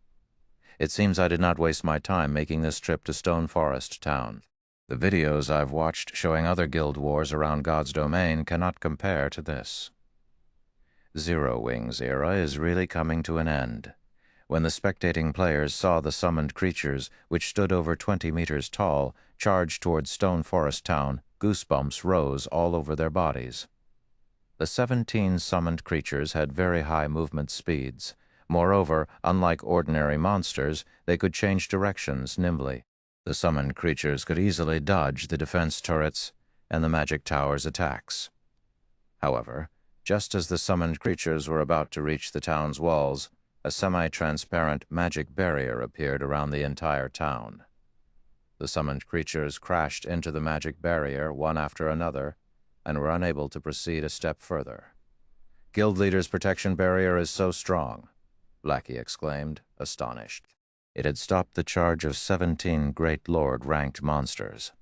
It seems I did not waste my time making this trip to Stone Forest Town. The videos I've watched showing other guild wars around God's domain cannot compare to this. Zero Wing's era is really coming to an end. When the spectating players saw the summoned creatures, which stood over 20 meters tall, charge towards Stone Forest Town, goosebumps rose all over their bodies. The 17 summoned creatures had very high movement speeds. Moreover, unlike ordinary monsters, they could change directions nimbly. The summoned creatures could easily dodge the defense turrets and the magic tower's attacks. However, just as the summoned creatures were about to reach the town's walls, a semi-transparent magic barrier appeared around the entire town. The summoned creatures crashed into the magic barrier one after another and were unable to proceed a step further. "Guild Leader's protection barrier is so strong," Blackie exclaimed, astonished. It had stopped the charge of 17 Great Lord-ranked monsters.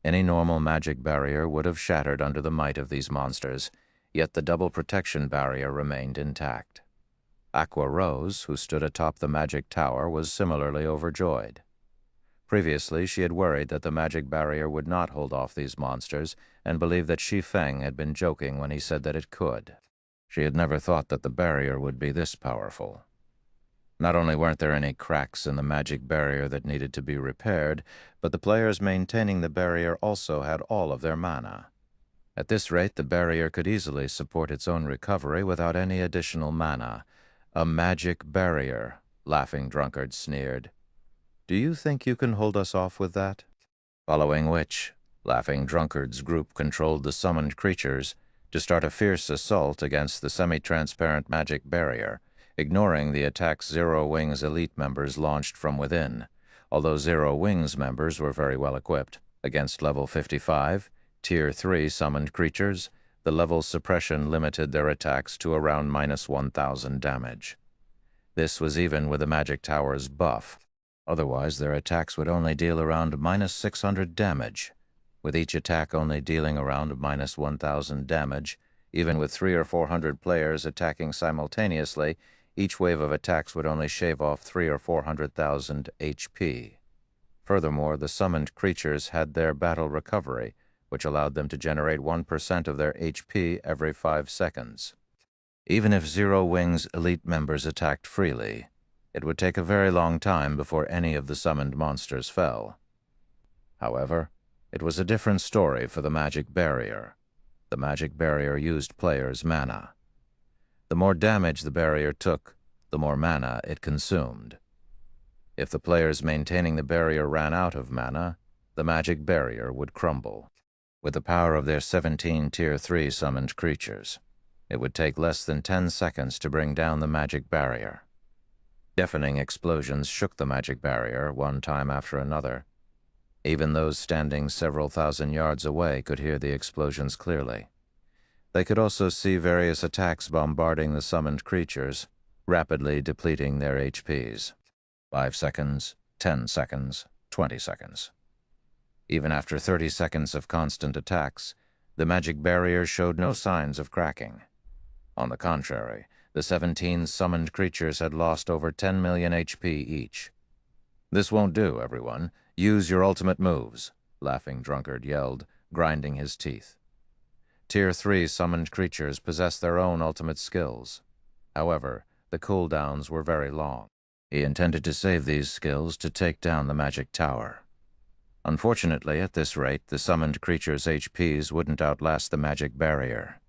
Any normal magic barrier would have shattered under the might of these monsters, yet the double protection barrier remained intact. Aqua Rose, who stood atop the magic tower, was similarly overjoyed. Previously, she had worried that the magic barrier would not hold off these monsters and believed that Shi Feng had been joking when he said that it could. She had never thought that the barrier would be this powerful. Not only weren't there any cracks in the magic barrier that needed to be repaired, but the players maintaining the barrier also had all of their mana. At this rate, the barrier could easily support its own recovery without any additional mana. "A magic barrier," Laughing Drunkard sneered. "Do you think you can hold us off with that?" Following which, Laughing Drunkard's group controlled the summoned creatures to start a fierce assault against the semi-transparent magic barrier, ignoring the attacks Zero Wing's elite members launched from within. Although Zero Wing's members were very well equipped, against level 55, Tier 3 summoned creatures, the level suppression limited their attacks to around -1,000 damage. This was even with the magic tower's buff. Otherwise, their attacks would only deal around -600 damage, with each attack only dealing around -1,000 damage. Even with 300 or 400 players attacking simultaneously, each wave of attacks would only shave off 300,000 or 400,000 HP. Furthermore, the summoned creatures had their battle recovery, which allowed them to generate 1% of their HP every 5 seconds. Even if Zero Wing's elite members attacked freely, it would take a very long time before any of the summoned monsters fell. However, it was a different story for the magic barrier. The magic barrier used players' mana. The more damage the barrier took, the more mana it consumed. If the players maintaining the barrier ran out of mana, the magic barrier would crumble. With the power of their 17 Tier 3 summoned creatures, it would take less than 10 seconds to bring down the magic barrier. Deafening explosions shook the magic barrier one time after another. Even those standing several thousand yards away could hear the explosions clearly. They could also see various attacks bombarding the summoned creatures, rapidly depleting their HPs. 5 seconds, 10 seconds, 20 seconds. Even after 30 seconds of constant attacks, the magic barrier showed no signs of cracking. On the contrary, the 17 summoned creatures had lost over 10 million HP each. "This won't do, everyone. Use your ultimate moves," Laughing Drunkard yelled, grinding his teeth. Tier 3 summoned creatures possessed their own ultimate skills. However, the cooldowns were very long. He intended to save these skills to take down the magic tower. Unfortunately, at this rate, the summoned creatures' HPs wouldn't outlast the magic barrier.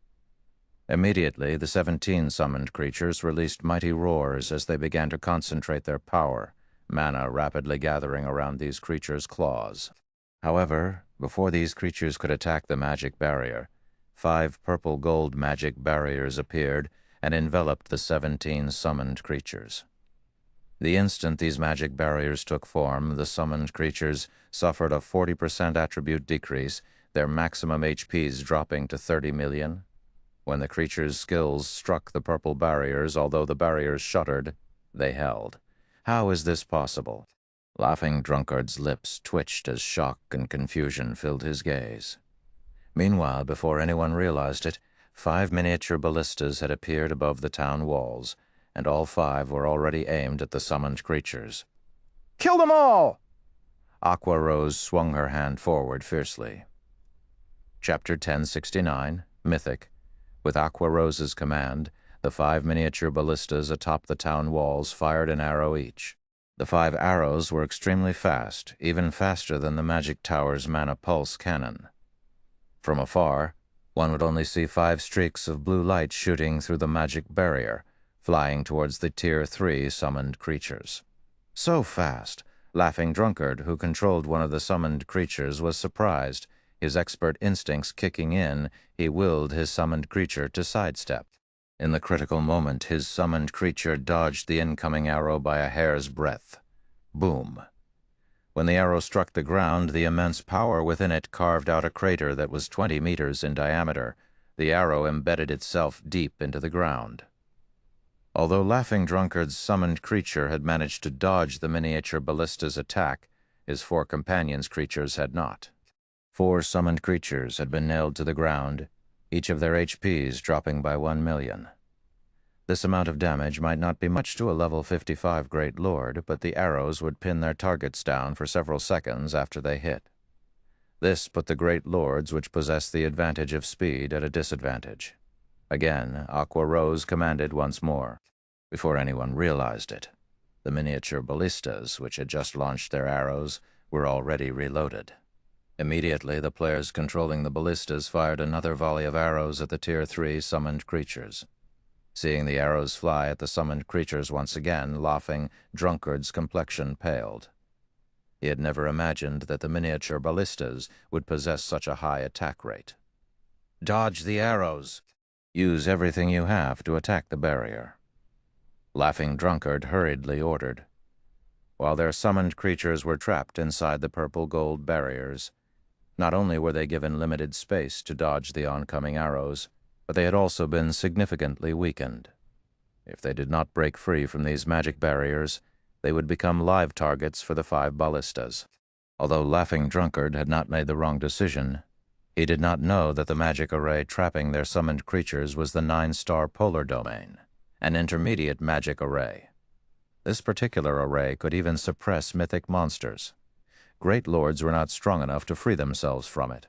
Immediately, the 17 summoned creatures released mighty roars as they began to concentrate their power, mana rapidly gathering around these creatures' claws. However, before these creatures could attack the magic barrier, 5 purple-gold magic barriers appeared and enveloped the 17 summoned creatures. The instant these magic barriers took form, the summoned creatures suffered a 40% attribute decrease, their maximum HPs dropping to 30 million. When the creature's skills struck the purple barriers, although the barriers shuddered, they held. How is this possible? Laughing Drunkard's lips twitched as shock and confusion filled his gaze. Meanwhile, before anyone realized it, 5 miniature ballistas had appeared above the town walls, and all 5 were already aimed at the summoned creatures.
Kill them all!
Aqua Rose swung her hand forward fiercely. Chapter 1069, Mythic. With Aqua Rose's command, the 5 miniature ballistas atop the town walls fired an arrow each. The 5 arrows were extremely fast, even faster than the Magic Tower's Mana Pulse cannon. From afar, one would only see 5 streaks of blue light shooting through the magic barrier, flying towards the Tier 3 summoned creatures. So fast, Laughing Drunkard, who controlled one of the summoned creatures, was surprised. His expert instincts kicking in, he willed his summoned creature to sidestep. In the critical moment, his summoned creature dodged the incoming arrow by a hair's breadth. Boom. When the arrow struck the ground, the immense power within it carved out a crater that was 20 meters in diameter. The arrow embedded itself deep into the ground. Although Laughing Drunkard's summoned creature had managed to dodge the miniature ballista's attack, his 4 companions' creatures had not. 4 summoned creatures had been nailed to the ground, each of their HPs dropping by 1 million. This amount of damage might not be much to a level 55 Great Lord, but the arrows would pin their targets down for several seconds after they hit. This put the Great Lords, which possessed the advantage of speed, at a disadvantage. Again, Aqua Rose commanded once more. Before anyone realized it, the miniature ballistas, which had just launched their arrows, were already reloaded. Immediately, the players controlling the ballistas fired another volley of arrows at the Tier 3 summoned creatures. Seeing the arrows fly at the summoned creatures once again, Laughing Drunkard's complexion paled. He had never imagined that the miniature ballistas would possess such a high attack rate. Dodge the arrows. Use everything you have to attack the barrier. Laughing Drunkard hurriedly ordered. While their summoned creatures were trapped inside the purple-gold barriers, not only were they given limited space to dodge the oncoming arrows, but they had also been significantly weakened. If they did not break free from these magic barriers, they would become live targets for the 5 ballistas. Although Laughing Drunkard had not made the wrong decision, he did not know that the magic array trapping their summoned creatures was the 9-star polar domain, an intermediate magic array. This particular array could even suppress mythic monsters. Great Lords were not strong enough to free themselves from it.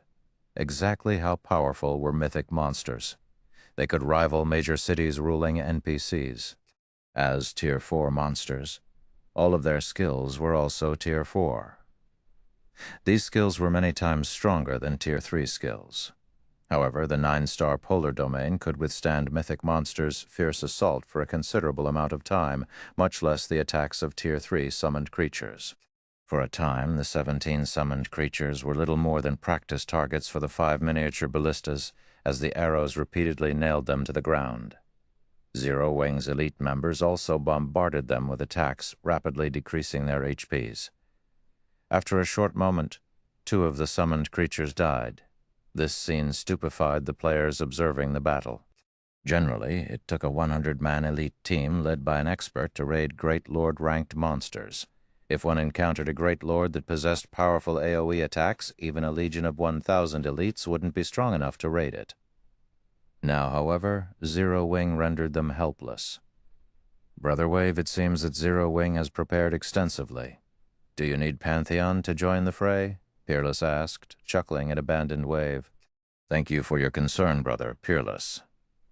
Exactly how powerful were mythic monsters? They could rival major cities' ruling NPCs. As Tier 4 monsters, all of their skills were also Tier 4. These skills were many times stronger than Tier 3 skills. However, the 9-star polar domain could withstand mythic monsters' fierce assault for a considerable amount of time, much less the attacks of Tier 3 summoned creatures. For a time, the 17 summoned creatures were little more than practice targets for the 5 miniature ballistas, as the arrows repeatedly nailed them to the ground. Zero Wing's elite members also bombarded them with attacks, rapidly decreasing their HPs. After a short moment, 2 of the summoned creatures died. This scene stupefied the players observing the battle. Generally, it took a 100-man elite team led by an expert to raid Great Lord-ranked monsters. If one encountered a Great Lord that possessed powerful AoE attacks, even a legion of 1,000 elites wouldn't be strong enough to raid it. Now, however, Zero Wing rendered them helpless. Brother Wave, it seems that Zero Wing has prepared extensively. Do you need Pantheon to join the fray? Peerless asked, chuckling at Abandoned Wave. Thank you for your concern, brother, Peerless.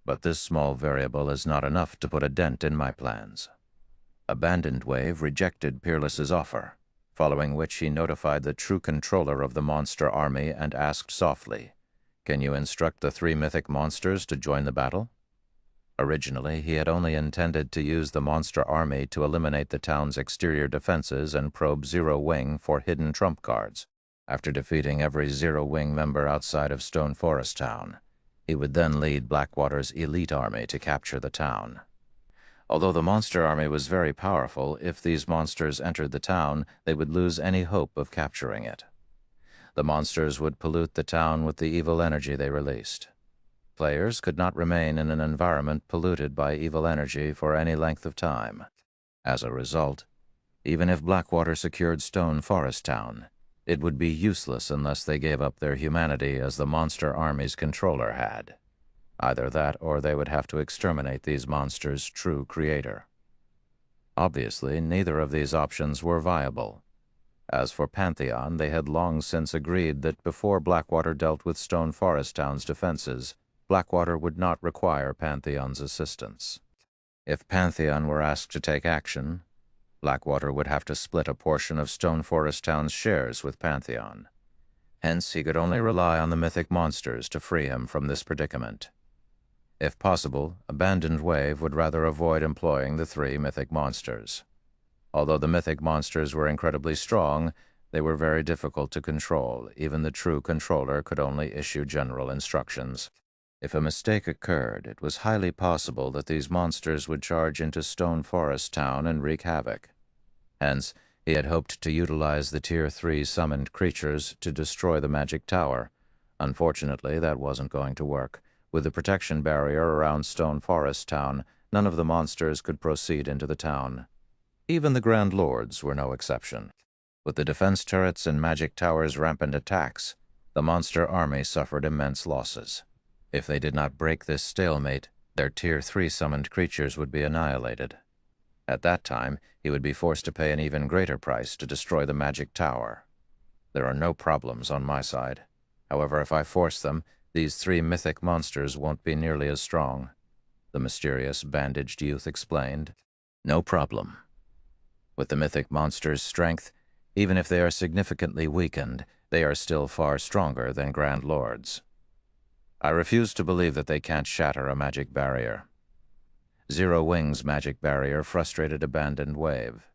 But this small variable is not enough to put a dent in my plans. Abandoned Wave rejected Peerless's offer, following which he notified the true controller of the monster army and asked softly, "Can you instruct the 3 mythic monsters to join the battle?" Originally, he had only intended to use the monster army to eliminate the town's exterior defenses and probe Zero Wing for hidden trump cards. After defeating every Zero Wing member outside of Stone Forest Town, he would then lead Blackwater's elite army to capture the town. Although the monster army was very powerful, if these monsters entered the town, they would lose any hope of capturing it. The monsters would pollute the town with the evil energy they released. Players could not remain in an environment polluted by evil energy for any length of time. As a result, even if Blackwater secured Stone Forest Town, it would be useless unless they gave up their humanity as the monster army's controller had. Either that or they would have to exterminate these monsters' true creator. Obviously, neither of these options were viable. As for Pantheon, they had long since agreed that before Blackwater dealt with Stone Forest Town's defenses, Blackwater would not require Pantheon's assistance. If Pantheon were asked to take action, Blackwater would have to split a portion of Stone Forest Town's shares with Pantheon. Hence, he could only rely on the mythic monsters to free him from this predicament. If possible, Abandoned Wave would rather avoid employing the 3 mythic monsters. Although the mythic monsters were incredibly strong, they were very difficult to control. Even the true controller could only issue general instructions. If a mistake occurred, it was highly possible that these monsters would charge into Stone Forest Town and wreak havoc. Hence, he had hoped to utilize the Tier 3 summoned creatures to destroy the magic tower. Unfortunately, that wasn't going to work. With the protection barrier around Stone Forest Town, none of the monsters could proceed into the town. Even the Grand Lords were no exception. With the defense turrets and magic tower's rampant attacks, the monster army suffered immense losses. If they did not break this stalemate, their Tier 3 summoned creatures would be annihilated. At that time, he would be forced to pay an even greater price to destroy the magic tower. There are no problems on my side. However, if I force them, these 3 mythic monsters won't be nearly as strong, the mysterious bandaged youth explained. No problem. With the mythic monsters' strength, even if they are significantly weakened, they are still far stronger than Grand Lords. I refuse to believe that they can't shatter a magic barrier. Zero Wing's magic barrier frustrated Abandoned Wave.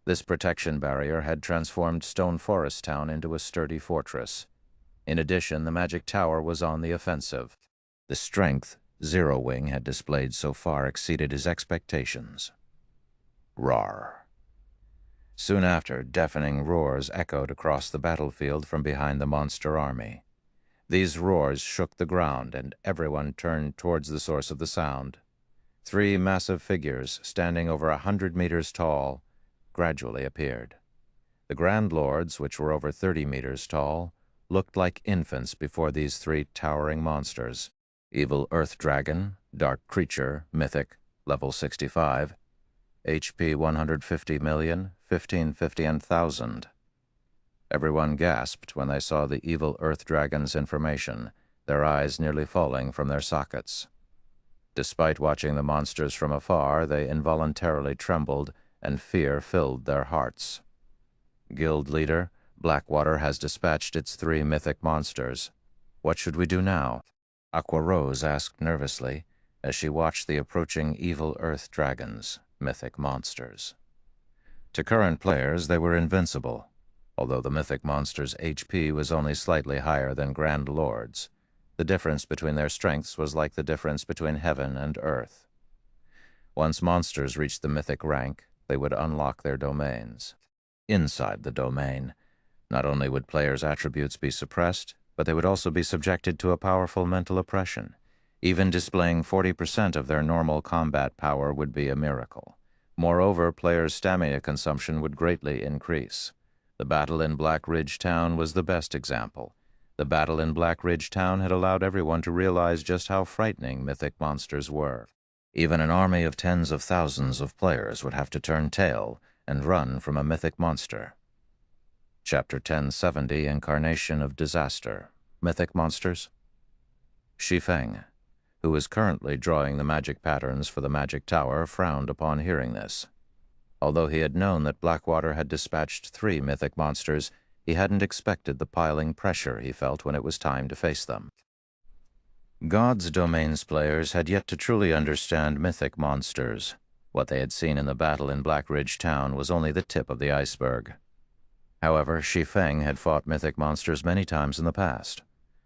This protection barrier had transformed Stone Forest Town into a sturdy fortress. In addition, the magic tower was on the offensive. The strength Zero Wing had displayed so far exceeded his expectations. Roar. Soon after, deafening roars echoed across the battlefield from behind the monster army. These roars shook the ground, and everyone turned towards the source of the sound. 3 massive figures, standing over 100 meters tall, gradually appeared. The Grand Lords, which were over 30 meters tall, looked like infants before these 3 towering monsters. Evil Earth Dragon, Dark Creature, Mythic, level 65, HP 150 million, 1550 and 1000. Everyone gasped when they saw the evil Earth Dragon's information, their eyes nearly falling from their sockets. Despite watching the monsters from afar, they involuntarily trembled, and fear filled their hearts. Guild leader, Blackwater has dispatched its 3 mythic monsters. What should we do now? Aqua Rose asked nervously as she watched the approaching evil Earth Dragons, mythic monsters. To current players, they were invincible. Although the mythic monsters' HP was only slightly higher than Grand Lords, the difference between their strengths was like the difference between heaven and earth. Once monsters reached the mythic rank, they would unlock their domains. Inside the domain, not only would players' attributes be suppressed, but they would also be subjected to a powerful mental oppression. Even displaying 40% of their normal combat power would be a miracle. Moreover, players' stamina consumption would greatly increase. The battle in Black Ridge Town was the best example. The battle in Black Ridge Town had allowed everyone to realize just how frightening mythic monsters were. Even an army of tens of thousands of players would have to turn tail and run from a mythic monster. Chapter 1070, Incarnation of Disaster. Mythic Monsters. Shi Feng, who was currently drawing the magic patterns for the magic tower, frowned upon hearing this. Although he had known that Blackwater had dispatched 3 mythic monsters, he hadn't expected the piling pressure he felt when it was time to face them. God's Domains players had yet to truly understand mythic monsters. What they had seen in the battle in Black Ridge Town was only the tip of the iceberg. However, Shi Feng had fought mythic monsters many times in the past.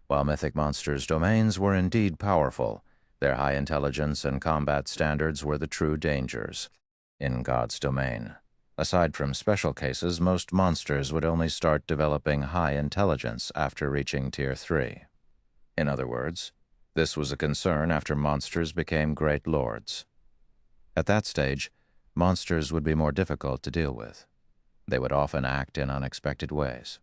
While mythic monsters' domains were indeed powerful, their high intelligence and combat standards were the true dangers. In God's domain, aside from special cases, most monsters would only start developing high intelligence after reaching Tier 3. In other words, This was a concern after monsters became great lords. At that stage, monsters would be more difficult to deal with. They would often act in unexpected ways.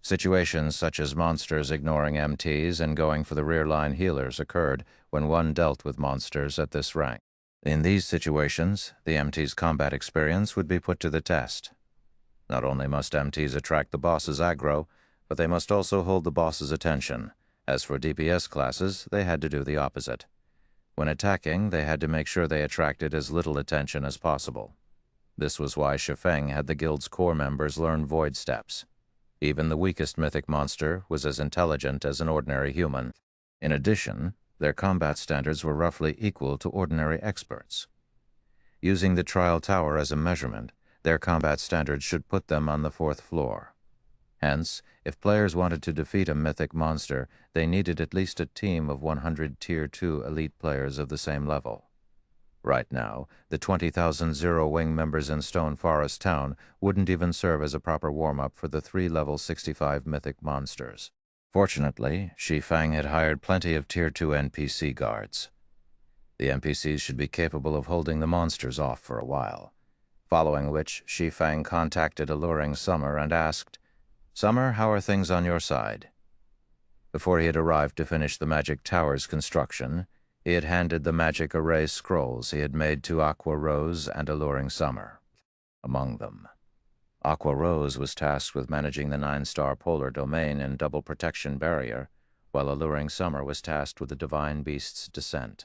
Situations such as monsters ignoring MTs and going for the rear-line healers occurred when one dealt with monsters at this rank. In these situations, the MT's combat experience would be put to the test. Not only must MTs attract the boss's aggro, but they must also hold the boss's attention. As for DPS classes, they had to do the opposite. When attacking, they had to make sure they attracted as little attention as possible. This was why Shi Feng had the guild's core members learn void steps. Even the weakest mythic monster was as intelligent as an ordinary human. In addition, their combat standards were roughly equal to ordinary experts. Using the trial tower as a measurement, their combat standards should put them on the 4th floor. Hence, if players wanted to defeat a mythic monster, they needed at least a team of 100 Tier 2 elite players of the same level. Right now, the 20,000 Zero Wing members in Stone Forest Town wouldn't even serve as a proper warm-up for the 3 level 65 mythic monsters. Fortunately, Shi Feng had hired plenty of Tier 2 NPC guards. The NPCs should be capable of holding the monsters off for a while, following which Shi Feng contacted Alluring Summer and asked, "Summer, how are things on your side?" Before he had arrived to finish the magic tower's construction, he had handed the magic array scrolls he had made to Aqua Rose and Alluring Summer. Among them, Aqua Rose was tasked with managing the 9-star polar domain and double protection barrier, while Alluring Summer was tasked with the Divine Beast's descent.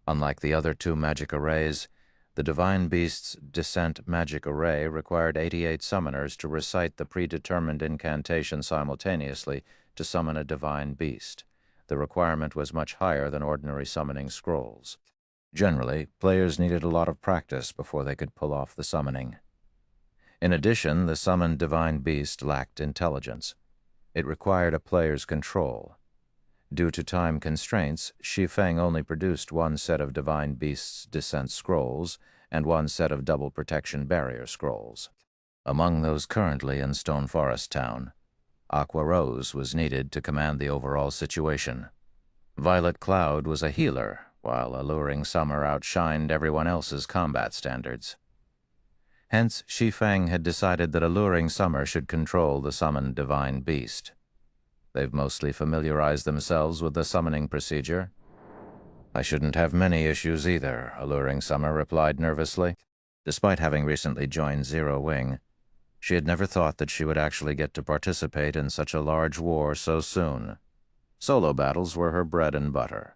Unlike the other 2 magic arrays, the Divine Beast's descent magic array required 88 summoners to recite the predetermined incantation simultaneously to summon a Divine Beast. The requirement was much higher than ordinary summoning scrolls. Generally, players needed a lot of practice before they could pull off the summoning. In addition, the summoned Divine Beast lacked intelligence. It required a player's control. Due to time constraints, Shi Feng only produced 1 set of Divine Beast's descent scrolls and 1 set of double protection barrier scrolls. Among those currently in Stone Forest Town, Aqua Rose was needed to command the overall situation. Violet Cloud was a healer, while Alluring Summer outshined everyone else's combat standards. Hence, Shi Feng had decided that Alluring Summer should control the summoned Divine Beast. They've mostly familiarized themselves with the summoning procedure. "I shouldn't have many issues either," Alluring Summer replied nervously. Despite having recently joined Zero Wing, she had never thought that she would actually get to participate in such a large war so soon. Solo battles were her bread and butter.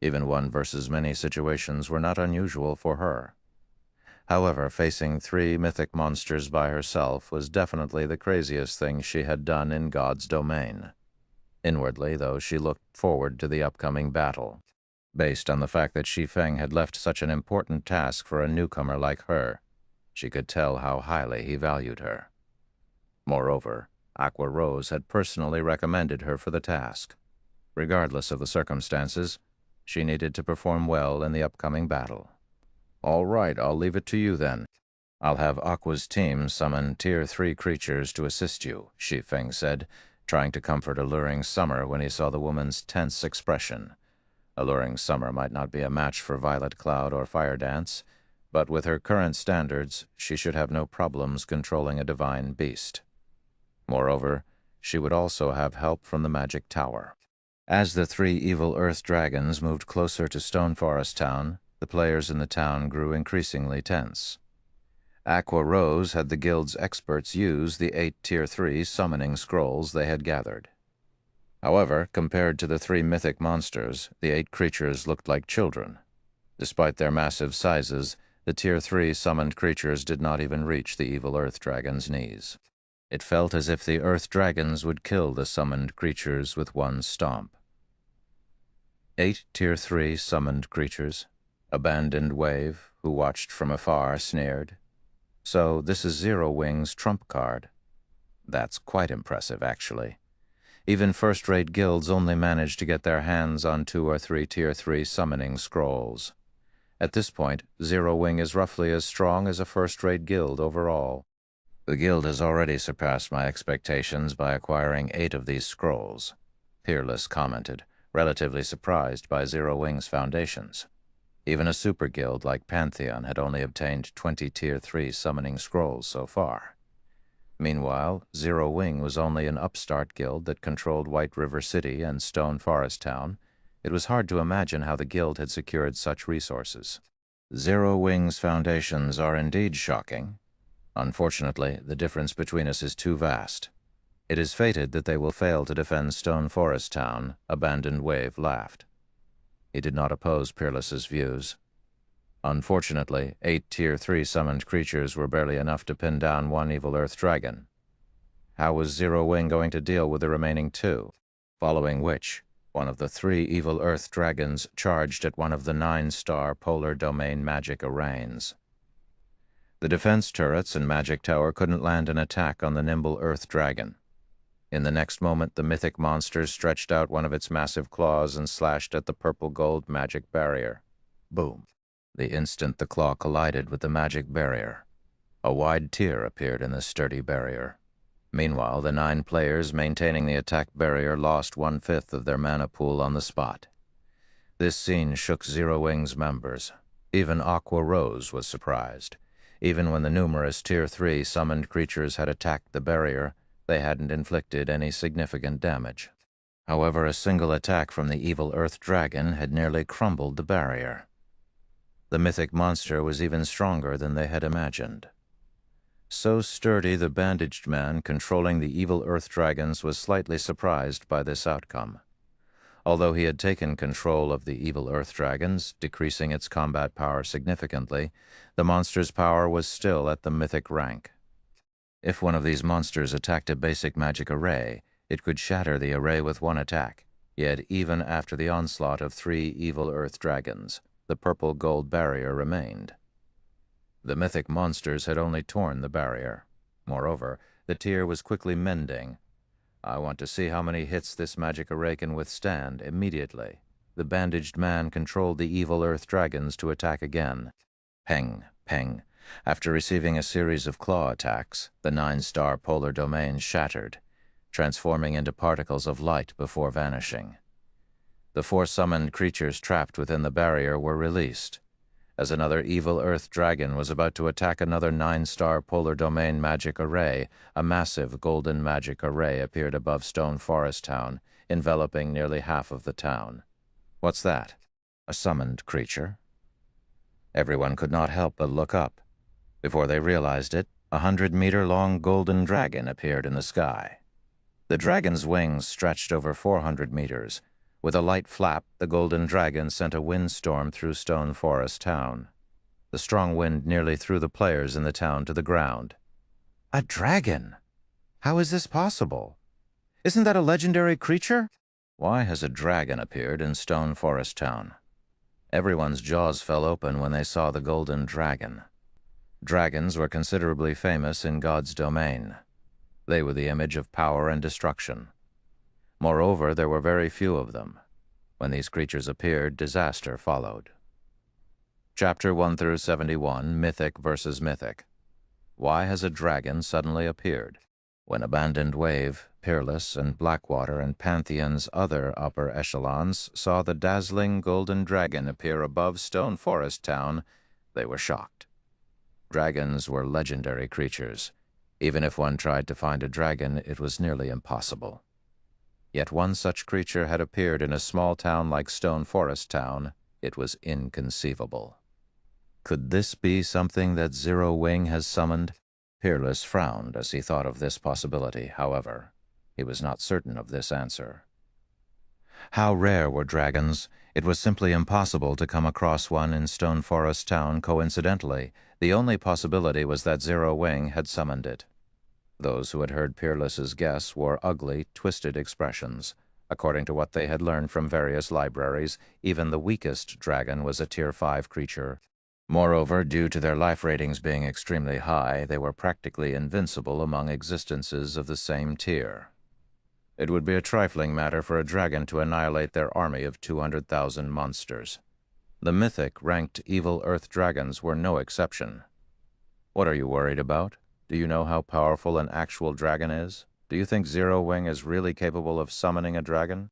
Even 1 versus many situations were not unusual for her. However, facing 3 mythic monsters by herself was definitely the craziest thing she had done in God's domain. Inwardly, though, she looked forward to the upcoming battle. Based on the fact that Shi Feng had left such an important task for a newcomer like her, she could tell how highly he valued her. Moreover, Aqua Rose had personally recommended her for the task. Regardless of the circumstances, she needed to perform well in the upcoming battle. "All right, I'll leave it to you then. I'll have Aqua's team summon Tier 3 creatures to assist you," Shi Feng said, trying to comfort Alluring Summer when he saw the woman's tense expression. Alluring Summer might not be a match for Violet Cloud or Fire Dance, but with her current standards, she should have no problems controlling a Divine Beast. Moreover, she would also have help from the Magic Tower. As the 3 evil Earth Dragons moved closer to Stone Forest Town, the players in the town grew increasingly tense. Aqua Rose had the guild's experts use the 8 Tier 3 summoning scrolls they had gathered. However, compared to the 3 mythic monsters, the 8 creatures looked like children. Despite their massive sizes, the Tier 3 summoned creatures did not even reach the evil Earth Dragon's knees. It felt as if the Earth Dragons would kill the summoned creatures with 1 stomp. 8 Tier 3 summoned creatures. Abandoned Wave, who watched from afar, sneered. "So this is Zero Wing's trump card." That's quite impressive, actually. Even first-rate guilds only manage to get their hands on 2 or 3 Tier 3 summoning scrolls. At this point, Zero Wing is roughly as strong as a first-rate guild overall. "The guild has already surpassed my expectations by acquiring 8 of these scrolls," Peerless commented, relatively surprised by Zero Wing's foundations. Even a super guild like Pantheon had only obtained 20 Tier 3 summoning scrolls so far. Meanwhile, Zero Wing was only an upstart guild that controlled White River City and Stone Forest Town. It was hard to imagine how the guild had secured such resources. Zero Wing's foundations are indeed shocking. Unfortunately, the difference between us is too vast. It is fated that they will fail to defend Stone Forest Town, Abandoned Wave laughed. He did not oppose Peerless's views. Unfortunately, 8 Tier 3 summoned creatures were barely enough to pin down one evil Earth Dragon. How was Zero Wing going to deal with the remaining 2? Following which, one of the 3 evil Earth Dragons charged at one of the 9-star polar domain magic arrays. The defense turrets and magic tower couldn't land an attack on the nimble Earth Dragon. In the next moment, the mythic monster stretched out one of its massive claws and slashed at the purple-gold magic barrier. Boom. The instant the claw collided with the magic barrier, a wide tear appeared in the sturdy barrier. Meanwhile, the 9 players maintaining the attack barrier lost 1/5 of their mana pool on the spot. This scene shook Zero Wing's members. Even Aqua Rose was surprised. Even when the numerous Tier 3 summoned creatures had attacked the barrier, they hadn't inflicted any significant damage. However, a single attack from the evil Earth Dragon had nearly crumbled the barrier. The mythic monster was even stronger than they had imagined. So sturdy, the bandaged man controlling the evil Earth Dragons was slightly surprised by this outcome. Although he had taken control of the evil Earth Dragons, decreasing its combat power significantly, the monster's power was still at the mythic rank. If one of these monsters attacked a basic magic array, it could shatter the array with one attack. Yet even after the onslaught of 3 evil Earth Dragons, the purple-gold barrier remained. The mythic monsters had only torn the barrier. Moreover, the tier was quickly mending. I want to see how many hits this magic array can withstand immediately. The bandaged man controlled the evil Earth Dragons to attack again. Peng, peng. After receiving a series of claw attacks, the 9-star polar domain shattered, transforming into particles of light before vanishing. The 4 summoned creatures trapped within the barrier were released. As another evil Earth Dragon was about to attack another 9-star polar domain magic array, a massive golden magic array appeared above Stone Forest Town, enveloping nearly half of the town. What's that? A summoned creature? Everyone could not help but look up. Before they realized it, a 100-meter-long golden dragon appeared in the sky. The dragon's wings stretched over 400 meters. With a light flap, the golden dragon sent a windstorm through Stone Forest Town. The strong wind nearly threw the players in the town to the ground. A dragon? How is this possible? Isn't that a legendary creature? Why has a dragon appeared in Stone Forest Town? Everyone's jaws fell open when they saw the golden dragon. Dragons were considerably famous in God's domain. They were the image of power and destruction. Moreover, there were very few of them. When these creatures appeared, disaster followed. Chapter 1 through 71, Mythic versus Mythic. Why has a dragon suddenly appeared? When Abandoned Wave, Peerless, and Blackwater and Pantheon's other upper echelons saw the dazzling golden dragon appear above Stone Forest Town, they were shocked. Dragons were legendary creatures. Even if one tried to find a dragon, it was nearly impossible. Yet one such creature had appeared in a small town like Stone Forest Town. It was inconceivable. Could this be something that Zero Wing has summoned? Peerless frowned as he thought of this possibility. However, he was not certain of this answer. How rare were dragons? It was simply impossible to come across one in Stone Forest Town coincidentally. The only possibility was that Zero Wing had summoned it. Those who had heard Peerless's guess wore ugly, twisted expressions. According to what they had learned from various libraries, even the weakest dragon was a Tier 5 creature. Moreover, due to their life ratings being extremely high, they were practically invincible among existences of the same tier. It would be a trifling matter for a dragon to annihilate their army of 200,000 monsters. The mythic, ranked evil Earth Dragons were no exception. What are you worried about? Do you know how powerful an actual dragon is? Do you think Zero Wing is really capable of summoning a dragon?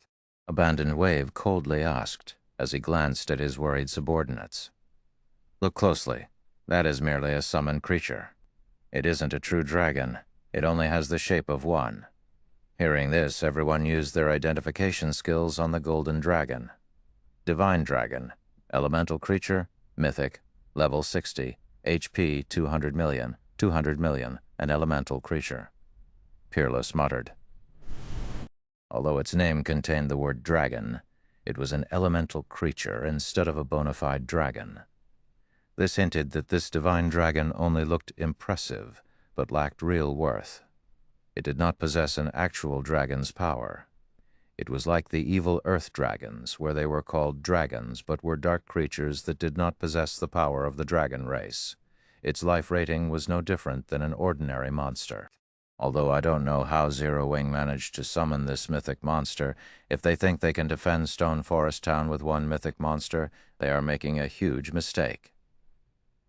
Abandoned Wave coldly asked, as he glanced at his worried subordinates. Look closely. That is merely a summoned creature. It isn't a true dragon. It only has the shape of one. Hearing this, everyone used their identification skills on the golden dragon. Divine Dragon, elemental creature, mythic, level 60, HP 200 million, 200 million, an elemental creature. Peerless muttered. Although its name contained the word dragon, it was an elemental creature instead of a bona fide dragon. This hinted that this divine dragon only looked impressive, but lacked real worth. It did not possess an actual dragon's power. It was like the evil earth dragons, where they were called dragons, but were dark creatures that did not possess the power of the dragon race. Its life rating was no different than an ordinary monster. Although I don't know how Zero Wing managed to summon this mythic monster, if they think they can defend Stone Forest Town with one mythic monster, they are making a huge mistake.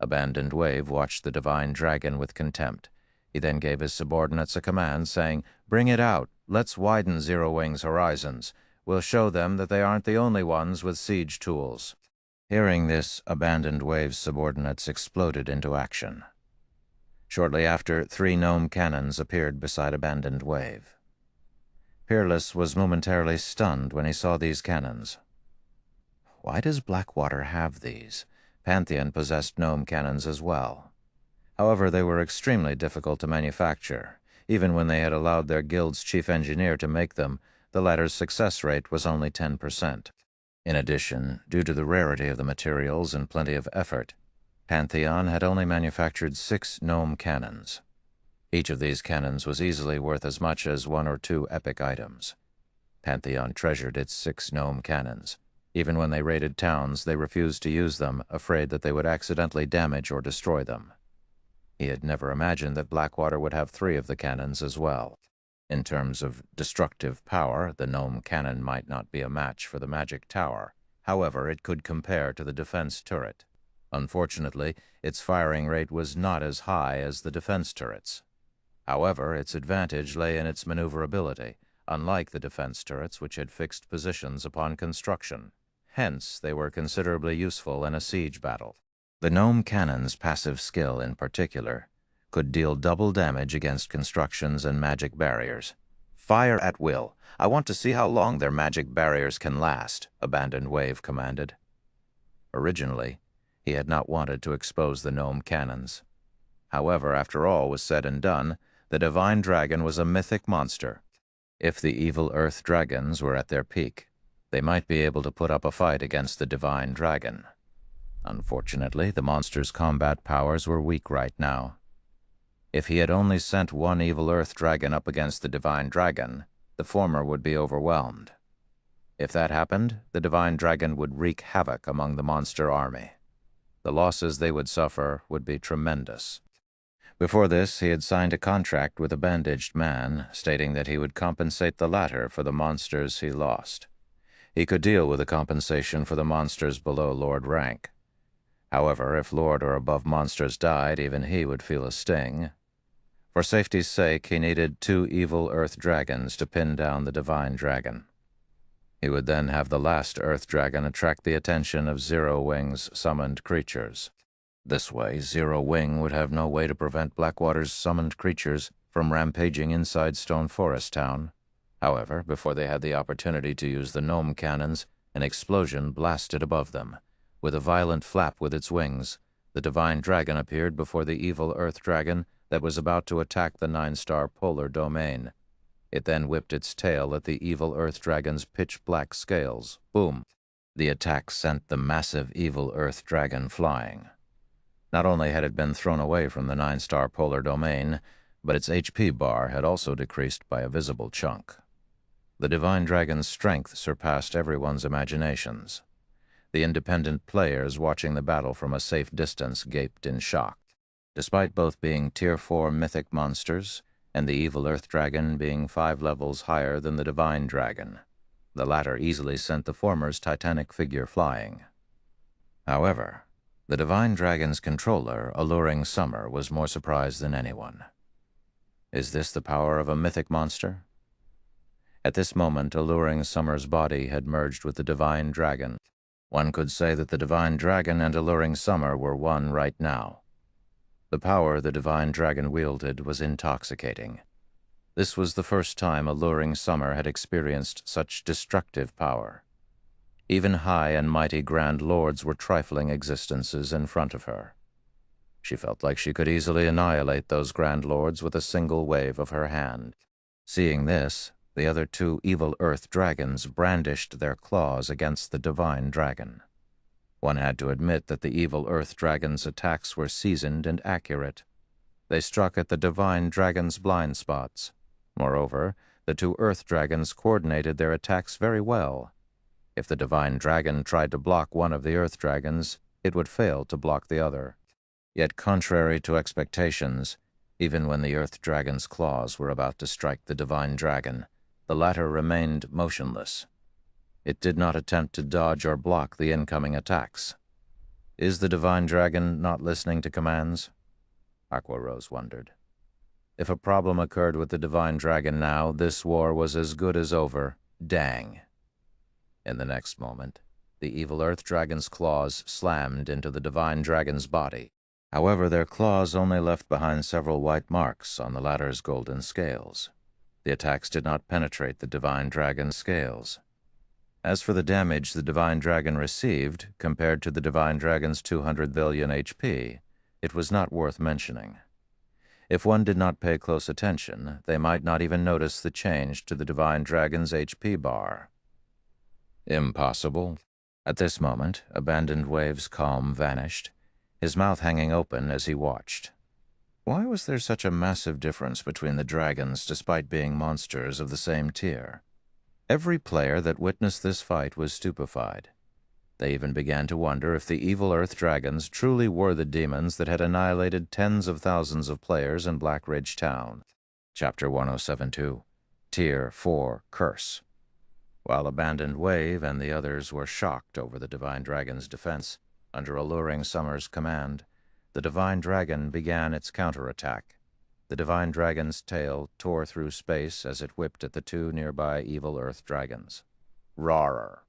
Abandoned Wave watched the divine dragon with contempt. He then gave his subordinates a command, saying, "Bring it out. Let's widen Zero Wing's horizons. We'll show them that they aren't the only ones with siege tools." Hearing this, Abandoned Wave's subordinates exploded into action. Shortly after, 3 gnome cannons appeared beside Abandoned Wave. Peerless was momentarily stunned when he saw these cannons. Why does Blackwater have these? Pantheon possessed gnome cannons as well. However, they were extremely difficult to manufacture. Even when they had allowed their guild's chief engineer to make them, the latter's success rate was only 10%. In addition, due to the rarity of the materials and plenty of effort, Pantheon had only manufactured 6 gnome cannons. Each of these cannons was easily worth as much as 1 or 2 epic items. Pantheon treasured its 6 gnome cannons. Even when they raided towns, they refused to use them, afraid that they would accidentally damage or destroy them. He had never imagined that Blackwater would have 3 of the cannons as well. In terms of destructive power, the gnome cannon might not be a match for the magic tower. However, it could compare to the defense turret. Unfortunately, its firing rate was not as high as the defense turrets. However, its advantage lay in its maneuverability, unlike the defense turrets which had fixed positions upon construction. Hence, they were considerably useful in a siege battle. The gnome cannon's passive skill, in particular, could deal double damage against constructions and magic barriers. "Fire at will. I want to see how long their magic barriers can last," Abandoned Wave commanded. Originally, he had not wanted to expose the gnome cannons. However, after all was said and done, the divine dragon was a mythic monster. If the evil earth dragons were at their peak, they might be able to put up a fight against the divine dragon. Unfortunately, the monster's combat powers were weak right now. If he had only sent one evil earth dragon up against the divine dragon, the former would be overwhelmed. If that happened, the divine dragon would wreak havoc among the monster army. The losses they would suffer would be tremendous. Before this, he had signed a contract with a bandaged man, stating that he would compensate the latter for the monsters he lost. He could deal with the compensation for the monsters below Lord rank. However, if Lord or above monsters died, even he would feel a sting. For safety's sake, he needed 2 evil earth dragons to pin down the divine dragon. He would then have the last earth dragon attract the attention of Zero Wing's summoned creatures. This way, Zero Wing would have no way to prevent Blackwater's summoned creatures from rampaging inside Stone Forest Town. However, before they had the opportunity to use the gnome cannons, an explosion blasted above them. With a violent flap with its wings, the divine dragon appeared before the evil earth dragon that was about to attack the 9-star polar domain. It then whipped its tail at the evil earth dragon's pitch-black scales. Boom! The attack sent the massive evil earth dragon flying. Not only had it been thrown away from the 9-star polar domain, but its HP bar had also decreased by a visible chunk. The divine dragon's strength surpassed everyone's imaginations. The independent players watching the battle from a safe distance gaped in shock. Despite both being Tier 4 mythic monsters, and the evil earth dragon being 5 levels higher than the divine dragon, the latter easily sent the former's titanic figure flying. However, the divine dragon's controller, Alluring Summer, was more surprised than anyone. Is this the power of a mythic monster? At this moment, Alluring Summer's body had merged with the Divine Dragon. One could say that the Divine Dragon and Alluring Summer were one right now. The power the Divine Dragon wielded was intoxicating. This was the first time Alluring Summer had experienced such destructive power. Even high and mighty Grand Lords were trifling existences in front of her. She felt like she could easily annihilate those Grand Lords with a single wave of her hand. Seeing this, the other two evil Earth Dragons brandished their claws against the Divine Dragon. One had to admit that the evil Earth Dragon's attacks were seasoned and accurate. They struck at the Divine Dragon's blind spots. Moreover, the two Earth Dragons coordinated their attacks very well. If the Divine Dragon tried to block one of the Earth Dragons, it would fail to block the other. Yet, contrary to expectations, even when the Earth Dragon's claws were about to strike the Divine Dragon, the latter remained motionless. It did not attempt to dodge or block the incoming attacks. Is the Divine Dragon not listening to commands? Aquarose wondered. If a problem occurred with the Divine Dragon now, this war was as good as over. Dang. In the next moment, the evil Earth Dragon's claws slammed into the Divine Dragon's body. However, their claws only left behind several white marks on the latter's golden scales. The attacks did not penetrate the Divine Dragon's scales. As for the damage the Divine Dragon received, compared to the Divine Dragon's 200 billion HP, it was not worth mentioning. If one did not pay close attention, they might not even notice the change to the Divine Dragon's HP bar. Impossible. At this moment, Abandoned Wave's calm vanished, his mouth hanging open as he watched. Why was there such a massive difference between the dragons despite being monsters of the same tier? Every player that witnessed this fight was stupefied. They even began to wonder if the evil Earth Dragons truly were the demons that had annihilated tens of thousands of players in Black Ridge Town. Chapter 1072, Tier 4 Curse. While Abandoned Wave and the others were shocked over the Divine Dragon's defense, under Alluring Summer's command, the Divine Dragon began its counterattack. The Divine Dragon's tail tore through space as it whipped at the two nearby evil Earth Dragons. Roarer.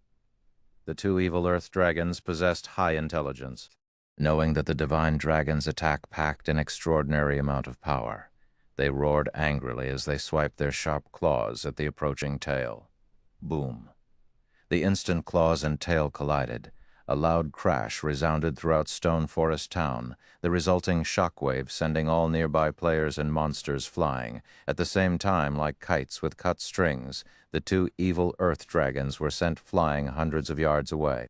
The two evil Earth Dragons possessed high intelligence. Knowing that the Divine Dragon's attack packed an extraordinary amount of power, they roared angrily as they swiped their sharp claws at the approaching tail. Boom. The instant claws and tail collided. A loud crash resounded throughout Stone Forest Town, the resulting shockwave sending all nearby players and monsters flying. At the same time, like kites with cut strings, the two evil Earth Dragons were sent flying hundreds of yards away.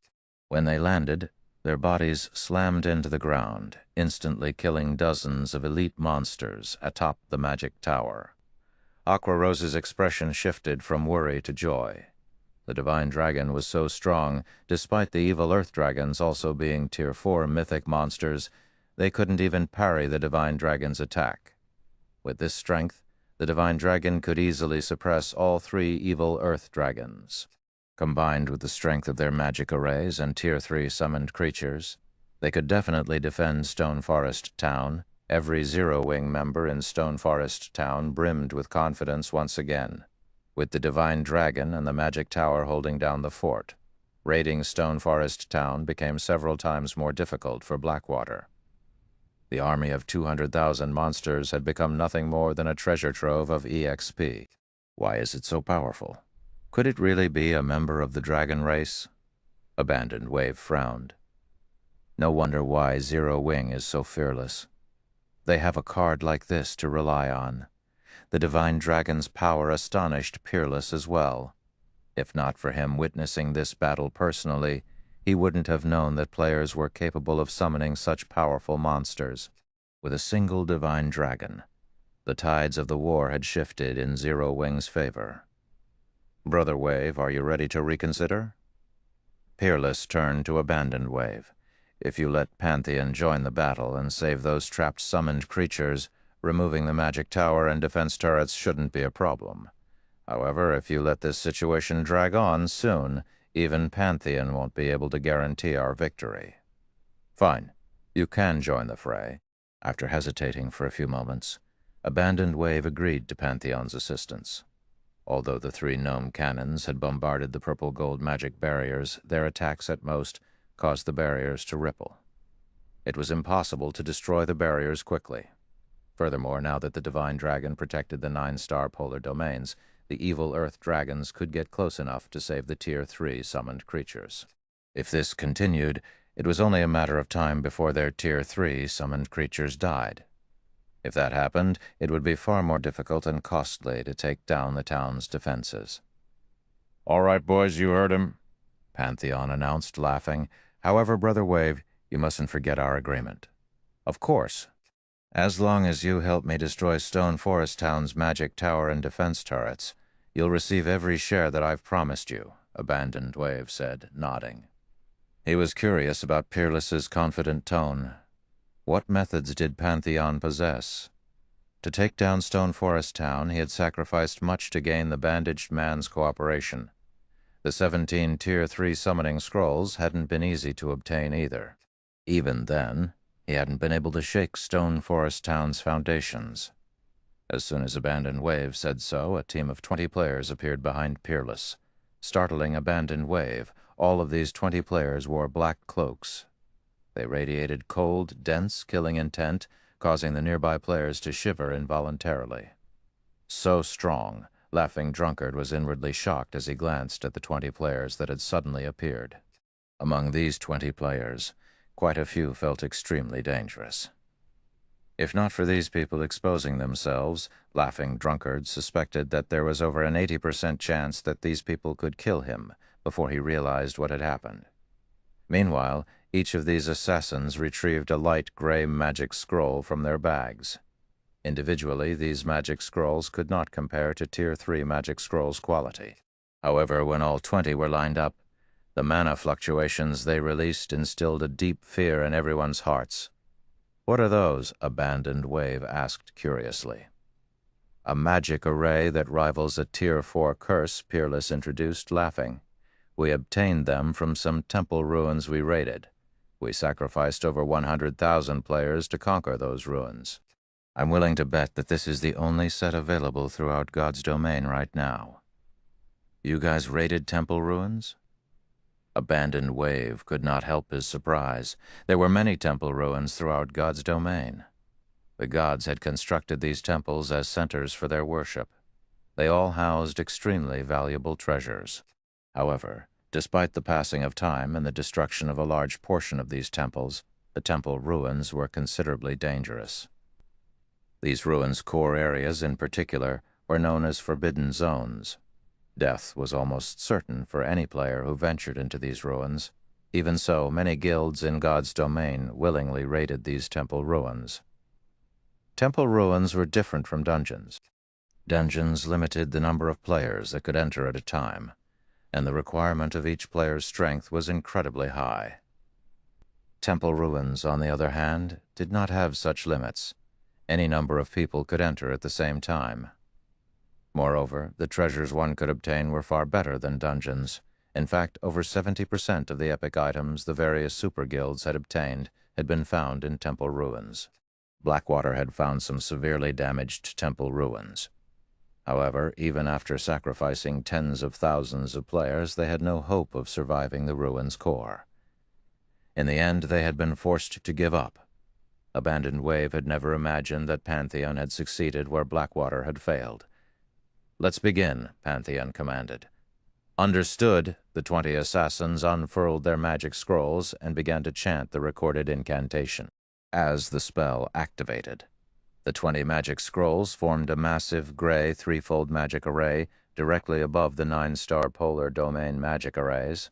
When they landed, their bodies slammed into the ground, instantly killing dozens of elite monsters atop the magic tower. Aquarose's expression shifted from worry to joy. The Divine Dragon was so strong, despite the evil Earth Dragons also being Tier 4 mythic monsters, they couldn't even parry the Divine Dragon's attack. With this strength, the Divine Dragon could easily suppress all three evil Earth Dragons. Combined with the strength of their magic arrays and Tier 3 summoned creatures, they could definitely defend Stone Forest Town. Every Zero-Wing member in Stone Forest Town brimmed with confidence once again. With the Divine Dragon and the Magic Tower holding down the fort, raiding Stone Forest Town became several times more difficult for Blackwater. The army of 200,000 monsters had become nothing more than a treasure trove of EXP. Why is it so powerful? Could it really be a member of the dragon race? Abandoned Wave frowned. No wonder why Zero-Wing is so fearless. They have a card like this to rely on. The Divine Dragon's power astonished Peerless as well. If not for him witnessing this battle personally, he wouldn't have known that players were capable of summoning such powerful monsters. With a single Divine Dragon, the tides of the war had shifted in Zero-Wing's favor. Brother Wave, are you ready to reconsider? Peerless turned to Abandoned Wave. If you let Pantheon join the battle and save those trapped summoned creatures, removing the magic tower and defense turrets shouldn't be a problem. However, if you let this situation drag on soon, even Pantheon won't be able to guarantee our victory. Fine. You can join the fray. After hesitating for a few moments, Abandoned Wave agreed to Pantheon's assistance. Although the 3 gnome cannons had bombarded the purple-gold magic barriers, their attacks at most caused the barriers to ripple. It was impossible to destroy the barriers quickly. Furthermore, now that the Divine Dragon protected the 9-star polar domains, the evil Earth dragons could get close enough to save the Tier 3 summoned creatures. If this continued, it was only a matter of time before their Tier 3 summoned creatures died. If that happened, it would be far more difficult and costly to take down the town's defenses. "All right, boys, you heard him," Pantheon announced, laughing. "However, Brother Wave, you mustn't forget our agreement." "Of course. As long as you help me destroy Stone Forest Town's magic tower and defense turrets, you'll receive every share that I've promised you," Abandoned Wave said, nodding. He was curious about Peerless's confident tone. What methods did Pantheon possess? To take down Stone Forest Town, he had sacrificed much to gain the bandaged man's cooperation. The 17 Tier 3 summoning scrolls hadn't been easy to obtain either. Even then, he hadn't been able to shake Stone Forest Town's foundations. As soon as Abandoned Wave said so, a team of 20 players appeared behind Peerless. Startling Abandoned Wave, all of these 20 players wore black cloaks. They radiated cold, dense, killing intent, causing the nearby players to shiver involuntarily. So strong, Laughing Drunkard was inwardly shocked as he glanced at the 20 players that had suddenly appeared. Among these 20 players, quite a few felt extremely dangerous. If not for these people exposing themselves, Laughing Drunkard suspected that there was over an 80% chance that these people could kill him before he realized what had happened. Meanwhile, each of these assassins retrieved a light gray magic scroll from their bags. Individually, these magic scrolls could not compare to Tier 3 magic scrolls' quality. However, when all 20 were lined up, the mana fluctuations they released instilled a deep fear in everyone's hearts. "What are those?" Abandoned Wave asked curiously. "A magic array that rivals a Tier 4 curse," Peerless introduced, laughing. "We obtained them from some temple ruins we raided. We sacrificed over 100,000 players to conquer those ruins. I'm willing to bet that this is the only set available throughout God's domain right now." "You guys raided temple ruins?" Abandoned Wave could not help his surprise. There were many temple ruins throughout God's domain. The gods had constructed these temples as centers for their worship. They all housed extremely valuable treasures. However, despite the passing of time and the destruction of a large portion of these temples, the temple ruins were considerably dangerous. These ruins' core areas in particular were known as forbidden zones. Death was almost certain for any player who ventured into these ruins. Even so, many guilds in God's domain willingly raided these temple ruins. Temple ruins were different from dungeons. Dungeons limited the number of players that could enter at a time, and the requirement of each player's strength was incredibly high. Temple ruins, on the other hand, did not have such limits. Any number of people could enter at the same time. Moreover, the treasures one could obtain were far better than dungeons. In fact, over 70% of the epic items the various super guilds had obtained had been found in temple ruins. Blackwater had found some severely damaged temple ruins. However, even after sacrificing tens of thousands of players, they had no hope of surviving the ruins' core. In the end, they had been forced to give up. Abandoned Wave had never imagined that Pantheon had succeeded where Blackwater had failed. "Let's begin," Pantheon commanded. "Understood." The 20 assassins unfurled their magic scrolls and began to chant the recorded incantation. As the spell activated, the 20 magic scrolls formed a massive gray threefold magic array directly above the 9-star polar domain magic arrays.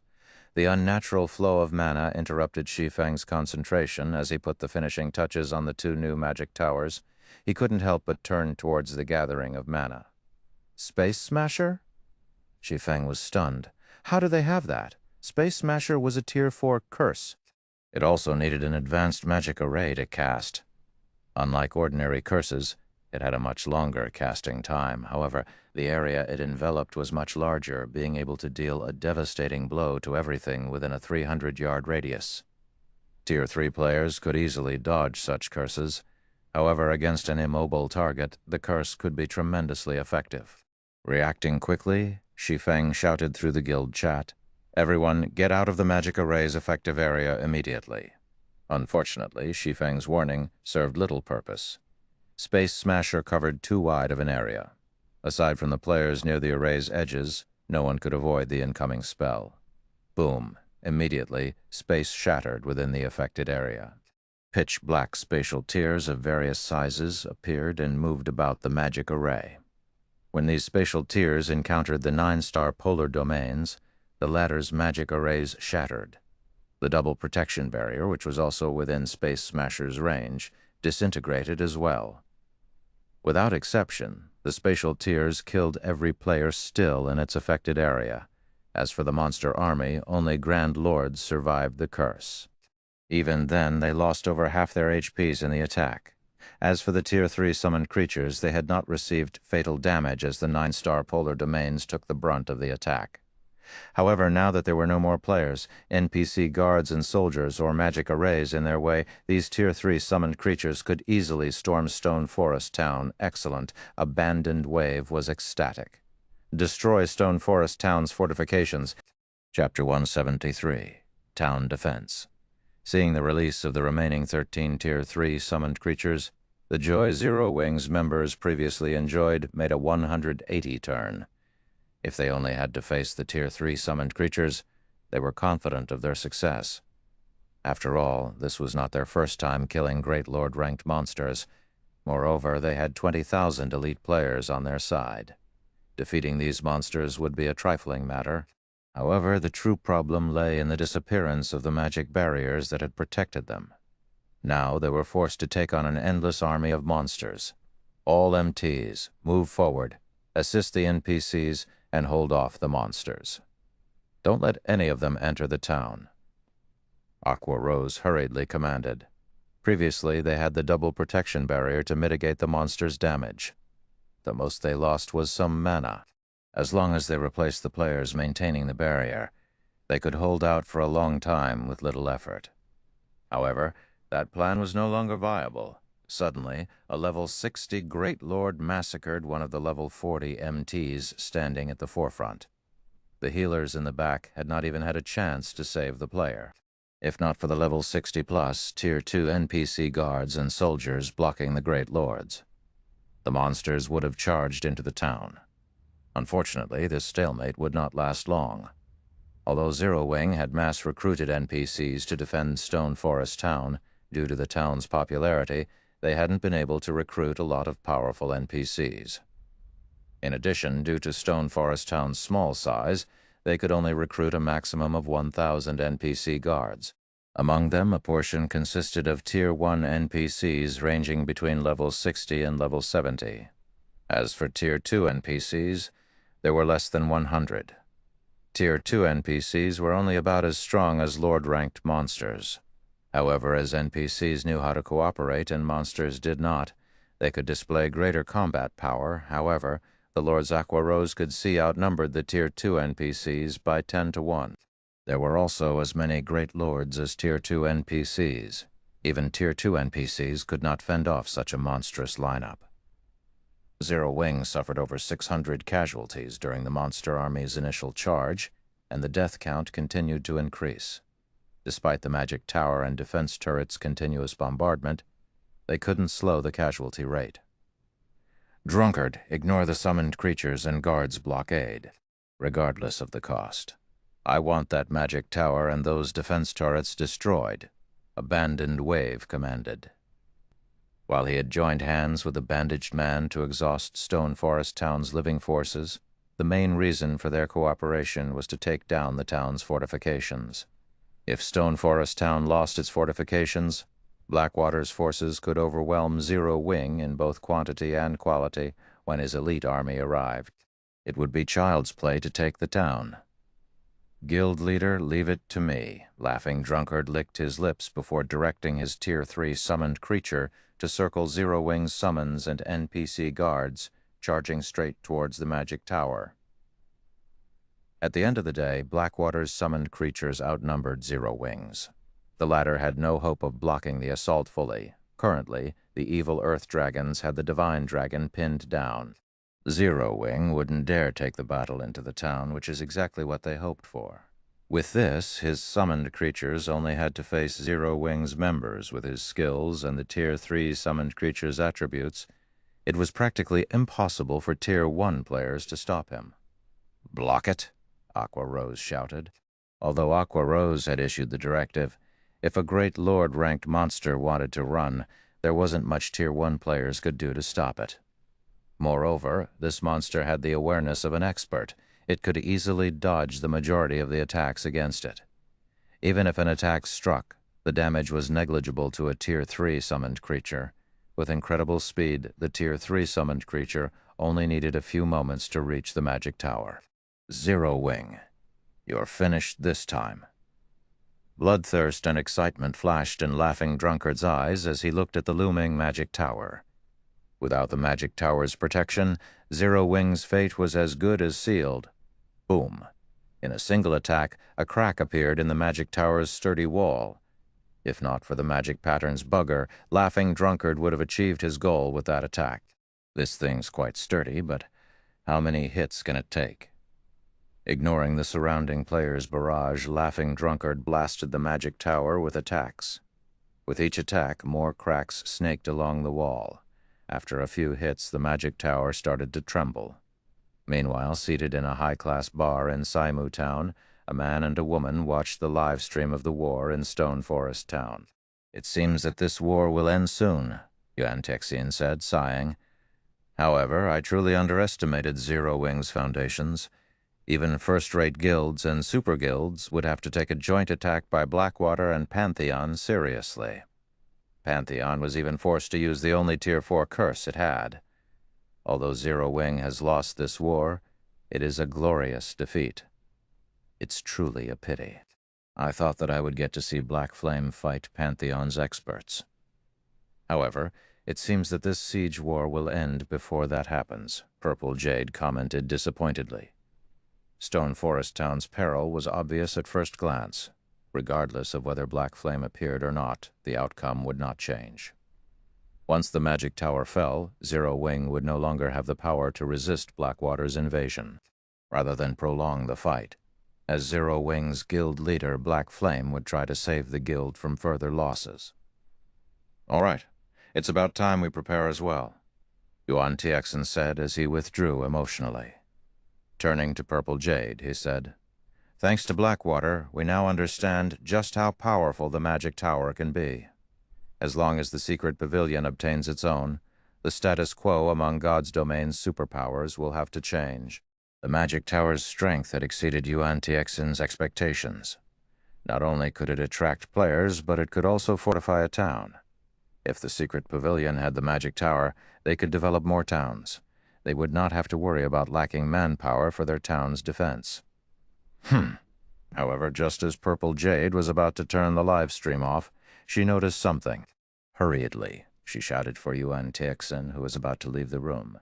The unnatural flow of mana interrupted Shi Feng's concentration as he put the finishing touches on the 2 new magic towers. He couldn't help but turn towards the gathering of mana. "Space Smasher?" Shi Feng was stunned. How do they have that? Space Smasher was a Tier 4 curse. It also needed an advanced magic array to cast. Unlike ordinary curses, it had a much longer casting time. However, the area it enveloped was much larger, being able to deal a devastating blow to everything within a 300-yard radius. Tier 3 players could easily dodge such curses. However, against an immobile target, the curse could be tremendously effective. Reacting quickly, Shi Feng shouted through the guild chat, "Everyone, get out of the magic array's effective area immediately." Unfortunately, Shi Feng's warning served little purpose. Space Smasher covered too wide of an area. Aside from the players near the array's edges, no one could avoid the incoming spell. Boom. Immediately, space shattered within the affected area. Pitch-black spatial tiers of various sizes appeared and moved about the magic array. When these spatial tiers encountered the 9-star polar domains, the latter's magic arrays shattered. The double protection barrier, which was also within Space Smasher's range, disintegrated as well. Without exception, the spatial tiers killed every player still in its affected area. As for the monster army, only Grand Lords survived the curse. Even then, they lost over half their HPs in the attack. As for the Tier 3 summoned creatures, they had not received fatal damage as the 9-star polar domains took the brunt of the attack. However, now that there were no more players, NPC guards and soldiers or magic arrays in their way, these Tier 3 summoned creatures could easily storm Stone Forest Town. Excellent. Abandoned Wave was ecstatic. Destroy Stone Forest Town's fortifications. Chapter 173. Town Defense. Seeing the release of the remaining 13 Tier 3 summoned creatures, the joy Zero Wings members previously enjoyed made a 180 turn. If they only had to face the Tier 3 summoned creatures, they were confident of their success. After all, this was not their first time killing Great Lord-ranked monsters. Moreover, they had 20,000 elite players on their side. Defeating these monsters would be a trifling matter. However, the true problem lay in the disappearance of the magic barriers that had protected them. Now they were forced to take on an endless army of monsters. All MTs, move forward, assist the NPCs, and hold off the monsters. Don't let any of them enter the town. Aqua Rose hurriedly commanded. Previously, they had the double protection barrier to mitigate the monsters' damage. The most they lost was some mana. As long as they replaced the players maintaining the barrier, they could hold out for a long time with little effort. However, that plan was no longer viable. Suddenly, a level 60 Great Lord massacred one of the level 40 MTs standing at the forefront. The healers in the back had not even had a chance to save the player. If not for the level 60+ Tier 2 NPC guards and soldiers blocking the Great Lords, the monsters would have charged into the town. Unfortunately, this stalemate would not last long. Although Zero Wing had mass-recruited NPCs to defend Stone Forest Town, due to the town's popularity, they hadn't been able to recruit a lot of powerful NPCs. In addition, due to Stone Forest Town's small size, they could only recruit a maximum of 1,000 NPC guards. Among them, a portion consisted of Tier 1 NPCs ranging between level 60 and level 70. As for Tier 2 NPCs, there were less than 100. Tier 2 NPCs were only about as strong as Lord-ranked monsters. However, as NPCs knew how to cooperate and monsters did not, they could display greater combat power. However, the Lords Aqua Rose could see outnumbered the Tier 2 NPCs by 10 to 1. There were also as many Great Lords as Tier 2 NPCs. Even Tier 2 NPCs could not fend off such a monstrous lineup. Zero Wing suffered over 600 casualties during the monster army's initial charge, and the death count continued to increase. Despite the magic tower and defense turrets' continuous bombardment, they couldn't slow the casualty rate. Drunkard, ignore the summoned creatures and guards' blockade, regardless of the cost. I want that magic tower and those defense turrets destroyed, Abandoned Wave commanded. While he had joined hands with the bandaged man to exhaust Stone Forest Town's living forces, the main reason for their cooperation was to take down the town's fortifications. If Stone Forest Town lost its fortifications, Blackwater's forces could overwhelm Zero Wing in both quantity and quality when his elite army arrived. It would be child's play to take the town. Guild leader, leave it to me. Laughing Drunkard licked his lips before directing his Tier 3 summoned creature to circle Zero Wing's summons and NPC guards, charging straight towards the magic tower. At the end of the day, Blackwater's summoned creatures outnumbered Zero Wing's. The latter had no hope of blocking the assault fully. Currently, the evil Earth Dragons had the Divine Dragon pinned down. Zero Wing wouldn't dare take the battle into the town, which is exactly what they hoped for. With this, his summoned creatures only had to face Zero Wing's members. With his skills and the Tier 3 summoned creatures' attributes, it was practically impossible for Tier 1 players to stop him. "Block it!" Aqua Rose shouted. Although Aqua Rose had issued the directive, if a Great Lord-ranked monster wanted to run, there wasn't much Tier 1 players could do to stop it. Moreover, this monster had the awareness of an expert. It could easily dodge the majority of the attacks against it. Even if an attack struck, the damage was negligible to a Tier 3 summoned creature. With incredible speed, the Tier 3 summoned creature only needed a few moments to reach the magic tower. Zero Wing, you're finished this time. Bloodthirst and excitement flashed in Laughing Drunkard's eyes as he looked at the looming magic tower. Without the magic tower's protection, Zero Wing's fate was as good as sealed. Boom. In a single attack, a crack appeared in the magic tower's sturdy wall. If not for the magic pattern's bugger, Laughing Drunkard would have achieved his goal with that attack. This thing's quite sturdy, but how many hits can it take? Ignoring the surrounding players' barrage, Laughing Drunkard blasted the magic tower with attacks. With each attack, more cracks snaked along the wall. After a few hits, the magic tower started to tremble. Meanwhile, seated in a high-class bar in Saimu Town, a man and a woman watched the live stream of the war in Stone Forest Town. "It seems that this war will end soon," Yuan Tixin said, sighing. "However, I truly underestimated Zero Wing's foundations. Even first-rate guilds and super guilds would have to take a joint attack by Blackwater and Pantheon seriously. Pantheon was even forced to use the only Tier 4 curse it had. Although Zero Wing has lost this war, it is a glorious defeat. It's truly a pity. I thought that I would get to see Black Flame fight Pantheon's experts. However, it seems that this siege war will end before that happens," Purple Jade commented disappointedly. Stone Forest Town's peril was obvious at first glance. Regardless of whether Black Flame appeared or not, the outcome would not change. Once the magic tower fell, Zero Wing would no longer have the power to resist Blackwater's invasion, rather than prolong the fight. As Zero Wing's guild leader, Black Flame, would try to save the guild from further losses. "All right, it's about time we prepare as well," Yuan Tixin said as he withdrew emotionally. Turning to Purple Jade, he said, "Thanks to Blackwater, we now understand just how powerful the magic tower can be. As long as the secret pavilion obtains its own, the status quo among God's Domain's superpowers will have to change." The magic tower's strength had exceeded Yuan Tixin's expectations. Not only could it attract players, but it could also fortify a town. If the secret pavilion had the magic tower, they could develop more towns. They would not have to worry about lacking manpower for their town's defense. However, just as Purple Jade was about to turn the live stream off, she noticed something. Hurriedly, she shouted for Yuan Tixin, who was about to leave the room.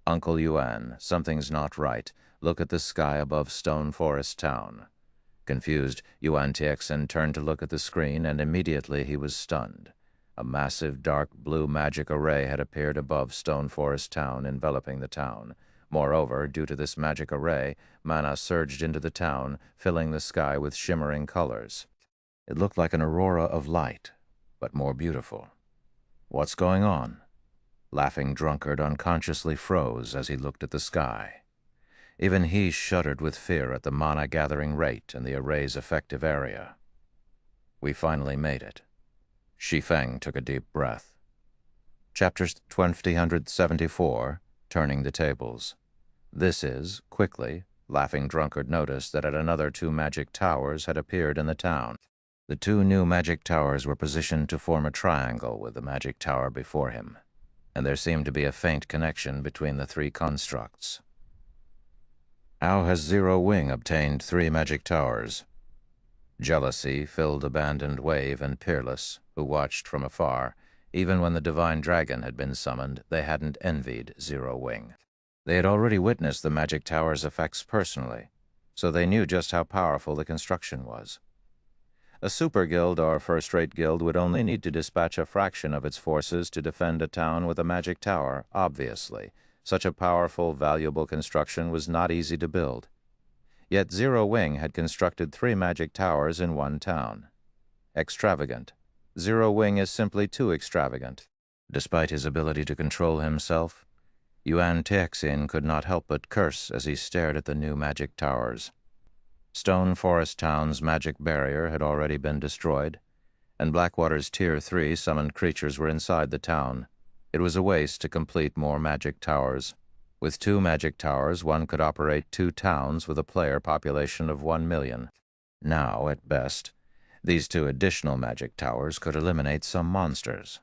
"Uncle Yuan, something's not right. Look at the sky above Stone Forest Town." Confused, Yuan Tixin turned to look at the screen, and immediately he was stunned. A massive dark blue magic array had appeared above Stone Forest Town, enveloping the town. Moreover, due to this magic array, mana surged into the town, filling the sky with shimmering colors. It looked like an aurora of light, but more beautiful. "What's going on?" Laughing Drunkard unconsciously froze as he looked at the sky. Even he shuddered with fear at the mana-gathering rate and the array's effective area. "We finally made it." Shi Feng took a deep breath. Chapter 2074, Turning the Tables. This is, quickly, Laughing Drunkard noticed that another 2 magic towers had appeared in the town. The 2 new magic towers were positioned to form a triangle with the magic tower before him, and there seemed to be a faint connection between the 3 constructs. How has Zero Wing obtained 3 magic towers? Jealousy filled Abandoned Wave and Peerless, who watched from afar. Even when the Divine Dragon had been summoned, they hadn't envied Zero Wing. They had already witnessed the magic tower's effects personally, so they knew just how powerful the construction was. A super guild or first-rate guild would only need to dispatch a fraction of its forces to defend a town with a magic tower, obviously, Such a powerful, valuable construction was not easy to build. Yet Zero Wing had constructed 3 magic towers in one town. Extravagant. Zero Wing is simply too extravagant. Despite his ability to control himself, Yuan Teixin could not help but curse as he stared at the new magic towers. Stone Forest Town's magic barrier had already been destroyed, and Blackwater's Tier 3 summoned creatures were inside the town. It was a waste to complete more magic towers. With 2 magic towers, one could operate 2 towns with a player population of 1 million. Now, at best, these 2 additional magic towers could eliminate some monsters.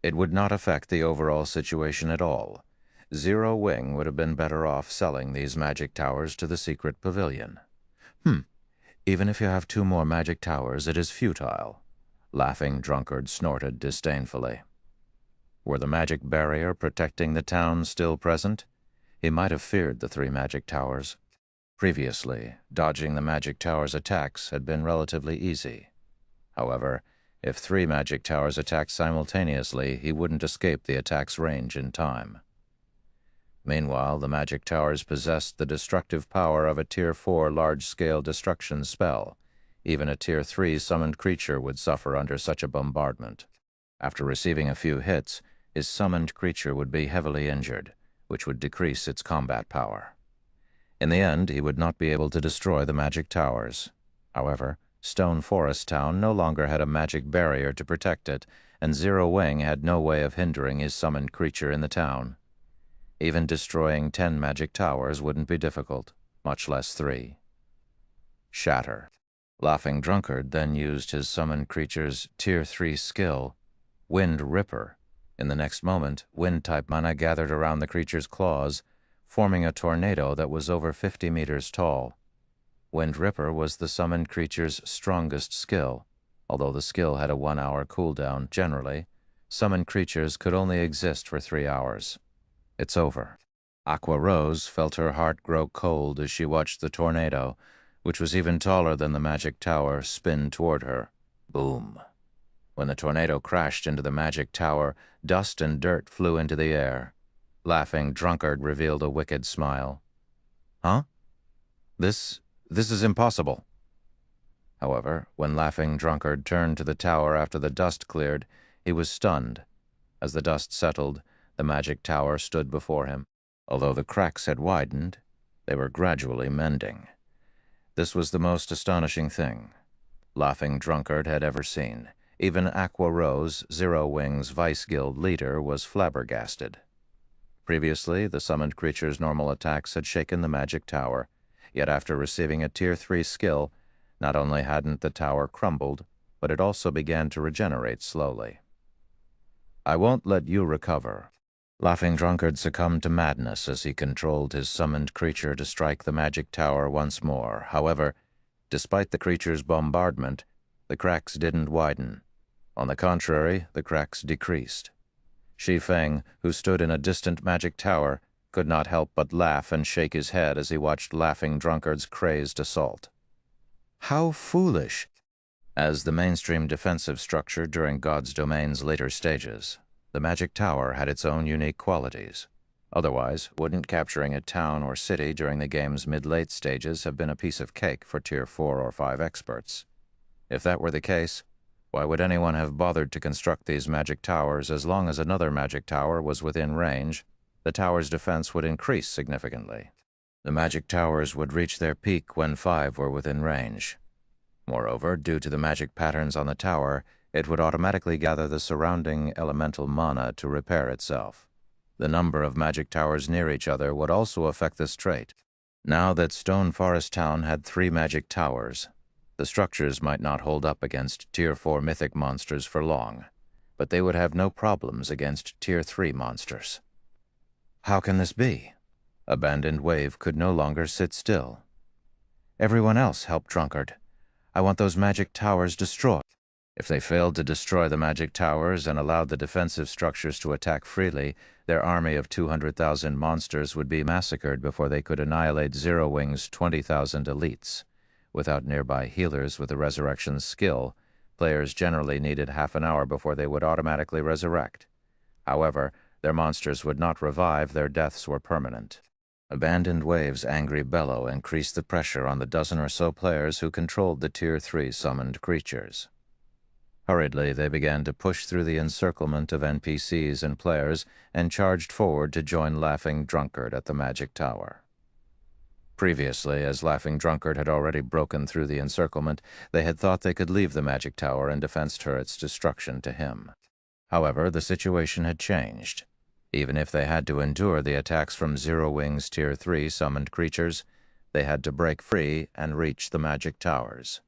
It would not affect the overall situation at all. Zero Wing would have been better off selling these magic towers to the secret pavilion. Even if you have 2 more magic towers, it is futile. Laughing Drunkard snorted disdainfully. Were the magic barrier protecting the town still present? He might have feared the 3 magic towers. Previously, dodging the magic tower's attacks had been relatively easy. However, if 3 magic towers attacked simultaneously, he wouldn't escape the attack's range in time. Meanwhile, the magic towers possessed the destructive power of a Tier 4 large-scale destruction spell. Even a Tier 3 summoned creature would suffer under such a bombardment. After receiving a few hits, his summoned creature would be heavily injured, which would decrease its combat power. In the end, he would not be able to destroy the magic towers. However, Stone Forest Town no longer had a magic barrier to protect it, and Zero Wing had no way of hindering his summoned creature in the town. Even destroying 10 magic towers wouldn't be difficult, much less 3. Shatter. Laughing Drunkard then used his summoned creature's Tier 3 skill, Wind Ripper. In the next moment, wind-type mana gathered around the creature's claws, forming a tornado that was over 50 meters tall. Wind Ripper was the summoned creature's strongest skill. Although the skill had a 1-hour cooldown, generally, summoned creatures could only exist for 3 hours. It's over. Aqua Rose felt her heart grow cold as she watched the tornado, which was even taller than the magic tower, spin toward her. Boom. When the tornado crashed into the magic tower, dust and dirt flew into the air. Laughing Drunkard revealed a wicked smile. Huh? This is impossible. However, when Laughing Drunkard turned to the tower after the dust cleared, he was stunned. As the dust settled, the magic tower stood before him. Although the cracks had widened, they were gradually mending. This was the most astonishing thing Laughing Drunkard had ever seen. Even Aqua Rose, Zero Wing's Vice Guild leader, was flabbergasted. Previously, the summoned creature's normal attacks had shaken the magic tower, yet after receiving a Tier 3 skill, not only hadn't the tower crumbled, but it also began to regenerate slowly. I won't let you recover. Laughing Drunkard succumbed to madness as he controlled his summoned creature to strike the magic tower once more. However, despite the creature's bombardment, the cracks didn't widen. On the contrary, the cracks decreased. Shi Feng, who stood in a distant magic tower, could not help but laugh and shake his head as he watched Laughing Drunkard's crazed assault. How foolish! As the mainstream defensive structure during God's Domain's later stages, the magic tower had its own unique qualities. Otherwise, wouldn't capturing a town or city during the game's mid-late stages have been a piece of cake for Tier 4 or 5 experts? If that were the case, why would anyone have bothered to construct these magic towers? As long as another magic tower was within range, the tower's defense would increase significantly. The magic towers would reach their peak when 5 were within range. Moreover, due to the magic patterns on the tower, it would automatically gather the surrounding elemental mana to repair itself. The number of magic towers near each other would also affect this trait. Now that Stone Forest Town had 3 magic towers, the structures might not hold up against Tier 4 mythic monsters for long, but they would have no problems against Tier 3 monsters. How can this be? Abandoned Wave could no longer sit still. Everyone else help Drunkard. I want those magic towers destroyed. If they failed to destroy the magic towers and allowed the defensive structures to attack freely, their army of 200,000 monsters would be massacred before they could annihilate Zero Wing's 20,000 elites. Without nearby healers with the resurrection skill, players generally needed half an hour before they would automatically resurrect. However, Their monsters would not revive, their deaths were permanent. Abandoned Wave's angry bellow increased the pressure on the dozen or so players who controlled the Tier 3 summoned creatures. Hurriedly, they began to push through the encirclement of NPCs and players and charged forward to join Laughing Drunkard at the Magic Tower. Previously, as Laughing Drunkard had already broken through the encirclement, they had thought they could leave the Magic Tower and defense turret's destruction to him. However, the situation had changed. Even if they had to endure the attacks from Zero Wing's Tier 3 summoned creatures, they had to break free and reach the Magic Towers.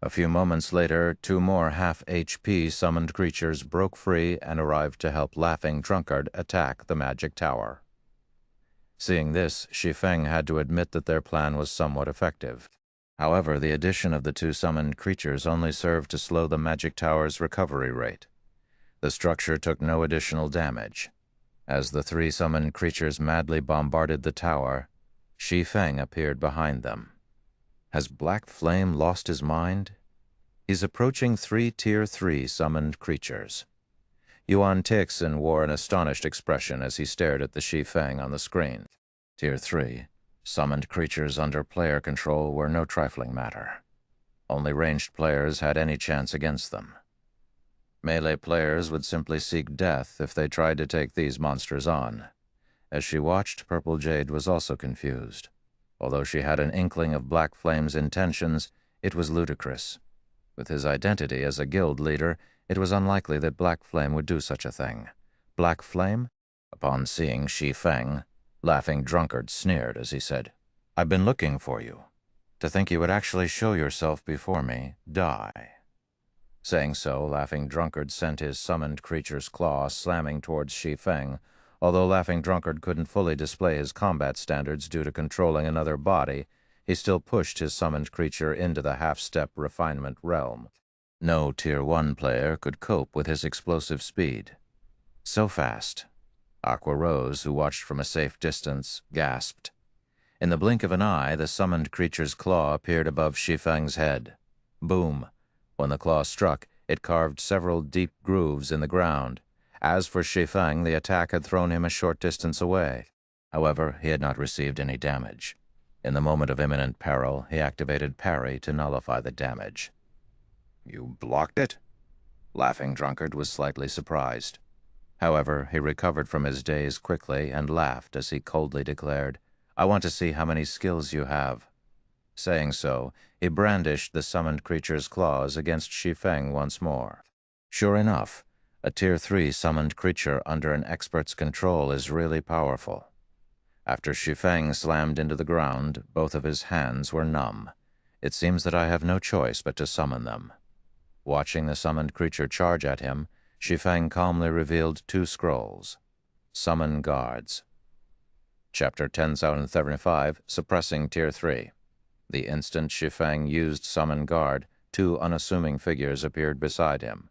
A few moments later, 2 more half-HP summoned creatures broke free and arrived to help Laughing Drunkard attack the Magic Tower. Seeing this, Shi Feng had to admit that their plan was somewhat effective. However, the addition of the 2 summoned creatures only served to slow the Magic Tower's recovery rate. The structure took no additional damage. As the 3 summoned creatures madly bombarded the tower, Shi Feng appeared behind them. Has Black Flame lost his mind? He's approaching 3 Tier 3 summoned creatures. Yuan Tixin wore an astonished expression as he stared at the Shi Feng on the screen. Tier 3, summoned creatures under player control were no trifling matter. Only ranged players had any chance against them. Melee players would simply seek death if they tried to take these monsters on. As she watched, Purple Jade was also confused. Although she had an inkling of Black Flame's intentions, it was ludicrous. With his identity as a guild leader, it was unlikely that Black Flame would do such a thing. Black Flame? Upon seeing Shi Feng, Laughing Drunkard sneered as he said, "I've been looking for you. To think you would actually show yourself before me, die." Saying so, Laughing Drunkard sent his summoned creature's claw slamming towards Shi Feng. Although Laughing Drunkard couldn't fully display his combat standards due to controlling another body, he still pushed his summoned creature into the half-step refinement realm. No Tier 1 player could cope with his explosive speed. So fast. Aqua Rose, who watched from a safe distance, gasped. In the blink of an eye, the summoned creature's claw appeared above Shi Feng's head. Boom! When the claw struck, it carved several deep grooves in the ground. As for Shi Feng, the attack had thrown him a short distance away. However, he had not received any damage. In the moment of imminent peril, he activated parry to nullify the damage. "You blocked it?" Laughing Drunkard was slightly surprised. However, he recovered from his daze quickly and laughed as he coldly declared, "I want to see how many skills you have." Saying so, he brandished the summoned creature's claws against Shi Feng once more. Sure enough, a Tier 3 summoned creature under an expert's control is really powerful. After Shi Feng slammed into the ground, both of his hands were numb. It seems that I have no choice but to summon them. Watching the summoned creature charge at him, Shi Feng calmly revealed 2 scrolls. Summon Guards. Chapter 10,075, Suppressing Tier 3. The instant Shi Feng used Summon Guard, 2 unassuming figures appeared beside him.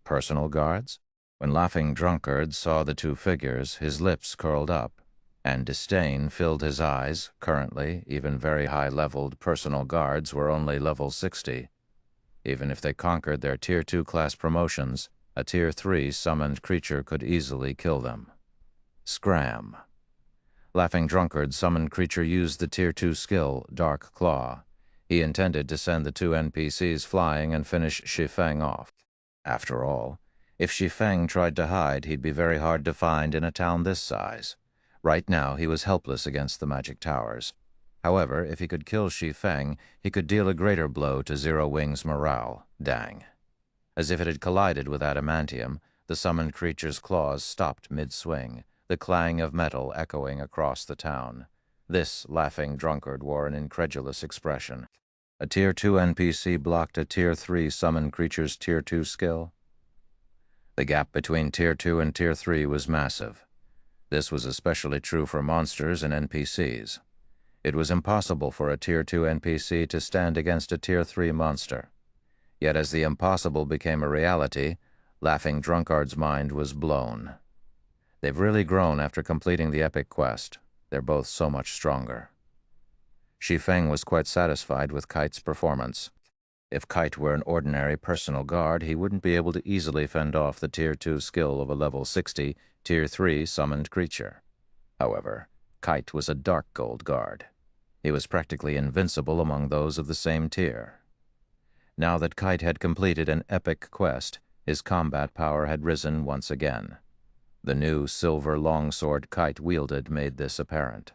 Personal guards? When Laughing Drunkard saw the 2 figures, his lips curled up, and disdain filled his eyes. Currently, even very high-leveled personal guards were only level 60. Even if they conquered their Tier 2 class promotions, a Tier 3 summoned creature could easily kill them. Scram. Laughing Drunkard's summoned creature used the Tier 2 skill, Dark Claw. He intended to send the 2 NPCs flying and finish Shi Feng off. After all, if Shi Feng tried to hide, he'd be very hard to find in a town this size. Right now, he was helpless against the Magic Towers. However, if he could kill Shi Feng, he could deal a greater blow to Zero Wing's morale. Dang. As if it had collided with adamantium, the summoned creature's claws stopped mid-swing, the clang of metal echoing across the town. This Laughing Drunkard wore an incredulous expression. A Tier 2 NPC blocked a Tier 3 summoned creature's Tier 2 skill? The gap between Tier 2 and Tier 3 was massive. This was especially true for monsters and NPCs. It was impossible for a Tier 2 NPC to stand against a Tier 3 monster. Yet as the impossible became a reality, Laughing Drunkard's mind was blown. They've really grown after completing the epic quest. They're both so much stronger. Shi Feng was quite satisfied with Kite's performance. If Kite were an ordinary personal guard, he wouldn't be able to easily fend off the Tier 2 skill of a level 60, Tier 3 summoned creature. However, Kite was a Dark Gold guard. He was practically invincible among those of the same tier. Now that Kite had completed an epic quest, his combat power had risen once again. The new silver longsword Kite wielded made this apparent.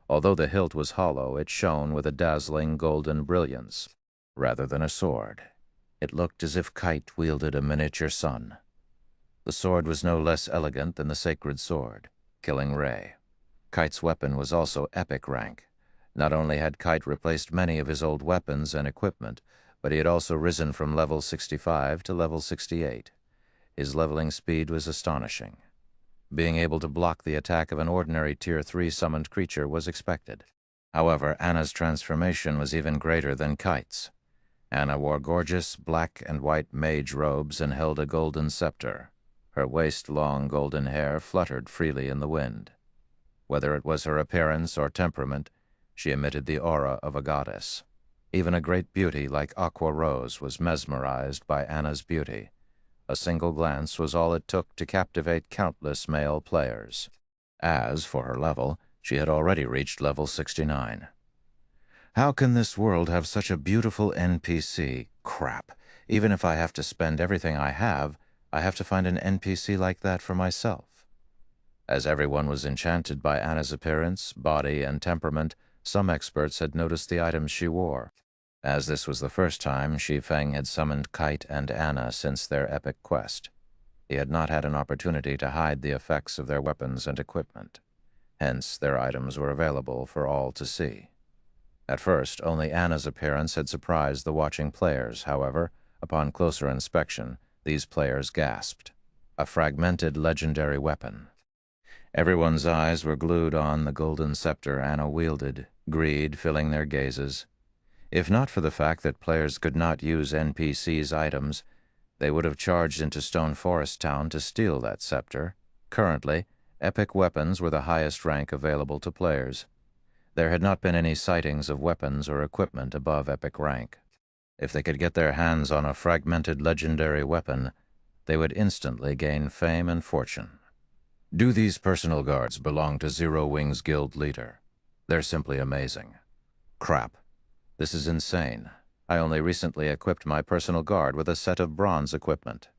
Although the hilt was hollow, it shone with a dazzling golden brilliance. Rather than a sword, it looked as if Kite wielded a miniature sun. The sword was no less elegant than the sacred sword, Killing Ray. Kite's weapon was also epic rank. Not only had Kite replaced many of his old weapons and equipment, but he had also risen from level 65 to level 68. His leveling speed was astonishing. Being able to block the attack of an ordinary Tier 3 summoned creature was expected. However, Anna's transformation was even greater than Kite's. Anna wore gorgeous black and white mage robes and held a golden scepter. Her waist-long golden hair fluttered freely in the wind. Whether it was her appearance or temperament, she emitted the aura of a goddess. Even a great beauty like Aqua Rose was mesmerized by Anna's beauty. A single glance was all it took to captivate countless male players. As for her level, she had already reached level 69. How can this world have such a beautiful NPC? Crap. Even if I have to spend everything I have to find an NPC like that for myself. As everyone was enchanted by Anna's appearance, body, and temperament, some experts had noticed the items she wore. As this was the first time Shi Feng had summoned Kite and Anna since their epic quest, he had not had an opportunity to hide the effects of their weapons and equipment. Hence, their items were available for all to see. At first, only Anna's appearance had surprised the watching players. However, upon closer inspection, these players gasped. A fragmented legendary weapon. Everyone's eyes were glued on the golden scepter Anna wielded, greed filling their gazes. If not for the fact that players could not use NPC's items, they would have charged into Stone Forest Town to steal that scepter. Currently, epic weapons were the highest rank available to players. There had not been any sightings of weapons or equipment above epic rank. If they could get their hands on a fragmented legendary weapon, they would instantly gain fame and fortune. Do these personal guards belong to Zero Wing's guild leader? They're simply amazing. Crap. This is insane. I only recently equipped my personal guard with a set of bronze equipment.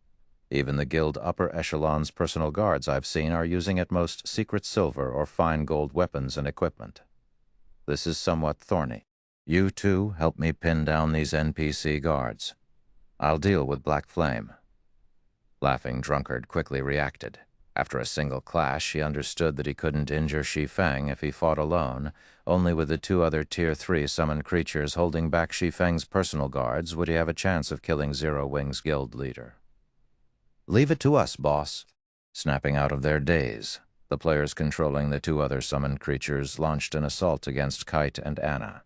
Even the guild upper echelon's personal guards I've seen are using at most secret silver or fine gold weapons and equipment. This is somewhat thorny. You two help me pin down these NPC guards. I'll deal with Black Flame. Laughing Drunkard quickly reacted. After a single clash, he understood that he couldn't injure Shi Feng if he fought alone. Only with the two other Tier 3 summoned creatures holding back Shi Feng's personal guards would he have a chance of killing Zero Wing's guild leader. Leave it to us, boss. Snapping out of their daze, the players controlling the two other summoned creatures launched an assault against Kite and Anna.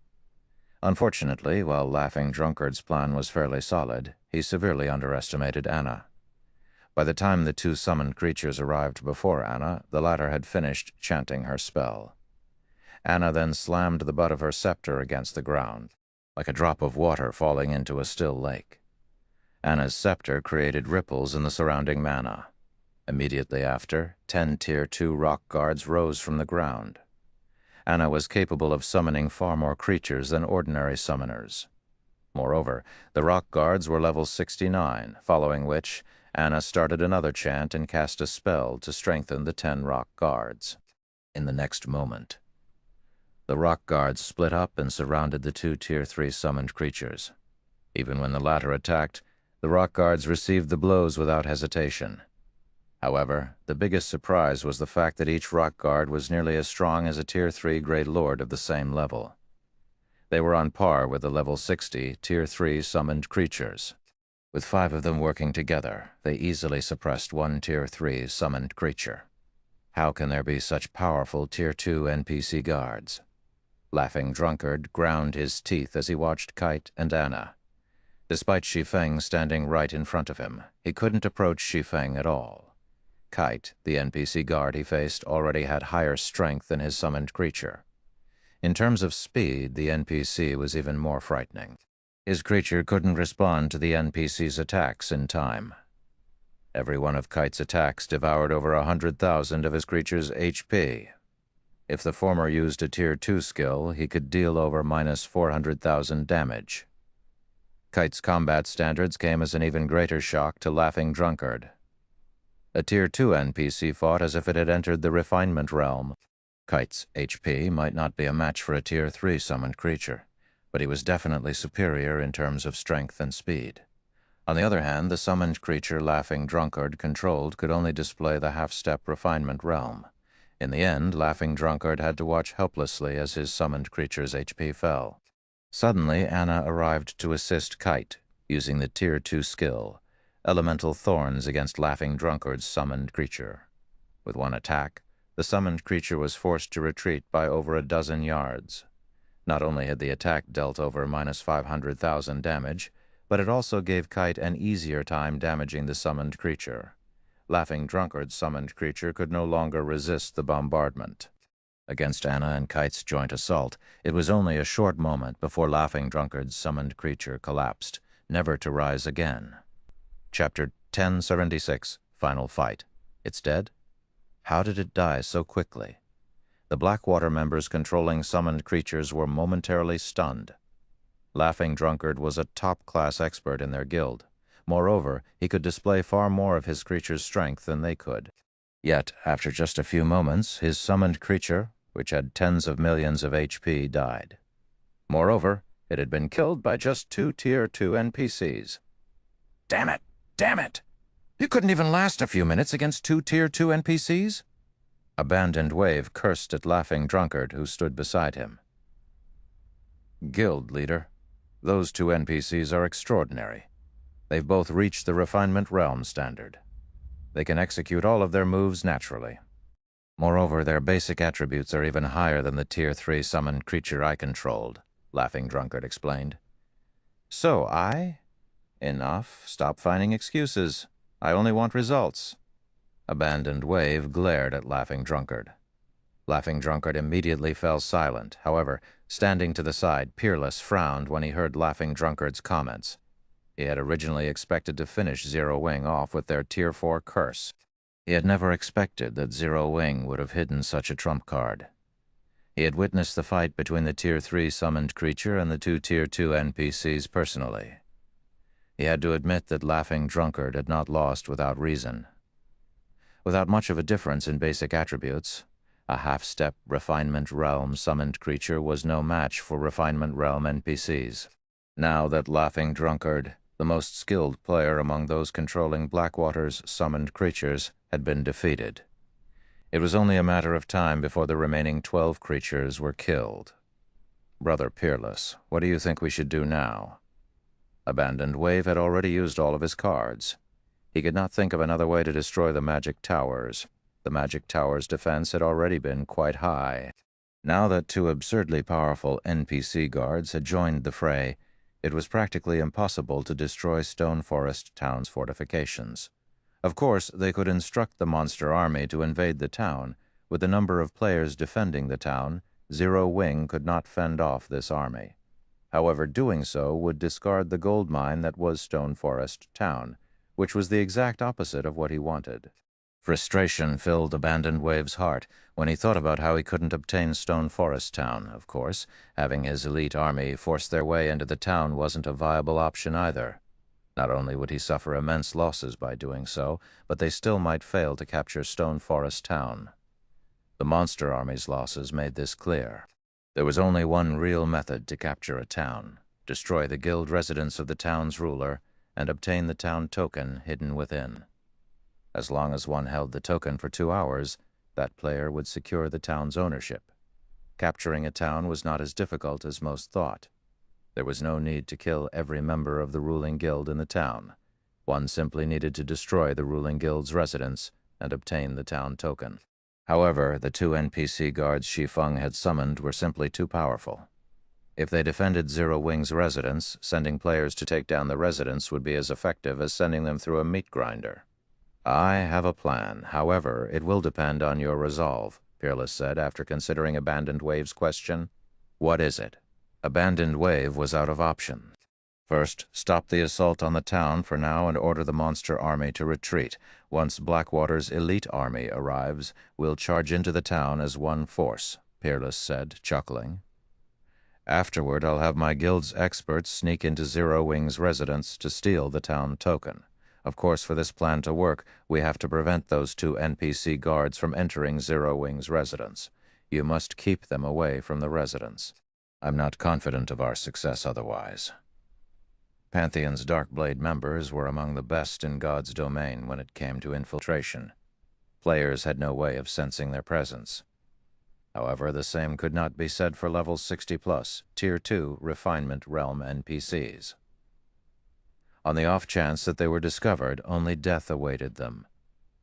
Unfortunately, while Laughing Drunkard's plan was fairly solid, he severely underestimated Anna. By the time the two summoned creatures arrived before Anna, the latter had finished chanting her spell. Anna then slammed the butt of her scepter against the ground, like a drop of water falling into a still lake. Anna's scepter created ripples in the surrounding mana. Immediately after, 10 Tier 2 rock guards rose from the ground. Anna was capable of summoning far more creatures than ordinary summoners. Moreover, the rock guards were level 69, following which Anna started another chant and cast a spell to strengthen the 10 rock guards. In the next moment, the rock guards split up and surrounded the two Tier 3 summoned creatures. Even when the latter attacked, the rock guards received the blows without hesitation. However, the biggest surprise was the fact that each rock guard was nearly as strong as a Tier 3 Great Lord of the same level. They were on par with the level 60 Tier 3 summoned creatures. With 5 of them working together, they easily suppressed one Tier 3 summoned creature. How can there be such powerful Tier 2 NPC guards? Laughing Drunkard ground his teeth as he watched Kite and Anna. Despite Shi Feng standing right in front of him, he couldn't approach Shi Feng at all. Kite, the NPC guard he faced, already had higher strength than his summoned creature. In terms of speed, the NPC was even more frightening. His creature couldn't respond to the NPC's attacks in time. Every one of Kite's attacks devoured over 100,000 of his creature's HP. If the former used a Tier 2 skill, he could deal over minus 400,000 damage. Kite's combat standards came as an even greater shock to Laughing Drunkard. A Tier 2 NPC fought as if it had entered the refinement realm. Kite's HP might not be a match for a Tier 3 summoned creature, but he was definitely superior in terms of strength and speed. On the other hand, the summoned creature Laughing Drunkard controlled could only display the half-step refinement realm. In the end, Laughing Drunkard had to watch helplessly as his summoned creature's HP fell. Suddenly, Anna arrived to assist Kite, using the Tier 2 skill, Elemental Thorns against Laughing Drunkard's summoned creature. With one attack, the summoned creature was forced to retreat by over a dozen yards. Not only had the attack dealt over minus 500,000 damage, but it also gave Kite an easier time damaging the summoned creature. Laughing Drunkard's summoned creature could no longer resist the bombardment. Against Anna and Kite's joint assault, it was only a short moment before Laughing Drunkard's summoned creature collapsed, never to rise again. Chapter 1076, Final Fight. It's dead? How did it die so quickly? The Blackwater members controlling summoned creatures were momentarily stunned. Laughing Drunkard was a top-class expert in their guild. Moreover, he could display far more of his creature's strength than they could. Yet, after just a few moments, his summoned creature, which had tens of millions of HP, died. Moreover, it had been killed by just 2 Tier 2 NPCs. Damn it! Damn it! You couldn't even last a few minutes against 2 Tier 2 NPCs? Abandoned Wave cursed at Laughing Drunkard, who stood beside him. Guild leader, those 2 NPCs are extraordinary. They've both reached the refinement realm standard. They can execute all of their moves naturally. Moreover, their basic attributes are even higher than the Tier 3 summoned creature I controlled, Laughing Drunkard explained. So Enough. Stop finding excuses. I only want results. Abandoned Wave glared at Laughing Drunkard. Laughing Drunkard immediately fell silent. However, standing to the side, Peerless frowned when he heard Laughing Drunkard's comments. He had originally expected to finish Zero Wing off with their Tier 4 curse. He had never expected that Zero Wing would have hidden such a trump card. He had witnessed the fight between the Tier 3 summoned creature and the 2 Tier 2 NPCs personally. He had to admit that Laughing Drunkard had not lost without reason. Without much of a difference in basic attributes, a half-step Refinement Realm summoned creature was no match for Refinement Realm NPCs. Now that Laughing Drunkard, the most skilled player among those controlling Blackwater's summoned creatures, had been defeated, it was only a matter of time before the remaining 12 creatures were killed. Brother Peerless, what do you think we should do now? Abandoned Wave had already used all of his cards. He could not think of another way to destroy the Magic Towers. The Magic Towers' defense had already been quite high. Now that 2 absurdly powerful NPC guards had joined the fray, it was practically impossible to destroy Stone Forest Town's fortifications. Of course, they could instruct the monster army to invade the town. With the number of players defending the town, Zero Wing could not fend off this army. However, doing so would discard the gold mine that was Stone Forest Town, which was the exact opposite of what he wanted. Frustration filled Abandoned Wave's heart when he thought about how he couldn't obtain Stone Forest Town. Of course, having his elite army force their way into the town wasn't a viable option either. Not only would he suffer immense losses by doing so, but they still might fail to capture Stone Forest Town. The monster army's losses made this clear. There was only one real method to capture a town: destroy the guild residence of the town's ruler and obtain the town token hidden within. As long as one held the token for 2 hours, that player would secure the town's ownership. Capturing a town was not as difficult as most thought. There was no need to kill every member of the ruling guild in the town. One simply needed to destroy the ruling guild's residence and obtain the town token. However, the 2 NPC guards Shi Feng had summoned were simply too powerful. If they defended Zero Wing's residence, sending players to take down the residence would be as effective as sending them through a meat grinder. I have a plan. However, it will depend on your resolve, Peerless said after considering Abandoned Wave's question. What is it? Abandoned Wave was out of options. First, stop the assault on the town for now and order the monster army to retreat. Once Blackwater's elite army arrives, we'll charge into the town as one force, Peerless said, chuckling. Afterward, I'll have my guild's experts sneak into Zero Wing's residence to steal the town token. Of course, for this plan to work, we have to prevent those 2 NPC guards from entering Zero Wing's residence. You must keep them away from the residence. I'm not confident of our success otherwise. Pantheon's Darkblade members were among the best in God's domain when it came to infiltration. Players had no way of sensing their presence. However, the same could not be said for level 60+, Tier 2 Refinement Realm NPCs. On the off chance that they were discovered, only death awaited them.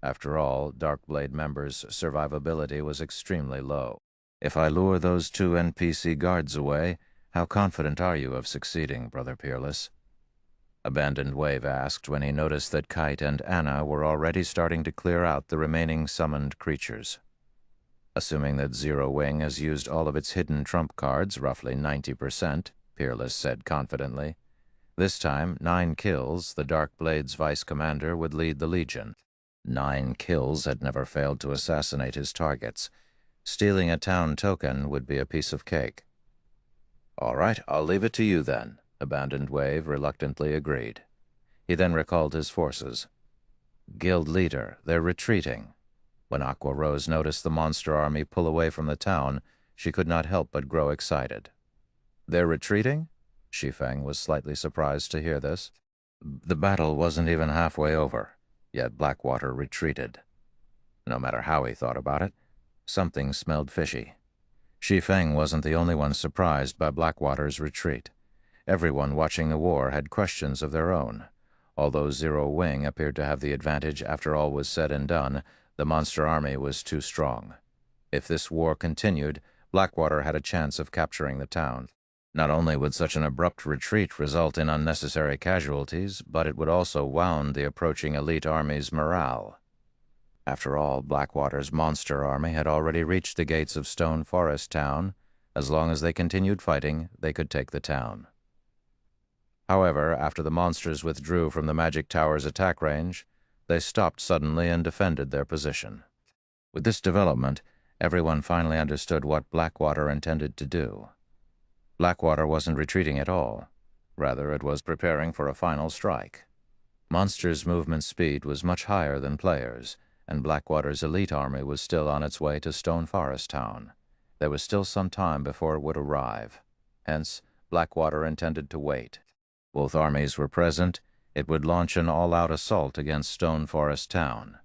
After all, Darkblade members' survivability was extremely low. If I lure those 2 NPC guards away, how confident are you of succeeding, Brother Peerless? Abandoned Wave asked when he noticed that Kite and Anna were already starting to clear out the remaining summoned creatures. Assuming that Zero Wing has used all of its hidden trump cards, roughly 90%, Peerless said confidently. This time, 9 kills, the Darkblade's vice commander would lead the Legion. 9 kills had never failed to assassinate his targets. Stealing a town token would be a piece of cake. All right, I'll leave it to you then, Abandoned Wave reluctantly agreed. He then recalled his forces. Guild leader, they're retreating. When Aqua Rose noticed the monster army pull away from the town, she could not help but grow excited. They're retreating? Shi Feng was slightly surprised to hear this. The battle wasn't even halfway over, yet Blackwater retreated. No matter how he thought about it, something smelled fishy. Shi Feng wasn't the only one surprised by Blackwater's retreat. Everyone watching the war had questions of their own. Although Zero Wing appeared to have the advantage after all was said and done, the monster army was too strong. If this war continued, Blackwater had a chance of capturing the town. Not only would such an abrupt retreat result in unnecessary casualties, but it would also wound the approaching elite army's morale. After all, Blackwater's monster army had already reached the gates of Stone Forest Town. As long as they continued fighting, they could take the town. However, after the monsters withdrew from the Magic Tower's attack range, they stopped suddenly and defended their position. With this development, everyone finally understood what Blackwater intended to do. Blackwater wasn't retreating at all. Rather, it was preparing for a final strike. Monsters' movement speed was much higher than players', and Blackwater's elite army was still on its way to Stone Forest Town. There was still some time before it would arrive. Hence, Blackwater intended to wait. Both armies were present. It would launch an all-out assault against Stone Forest Town.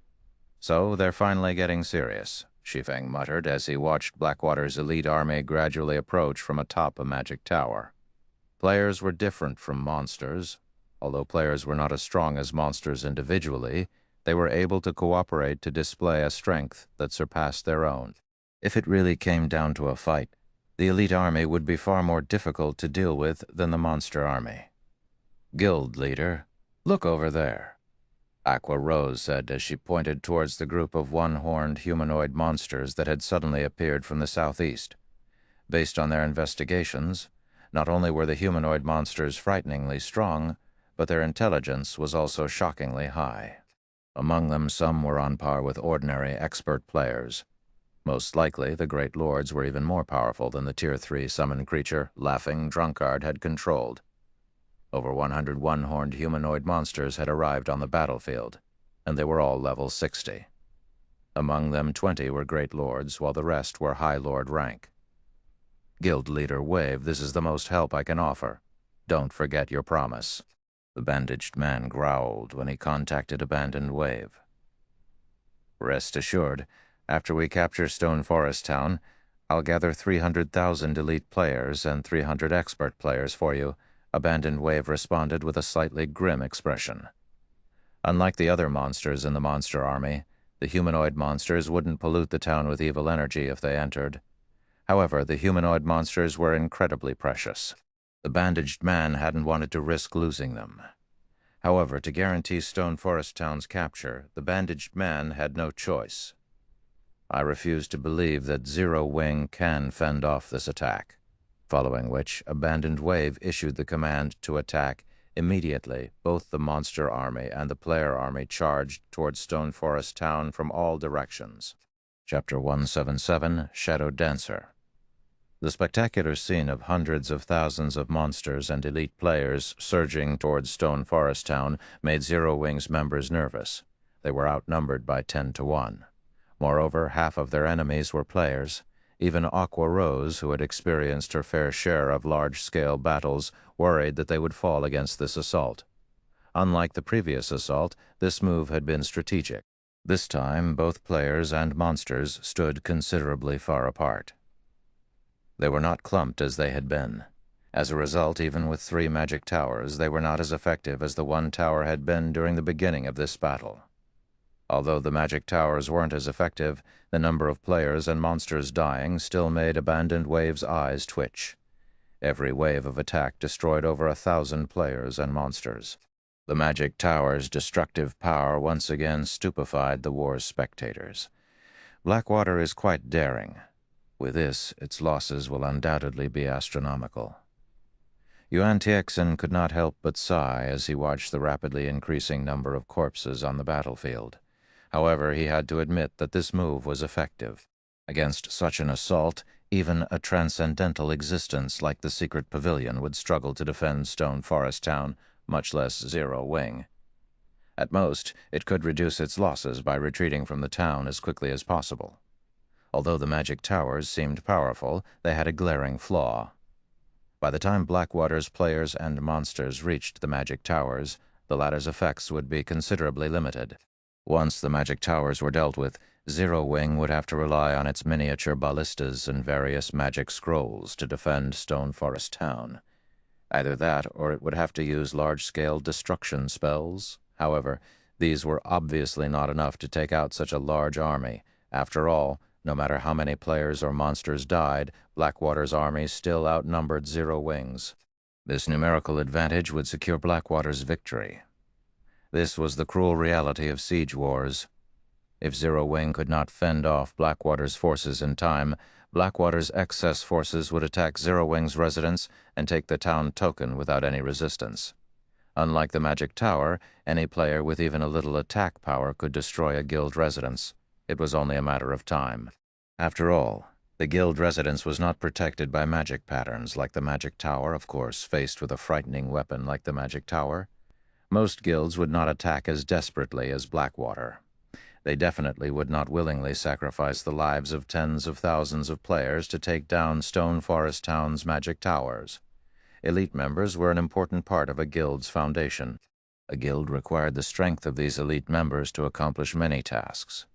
So they're finally getting serious, Shi Feng muttered as he watched Blackwater's elite army gradually approach from atop a magic tower. Players were different from monsters. Although players were not as strong as monsters individually, they were able to cooperate to display a strength that surpassed their own. If it really came down to a fight, the elite army would be far more difficult to deal with than the monster army. Guild leader, look over there, Aqua Rose said as she pointed towards the group of one-horned humanoid monsters that had suddenly appeared from the southeast. Based on their investigations, not only were the humanoid monsters frighteningly strong, but their intelligence was also shockingly high. Among them, some were on par with ordinary expert players. Most likely, the Great Lords were even more powerful than the Tier 3 summoned creature Laughing Drunkard had controlled. Over 100 one-horned humanoid monsters had arrived on the battlefield, and they were all level 60. Among them, 20 were Great Lords, while the rest were High Lord rank. Guild Leader Wave, this is the most help I can offer. Don't forget your promise. The bandaged man growled when he contacted Abandoned Wave. Rest assured, after we capture Stone Forest Town, I'll gather 300,000 elite players and 300 expert players for you, Abandoned Wave responded with a slightly grim expression. Unlike the other monsters in the monster army, the humanoid monsters wouldn't pollute the town with evil energy if they entered. However, the humanoid monsters were incredibly precious. The bandaged man hadn't wanted to risk losing them. However, to guarantee Stone Forest Town's capture, the bandaged man had no choice. I refuse to believe that Zero Wing can fend off this attack. Following which, Abandoned Wave issued the command to attack Immediately, both the monster army and the player army charged towards Stone Forest Town from all directions. Chapter 177, Shadow Dancer. The spectacular scene of hundreds of thousands of monsters and elite players surging towards Stone Forest Town made Zero Wing's members nervous. They were outnumbered by 10 to 1. Moreover, half of their enemies were players. Even Aqua Rose, who had experienced her fair share of large-scale battles, worried that they would fall against this assault. Unlike the previous assault, this move had been strategic. This time, both players and monsters stood considerably far apart. They were not clumped as they had been. As a result, even with 3 magic towers, they were not as effective as the one tower had been during the beginning of this battle. Although the magic towers weren't as effective, the number of players and monsters dying still made Abandoned Wave's eyes twitch. Every wave of attack destroyed over 1,000 players and monsters. The magic tower's destructive power once again stupefied the war's spectators. Blackwater is quite daring. With this, its losses will undoubtedly be astronomical. Yuan Tiexin could not help but sigh as he watched the rapidly increasing number of corpses on the battlefield. However, he had to admit that this move was effective. Against such an assault, even a transcendental existence like the Secret Pavilion would struggle to defend Stone Forest Town, much less Zero Wing. At most, it could reduce its losses by retreating from the town as quickly as possible. Although the magic towers seemed powerful, they had a glaring flaw. By the time Blackwater's players and monsters reached the magic towers, the latter's effects would be considerably limited. Once the magic towers were dealt with, Zero Wing would have to rely on its miniature ballistas and various magic scrolls to defend Stone Forest Town. Either that, or it would have to use large-scale destruction spells. However, these were obviously not enough to take out such a large army. After all, no matter how many players or monsters died, Blackwater's army still outnumbered Zero Wing's. This numerical advantage would secure Blackwater's victory. This was the cruel reality of siege wars. If Zero Wing could not fend off Blackwater's forces in time, Blackwater's excess forces would attack Zero Wing's residence and take the town token without any resistance. Unlike the magic tower, any player with even a little attack power could destroy a guild residence. It was only a matter of time. After all, the guild residence was not protected by magic patterns like the magic tower, of course, faced with a frightening weapon like the magic tower. Most guilds would not attack as desperately as Blackwater. They definitely would not willingly sacrifice the lives of tens of thousands of players to take down Stone Forest Town's magic towers. Elite members were an important part of a guild's foundation. A guild required the strength of these elite members to accomplish many tasks.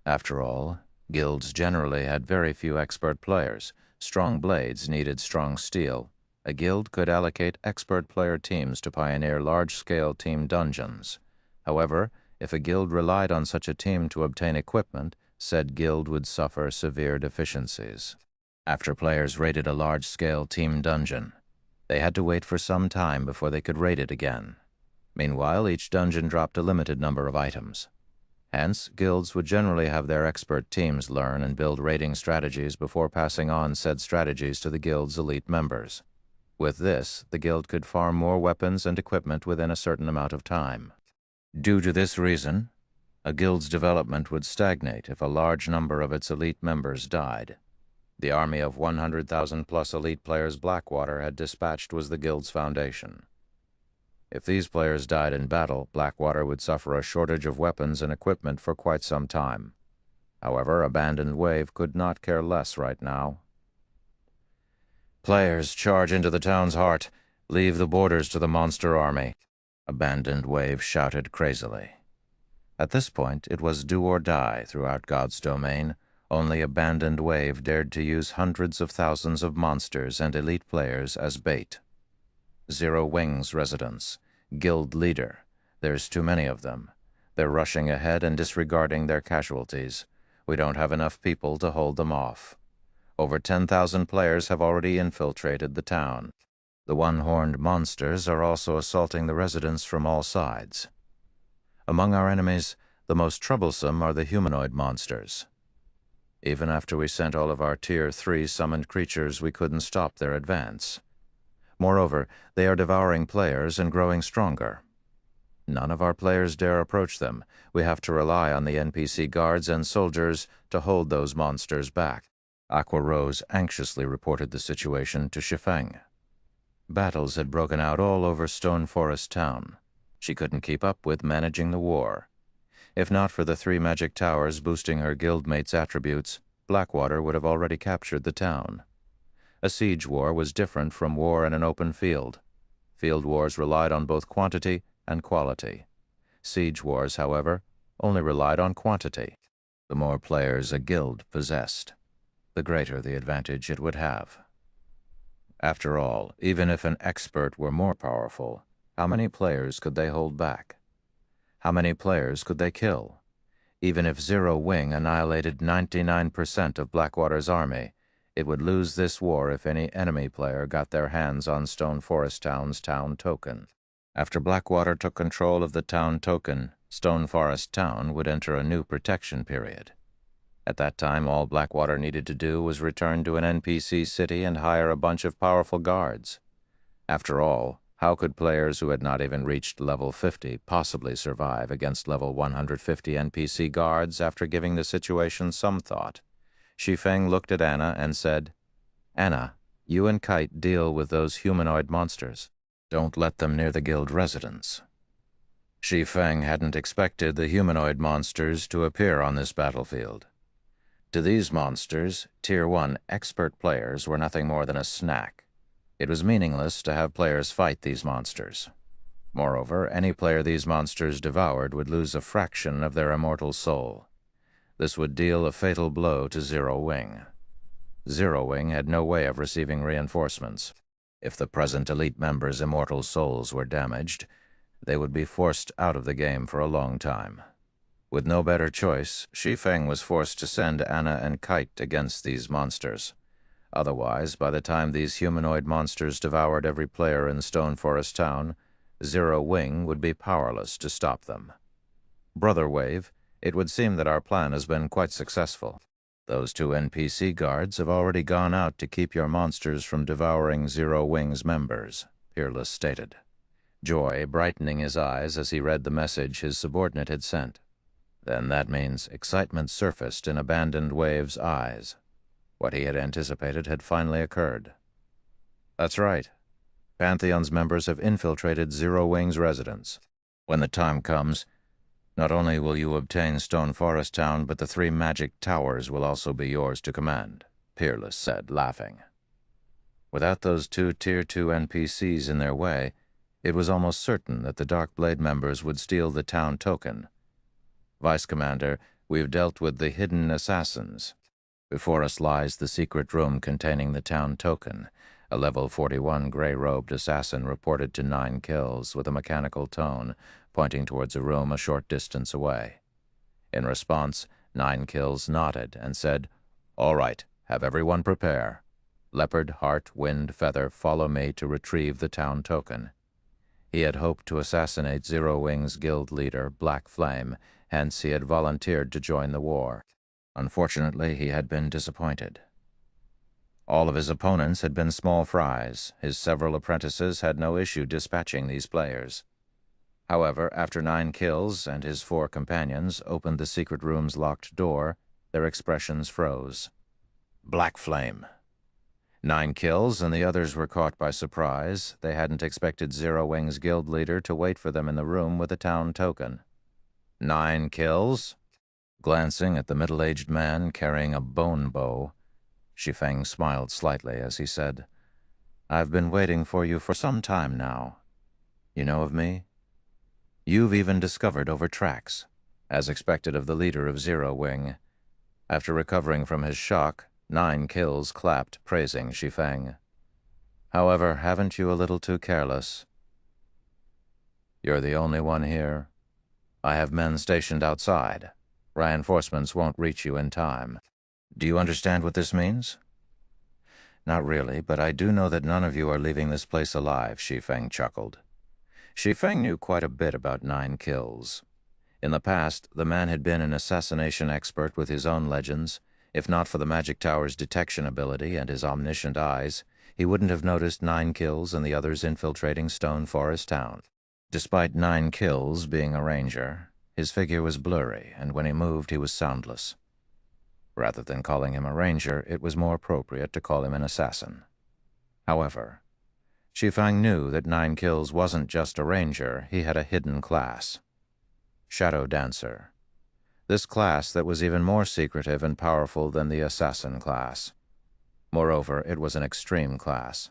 After all, guilds generally had very few expert players. Strong blades needed strong steel. A guild could allocate expert player teams to pioneer large-scale team dungeons. However, if a guild relied on such a team to obtain equipment, said guild would suffer severe deficiencies. After players raided a large-scale team dungeon, they had to wait for some time before they could raid it again. Meanwhile, each dungeon dropped a limited number of items. Hence, guilds would generally have their expert teams learn and build raiding strategies before passing on said strategies to the guild's elite members. With this, the guild could farm more weapons and equipment within a certain amount of time. Due to this reason, a guild's development would stagnate if a large number of its elite members died. The army of 100,000-plus elite players Blackwater had dispatched was the guild's foundation. If these players died in battle, Blackwater would suffer a shortage of weapons and equipment for quite some time. However, Abandoned Wave could not care less right now. Players, charge into the town's heart. Leave the borders to the monster army, Abandoned Wave shouted crazily. At this point, it was do or die throughout God's domain. Only Abandoned Wave dared to use hundreds of thousands of monsters and elite players as bait. Zero Wing's residents. Guild leader. There's too many of them. They're rushing ahead and disregarding their casualties. We don't have enough people to hold them off. Over 10,000 players have already infiltrated the town. The one-horned monsters are also assaulting the residents from all sides. Among our enemies, the most troublesome are the humanoid monsters. Even after we sent all of our Tier 3 summoned creatures, we couldn't stop their advance. Moreover, they are devouring players and growing stronger. None of our players dare approach them. We have to rely on the NPC guards and soldiers to hold those monsters back. Aqua Rose anxiously reported the situation to Shi Feng. Battles had broken out all over Stone Forest Town. She couldn't keep up with managing the war. If not for the 3 magic towers boosting her guildmates' attributes, Blackwater would have already captured the town. A siege war was different from war in an open field. Field wars relied on both quantity and quality. Siege wars, however, only relied on quantity. The more players a guild possessed, the greater the advantage it would have. After all, even if an expert were more powerful, how many players could they hold back? How many players could they kill? Even if Zero Wing annihilated 99% of Blackwater's army, it would lose this war if any enemy player got their hands on Stone Forest Town's town token. After Blackwater took control of the town token, Stone Forest Town would enter a new protection period. At that time, all Blackwater needed to do was return to an NPC city and hire a bunch of powerful guards. After all, how could players who had not even reached level 50 possibly survive against level 150 NPC guards after giving the situation some thought? Shi Feng looked at Anna and said, "Anna, you and Kite deal with those humanoid monsters. Don't let them near the guild residence." Shi Feng hadn't expected the humanoid monsters to appear on this battlefield. To these monsters, Tier 1 expert players were nothing more than a snack. It was meaningless to have players fight these monsters. Moreover, any player these monsters devoured would lose a fraction of their immortal soul. This would deal a fatal blow to Zero Wing. Zero Wing had no way of receiving reinforcements. If the present elite members' immortal souls were damaged, they would be forced out of the game for a long time. With no better choice, Shi Feng was forced to send Anna and Kite against these monsters. Otherwise, by the time these humanoid monsters devoured every player in Stone Forest Town, Zero Wing would be powerless to stop them. Brother Wave, it would seem that our plan has been quite successful. Those 2 NPC guards have already gone out to keep your monsters from devouring Zero Wing's members, Peerless stated, joy brightening his eyes as he read the message his subordinate had sent. Then that means excitement surfaced in Abandoned Wave's eyes. What he had anticipated had finally occurred. That's right. Pantheon's members have infiltrated Zero Wing's residence. When the time comes, not only will you obtain Stone Forest Town, but the 3 magic towers will also be yours to command, Peerless said, laughing. Without those 2 Tier 2 NPCs in their way, it was almost certain that the Darkblade members would steal the town token. Vice Commander, we've dealt with the hidden assassins. Before us lies the secret room containing the town token. A level 41 gray-robed assassin reported to 9 kills with a mechanical tone, pointing towards a room a short distance away. In response, 9 kills nodded and said, "All right, have everyone prepare. Leopard, Heart, Wind, Feather, follow me to retrieve the town token." He had hoped to assassinate Zero Wing's guild leader, Black Flame, hence he had volunteered to join the war. Unfortunately, he had been disappointed. All of his opponents had been small fries. His several apprentices had no issue dispatching these players. However, after 9 kills and his 4 companions opened the secret room's locked door, their expressions froze. Black Flame. 9 kills and the others were caught by surprise. They hadn't expected Zero Wing's guild leader to wait for them in the room with a town token. 9 kills? Glancing at the middle-aged man carrying a bone bow, Shi Feng smiled slightly as he said, "I've been waiting for you for some time now. You know of me? You've even discovered over tracks, as expected of the leader of Zero Wing." After recovering from his shock, 9 kills clapped, praising Shi Feng. "However, haven't you a little too careless? You're the only one here. I have men stationed outside. Reinforcements won't reach you in time. Do you understand what this means?" "Not really, but I do know that none of you are leaving this place alive," Shi Feng chuckled. Shi Feng knew quite a bit about 9 kills. In the past, the man had been an assassination expert with his own legends. If not for the Magic Tower's detection ability and his omniscient eyes, he wouldn't have noticed 9 kills and the others infiltrating Stone Forest Town. Despite 9 kills being a ranger, his figure was blurry, and when he moved, he was soundless. Rather than calling him a ranger, it was more appropriate to call him an assassin. However, Shi Feng knew that 9 kills wasn't just a ranger, he had a hidden class. Shadow Dancer. This class that was even more secretive and powerful than the assassin class. Moreover, it was an extreme class.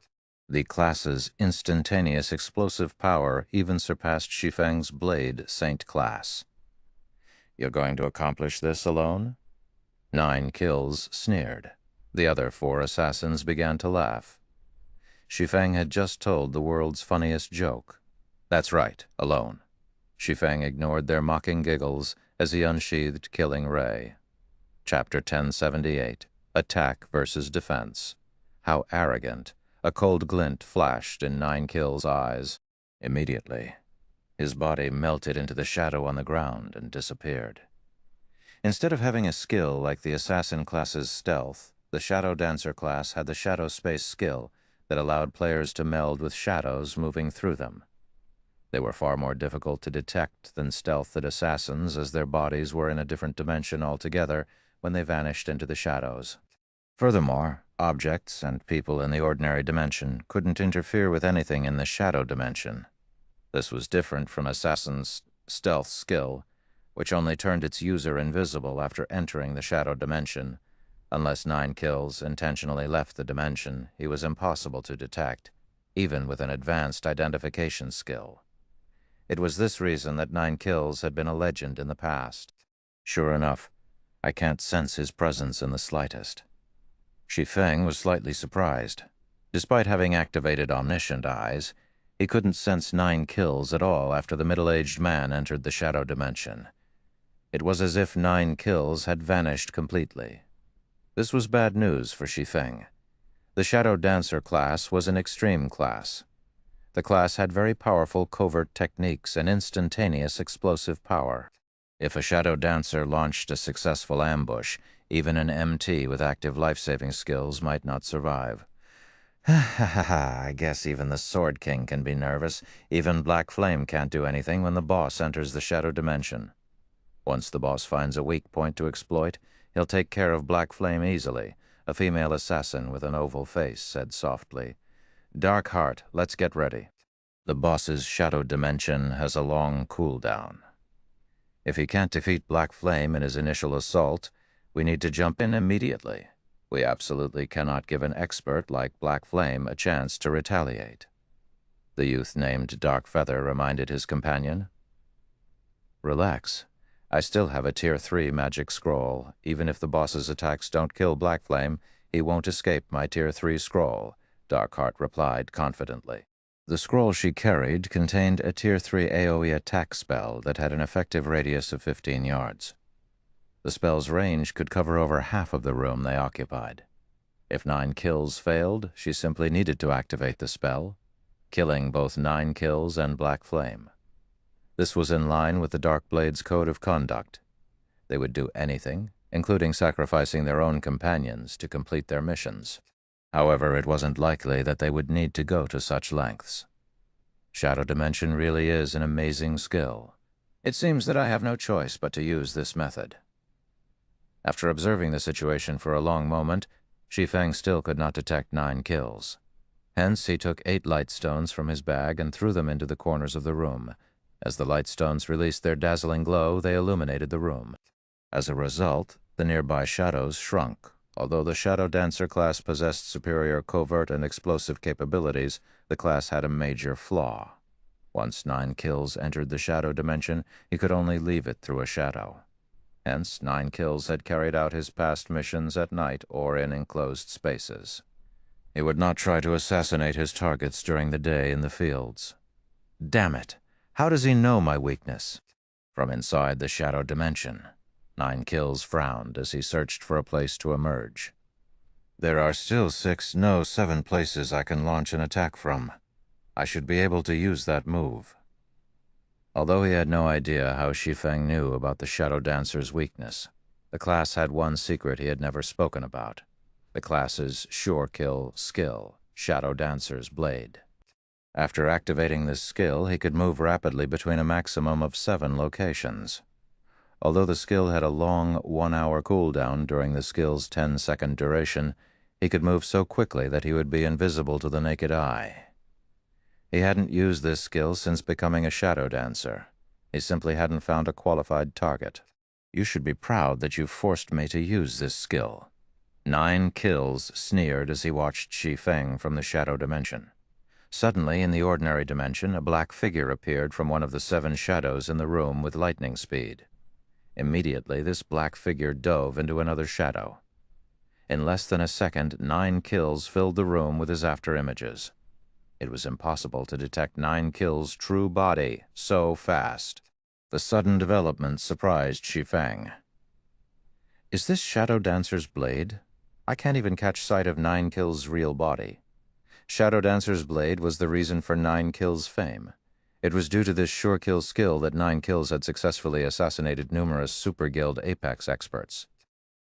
The class's instantaneous explosive power even surpassed Shi Feng's Blade Saint class. "You're going to accomplish this alone?" 9 kills sneered. The other 4 assassins began to laugh. Shi Feng had just told the world's funniest joke. That's right, alone. Shi Feng ignored their mocking giggles as he unsheathed Killing Ray. Chapter 1078, Attack versus Defense. How arrogant. A cold glint flashed in 9 Kills' eyes. Immediately, his body melted into the shadow on the ground and disappeared. Instead of having a skill like the assassin class's stealth, the Shadow Dancer class had the shadow space skill that allowed players to meld with shadows moving through them. They were far more difficult to detect than stealthed assassins, as their bodies were in a different dimension altogether when they vanished into the shadows. Furthermore, objects and people in the ordinary dimension couldn't interfere with anything in the shadow dimension. This was different from Assassin's stealth skill, which only turned its user invisible after entering the shadow dimension. Unless 9 Kills intentionally left the dimension, he was impossible to detect, even with an advanced identification skill. It was this reason that 9 Kills had been a legend in the past. Sure enough, I can't sense his presence in the slightest. Shi Feng was slightly surprised. Despite having activated omniscient eyes, he couldn't sense 9 Kills at all after the middle-aged man entered the shadow dimension. It was as if 9 Kills had vanished completely. This was bad news for Shi Feng. The Shadow Dancer class was an extreme class. The class had very powerful covert techniques and instantaneous explosive power. If a Shadow Dancer launched a successful ambush, even an MT with active life-saving skills might not survive. I guess even the Sword King can be nervous. Even Black Flame can't do anything when the boss enters the shadow dimension. Once the boss finds a weak point to exploit, he'll take care of Black Flame easily. A female assassin with an oval face said softly, "Dark Heart, let's get ready." The boss's shadow dimension has a long cooldown. If he can't defeat Black Flame in his initial assault, we need to jump in immediately. We absolutely cannot give an expert like Black Flame a chance to retaliate. The youth named Dark Feather reminded his companion. "Relax. I still have a Tier 3 magic scroll. Even if the boss's attacks don't kill Black Flame, he won't escape my Tier 3 scroll," Darkheart replied confidently. The scroll she carried contained a Tier 3 AoE attack spell that had an effective radius of 15 yards. The spell's range could cover over half of the room they occupied. If 9 kills failed, she simply needed to activate the spell, killing both 9 kills and Black Flame. This was in line with the Darkblade's code of conduct. They would do anything, including sacrificing their own companions, to complete their missions. However, it wasn't likely that they would need to go to such lengths. Shadow Dimension really is an amazing skill. It seems that I have no choice but to use this method. After observing the situation for a long moment, Shi Feng still could not detect 9 kills. Hence, he took 8 light stones from his bag and threw them into the corners of the room. As the light stones released their dazzling glow, they illuminated the room. As a result, the nearby shadows shrunk. Although the Shadow Dancer class possessed superior covert and explosive capabilities, the class had a major flaw. Once 9 kills entered the shadow dimension, he could only leave it through a shadow. Hence, 9 kills had carried out his past missions at night or in enclosed spaces. He would not try to assassinate his targets during the day in the fields. Damn it! How does he know my weakness? From inside the shadow dimension, 9 kills frowned as he searched for a place to emerge. There are still 7 places I can launch an attack from. I should be able to use that move. Although he had no idea how Shi Feng knew about the Shadow Dancer's weakness, the class had one secret he had never spoken about: the class's sure kill skill. Shadow Dancer's blade. After activating this skill, he could move rapidly between a maximum of 7 locations. Although the skill had a long 1-hour cooldown during the skill's 10-second duration, he could move so quickly that he would be invisible to the naked eye. He hadn't used this skill since becoming a Shadow Dancer. He simply hadn't found a qualified target. "You should be proud that you forced me to use this skill." 9 Kills sneered as he watched Shi Feng from the shadow dimension. Suddenly, in the ordinary dimension, a black figure appeared from one of the 7 shadows in the room with lightning speed. Immediately, this black figure dove into another shadow. In less than a second, 9 Kills filled the room with his afterimages. It was impossible to detect 9 Kills' true body so fast. The sudden development surprised Shi Feng. "Is this Shadow Dancer's blade? I can't even catch sight of 9 Kills' real body." Shadow Dancer's blade was the reason for 9 Kills' fame. It was due to this sure kill skill that 9 Kills had successfully assassinated numerous Super Guild Apex experts.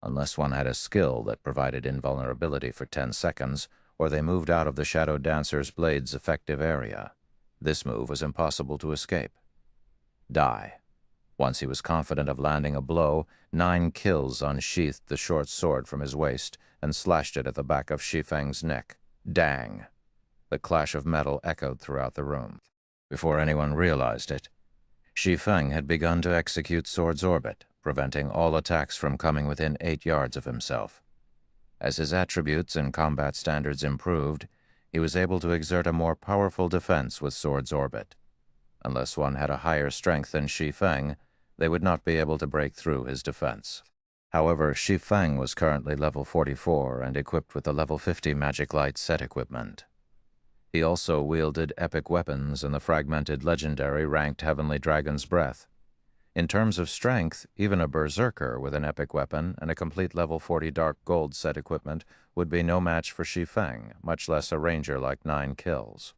Unless one had a skill that provided invulnerability for 10 seconds, or they moved out of the Shadow Dancer's blade's effective area, this move was impossible to escape. Die. Once he was confident of landing a blow, 9 Kills unsheathed the short sword from his waist and slashed it at the back of Shi Feng's neck. Dang! The clash of metal echoed throughout the room. Before anyone realized it, Shi Feng had begun to execute Sword's Orbit, preventing all attacks from coming within 8 yards of himself. As his attributes and combat standards improved, he was able to exert a more powerful defense with Sword's Orbit. Unless one had a higher strength than Shi Feng, they would not be able to break through his defense. However, Shi Feng was currently level 44 and equipped with the level 50 Magic Light set equipment. He also wielded epic weapons and the fragmented legendary ranked Heavenly Dragon's Breath. In terms of strength, even a berserker with an epic weapon and a complete level 40 Dark Gold set equipment would be no match for Shi Feng, much less a ranger like 9 Kills.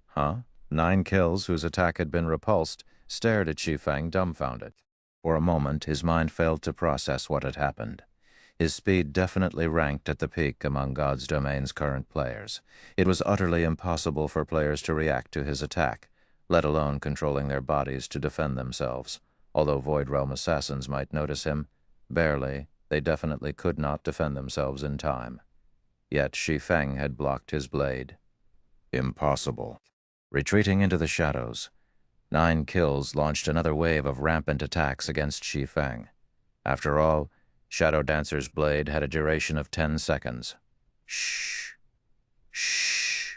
Huh? 9 Kills, whose attack had been repulsed, stared at Shi Feng dumbfounded. For a moment, his mind failed to process what had happened. His speed definitely ranked at the peak among God's Domain's current players. It was utterly impossible for players to react to his attack, let alone controlling their bodies to defend themselves. Although Void Realm assassins might notice him, barely, they definitely could not defend themselves in time. Yet Shi Feng had blocked his blade. Impossible. Retreating into the shadows, 9 Kills launched another wave of rampant attacks against Shi Feng. After all, Shadow Dancer's blade had a duration of 10 seconds. Shh. Shh.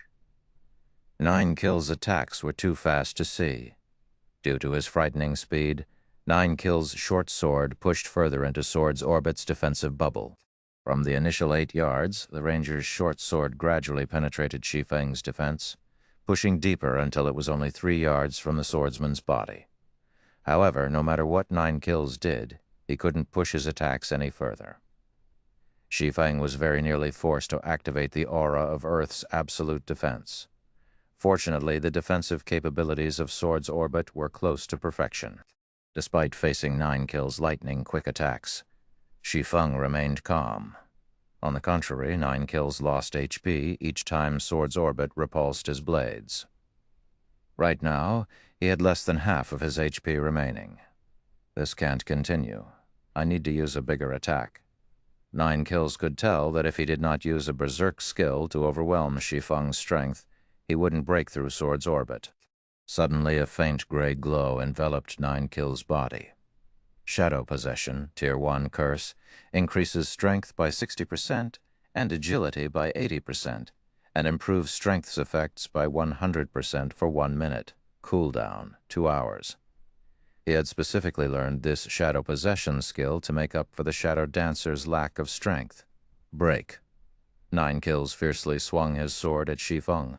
9 Kills' attacks were too fast to see. Due to his frightening speed, 9 Kills' short sword pushed further into Sword's Orbit's defensive bubble. From the initial 8 yards, the ranger's short sword gradually penetrated Shi Feng's defense, pushing deeper until it was only 3 yards from the swordsman's body. However, no matter what 9 Kills did, he couldn't push his attacks any further. Shi Feng was very nearly forced to activate the aura of Earth's absolute defense. Fortunately, the defensive capabilities of Sword's Orbit were close to perfection. Despite facing 9 Kills' lightning-quick attacks, Shi Feng remained calm. On the contrary, 9 Kills lost HP each time Sword's Orbit repulsed his blades. Right now, he had less than half of his HP remaining. This can't continue. I need to use a bigger attack. 9 Kills could tell that if he did not use a berserk skill to overwhelm Shi Feng's strength, he wouldn't break through Sword's Orbit. Suddenly, a faint gray glow enveloped 9 Kills' body. Shadow Possession, Tier 1 Curse, increases strength by 60% and agility by 80%, and improves strength's effects by 100% for 1 minute. Cooldown, 2 hours. He had specifically learned this Shadow Possession skill to make up for the Shadow Dancer's lack of strength. Break. 9 Kills fiercely swung his sword at Shi Feng.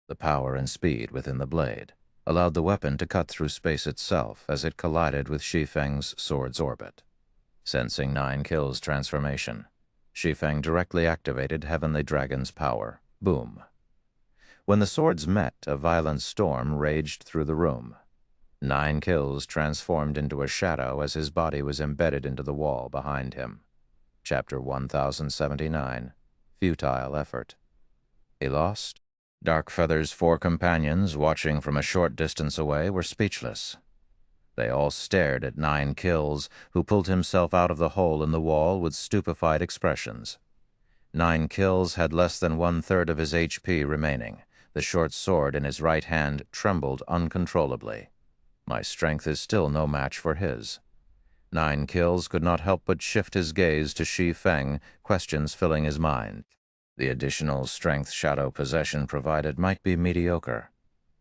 The power and speed within the blade allowed the weapon to cut through space itself as it collided with Shi Feng's Sword's Orbit. Sensing 9 Kills' transformation, Shi Feng directly activated Heavenly Dragon's power. Boom. When the swords met, a violent storm raged through the room. 9 Kills transformed into a shadow as his body was embedded into the wall behind him. Chapter 1079. Futile Effort. He lost? Darkfeather's 4 companions, watching from a short distance away, were speechless. They all stared at 9 Kills, who pulled himself out of the hole in the wall with stupefied expressions. 9 Kills had less than 1/3 of his HP remaining. The short sword in his right hand trembled uncontrollably. My strength is still no match for his. 9 Kills could not help but shift his gaze to Shi Feng, questions filling his mind. The additional strength shadow possession provided might be mediocre,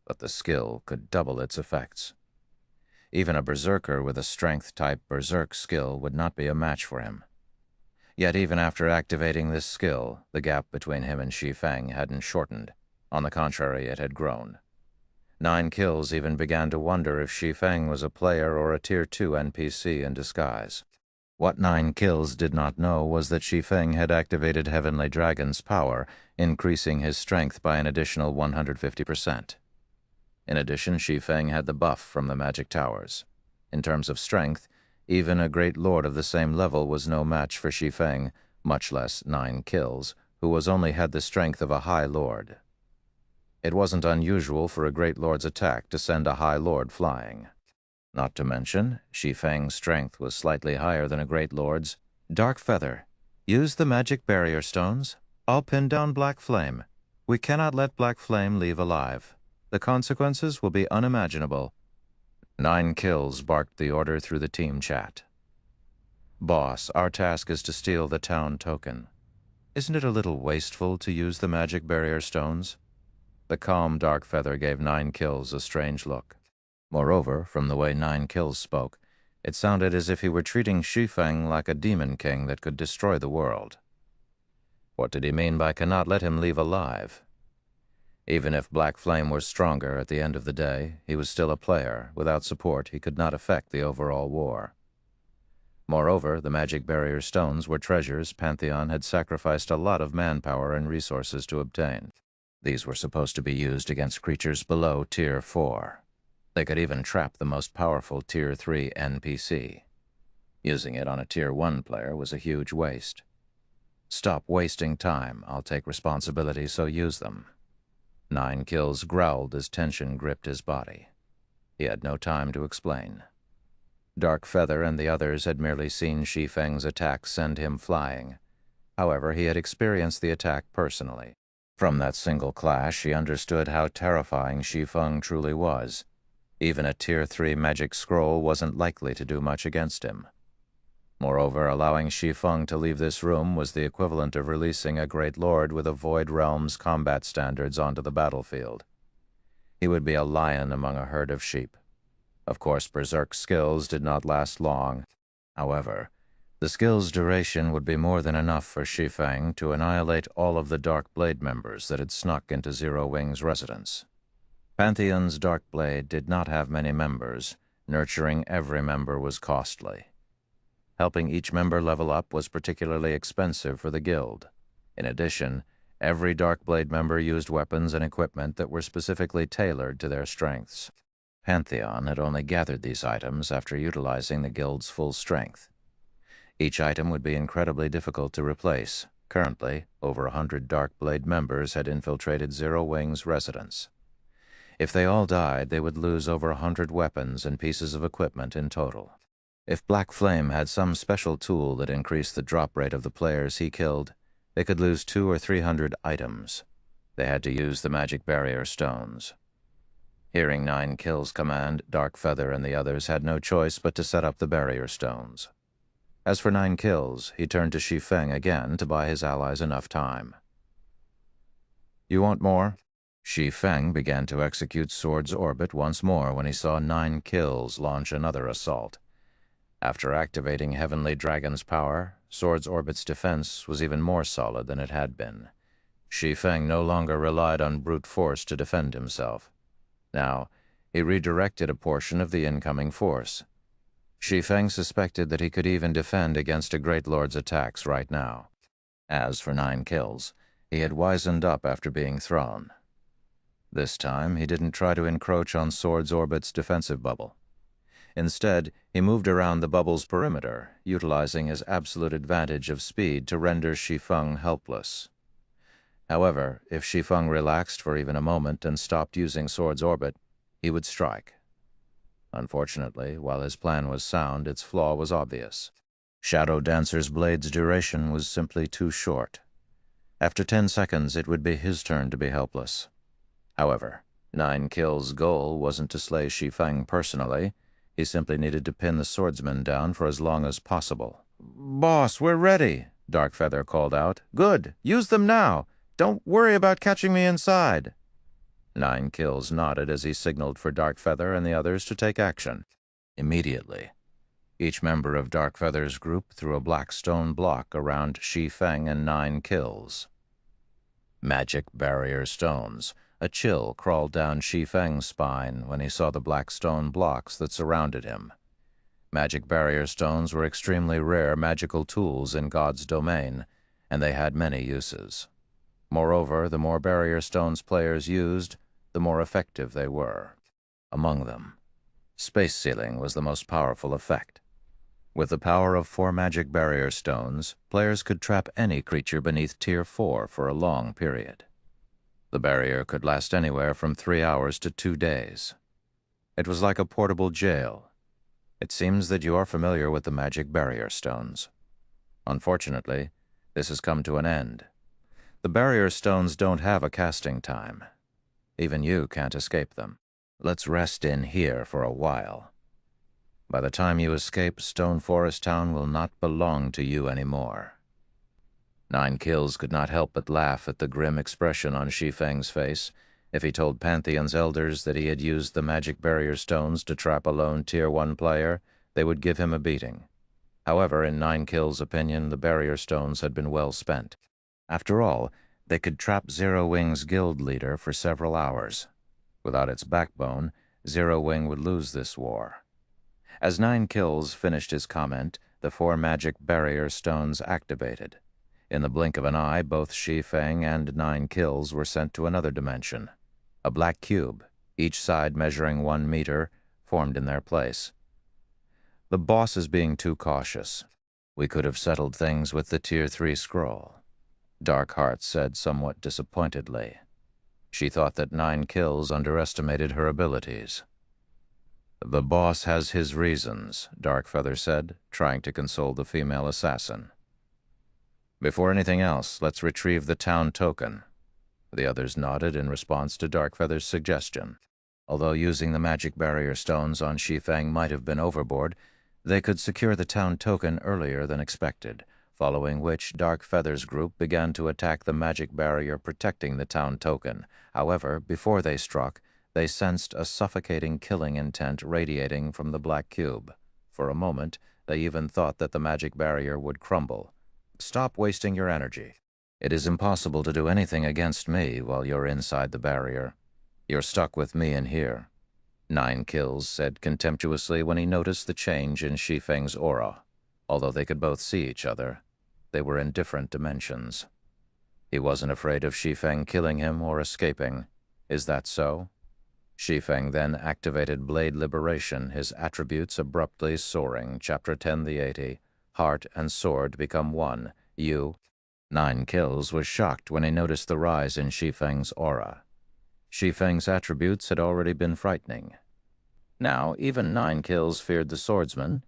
but the skill could double its effects. Even a berserker with a strength-type berserk skill would not be a match for him. Yet even after activating this skill, the gap between him and Shi Feng hadn't shortened. On the contrary, it had grown. 9 Kills even began to wonder if Shi Feng was a player or a Tier 2 NPC in disguise. What 9 Kills did not know was that Shi Feng had activated Heavenly Dragon's power, increasing his strength by an additional 150%. In addition, Shi Feng had the buff from the magic towers. In terms of strength, even a great lord of the same level was no match for Shi Feng, much less 9 Kills, who only had the strength of a high lord. It wasn't unusual for a great lord's attack to send a high lord flying. Not to mention, Shi Feng's strength was slightly higher than a great lord's. Darkfeather, use the magic barrier stones. I'll pin down Black Flame. We cannot let Black Flame leave alive. The consequences will be unimaginable. 9 Kills barked the order through the team chat. Boss, our task is to steal the town token. Isn't it a little wasteful to use the magic barrier stones? The calm Darkfeather gave 9 Kills a strange look. Moreover, from the way 9 Kills spoke, it sounded as if he were treating Shi Feng like a demon king that could destroy the world. What did he mean by cannot let him leave alive? Even if Black Flame were stronger at the end of the day, he was still a player. Without support, he could not affect the overall war. Moreover, the magic barrier stones were treasures Pantheon had sacrificed a lot of manpower and resources to obtain. These were supposed to be used against creatures below Tier 4. They could even trap the most powerful Tier 3 NPC. Using it on a Tier 1 player was a huge waste. Stop wasting time. I'll take responsibility, so use them. 9 Kills growled as tension gripped his body. He had no time to explain. Darkfeather and the others had merely seen Shi Feng's attack send him flying. However, he had experienced the attack personally. From that single clash, he understood how terrifying Shi Feng truly was. Even a Tier 3 magic scroll wasn't likely to do much against him. Moreover, allowing Shi Feng to leave this room was the equivalent of releasing a great lord with a Void Realm's combat standards onto the battlefield. He would be a lion among a herd of sheep. Of course, berserk skills did not last long. However, the skill's duration would be more than enough for Shi Feng to annihilate all of the Dark Blade members that had snuck into Zero Wing's residence. Pantheon's Dark Blade did not have many members. Nurturing every member was costly. Helping each member level up was particularly expensive for the guild. In addition, every Darkblade member used weapons and equipment that were specifically tailored to their strengths. Pantheon had only gathered these items after utilizing the guild's full strength. Each item would be incredibly difficult to replace. Currently, over 100 Darkblade members had infiltrated Zero Wing's residence. If they all died, they would lose over 100 weapons and pieces of equipment in total. If Black Flame had some special tool that increased the drop rate of the players he killed, they could lose 200 or 300 items. They had to use the magic barrier stones. Hearing 9 Kills' command, Darkfeather and the others had no choice but to set up the barrier stones. As for 9 Kills, he turned to Shi Feng again to buy his allies enough time. You want more? Shi Feng began to execute Sword's Orbit once more when he saw 9 Kills launch another assault. After activating Heavenly Dragon's power, Sword's Orbit's defense was even more solid than it had been. Shi Feng no longer relied on brute force to defend himself. Now, he redirected a portion of the incoming force. Shi Feng suspected that he could even defend against a Great Lord's attacks right now. As for 9 Kills, he had wizened up after being thrown. This time, he didn't try to encroach on Sword's Orbit's defensive bubble. Instead, he moved around the bubble's perimeter, utilizing his absolute advantage of speed to render Shi Feng helpless. However, if Shi Feng relaxed for even a moment and stopped using Sword's orbit, he would strike. Unfortunately, while his plan was sound, its flaw was obvious. Shadow Dancer's blade's duration was simply too short. After 10 seconds, it would be his turn to be helpless. However, 9Kill's goal wasn't to slay Shi Feng personally. He simply needed to pin the swordsman down for as long as possible. "Boss, we're ready," Darkfeather called out. "Good. Use them now. Don't worry about catching me inside." 9Kills nodded as he signaled for Darkfeather and the others to take action. Immediately, each member of Darkfeather's group threw a black stone block around Shi Feng and 9Kills. Magic barrier stones. A chill crawled down Shi Feng's spine when he saw the black stone blocks that surrounded him. Magic barrier stones were extremely rare magical tools in God's domain, and they had many uses. Moreover, the more barrier stones players used, the more effective they were. Among them, space sealing was the most powerful effect. With the power of 4 magic barrier stones, players could trap any creature beneath Tier 4 for a long period. The barrier could last anywhere from 3 hours to 2 days. It was like a portable jail. It seems that you are familiar with the magic barrier stones. Unfortunately, this has come to an end. The barrier stones don't have a casting time. Even you can't escape them. Let's rest in here for a while. By the time you escape, Stone Forest Town will not belong to you anymore. 9Kills could not help but laugh at the grim expression on Shi Feng's face. If he told Pantheon's elders that he had used the magic barrier stones to trap a lone Tier 1 player, they would give him a beating. However, in 9Kills' opinion, the barrier stones had been well spent. After all, they could trap Zero Wing's guild leader for several hours. Without its backbone, Zero Wing would lose this war. As 9Kills finished his comment, the 4 magic barrier stones activated. In the blink of an eye, both Shi Feng and 9Kills were sent to another dimension. A black cube, each side measuring 1 meter, formed in their place. "The boss is being too cautious. We could have settled things with the Tier 3 scroll," Darkheart said somewhat disappointedly. She thought that 9Kills underestimated her abilities. "The boss has his reasons," Darkfeather said, trying to console the female assassin. "Before anything else, let's retrieve the town token." The others nodded in response to Darkfeather's suggestion. Although using the magic barrier stones on Shi Feng might have been overboard, they could secure the town token earlier than expected, following which Darkfeather's group began to attack the magic barrier protecting the town token. However, before they struck, they sensed a suffocating killing intent radiating from the black cube. For a moment, they even thought that the magic barrier would crumble. "Stop wasting your energy. It is impossible to do anything against me while you're inside the barrier. You're stuck with me in here," 9Kills said contemptuously when he noticed the change in Shi Feng's aura. Although they could both see each other, they were in different dimensions. He wasn't afraid of Shi Feng killing him or escaping. Is that so? Shi Feng then activated Blade Liberation, his attributes abruptly soaring. Chapter 10, the 80. Heart and sword become one. You. 9Kills was shocked when he noticed the rise in Shi Feng's aura. Shi Feng's attributes had already been frightening. Now, even 9Kills feared the swordsman.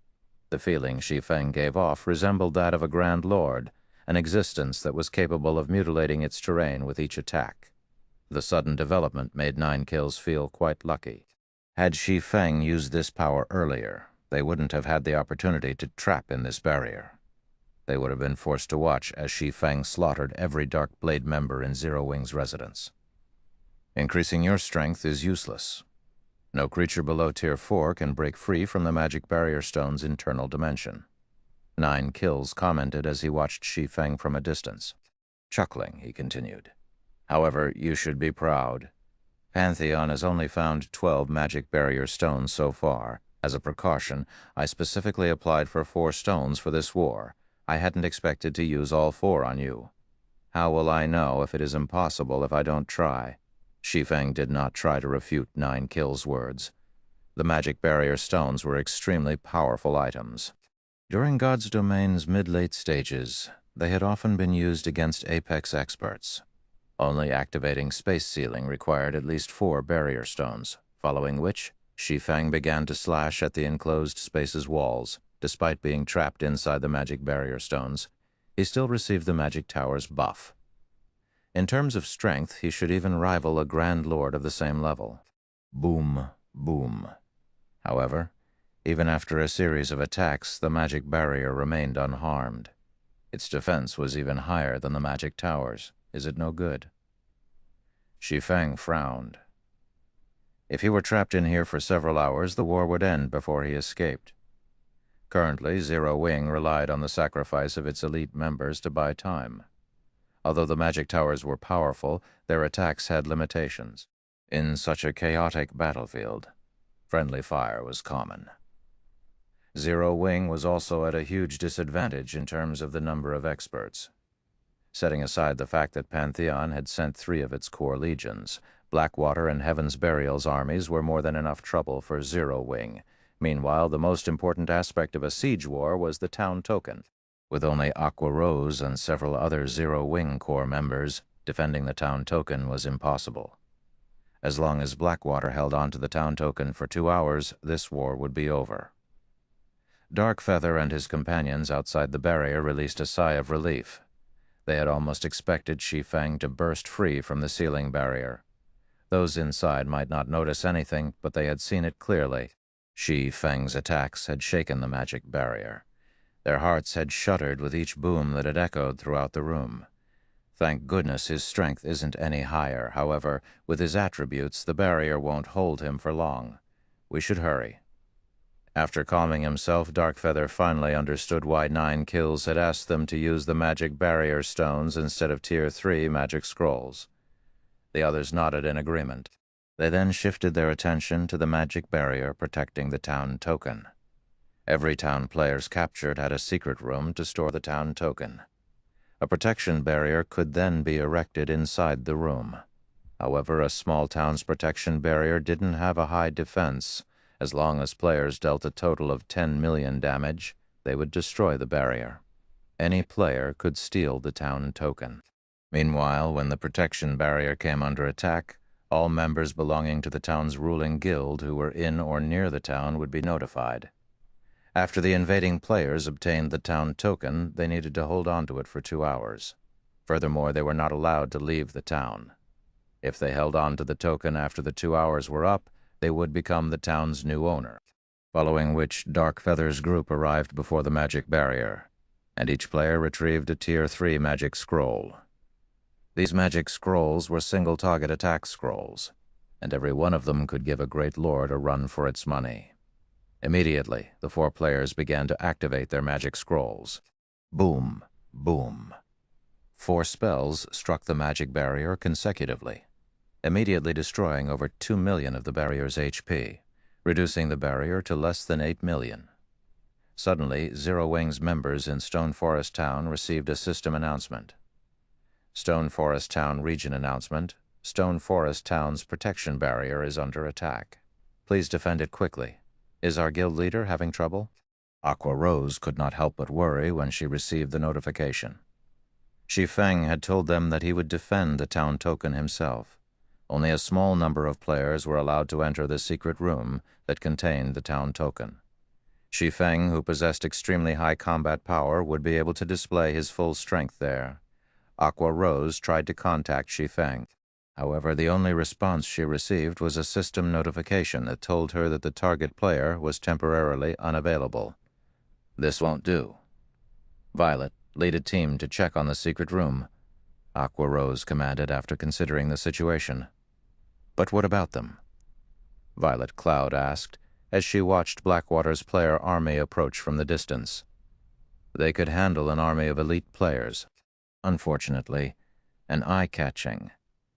The feeling Shi Feng gave off resembled that of a Grand Lord, an existence that was capable of mutilating its terrain with each attack. The sudden development made 9Kills feel quite lucky. Had Shi Feng used this power earlier, they wouldn't have had the opportunity to trap in this barrier. They would have been forced to watch as Shi Feng slaughtered every Dark Blade member in Zero Wing's residence. Increasing your strength is useless. No creature below Tier 4 can break free from the magic barrier stone's internal dimension. 9Kills commented as he watched Shi Feng from a distance. Chuckling, he continued. "However, you should be proud. Pantheon has only found 12 magic barrier stones so far. As a precaution, I specifically applied for 4 stones for this war. I hadn't expected to use all 4 on you. How will I know if it is impossible if I don't try?" Shi Feng did not try to refute 9Kills' words. The magic barrier stones were extremely powerful items. During God's domain's mid-late stages, they had often been used against apex experts. Only activating space sealing required at least 4 barrier stones, following which Shi Feng began to slash at the enclosed space's walls. Despite being trapped inside the magic barrier stones, he still received the magic tower's buff. In terms of strength, he should even rival a Grand Lord of the same level. Boom, boom. However, even after a series of attacks, the magic barrier remained unharmed. Its defense was even higher than the magic tower's. Is it no good? Shi Feng frowned. If he were trapped in here for several hours, the war would end before he escaped. Currently, Zero Wing relied on the sacrifice of its elite members to buy time. Although the magic towers were powerful, their attacks had limitations. In such a chaotic battlefield, friendly fire was common. Zero Wing was also at a huge disadvantage in terms of the number of experts. Setting aside the fact that Pantheon had sent 3 of its core legions, Blackwater and Heaven's Burial's armies were more than enough trouble for Zero Wing. Meanwhile, the most important aspect of a siege war was the town token. With only Aqua Rose and several other Zero Wing Corps members, defending the town token was impossible. As long as Blackwater held on to the town token for 2 hours, this war would be over. Darkfeather and his companions outside the barrier released a sigh of relief. They had almost expected Shi Feng to burst free from the sealing barrier. Those inside might not notice anything, but they had seen it clearly. Shi Feng's attacks had shaken the magic barrier. Their hearts had shuddered with each boom that had echoed throughout the room. Thank goodness his strength isn't any higher. However, with his attributes, the barrier won't hold him for long. We should hurry. After calming himself, Darkfeather finally understood why 9 Kills had asked them to use the magic barrier stones instead of Tier 3 magic scrolls. The others nodded in agreement. They then shifted their attention to the magic barrier protecting the town token. Every town players captured had a secret room to store the town token. A protection barrier could then be erected inside the room. However, a small town's protection barrier didn't have a high defense. As long as players dealt a total of 10 million damage, they would destroy the barrier. Any player could steal the town token. Meanwhile, when the protection barrier came under attack, all members belonging to the town's ruling guild who were in or near the town would be notified. After the invading players obtained the town token, they needed to hold on to it for 2 hours. Furthermore, they were not allowed to leave the town. If they held on to the token after the 2 hours were up, they would become the town's new owner. Following which, Darkfeather's group arrived before the magic barrier, and each player retrieved a Tier 3 magic scroll. These magic scrolls were single-target attack scrolls, and every one of them could give a great lord a run for its money. Immediately, the 4 players began to activate their magic scrolls. Boom, boom. 4 spells struck the magic barrier consecutively, immediately destroying over 2 million of the barrier's HP, reducing the barrier to less than 8 million. Suddenly, Zero Wing's members in Stone Forest Town received a system announcement. Stone Forest Town Region announcement. Stone Forest Town's protection barrier is under attack. Please defend it quickly. Is our guild leader having trouble? Aqua Rose could not help but worry when she received the notification. Shi Feng had told them that he would defend the town token himself. Only a small number of players were allowed to enter the secret room that contained the town token. Shi Feng, who possessed extremely high combat power, would be able to display his full strength there. Aqua Rose tried to contact Shi Feng. However, the only response she received was a system notification that told her that the target player was temporarily unavailable. This won't do. Violet, lead a team to check on the secret room, Aqua Rose commanded after considering the situation. But what about them? Violet Cloud asked as she watched Blackwater's player army approach from the distance. They could handle an army of elite players. Unfortunately, an eye-catching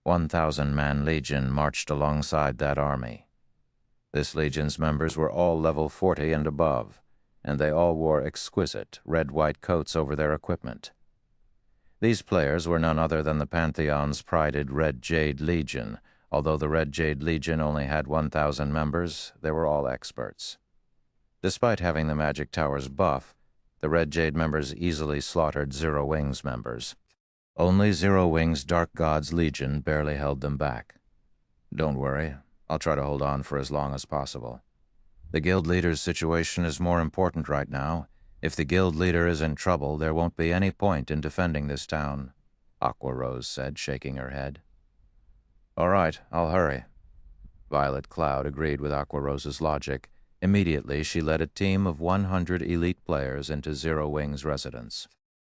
1,000-man legion marched alongside that army. This legion's members were all level 40 and above, and they all wore exquisite red-white coats over their equipment. These players were none other than the Pantheon's prided Red Jade Legion. Although the Red Jade Legion only had 1,000 members, they were all experts. Despite having the Magic Tower's buff, the Red Jade members easily slaughtered Zero Wing's members. Only Zero Wing's Dark God's Legion barely held them back. Don't worry, I'll try to hold on for as long as possible. The guild leader's situation is more important right now. If the guild leader is in trouble, there won't be any point in defending this town, Aqua Rose said, shaking her head. All right, I'll hurry. Violet Cloud agreed with Aqua Rose's logic. Immediately, she led a team of 100 elite players into Zero Wing's residence.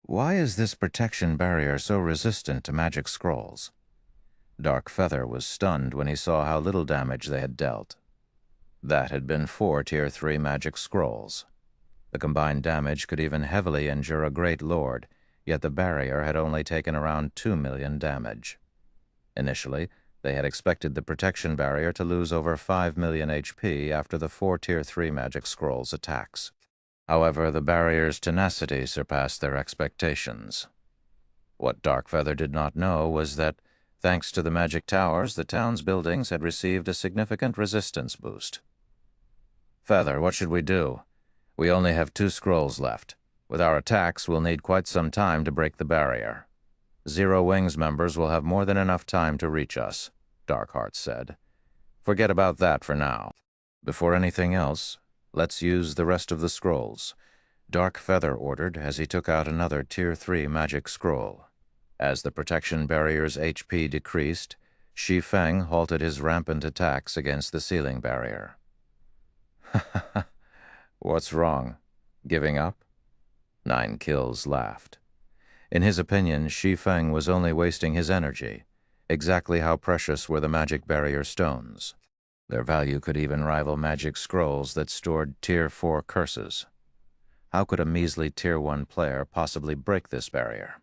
Why is this protection barrier so resistant to magic scrolls? Dark Feather was stunned when he saw how little damage they had dealt. That had been 4 Tier 3 magic scrolls. The combined damage could even heavily injure a great lord, yet the barrier had only taken around 2 million damage. Initially, they had expected the protection barrier to lose over 5 million HP after the 4 Tier 3 magic scrolls attacks. However, the barrier's tenacity surpassed their expectations. What Darkfeather did not know was that, thanks to the magic towers, the town's buildings had received a significant resistance boost. Feather, what should we do? We only have 2 scrolls left. With our attacks, we'll need quite some time to break the barrier. Zero Wing's members will have more than enough time to reach us, Darkheart said. Forget about that for now. Before anything else, let's use the rest of the scrolls, Dark Feather ordered as he took out another Tier 3 magic scroll. As the protection barrier's HP decreased, Shi Feng halted his rampant attacks against the ceiling barrier. What's wrong? Giving up? 9 Kills laughed. In his opinion, Shi Feng was only wasting his energy. Exactly how precious were the magic barrier stones? Their value could even rival magic scrolls that stored Tier 4 curses. How could a measly Tier 1 player possibly break this barrier?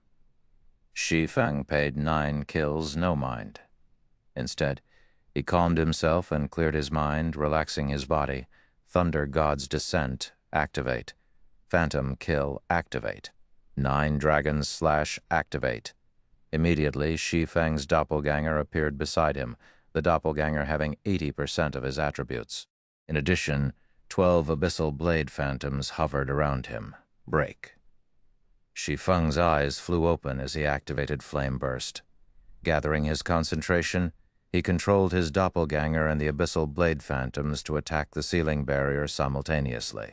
Shi Feng paid 9 Kills no mind. Instead, he calmed himself and cleared his mind, relaxing his body. Thunder God's Descent, activate. Phantom Kill, activate. 9 Dragons / activate. Immediately, Shi Feng's doppelganger appeared beside him, the doppelganger having 80% of his attributes. In addition, 12 abyssal blade phantoms hovered around him. Break. Shi Feng's eyes flew open as he activated Flame Burst. Gathering his concentration, he controlled his doppelganger and the abyssal blade phantoms to attack the ceiling barrier simultaneously.